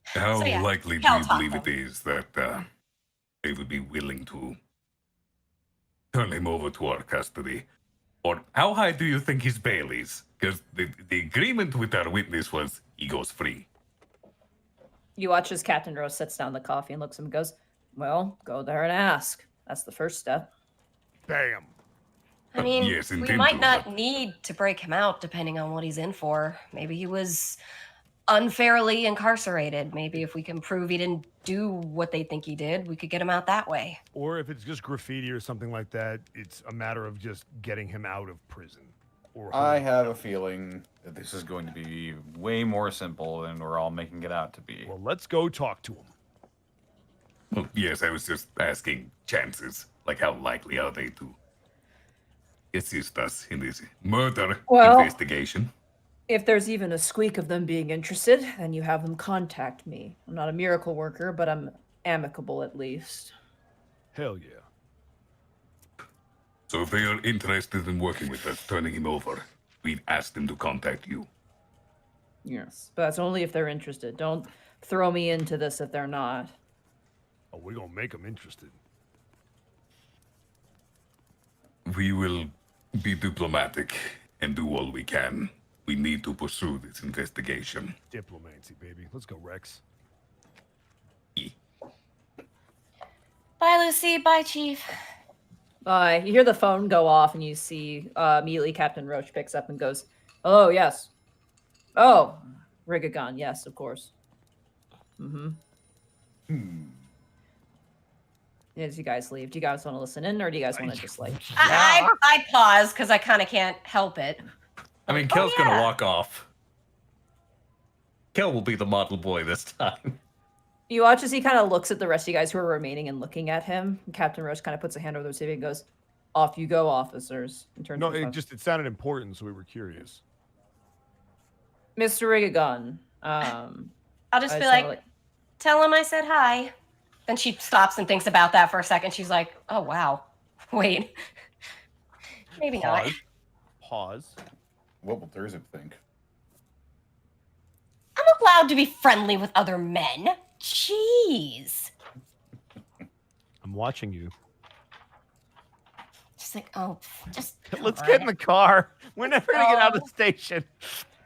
How So, yeah, likely do Khel you talk believe them. it is that they would be willing to turn him over to our custody? Or how high do you think his bail is? Because the agreement with our witness was he goes free. You watch as Captain Rose sets down the coffee and looks at him and goes, "Well, go there and ask. That's the first step." Bam. I mean, Yes, we intend might to, not but- need to break him out depending on what he's in for. Maybe he was unfairly incarcerated. Maybe if we can prove he didn't do what they think he did, we could get him out that way. Or if it's just graffiti or something like that, it's a matter of just getting him out of prison. Or I have a feeling that this is going to be way more simple than we're all making it out to be. Well, let's go talk to him. Well, yes, I was just asking chances. Like, how likely are they to assist us in this murder Well- investigation? If there's even a squeak of them being interested, then you have them contact me. I'm not a miracle worker, but I'm amicable at least. Hell yeah. So if they are interested in working with us, turning him over, we'd ask them to contact you. Yes. But that's only if they're interested. Don't throw me into this if they're not. Oh, we're gonna make him interested. We will be diplomatic and do all we can. We need to pursue this investigation. Diplomacy, baby. Let's go, Rex. Bye, Lucy. Bye, Chief. You hear the phone go off and you see immediately Captain Roach picks up and goes, "Hello, yes. Oh, Rigagon, yes, of course. As you guys leave, do you guys want to listen in or do you guys want to just like... I pause because I kind of can't help it. I mean, Kel's gonna walk off. Khel will be the model boy this time. You watch as he kind of looks at the rest of you guys who are remaining and looking at him. And Captain Roach kind of puts a hand over their CV and goes, "Off you go, officers." And turns No, to the phone. it sounded important, so we were curious. Mr. Rigagon. I'll just I be saw, like, tell him I said hi. Then she stops and thinks about that for a second. She's like, oh, wow. Wait. Maybe not. Pause. What will Thursday think? I'm allowed to be friendly with other men. Jeez. I'm watching you. Just like, oh, just. Let's get in the car. We're never gonna get out of the station.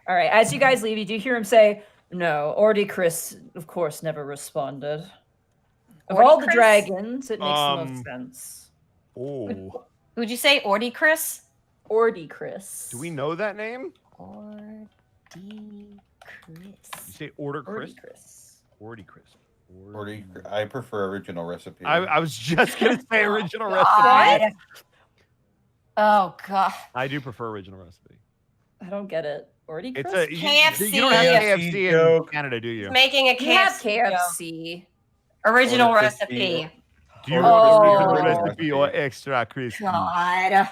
All right, as you guys leave, you do hear him say, "No, Ordy Chris, of course, never responded. Of all the Chris? dragons, it makes the most sense." Oh, Would you say Ordy Chris? Ordy Chris. do we know that name? Ordy Chris. You say Order Chris? Ordy Chris. Ordy Chris. Ordy, I prefer original recipe. I was just gonna say original God. recipe. Oh, God. I do prefer original recipe. I don't get it. Ordy Chris? It's a KFC. You don't have KFC KFC in joke. Canada, do you? Making a You have KFC. joke. KFC. Original Order recipe. Do you Oh. want original Oh. recipe or extra crispy? God.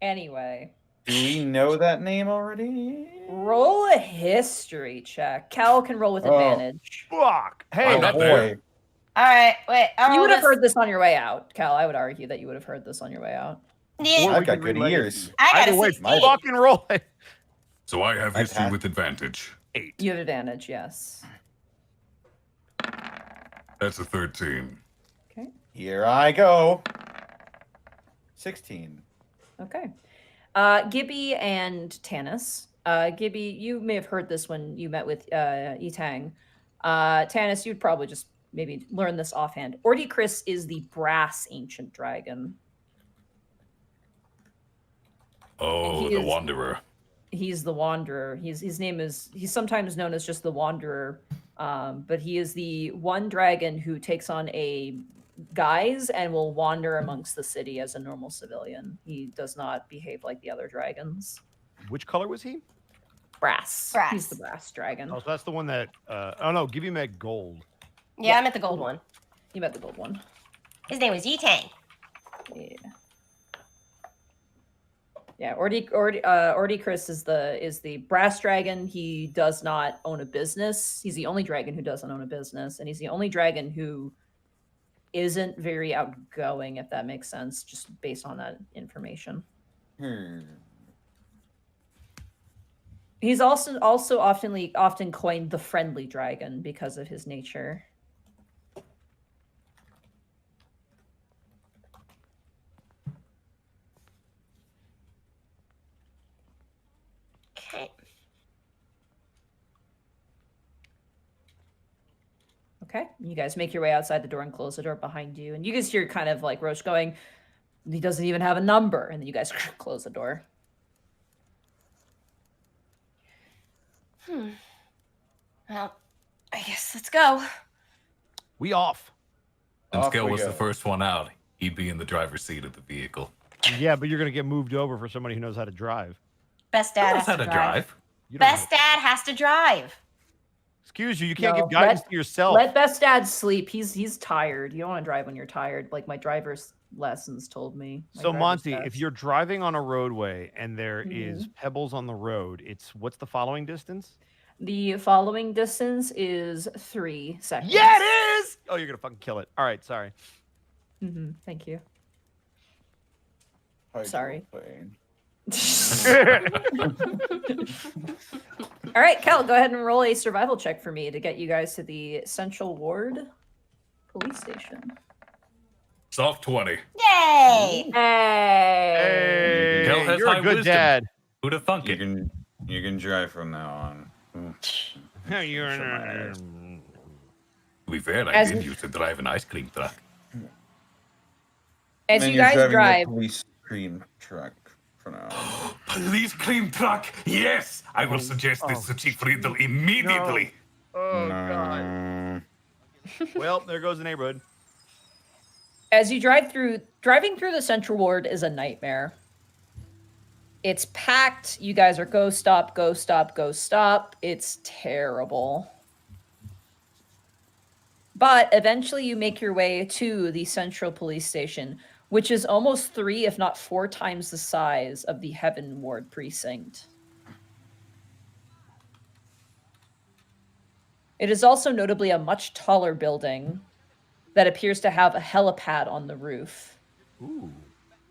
Anyway, Do we know that name already? roll a history check. Cal can roll with Oh. advantage. Fuck. Oh Hey, not boy. All right, wait. You would have heard this on your way out, Cal. I would argue that you would have heard this on your way out. Yeah, Or I've we got can good relay it ears. to you. I got Either a way, 16. fucking roll it. So I have I history passed. with advantage. You have advantage, yes. That's a 13. Here I go. 16. Okay. Gibby and Tanis. Gibby, you may have heard this when you met with Etang. Tanis, you'd probably just maybe learn this offhand. Ordicris is the brass ancient dragon. Oh, He the is- Wanderer. He's the Wanderer. He's sometimes known as just the Wanderer, but he is the one dragon who takes on a guise and will wander amongst the city as a normal civilian. He does not behave like the other dragons. Which color was he? Brass. Brass. He's the brass dragon. Oh, so that's the one that. Oh no, Gibby met gold. Yeah, I meant the gold one. You met the gold one. His name was Yitang. Yeah. Yeah, Ordicris is the brass dragon. He does not own a business. He's the only dragon who doesn't own a business, and he's the only dragon who isn't very outgoing, if that makes sense, just based on that information. He's also often coined the friendly dragon because of his nature. Okay. Okay, you guys make your way outside the door and close the door behind you, and you guys hear kind of like Roche going, "He doesn't even have a number," and then you guys close the door. Well, I guess let's go. We off. Since Off Khel we was the go. first one out, he'd be in the driver's seat of the vehicle. Yeah, but you're gonna get moved over for somebody who knows how to drive. Best He dad knows has how to to drive. drive. You don't Best dad has to drive. Excuse you. You can't No, give guidance let- to yourself. Let best dad sleep. He's tired. You don't want to drive when you're tired. Like my driver's lessons told me. My So driver's Monty, test. if you're driving on a roadway and there is Mm-hmm. pebbles on the road, it's what's the following distance? The following distance is 3 seconds. Yeah, it is. Oh, you're gonna fucking kill it. All right, sorry. Thank you. Hydroplane. Sorry. All right, Khel, go ahead and roll a survival check for me to get you guys to the Central Ward police station. Soft 20. Yay! Hey! Hey, Khel has you're a high good wisdom. dad. Who'd have thunk You it? can drive from now on. You're Shut my ass. To be fair, I As- did used to drive an ice cream truck. As And you you're guys driving a drive, police cream truck for now. Police cream truck! Yes! I will suggest this to Chief Riddle immediately. Oh No. Well, there goes the neighborhood. as you driving through the Central Ward is a nightmare. It's packed. You guys are go stop, go stop, go stop. It's terrible. But eventually you make your way to the Central Police Station, which is almost 3, if not 4 times the size of the Heaven Ward precinct. It is also notably a much taller building that appears to have a helipad on the roof. Ooh,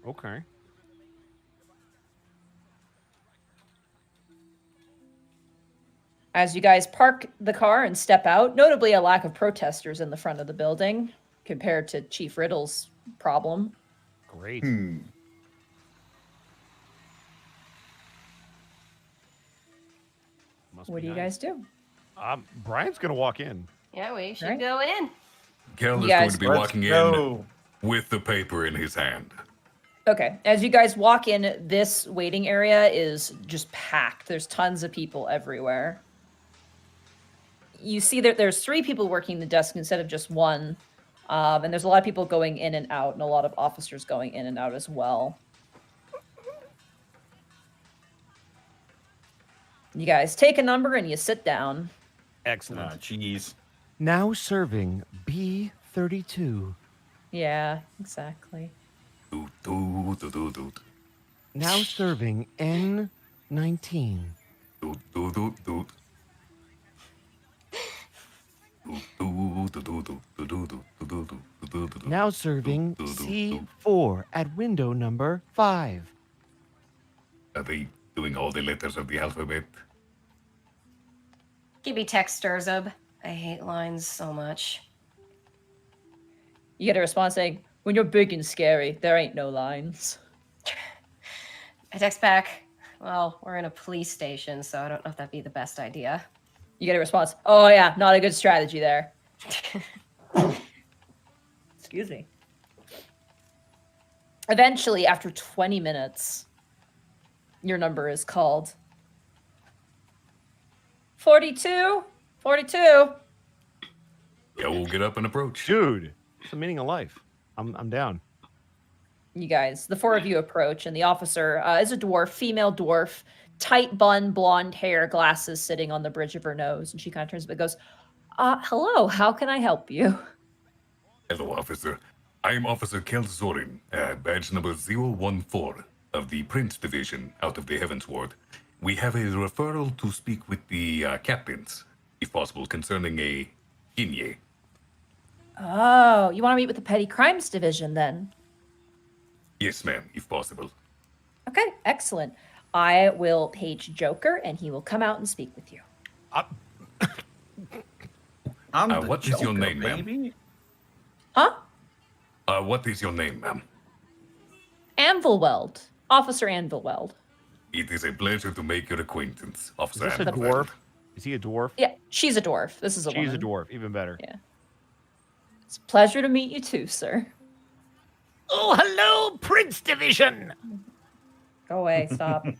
okay. As you guys park the car and step out, notably a lack of protesters in the front of the building compared to Chief Riddle's problem. Great. Must What be do you nice. guys do? Brian's gonna walk in. Yeah, we should Right. go in. Khel is You going guys- to be Let's walking in go. with the paper in his hand. Okay, as you guys walk in, this waiting area is just packed. There's tons of people everywhere. You see that there's 3 people working the desk instead of just one. And there's a lot of people going in and out, and a lot of officers going in and out as well. You guys take a number and you sit down. Excellent. Ah, jeez. Now serving B32. Yeah, exactly. Doot, doot, doot, doot, doot. Now serving N19. Doot, doot, doot, doot. Doot, doot, doot, doot, doot, doot, doot, doot, doot, doot, doot, doot. Now serving C4 at window number 5. Are they doing all the letters of the alphabet? Give me text, Sturzub. I hate lines so much. You get a response saying, "When you're big and scary, there ain't no lines." I text back, well, we're in a police station, so I don't know if that'd be the best idea. You get a response, "Oh yeah, not a good strategy there." Excuse me. Eventually, after 20 minutes, your number is called. 42? 42. Yeah, we'll get up and approach. Dude, it's the meaning of life. I'm down. You guys, the four of you approach, and the officer is a dwarf, female dwarf, tight bun, blonde hair, glasses sitting on the bridge of her nose. And she kind of turns and goes, hello, how can I help you? Hello, officer. I am Officer Khel Zouren, badge number 014 of the Prince Division out of the Heavens Ward. We have a referral to speak with the captains, if possible, concerning a Ginye. Oh, you want to meet with the Petty Crimes Division then? Yes, ma'am, if possible. Okay, excellent. I will page Joker, and he will come out and speak with you. What is your name, ma'am? Huh? What is your name, ma'am? Anvilweld. Officer Anvilweld. It is a pleasure to make your acquaintance, Is Officer. this a Anvilweld. dwarf? Is he a dwarf? Yeah, she's a dwarf. This is a She's woman. a dwarf. Even better. Yeah. It's a pleasure to meet you too, sir. Oh, hello, Prince Division. Go away. Stop. You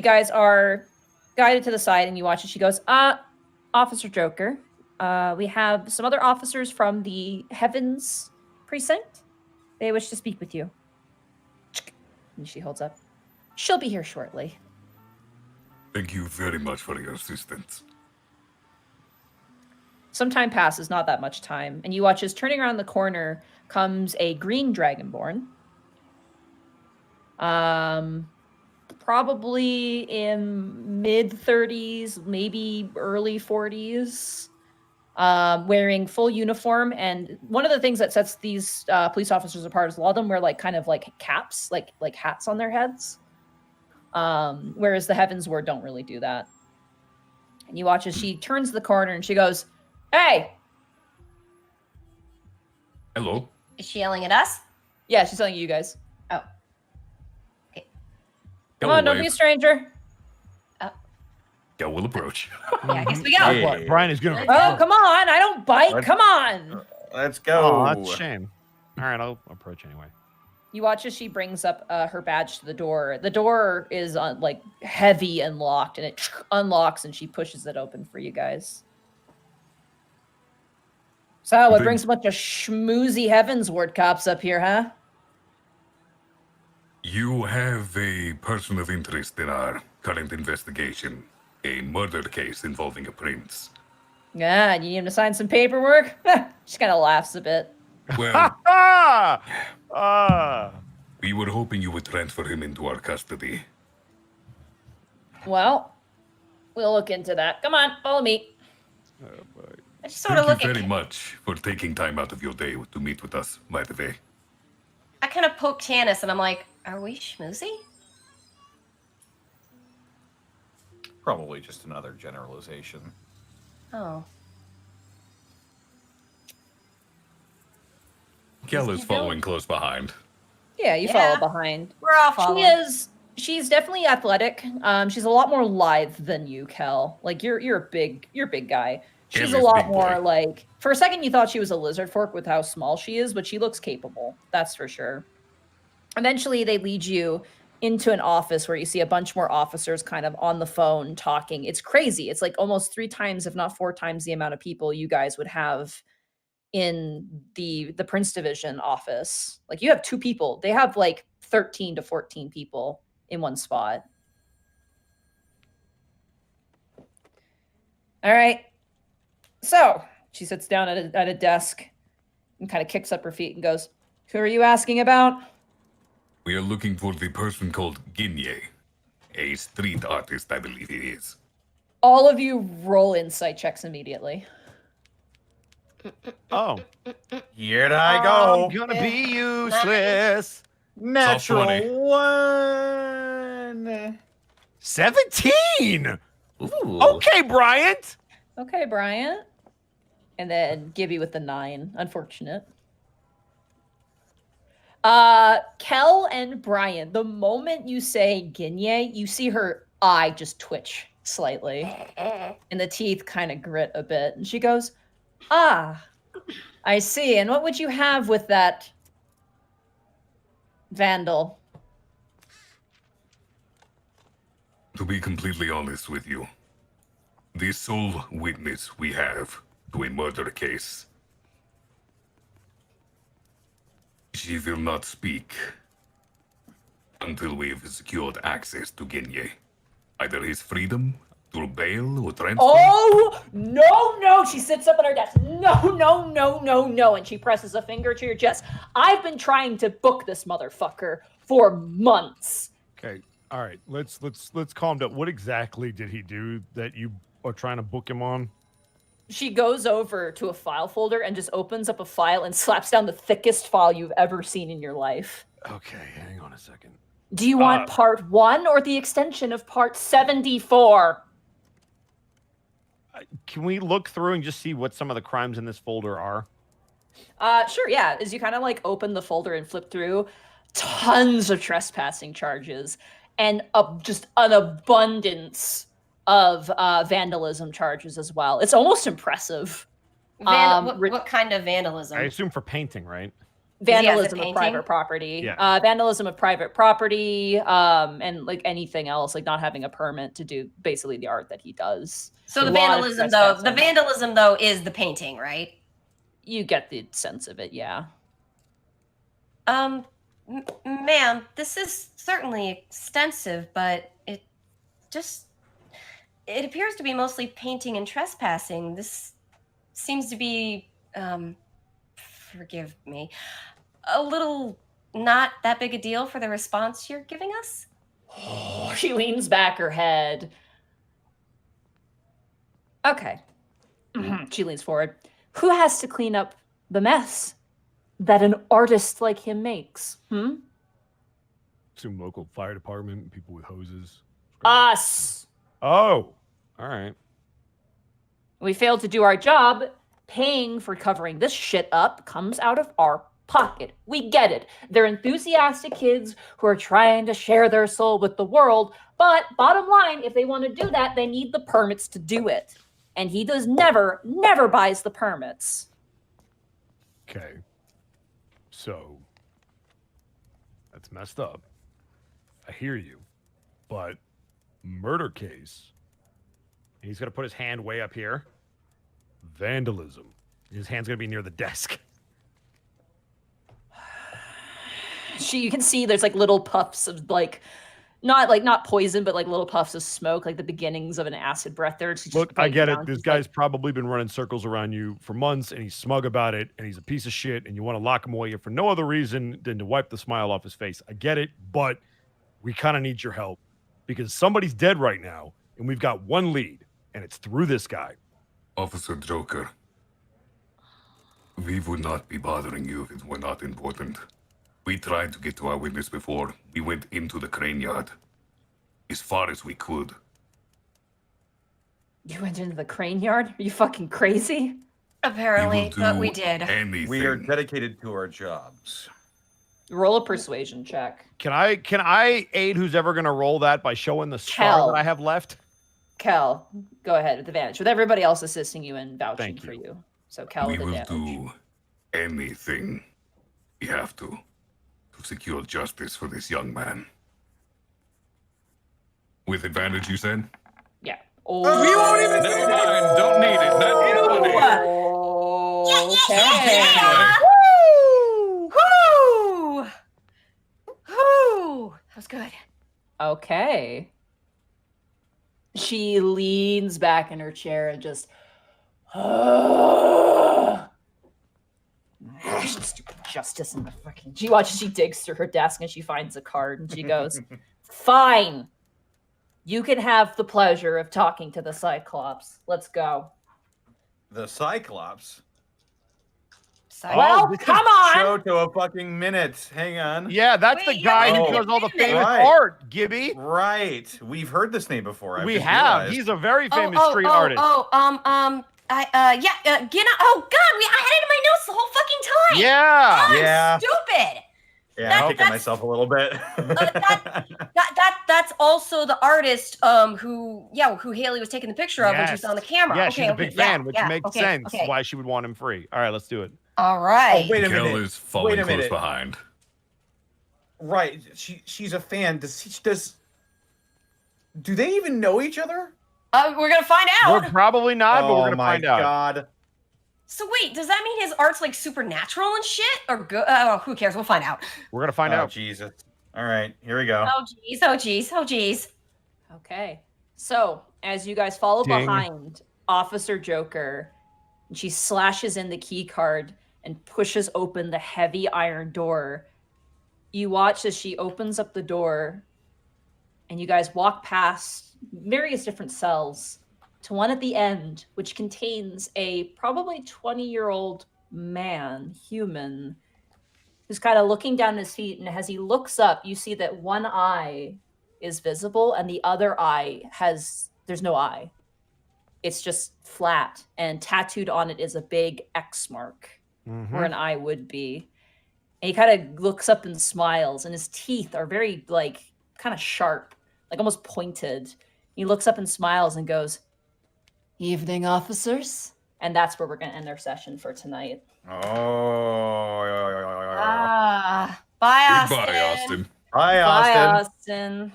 guys are guided to the side, and you watch as she goes, Officer Joker, we have some other officers from the Heavens Precinct. They wish to speak with you. And she holds up. She'll be here shortly. Thank you very much for your assistance. Some time passes, not that much time, and you watch as turning around the corner comes a green dragonborn. Probably in mid-30s, maybe early 40s, wearing full uniform. And one of the things that sets these police officers apart is a lot of them wear kind of caps, like hats on their heads. Whereas the Heavens Ward don't really do that. And you watch as she turns the corner and she goes, "Hey!" Hello. Is she yelling at us? Yeah, she's telling you guys. Oh. Come on, don't be a stranger. Yeah, we'll approach. Yeah, I guess we go. Yeah. What? Brian is gonna. Oh, come on. I don't bite. What? Come on. Let's go. Oh, that's a shame. All right, I'll approach anyway. You watch as she brings up her badge to the door. The door is heavy and locked, and it unlocks, and she pushes it open for you guys. So, what brings a bunch of schmoozy Heavens Ward cops up here, huh? You have a person of interest in our current investigation. A murder case involving a prince. Yeah, you need him to sign some paperwork? She kind of laughs a bit. Well, Ah! we were hoping you would transfer him into our custody. Well, we'll look into that. Come on, follow me. I just sort of Thank look you at. very much for taking time out of your day to meet with us, by the way. I kind of poke Tanis, and I'm like, "Are we schmoozy?" Probably just another generalization. Oh. Khel is following close behind. Yeah, you Yeah. follow behind. We're all following. She's definitely athletic. She's a lot more lithe than you, Khel. Like you're a big guy. She's Khel a is lot big more boy. like, for a second you thought she was a lizard folk with how small she is, but she looks capable. That's for sure. Eventually they lead you into an office where you see a bunch more officers kind of on the phone talking. It's crazy. It's like almost 3 times, if not 4 times the amount of people you guys would have in the Prince Division office. Like you have 2 people. They have like 13 to 14 people in one spot. All right. So she sits down at a desk and kind of kicks up her feet and goes, "Who are you asking about?" We are looking for the person called Ginye, a street artist, I believe he is. All of you roll insight checks immediately. Oh. Here I go. I'm gonna be useless. Natural 20. 1. 17. Ooh. Okay, Bryant. Okay, Bryant. And then Gibby with the 9. Unfortunate. Khel and Brian, the moment you say Ginye, you see her eye just twitch slightly. And the teeth kind of grit a bit. And she goes, "Ah, I see. And what would you have with that vandal? To be completely honest with you, the sole witness we have to a murder case, she will not speak until we have secured access to Genye. Either his freedom through bail or transfer. Oh, no. She sits up at her desk. No. And she presses a finger to your chest. I've been trying to book this motherfucker for months. Okay. All right. Let's calm down. What exactly did he do that you are trying to book him on? She goes over to a file folder and just opens up a file and slaps down the thickest file you've ever seen in your life. Okay, hang on a second. Do you want part 1 or the extension of part 74? Can we look through and just see what some of the crimes in this folder are? Sure, yeah. As you kind of like open the folder and flip through, tons of trespassing charges and just an abundance of vandalism charges as well. It's almost impressive. What kind of vandalism? I assume for painting, right? Vandalism of private property. Yeah. Vandalism of private property, and like anything else, like not having a permit to do basically the art that he does. So the vandalism though is the painting, right? You get the sense of it, yeah. Ma'am, this is certainly extensive, but it appears to be mostly painting and trespassing. This seems to be, forgive me, a little not that big a deal for the response you're giving us? Oh, she leans back her head. Okay. She leans forward. Who has to clean up the mess that an artist like him makes? Assume local fire department, people with hoses. Us. Oh, all right. We failed to do our job. Paying for covering this shit up comes out of our pocket. We get it. They're enthusiastic kids who are trying to share their soul with the world. But bottom line, if they want to do that, they need the permits to do it. And he does never buys the permits. Okay. So, that's messed up. I hear you. But, murder case. He's going to put his hand way up here. Vandalism. His hand's going to be near the desk. You can see there's like little puffs of like not poison, but like little puffs of smoke, like the beginnings of an acid breath there. Look, I get it. This guy's probably been running circles around you for months, and he's smug about it, and he's a piece of shit, and you want to lock him away for no other reason than to wipe the smile off his face. I get it, but we kind of need your help because somebody's dead right now, and we've got one lead, and it's through this guy. Officer Joker, we would not be bothering you if it were not important. We tried to get to our witness before. We went into the crane yard as far as we could. You went into the crane yard? Are you fucking crazy? Apparently, but we did. Anything. We are dedicated to our jobs. Roll a persuasion check. Can I aid who's ever going to roll that by showing the scar that I have left? Khel, go ahead with advantage. With everybody else assisting you and vouching for you. So Khel We with will advantage. do anything we have to secure justice for this young man. With advantage, you said? Yeah. We won't even Never mind. Don't need it. That's Woo! Woo! That was good. Okay. She leans back in her chair and just stupid justice in the fucking. She digs through her desk and she finds a card and she goes, "Fine. You can have the pleasure of talking to the Cyclops. Let's go." The Cyclops? Well, come on! Show to a fucking minute. Hang on. Yeah, that's the guy who does all the famous art, Gibby. Right. We've heard this name before. We have. He's a very famous street artist. Get out. Oh God, I had it in my notes the whole fucking time. Yeah. I'm Yeah. stupid. Yeah, I'm kicking myself a little bit. That's also the artist who Haley was taking the picture of when she was on the camera. Yeah, Okay, she's a big fan, which makes sense okay. why she would want him free. All right, let's do it. All right. Oh, wait a Khel minute. is following Wait a close minute. behind. Right. She's a fan. Do they even know each other? We're gonna find out. We're probably not, but we're gonna find out. Oh my god. So wait, does that mean his art's like supernatural and shit, or good? Who cares? We'll find out. We're gonna find Oh, out. Jesus. All right, here we go. Oh jeez, oh jeez, oh jeez. Okay. So, as you guys follow Ding. behind Officer Joker, she slashes in the key card and pushes open the heavy iron door. You watch as she opens up the door, and you guys walk past various different cells to one at the end, which contains a probably 20-year-old man, human, who's kind of looking down at his feet. And as he looks up, you see that one eye is visible and the other eye there's no eye. It's just flat, and tattooed on it is a big X mark where an eye would be. And he kind of looks up and smiles, and his teeth are very like kind of sharp, like almost pointed. He looks up and smiles and goes, "Evening, officers." And that's where we're going to end our session for tonight. Oh. Bye, Austin. Goodbye, Austin. Hi, Bye, Austin. Austin.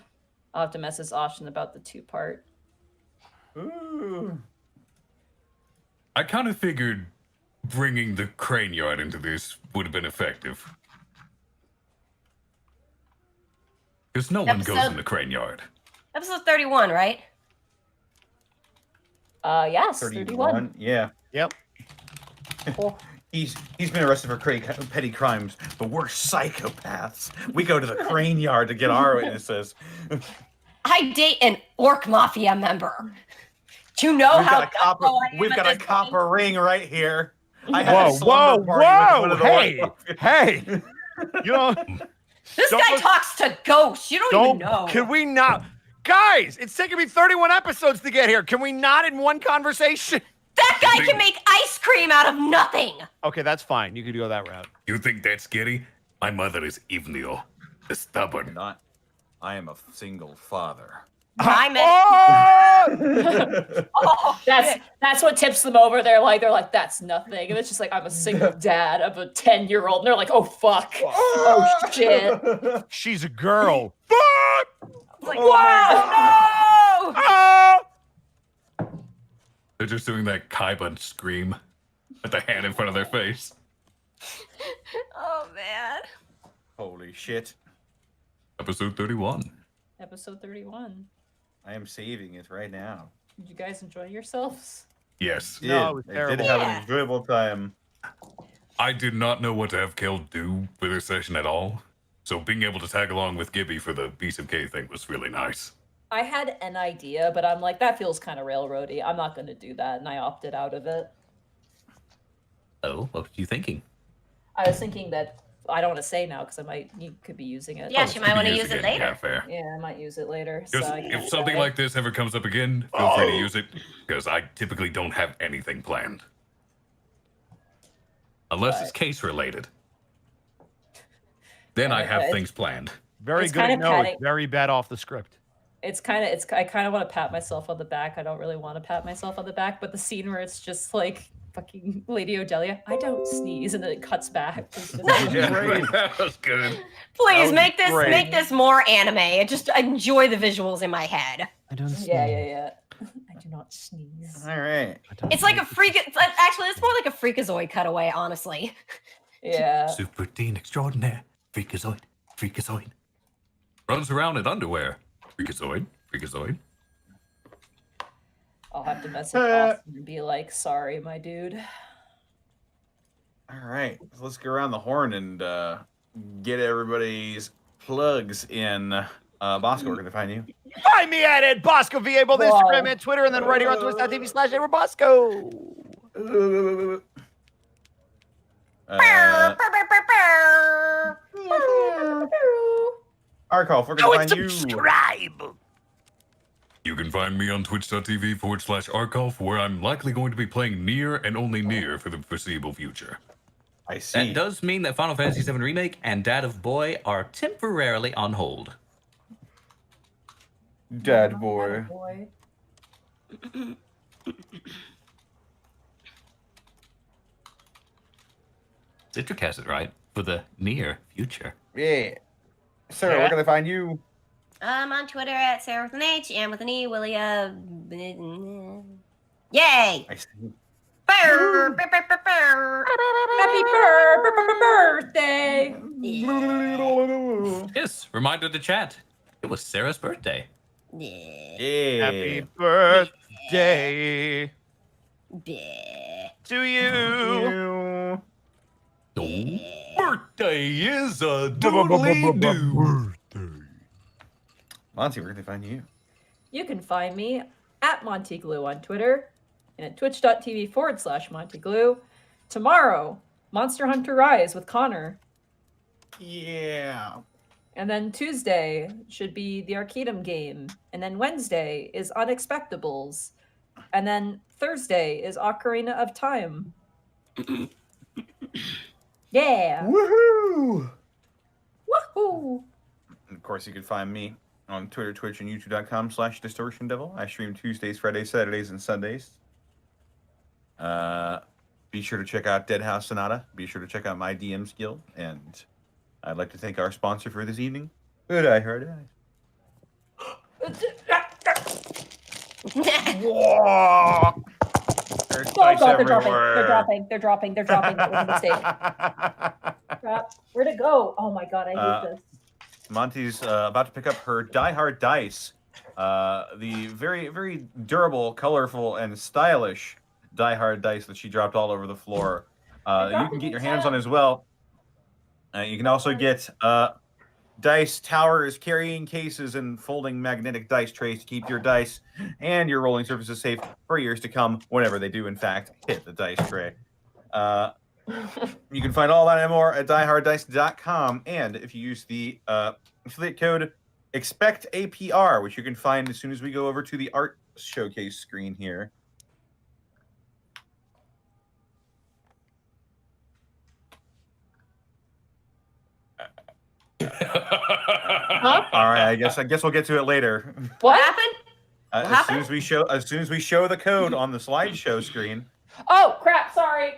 I'll have to message Austin about the 2-part. Ooh. I kind of figured bringing the crane yard into this would have been effective. Because no one goes in the crane yard. Episode 31, right? Yes, 31. Yeah. Yep. Cool. He's been arrested for petty crimes, but we're psychopaths. We go to the crane yard to get our witnesses. I date an orc mafia member. Do you know We've got a copper ring right here. I had Whoa, a slumber party with one of the hey, orc mafia. hey. You know, This Don't guy look- talks to ghosts. You don't even know. Can we not? Guys, it's taken me 31 episodes to get here. Can we not in one conversation? That guy can make ice cream out of nothing. Okay, that's fine. You could go that route. You think that's scary? My mother is Ivnio, the stubborn. I am a single father. I meant. Oh! That's what tips them over. They're like, that's nothing. And it's just like, I'm a single dad of a 10-year-old. And they're like, oh, fuck. Oh, shit. She's a girl. Fuck! Like, Wow, no! Ah! They're just doing that Kaiba scream at the hand in front of their face. Oh, man. Holy shit. Episode 31. Episode 31. I am saving it right now. Did you guys enjoy yourselves? Yes. No, it was I did terrible. have Yeah. an enjoyable time. I did not know what to have Khel do with her session at all. So being able to tag along with Gibby for the Beast of K thing was really nice. I had an idea, but I'm like, that feels kind of railroady. I'm not going to do that. And I opted out of it. Oh, what were you thinking? I was thinking that I don't want to say now because you could be using it. Yeah, she might want to use it again. later. Yeah, fair. Yeah, I might use it later. Just, So I can't if something say. like this ever comes up again, feel free to use it, because I typically don't have anything planned. Unless it's case related. Then I have things planned. Very It's good kind at of knowing. patting- Very bad off the script. I kind of want to pat myself on the back. I don't really want to pat myself on the back, but the scene where it's just like fucking Lady Odelia, I don't sneeze, and then it cuts back. It's just- That was good. Please was make great. this more anime. I just enjoy the visuals in my head. I don't yeah. I do not sneeze. All right. It's like a freak. Actually, it's more like a freakazoid cutaway, honestly. Yeah. Super Teen Extraordinaire. Freakazoid. Freakazoid. Runs around in underwear. Freakazoid. Freakazoid. I'll have to message Austin and be like, sorry, my dude. All right. So let's go around the horn and get everybody's plugs in. Bosco, where can they find you? Find me at Bosco VA, both Whoa. Instagram and Twitter, and then right here on twitch.tv/Bosco. Arcolf, where can they find you? You can find me on twitch.tv/Arcolf, where I'm likely going to be playing Nier and only Nier for the foreseeable future. I see. That does mean that Final Fantasy VII Remake and Dad of Boy are temporarily on hold. Dad boy. Boy. Citric has it right for the near future. Yeah. Sarah, where can I find you? I'm on Twitter at Sarah with an H and with an E, Willia. Yay! I see. Burr. Happy birthday! Yes, reminder to chat. It was Sarah's birthday. Yeah. Yeah. Happy birthday Yeah. to you. Birthday is a doodly-doo. Monty, where can they find you? You can find me at MontyGlue on Twitter and at twitch.tv/MontyGlue. Tomorrow, Monster Hunter Rise with Connor. Yeah. And then Tuesday should be the Arcadum game. And then Wednesday is Unexpectables. And then Thursday is Ocarina of Time. Yeah. Woohoo! Woohoo! And of course, you can find me on Twitter, Twitch, and YouTube.com/Distortion Devil. I stream Tuesdays, Fridays, Saturdays, and Sundays. Be sure to check out Deadhouse Sonata. Be sure to check out my DM's Guild. And I'd like to thank our sponsor for this evening. Good, I heard it. Whoa! There's Oh dice god, they're dropping. everywhere. They're dropping. They're dropping. They're dropping. That was a mistake. Crap. Where'd it go? Oh my god, I hate this. Monty's about to pick up her Die Hard dice. The very, very durable, colorful, and stylish Die Hard dice that she dropped all over the floor. You can get your hands on as well. You can also get dice towers, carrying cases, and folding magnetic dice trays to keep your dice and your rolling surfaces safe for years to come, whenever they do, in fact, hit the dice tray. You can find all that and more at dieharddice.com. And if you use the affiliate code EXPECTAPR, which you can find as soon as we go over to the art showcase screen here. Huh? All right, I guess we'll get to it later. What? happened? As soon as we show the code on the slideshow screen. Oh crap! Sorry.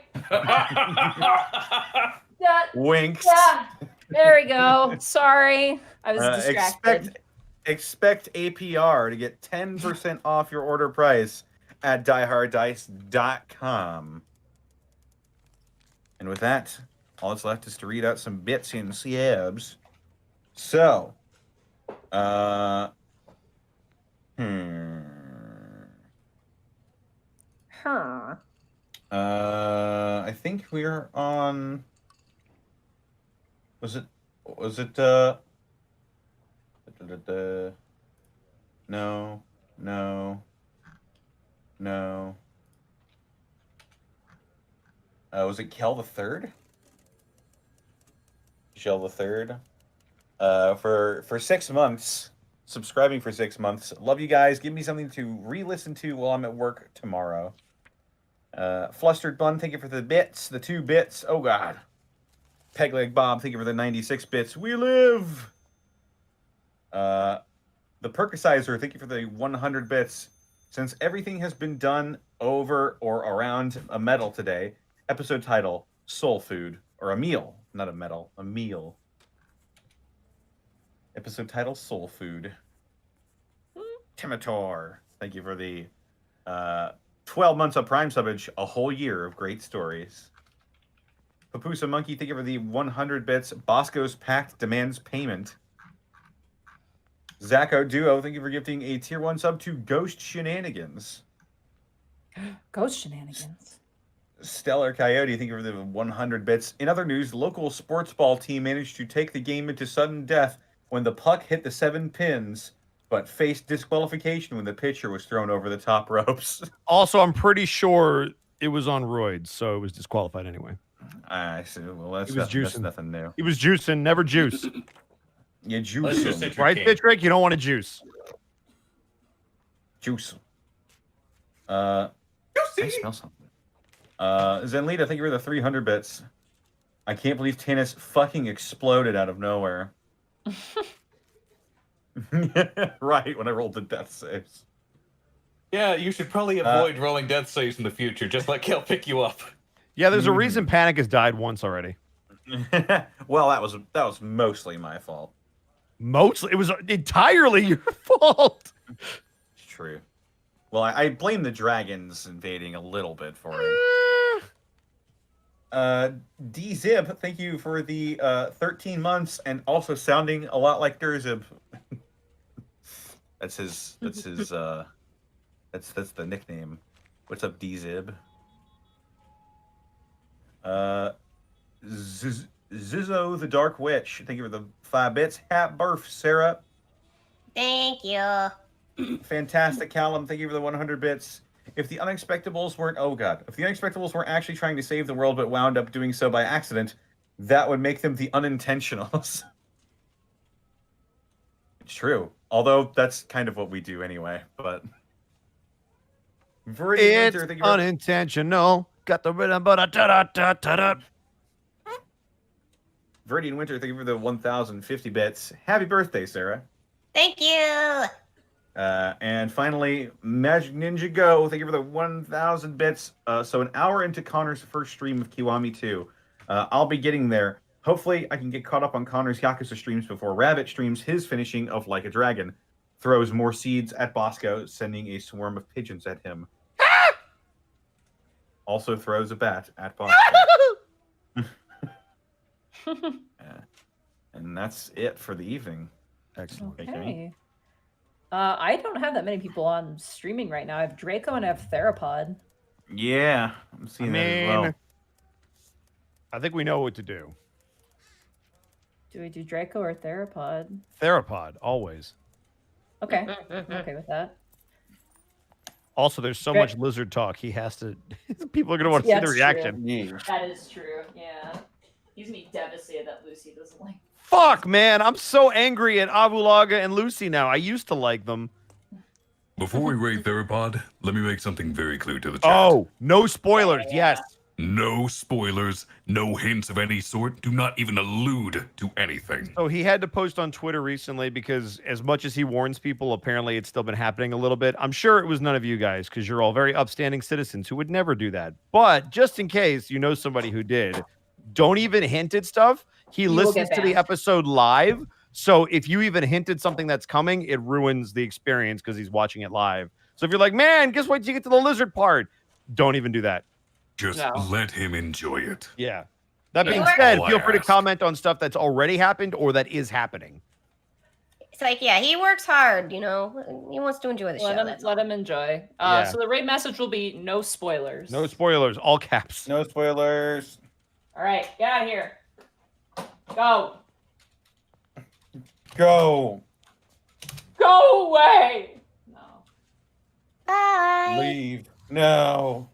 Yeah. Winks. Yeah. There we go. Sorry, I was distracted. Expect APR to get 10% off your order price at dieharddice.com. And with that, all that's left is to read out some bits and slabs. So, Huh. I think we're on. Was it? No. Was it Khel the Third? Khel the Third. For 6 months, subscribing for 6 months. Love you guys. Give me something to re-listen to while I'm at work tomorrow. Flustered Bun, thank you for the bits, the 2 bits. Oh god. Pegleg Bob, thank you for the 96 bits. We live. The Percisizer, thank you for the 100 bits. Since everything has been done over or around a metal today, episode title, Soul Food, or a meal, not a metal, a meal. Episode title, Soul Food. Timitor, thank you for the 12 months of Prime subbage, a whole year of great stories. Papusa Monkey, thank you for the 100 bits. Bosco's Pact demands payment. Zacko Duo, thank you for gifting a tier 1 sub to Ghost Shenanigans. Ghost Shenanigans. Stellar Coyote, thank you for the 100 bits. In other news, local sports ball team managed to take the game into sudden death when the puck hit the 7 pins, but faced disqualification when the pitcher was thrown over the top ropes. Also, I'm pretty sure it was on roids, so it was disqualified anyway. I see. Well, that's juicing. nothing new. He was juicing, never juice. Yeah, Let's juice. just sit Right, King. Pitch Drake? You don't want to juice. Juice. I smell something. Zenlita, thank you for the 300 bits. I can't believe tennis fucking exploded out of nowhere. Right, when I rolled the death saves. Yeah, you should probably avoid rolling death saves in the future. Just let Khel pick you up. Yeah, there's a reason Panic has died once already. Well, that was mostly my fault. Mostly, it was entirely your fault. It's true. Well, I blame the dragons invading a little bit for it. D-Zib, thank you for the 13 months and also sounding a lot like Durzib. That's the nickname. What's up, D-Zib? Zizzo the Dark Witch, thank you for the 5 bits. Happy birth, Sarah. Thank you. Fantastic, Callum, thank you for the 100 bits. If the Unexpectables weren't, if the Unexpectables weren't actually trying to save the world but wound up doing so by accident, that would make them the Unintentionals. It's true. Although that's kind of what we do anyway, but... It's unintentional. Got the rhythm, but Viridian Winter, thank you for the 1,050 bits. Happy birthday, Sarah. Thank you. And finally, Magic Ninja Go, thank you for the 1,000 bits. So an hour into Connor's first stream of Kiwami 2. I'll be getting there. Hopefully, I can get caught up on Connor's Yakuza streams before Rabbit streams his finishing of Like a Dragon. Throws more seeds at bosco, sending a swarm of pigeons at him. Also throws a bat at Bosco. And that's it for the evening. Excellent. Okay. I don't have that many people on streaming right now. I have Draco and I have Therapod. Yeah, I'm seeing that as well. I think we know what to do. Do we do Draco or Therapod? Therapod, always. Okay. I'm okay with that. Also, there's so much lizard talk. He has to. People are going to want to see the reaction. True. That is true. Yeah. He's gonna be devastated that Lucy doesn't like. Fuck, man. I'm so angry at Avulaga and Lucy now. I used to like them. Before we rate Therapod, let me make something very clear to the chat. Oh, no spoilers. Yes. No spoilers, no hints of any sort. Do not even allude to anything. So he had to post on Twitter recently because as much as he warns people, apparently it's still been happening a little bit. I'm sure it was none of you guys because you're all very upstanding citizens who would never do that. But just in case you know somebody who did, don't even hint at stuff. He listens to the episode live. So if you even hinted something that's coming, it ruins the experience because he's watching it live. So if you're like, man, guess what? You get to the lizard part. Don't even do that. Just let him enjoy it. Yeah. That being said, feel free to comment on stuff that's already happened or that is happening. It's like, yeah, he works hard, you know. He wants to enjoy the show. Let him enjoy. Yeah. So the raid message will be no spoilers. No spoilers, all caps. No spoilers. All right, get out of here. Go. Go. Go away. No. Bye. Leave. No.